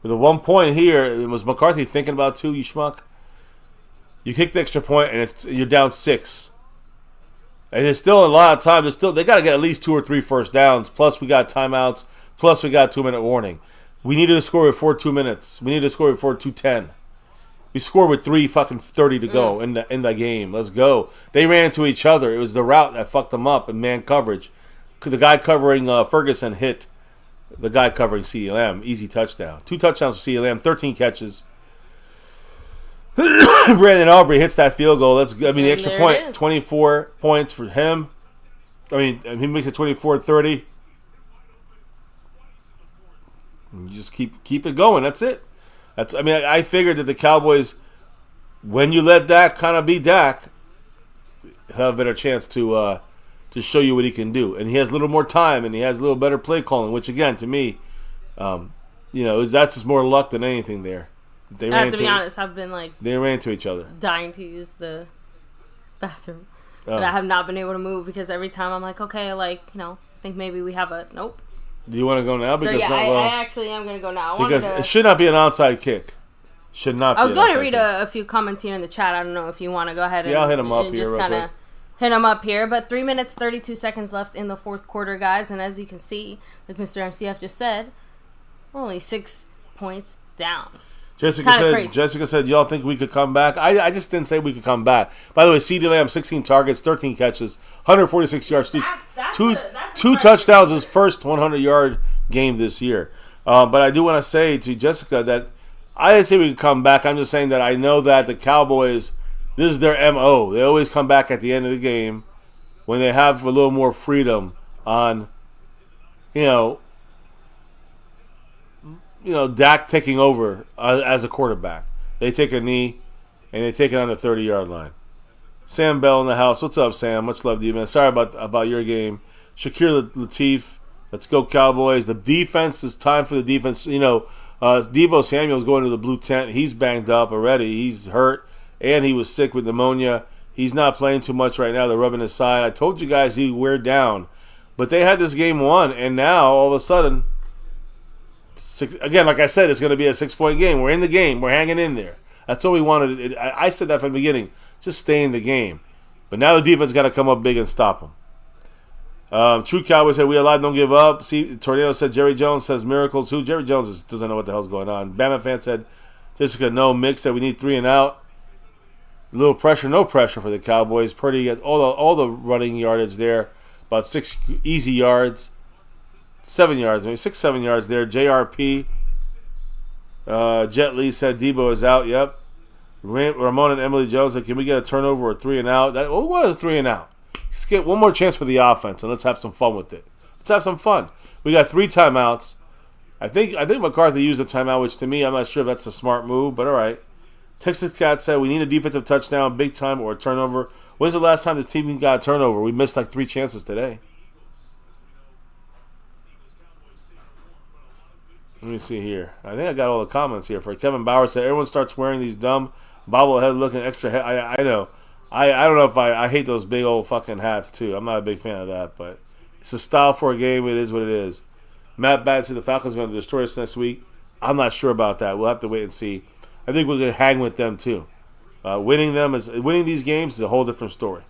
[SPEAKER 2] With a 1 point here, it was McCarthy thinking about too, you schmuck. You kick the extra point and you're down 6. And there's still a lot of time. They got to get at least 2 or 3 first downs. Plus we got timeouts. Plus we got 2-minute warning. We needed to score before 2 minutes. We needed to score before 2:10. We scored with 3:30 to go in the game. Let's go. They ran into each other. It was the route that fucked them up in man coverage. The guy covering Ferguson hit the guy covering CeeDee Lamb. Easy touchdown. 2 touchdowns for CeeDee Lamb. 13 catches. Brandon Aubrey hits that field goal. The extra point. 24 points for him. He makes it 24-30. You just keep it going. That's it. I figured that the Cowboys, when you let Dak kind of be Dak, have a better chance to show you what he can do. And he has a little more time, and he has a little better play calling, which, again, to me, that's just more luck than anything there.
[SPEAKER 1] I have to be honest, I've been
[SPEAKER 2] they ran into each other.
[SPEAKER 1] Dying to use the bathroom. But I have not been able to move because every time I'm like, okay, I think maybe we have a nope.
[SPEAKER 2] Do you want to go now?
[SPEAKER 1] Because I actually am going to go now.
[SPEAKER 2] Because it should not be an onside kick. Should not be.
[SPEAKER 1] I was going to read a few comments here in the chat. I don't know if you want to go ahead and
[SPEAKER 2] I'll hit them up here
[SPEAKER 1] just kind of hit them up here. But 3 minutes, 32 seconds left in the fourth quarter, guys. And as you can see, like Mr. MCF just said, we're only 6 points down.
[SPEAKER 2] Jessica said, y'all think we could come back? I just didn't say we could come back. By the way, CeeDee Lamb, 16 targets, 13 catches, 146 yards, two touchdowns, his first 100-yard game this year. But I do want to say to Jessica that I didn't say we could come back. I'm just saying that I know that the Cowboys, this is their MO. They always come back at the end of the game when they have a little more freedom on, Dak taking over as a quarterback. They take a knee, and they take it on the 30-yard line. Sam Bell in the house. What's up, Sam? Much love to you, man. Sorry about your game. Shakir Latif. Let's go, Cowboys. The defense, is time for the defense. Deebo Samuel's going to the blue tent. He's banged up already. He's hurt, and he was sick with pneumonia. He's not playing too much right now. They're rubbing his side. I told you guys he'd wear down. But they had this game won, and now, all of a sudden, again, like I said, it's going to be a 6-point game. We're in the game. We're hanging in there. That's all we wanted. I said that from the beginning. Just stay in the game. But now the defense got to come up big and stop them. True Cowboy said, we alive, don't give up. See, Tornado said, Jerry Jones says miracles. Who? Jerry Jones doesn't know what the hell's going on. Bama fan said, Jessica, no. Mick said, we need 3 and out. A little pressure, no pressure for the Cowboys. Purdy got all the running yardage there. About 6 easy yards. 7 yards, 6-7 yards there. JRP. Jet Li said Deebo is out. Yep. Ramon and Emily Jones said, can we get a turnover or 3 and out? We want a 3 and out. Let's get one more chance for the offense, and let's have some fun with it. Let's have some fun. We got 3 timeouts. I think McCarthy used a timeout, which to me, I'm not sure if that's a smart move, but all right. Texas Cat said, we need a defensive touchdown, big time, or a turnover. When's the last time this team got a turnover? We missed 3 chances today. Let me see here. I think I got all the comments here. For Kevin Bauer said, everyone starts wearing these dumb bobblehead looking extra head. I know. I don't know if I hate those big old fucking hats too. I'm not a big fan of that, but it's a style for a game. It is what it is. Matt Batt said the Falcons are going to destroy us next week. I'm not sure about that. We'll have to wait and see. I think we're going to hang with them too. Winning these games is a whole different story.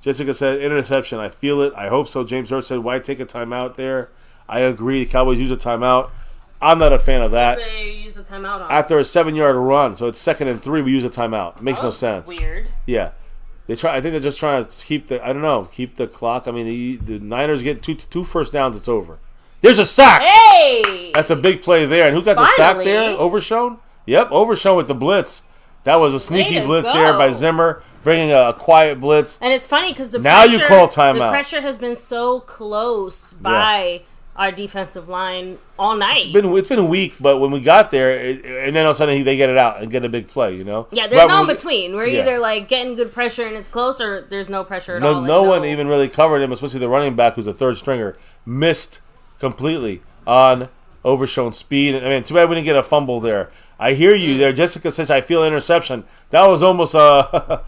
[SPEAKER 2] Jessica said, interception. I feel it. I hope so. James Hurst said, why take a timeout there? I agree. The Cowboys use a timeout. I'm not a fan of that.
[SPEAKER 1] They use a timeout on
[SPEAKER 2] after a 7-yard run, so it's 2nd and 3. We use a timeout. It makes no sense.
[SPEAKER 1] Weird.
[SPEAKER 2] Yeah, I think they're just trying to keep the clock. I mean, the Niners get two first downs. It's over. There's a sack.
[SPEAKER 1] Hey,
[SPEAKER 2] that's a big play there. And who got the sack there? Overshown. Yep, Overshown with the blitz. That was a sneaky blitz there by Zimmer, bringing a quiet blitz.
[SPEAKER 1] And it's funny because
[SPEAKER 2] you call timeout.
[SPEAKER 1] The pressure has been so close by our defensive line all night.
[SPEAKER 2] It's been weak, but when we got there, and then all of a sudden they get it out and get a big play,
[SPEAKER 1] Yeah, there's no in between. We're either like getting good pressure and it's close, or there's no pressure at all.
[SPEAKER 2] No one even really covered him, especially the running back, who's a third stringer, missed completely on Overshown speed. I mean, too bad we didn't get a fumble there. I hear you there. Jessica says, I feel interception. That was almost a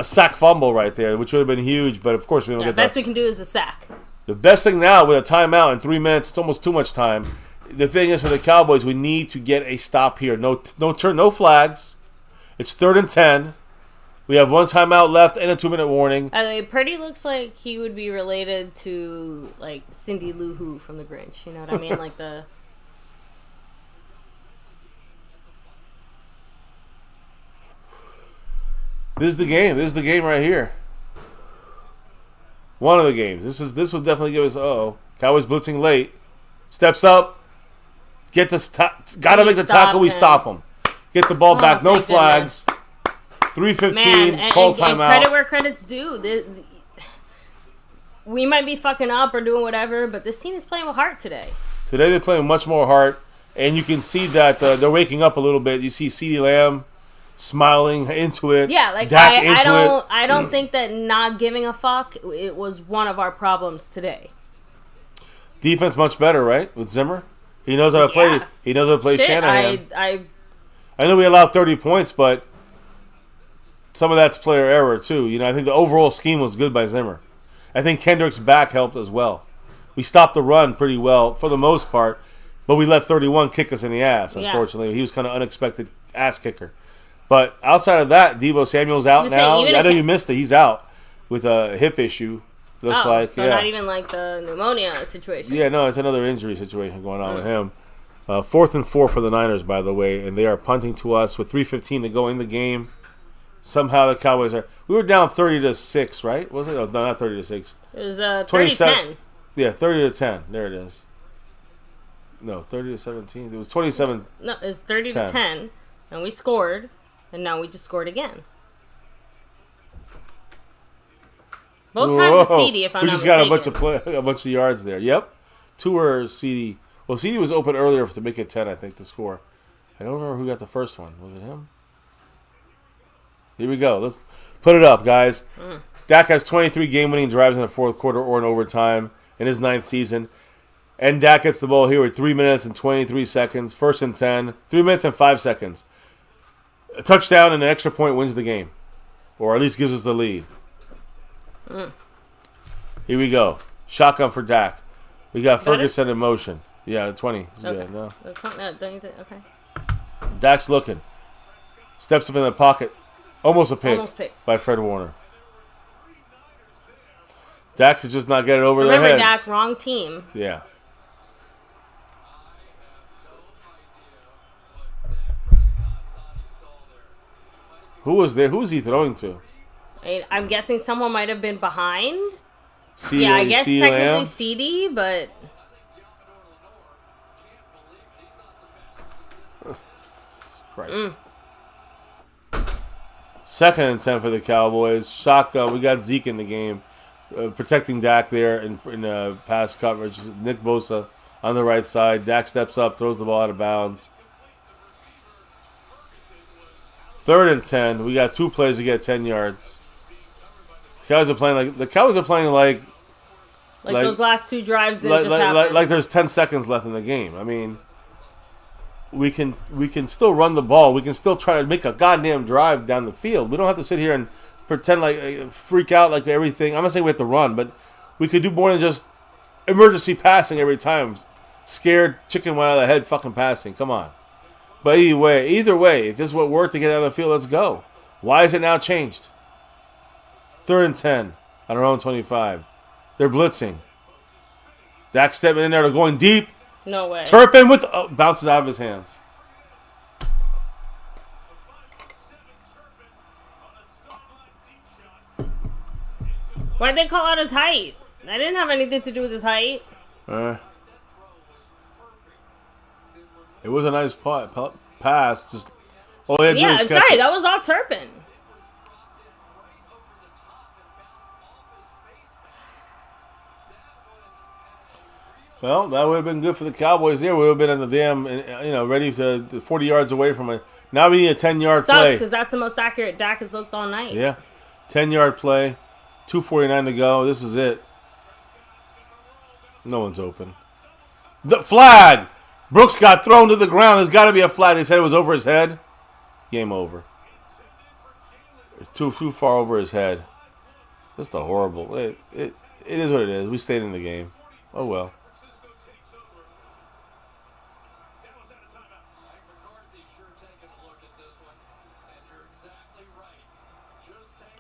[SPEAKER 2] sack fumble right there, which would have been huge, but of course we don't get that.
[SPEAKER 1] The best we can do is a sack.
[SPEAKER 2] The best thing now with a timeout in 3 minutes, it's almost too much time. The thing is, for the Cowboys, we need to get a stop here. No flags. It's 3rd and 10. We have 1 timeout left and a 2-minute warning.
[SPEAKER 1] Purdy looks like he would be related to like Cindy Lou Who from The Grinch. You know what I mean? Like the.
[SPEAKER 2] This is the game. This is the game right here. One of the games. This will definitely give us. Cowboys blitzing late. Steps up. Get the got to make the tackle. We stop him. Get the ball back. No flags. 3:15. Call timeout.
[SPEAKER 1] And credit where credit's due. We might be fucking up or doing whatever, but this team is playing with heart today.
[SPEAKER 2] Today they're playing with much more heart, and you can see that they're waking up a little bit. You see CeeDee Lamb smiling into it.
[SPEAKER 1] Yeah, like I don't think that not giving a fuck it was one of our problems today.
[SPEAKER 2] Defense much better, right? With Zimmer, he knows how to play. He knows how to play Shanahan. I know we allowed 30 points, but some of that's player error too. I think the overall scheme was good by Zimmer. I think Kendrick's back helped as well. We stopped the run pretty well for the most part, but we let 31 kick us in the ass. Unfortunately, he was kind of unexpected ass kicker. But outside of that, Deebo Samuel's out now. I know you missed it. He's out with a hip issue. Looks like.
[SPEAKER 1] So not even like the pneumonia situation.
[SPEAKER 2] Yeah, no, it's another injury situation going on with him. 4th and 4 for the Niners, by the way, and they are punting to us with 3:15 to go in the game. Somehow the Cowboys are. We were down 30-6, right? Was it? No, not 30-6.
[SPEAKER 1] It was 30-10.
[SPEAKER 2] Yeah, 30-10. There it is. No, 30-17. It was 27.
[SPEAKER 1] No, it was 30-10, and we scored. And now we just scored again. Both times a CD, if I'm not mistaken. We just got
[SPEAKER 2] a bunch of yards there. Yep. 2 were CD. Well, CD was open earlier to make it 10, I think, to score. I don't remember who got the first one. Was it him? Here we go. Let's put it up, guys. Dak has 23 game-winning drives in the 4th quarter or in overtime in his 9th season. And Dak gets the ball here with 3 minutes and 23 seconds. 1st and 10. 3 minutes and 5 seconds. A touchdown and an extra point wins the game. Or at least gives us the lead. Here we go. Shotgun for Dak. We got Ferguson in motion. Yeah, 20.
[SPEAKER 1] Okay.
[SPEAKER 2] No.
[SPEAKER 1] Don't you think? Okay.
[SPEAKER 2] Dak's looking. Steps up in the pocket. Almost a pick.
[SPEAKER 1] Almost picked.
[SPEAKER 2] By Fred Warner. Dak could just not get it over their heads.
[SPEAKER 1] Remember, Dak, wrong team.
[SPEAKER 2] Yeah. Who was there? Who was he throwing to?
[SPEAKER 1] I'm guessing someone might have been behind.
[SPEAKER 2] I
[SPEAKER 1] guess technically CD, but...
[SPEAKER 2] Christ. 2nd and 10 for the Cowboys. Shotgun. We got Zeke in the game. Protecting Dak there in pass coverage. Nick Bosa on the right side. Dak steps up, throws the ball out of bounds. 3rd and 10. We got 2 plays to get 10 yards. The Cowboys are playing like
[SPEAKER 1] those last 2 drives didn't just happen.
[SPEAKER 2] Like there's 10 seconds left in the game. I mean, we can still run the ball. We can still try to make a goddamn drive down the field. We don't have to sit here and pretend like freak out like everything. I'm not saying we have to run, but we could do more than just emergency passing every time. Scared chicken went out of the head fucking passing. Come on. But either way, if this is what worked to get out of the field, let's go. Why is it now changed? 3rd and 10 on our own 25. They're blitzing. Dak stepping in there. They're going deep.
[SPEAKER 1] No way.
[SPEAKER 2] Turpin with bounces out of his hands.
[SPEAKER 1] Why'd they call out his height? That didn't have anything to do with his height.
[SPEAKER 2] It was a nice pass. Just
[SPEAKER 1] yeah, I'm sorry. That was all Turpin.
[SPEAKER 2] Well, that would have been good for the Cowboys there. We would have been in the damn, ready to 40 yards away from it. Now we need a 10-yard play.
[SPEAKER 1] Sucks because that's the most accurate Dak has looked all night.
[SPEAKER 2] Yeah. 10-yard play. 2:49 to go. This is it. No one's open. The flag! Brooks got thrown to the ground. There's got to be a flag. They said it was over his head. Game over. It's too far over his head. Just a horrible. It is what it is. We stayed in the game. Oh, well.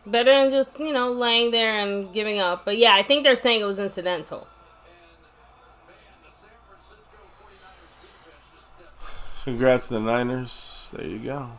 [SPEAKER 1] Better than just, laying there and giving up. But yeah, I think they're saying it was incidental.
[SPEAKER 2] Congrats to the Niners. There you go.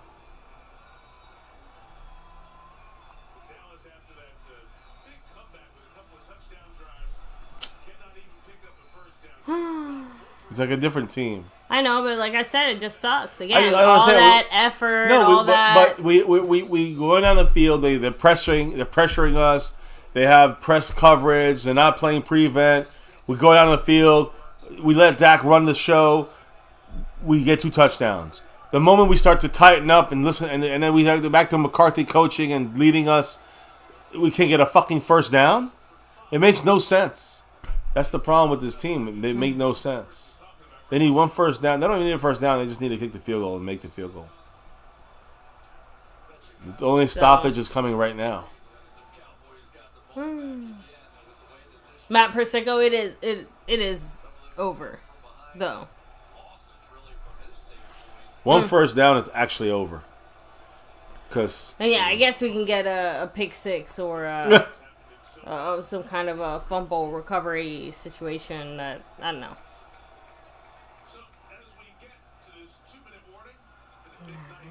[SPEAKER 2] It's like a different team.
[SPEAKER 1] I know, but like I said, it just sucks. Again, all that effort,
[SPEAKER 2] But we going down the field. They're pressuring us. They have press coverage. They're not playing prevent. We go down the field. We let Dak run the show. We get 2 touchdowns. The moment we start to tighten up and listen, and then we have to back to McCarthy coaching and leading us, we can't get a fucking first down. It makes no sense. That's the problem with this team. They make no sense. They need 1 first down. They don't even need a first down. They just need to kick the field goal and make the field goal. The only stoppage is coming right now.
[SPEAKER 1] Matt Persico, it is over, though.
[SPEAKER 2] 1 first down, it's actually over.
[SPEAKER 1] And yeah, I guess we can get a pick six or some kind of a fumble recovery situation. That I don't know.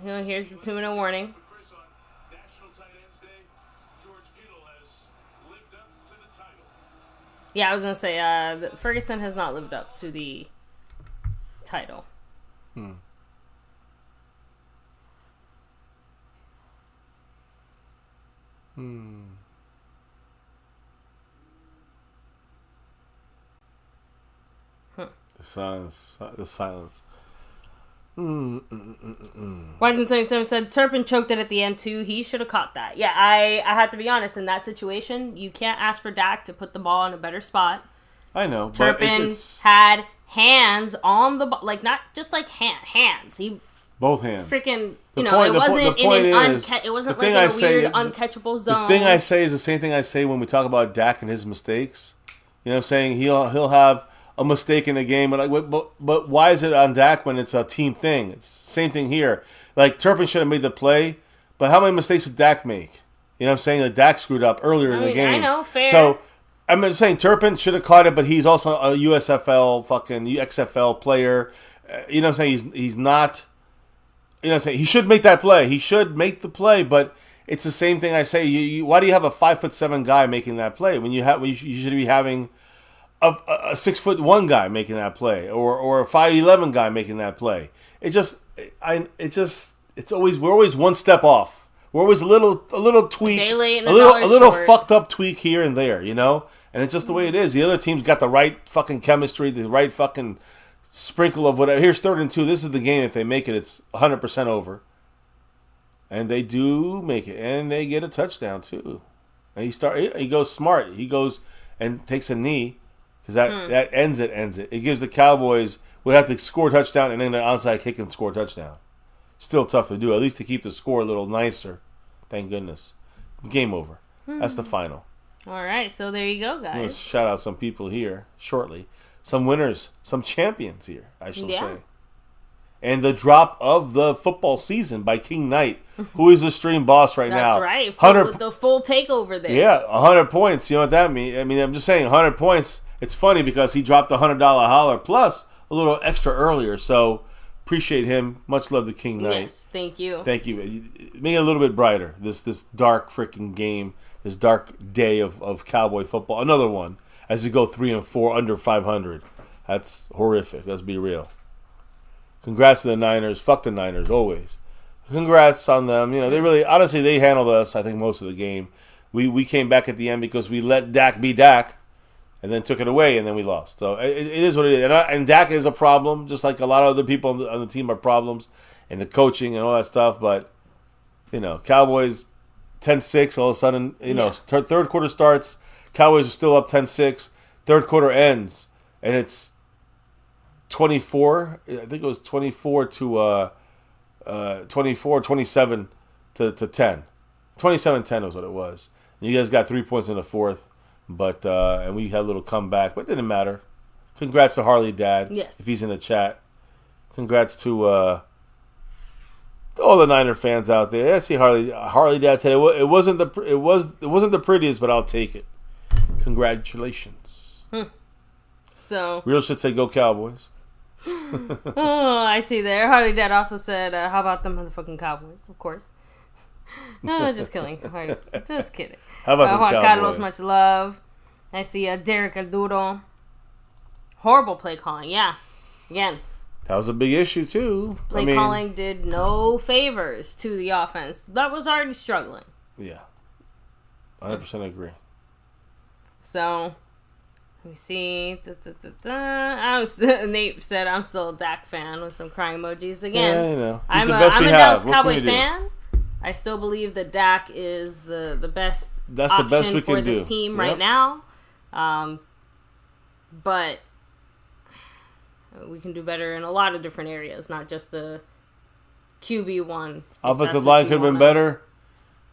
[SPEAKER 1] Here's the 2-minute warning. Yeah, I was gonna say Ferguson has not lived up to the title.
[SPEAKER 2] The silence.
[SPEAKER 1] Washington 27 said Turpin choked it at the end too. He should have caught that. Yeah, I have to be honest. In that situation, you can't ask for Dak to put the ball in a better spot.
[SPEAKER 2] I know.
[SPEAKER 1] Turpin had hands on the ball, like not just like hands.
[SPEAKER 2] Both hands.
[SPEAKER 1] Freaking, it wasn't in an it wasn't like in a weird uncatchable zone.
[SPEAKER 2] The thing I say is the same thing I say when we talk about Dak and his mistakes. You know what I'm saying? He'll have a mistake in a game, but why is it on Dak when it's a team thing? It's the same thing here. Like Turpin should have made the play, but how many mistakes did Dak make? You know what I'm saying? That Dak screwed up earlier in the game.
[SPEAKER 1] I know, fair.
[SPEAKER 2] So I'm just saying Turpin should have caught it, but he's also a USFL fucking XFL player. You know what I'm saying? He's not. You know what I'm saying? He should make that play. He should make the play, but it's the same thing I say. Why do you have a 5'7" guy making that play when you should be having a 6'1" guy making that play or a 5'11" guy making that play? It's always we're always one step off. We're always a little tweak, a little fucked up tweak here and there, And it's just the way it is. The other team's got the right fucking chemistry, the right fucking sprinkle of whatever. Here's 3rd and 2. This is the game. If they make it, it's 100% over. And they do make it, and they get a touchdown too. And he goes smart. He goes and takes a knee because that ends it. It gives the Cowboys would have to score a touchdown and then an onside kick and score a touchdown. Still tough to do, at least to keep the score a little nicer. Thank goodness. Game over. That's the final.
[SPEAKER 1] All right, so there you go, guys.
[SPEAKER 2] I'm going to shout out some people here shortly. Some winners, some champions here, I shall say. And the drop of the football season by King Knight, who is the stream boss right now.
[SPEAKER 1] That's right. With the full takeover there.
[SPEAKER 2] Yeah, 100 points. You know what that means? I mean, I'm just saying 100 points. It's funny because he dropped a $100 holler plus a little extra earlier. So appreciate him. Much love to King Knight.
[SPEAKER 1] Yes, thank you.
[SPEAKER 2] Thank you. Make it a little bit brighter. This dark freaking game, this dark day of Cowboy football. Another one as you go 3-4 under 500. That's horrific. Let's be real. Congrats to the Niners. Fuck the Niners always. Congrats on them. You know, they really, honestly, they handled us, I think, most of the game. We came back at the end because we let Dak be Dak and then took it away, and then we lost. So it is what it is. And Dak is a problem, just like a lot of other people on the team are problems, and the coaching and all that stuff. But, you know, Cowboys 10-6, all of a sudden, you know, third quarter starts, Cowboys are still up 10-6, third quarter ends, and it's 24, I think it was 27 to 10. 27-10 was what it was. And you guys got 3 points in the fourth, but and we had a little comeback, but it didn't matter. Congrats to Harley Dad,
[SPEAKER 1] yes, if
[SPEAKER 2] he's in the chat. Congrats to all the Niner fans out there. I see Harley Dad said it wasn't the prettiest, but I'll take it. Congratulations.
[SPEAKER 1] So
[SPEAKER 2] real shit say go Cowboys.
[SPEAKER 1] Oh, I see there. Harley Dad also said, how about the motherfucking Cowboys? Of course. No, just kidding. Just kidding.
[SPEAKER 2] How about the
[SPEAKER 1] Juan
[SPEAKER 2] Cowboys?
[SPEAKER 1] Carlos, much love. I see Derek Alduro. Horrible play calling. Yeah. Again.
[SPEAKER 2] That was a big issue, too.
[SPEAKER 1] Play calling did no favors to the offense. That was already struggling.
[SPEAKER 2] Yeah. 100% agree.
[SPEAKER 1] So... let me see. Nate said I'm still a Dak fan with some crying emojis. Again,
[SPEAKER 2] yeah, you know.
[SPEAKER 1] I'm a Dallas Cowboy fan. I still believe that Dak is the best option for this team right now. But we can do better in a lot of different areas, not just the QB1.
[SPEAKER 2] Offensive line could have been better,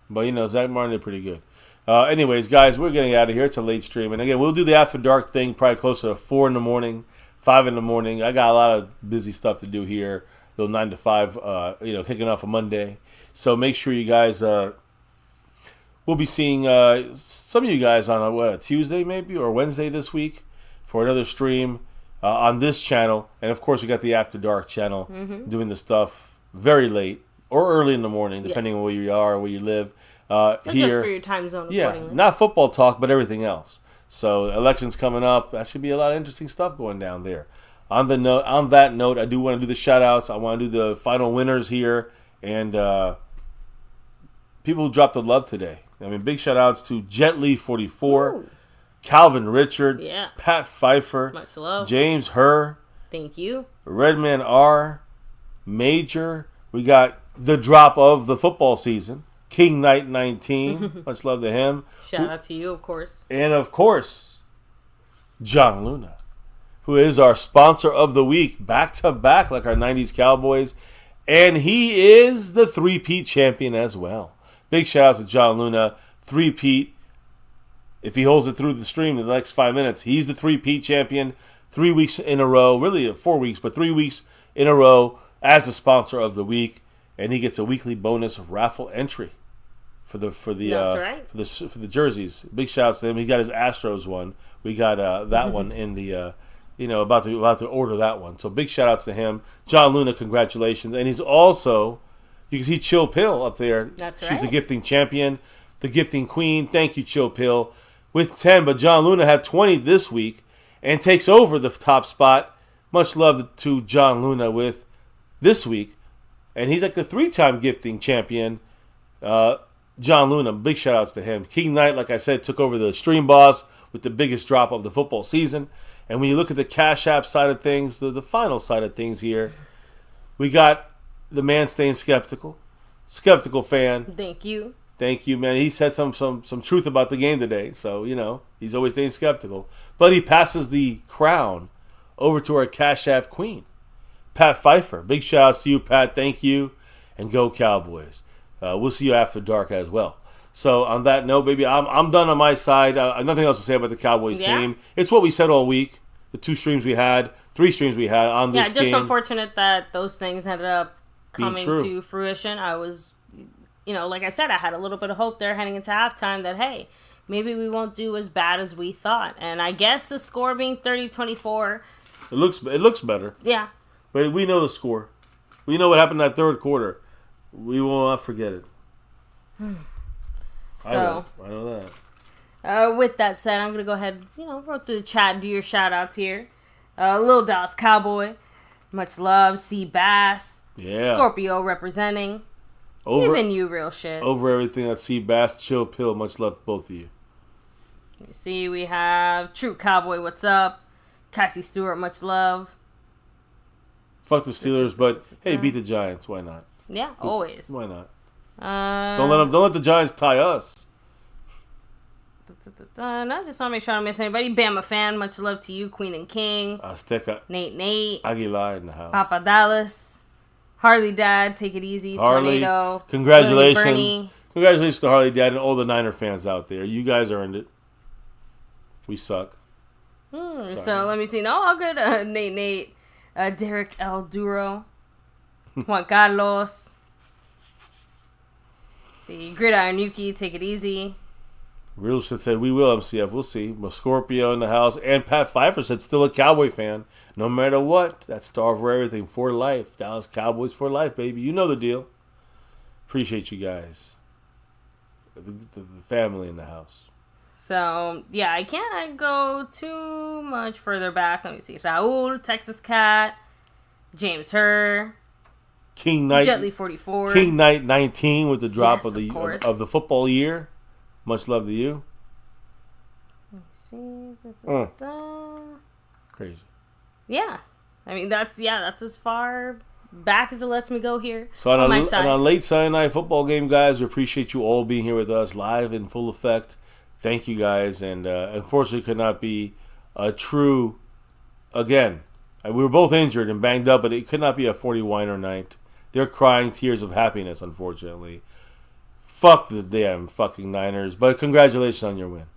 [SPEAKER 2] but, you know, Zach Martin did pretty good. Anyways, guys, we're getting out of here. It's a late stream. And again, we'll do the After Dark thing probably closer to 4 in the morning, 5 in the morning. I got a lot of busy stuff to do here. Little 9 to 5, kicking off a Monday. So make sure you guys, we'll be seeing some of you guys on a Tuesday maybe or Wednesday this week for another stream on this channel. And, of course, we got the After Dark channel doing the stuff very late or early in the morning, depending on where you are or where you live. Here,
[SPEAKER 1] just for your time zone accordingly.
[SPEAKER 2] Yeah, not football talk, but everything else. So elections coming up. That should be a lot of interesting stuff going down there. On that note, I do want to do the shout-outs. I want to do the final winners here. And people who dropped the love today. I mean, big shout-outs to Jetly44, Calvin Richard, Pat Pfeiffer,
[SPEAKER 1] much love.
[SPEAKER 2] James Herr.
[SPEAKER 1] Thank you.
[SPEAKER 2] Redman R, Major. We got the drop of the football season. King Knight 19. Much love to him.
[SPEAKER 1] Shout out to you, of course.
[SPEAKER 2] And, of course, John Luna, who is our sponsor of the week, back-to-back like our 90s Cowboys. And he is the three-peat champion as well. Big shout out to John Luna, three-peat. If he holds it through the stream in the next 5 minutes, he's the three-peat champion 3 weeks in a row. Really 4 weeks, but 3 weeks in a row as the sponsor of the week. And he gets a weekly bonus raffle entry for the jerseys. Big shouts to him. He got his Astros one. We got that one in the about to order that one. So big shout outs to him. John Luna, congratulations. And he's also, you can see Chill Pill up there.
[SPEAKER 1] That's
[SPEAKER 2] She's
[SPEAKER 1] right.
[SPEAKER 2] the gifting champion, the gifting queen. Thank you, Chill Pill. With 10, but John Luna had 20 this week and takes over the top spot. Much love to John Luna with this week. And he's like the 3-time gifting champion. John Luna, big shout outs to him. King Knight, like I said, took over the stream boss with the biggest drop of the football season. And when you look at the Cash App side of things, the final side of things here, we got the man staying skeptical. Skeptical fan.
[SPEAKER 1] Thank you.
[SPEAKER 2] Thank you, man. He said some truth about the game today. So, he's always staying skeptical. But he passes the crown over to our Cash App queen, Pat Pfeiffer. Big shout outs to you, Pat. Thank you. And go Cowboys. We'll see you after dark as well. So on that note, baby, I'm done on my side. Nothing else to say about the Cowboys team. It's what we said all week. The 3 streams we had on this game.
[SPEAKER 1] Yeah, just unfortunate that those things ended up coming to fruition. I was, like I said, I had a little bit of hope there heading into halftime that, hey, maybe we won't do as bad as we thought. And I guess the score being 30-24,
[SPEAKER 2] It looks better.
[SPEAKER 1] Yeah.
[SPEAKER 2] But we know the score. We know what happened in that third quarter. We will not forget it.
[SPEAKER 1] So
[SPEAKER 2] I know that.
[SPEAKER 1] With that said, I'm gonna go ahead. Go through the chat. Do your shout outs here. Lil Dallas Cowboy. Much love. C Bass.
[SPEAKER 2] Yeah.
[SPEAKER 1] Scorpio representing. Even you, real shit.
[SPEAKER 2] Over everything. That's C Bass. Chill Pill. Much love to both of you.
[SPEAKER 1] Let me see. We have True Cowboy. What's up? Cassie Stewart. Much love.
[SPEAKER 2] Fuck the Steelers, but hey, beat the Giants. Why not?
[SPEAKER 1] Yeah, always.
[SPEAKER 2] Why not? Don't let the Giants tie us.
[SPEAKER 1] I just want to make sure I don't miss anybody. Bama fan. Much love to you, Queen and King.
[SPEAKER 2] Azteca.
[SPEAKER 1] Nate.
[SPEAKER 2] Aguilar in the house.
[SPEAKER 1] Papa Dallas. Harley Dad. Take it easy.
[SPEAKER 2] Harley,
[SPEAKER 1] Tornado.
[SPEAKER 2] Congratulations. Congratulations to Harley Dad and all the Niner fans out there. You guys earned it. We suck.
[SPEAKER 1] So let me see. No, all good. Nate. Derek El Duro. Juan Carlos. See. Gridiron Yuki. Take it easy.
[SPEAKER 2] Real shit said we will, MCF. We'll see. Scorpio in the house. And Pat Pfeiffer said still a Cowboy fan. No matter what. That's star for everything. For life. Dallas Cowboys for life, baby. You know the deal. Appreciate you guys. The family in the house.
[SPEAKER 1] So, yeah, I can't go too much further back. Let me see. Raul, Texas Cat, James Herr,
[SPEAKER 2] King Knight,
[SPEAKER 1] Jetly 44,
[SPEAKER 2] King Knight 19 with the drop
[SPEAKER 1] yes,
[SPEAKER 2] of the football year. Much love to you.
[SPEAKER 1] Let me see.
[SPEAKER 2] Crazy.
[SPEAKER 1] Yeah, I mean that's as far back as it lets me go here.
[SPEAKER 2] So on a late Sunday night football game, guys, we appreciate you all being here with us live in full effect. Thank you guys, and unfortunately could not be a true, again, we were both injured and banged up, but it could not be a 40-winer night. They're crying tears of happiness, unfortunately. Fuck the damn fucking Niners, but congratulations on your win.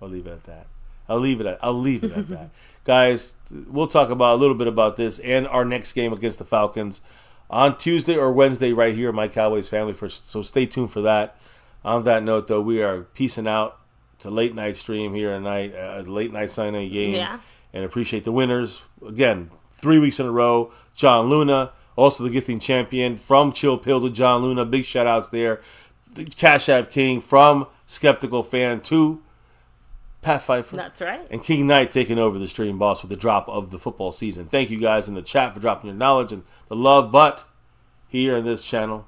[SPEAKER 2] I'll leave it at that. I'll leave it at that. Guys, we'll talk about a little bit about this and our next game against the Falcons on Tuesday or Wednesday right here at My Cowboys Family, so stay tuned for that. On that note, though, we are peacing out. It's a late night stream here tonight, a late night Sunday game. Yeah. And appreciate the winners. Again, 3 weeks in a row. John Luna, also the gifting champion from Chill Pill to John Luna. Big shout outs there. The Cash App King from Skeptical Fan to Pat Pfeiffer.
[SPEAKER 1] That's right.
[SPEAKER 2] And King Knight taking over the stream boss with the drop of the football season. Thank you guys in the chat for dropping your knowledge and the love. But here in this channel,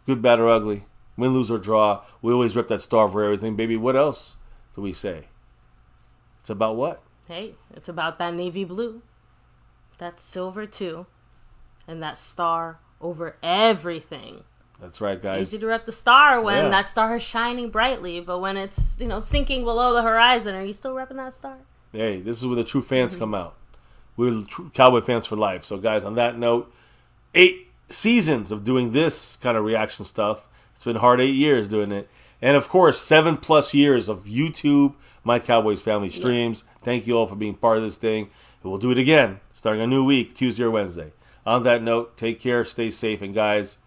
[SPEAKER 2] good, bad, or ugly, win, lose, or draw, we always rip that star for everything, baby. What else do we say? It's about what?
[SPEAKER 1] Hey, it's about that navy blue, that silver too, and that star over everything.
[SPEAKER 2] That's right, guys.
[SPEAKER 1] Easy to rep the star when that star is shining brightly, but when it's sinking below the horizon, are you still repping that star?
[SPEAKER 2] Hey, this is where the true fans come out. We're the true Cowboy fans for life. So, guys, on that note, 8 seasons of doing this kind of reaction stuff. It's been hard 8 years doing it. And, of course, 7+ years of YouTube, My Cowboys Family streams. Yes. Thank you all for being part of this thing. And we'll do it again starting a new week, Tuesday or Wednesday. On that note, take care, stay safe, and, guys,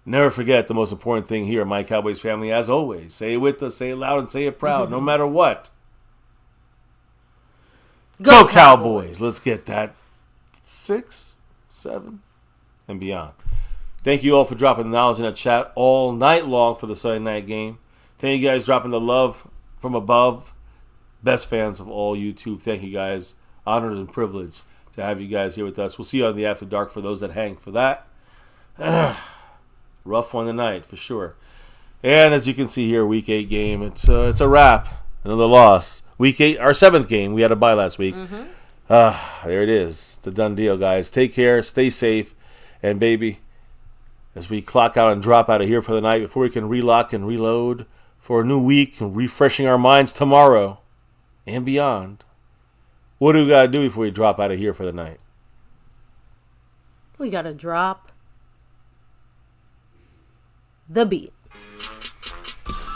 [SPEAKER 2] never forget the most important thing here at My Cowboys Family, as always. Say it with us, say it loud, and say it proud, no matter what. Go Cowboys! Let's get that 6, 7, and beyond. Thank you all for dropping the knowledge in the chat all night long for the Sunday night game. Thank you guys dropping the love from above. Best fans of all YouTube. Thank you guys. Honored and privileged to have you guys here with us. We'll see you on the After Dark for those that hang for that. Rough one tonight for sure. And as you can see here, Week 8 game. It's a wrap. Another loss. Week 8, our 7th game. We had a bye last week. There it is. It's a done deal, guys. Take care. Stay safe. And baby, as we clock out and drop out of here for the night, before we can relock and reload for a new week and refreshing our minds tomorrow and beyond, what do we got to do before we drop out of here for the night?
[SPEAKER 1] We got to drop the beat.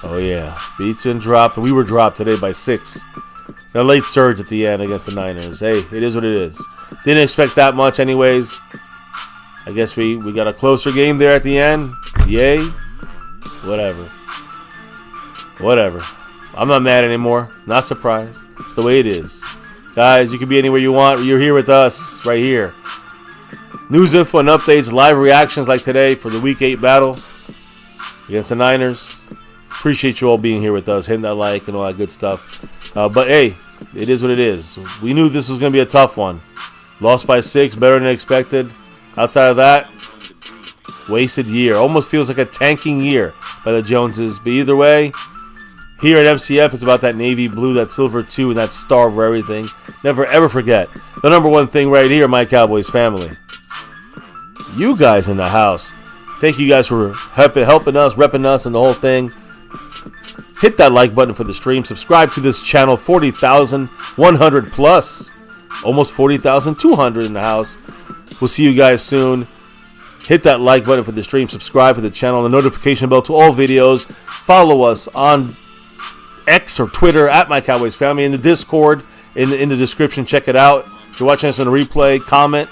[SPEAKER 2] Oh, yeah. Beats been dropped. We were dropped today by 6. A late surge at the end against the Niners. Hey, it is what it is. Didn't expect that much anyways. I guess we got a closer game there at the end. Yay. Whatever. I'm not mad anymore. Not surprised. It's the way it is. Guys, you can be anywhere you want. You're here with us right here. News, info, and updates, live reactions like today for the Week 8 battle against the Niners. Appreciate you all being here with us, hitting that like and all that good stuff. But, hey, it is what it is. We knew this was going to be a tough one. Lost by 6, better than expected. Outside of that, wasted year. Almost feels like a tanking year by the Joneses. But either way, here at MCF, it's about that navy blue, that silver 2, and that star over everything. Never, ever forget the number one thing right here, my Cowboys family. You guys in the house. Thank you guys for helping us, repping us, and the whole thing. Hit that like button for the stream. Subscribe to this channel. 40,100 plus. Almost 40,200 in the house. We'll see you guys soon. Hit that like button for the stream. Subscribe to the channel. The notification bell to all videos. Follow us on X or Twitter at MyCowboysFamily. In the Discord, in the description. Check it out. If you're watching us on a replay, comment.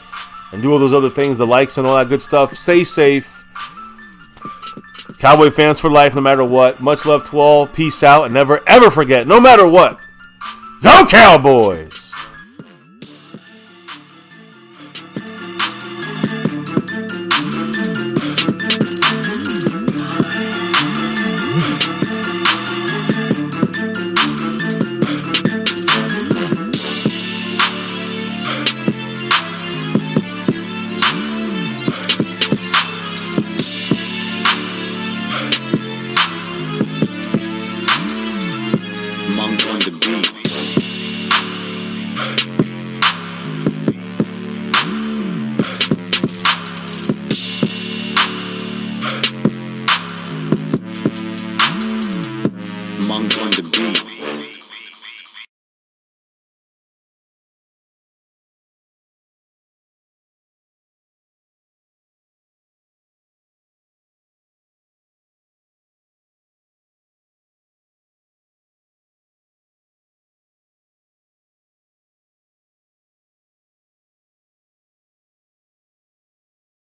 [SPEAKER 2] And do all those other things, the likes and all that good stuff. Stay safe. Cowboy fans for life, no matter what. Much love to all. Peace out. And never, ever forget, no matter what, go Cowboys!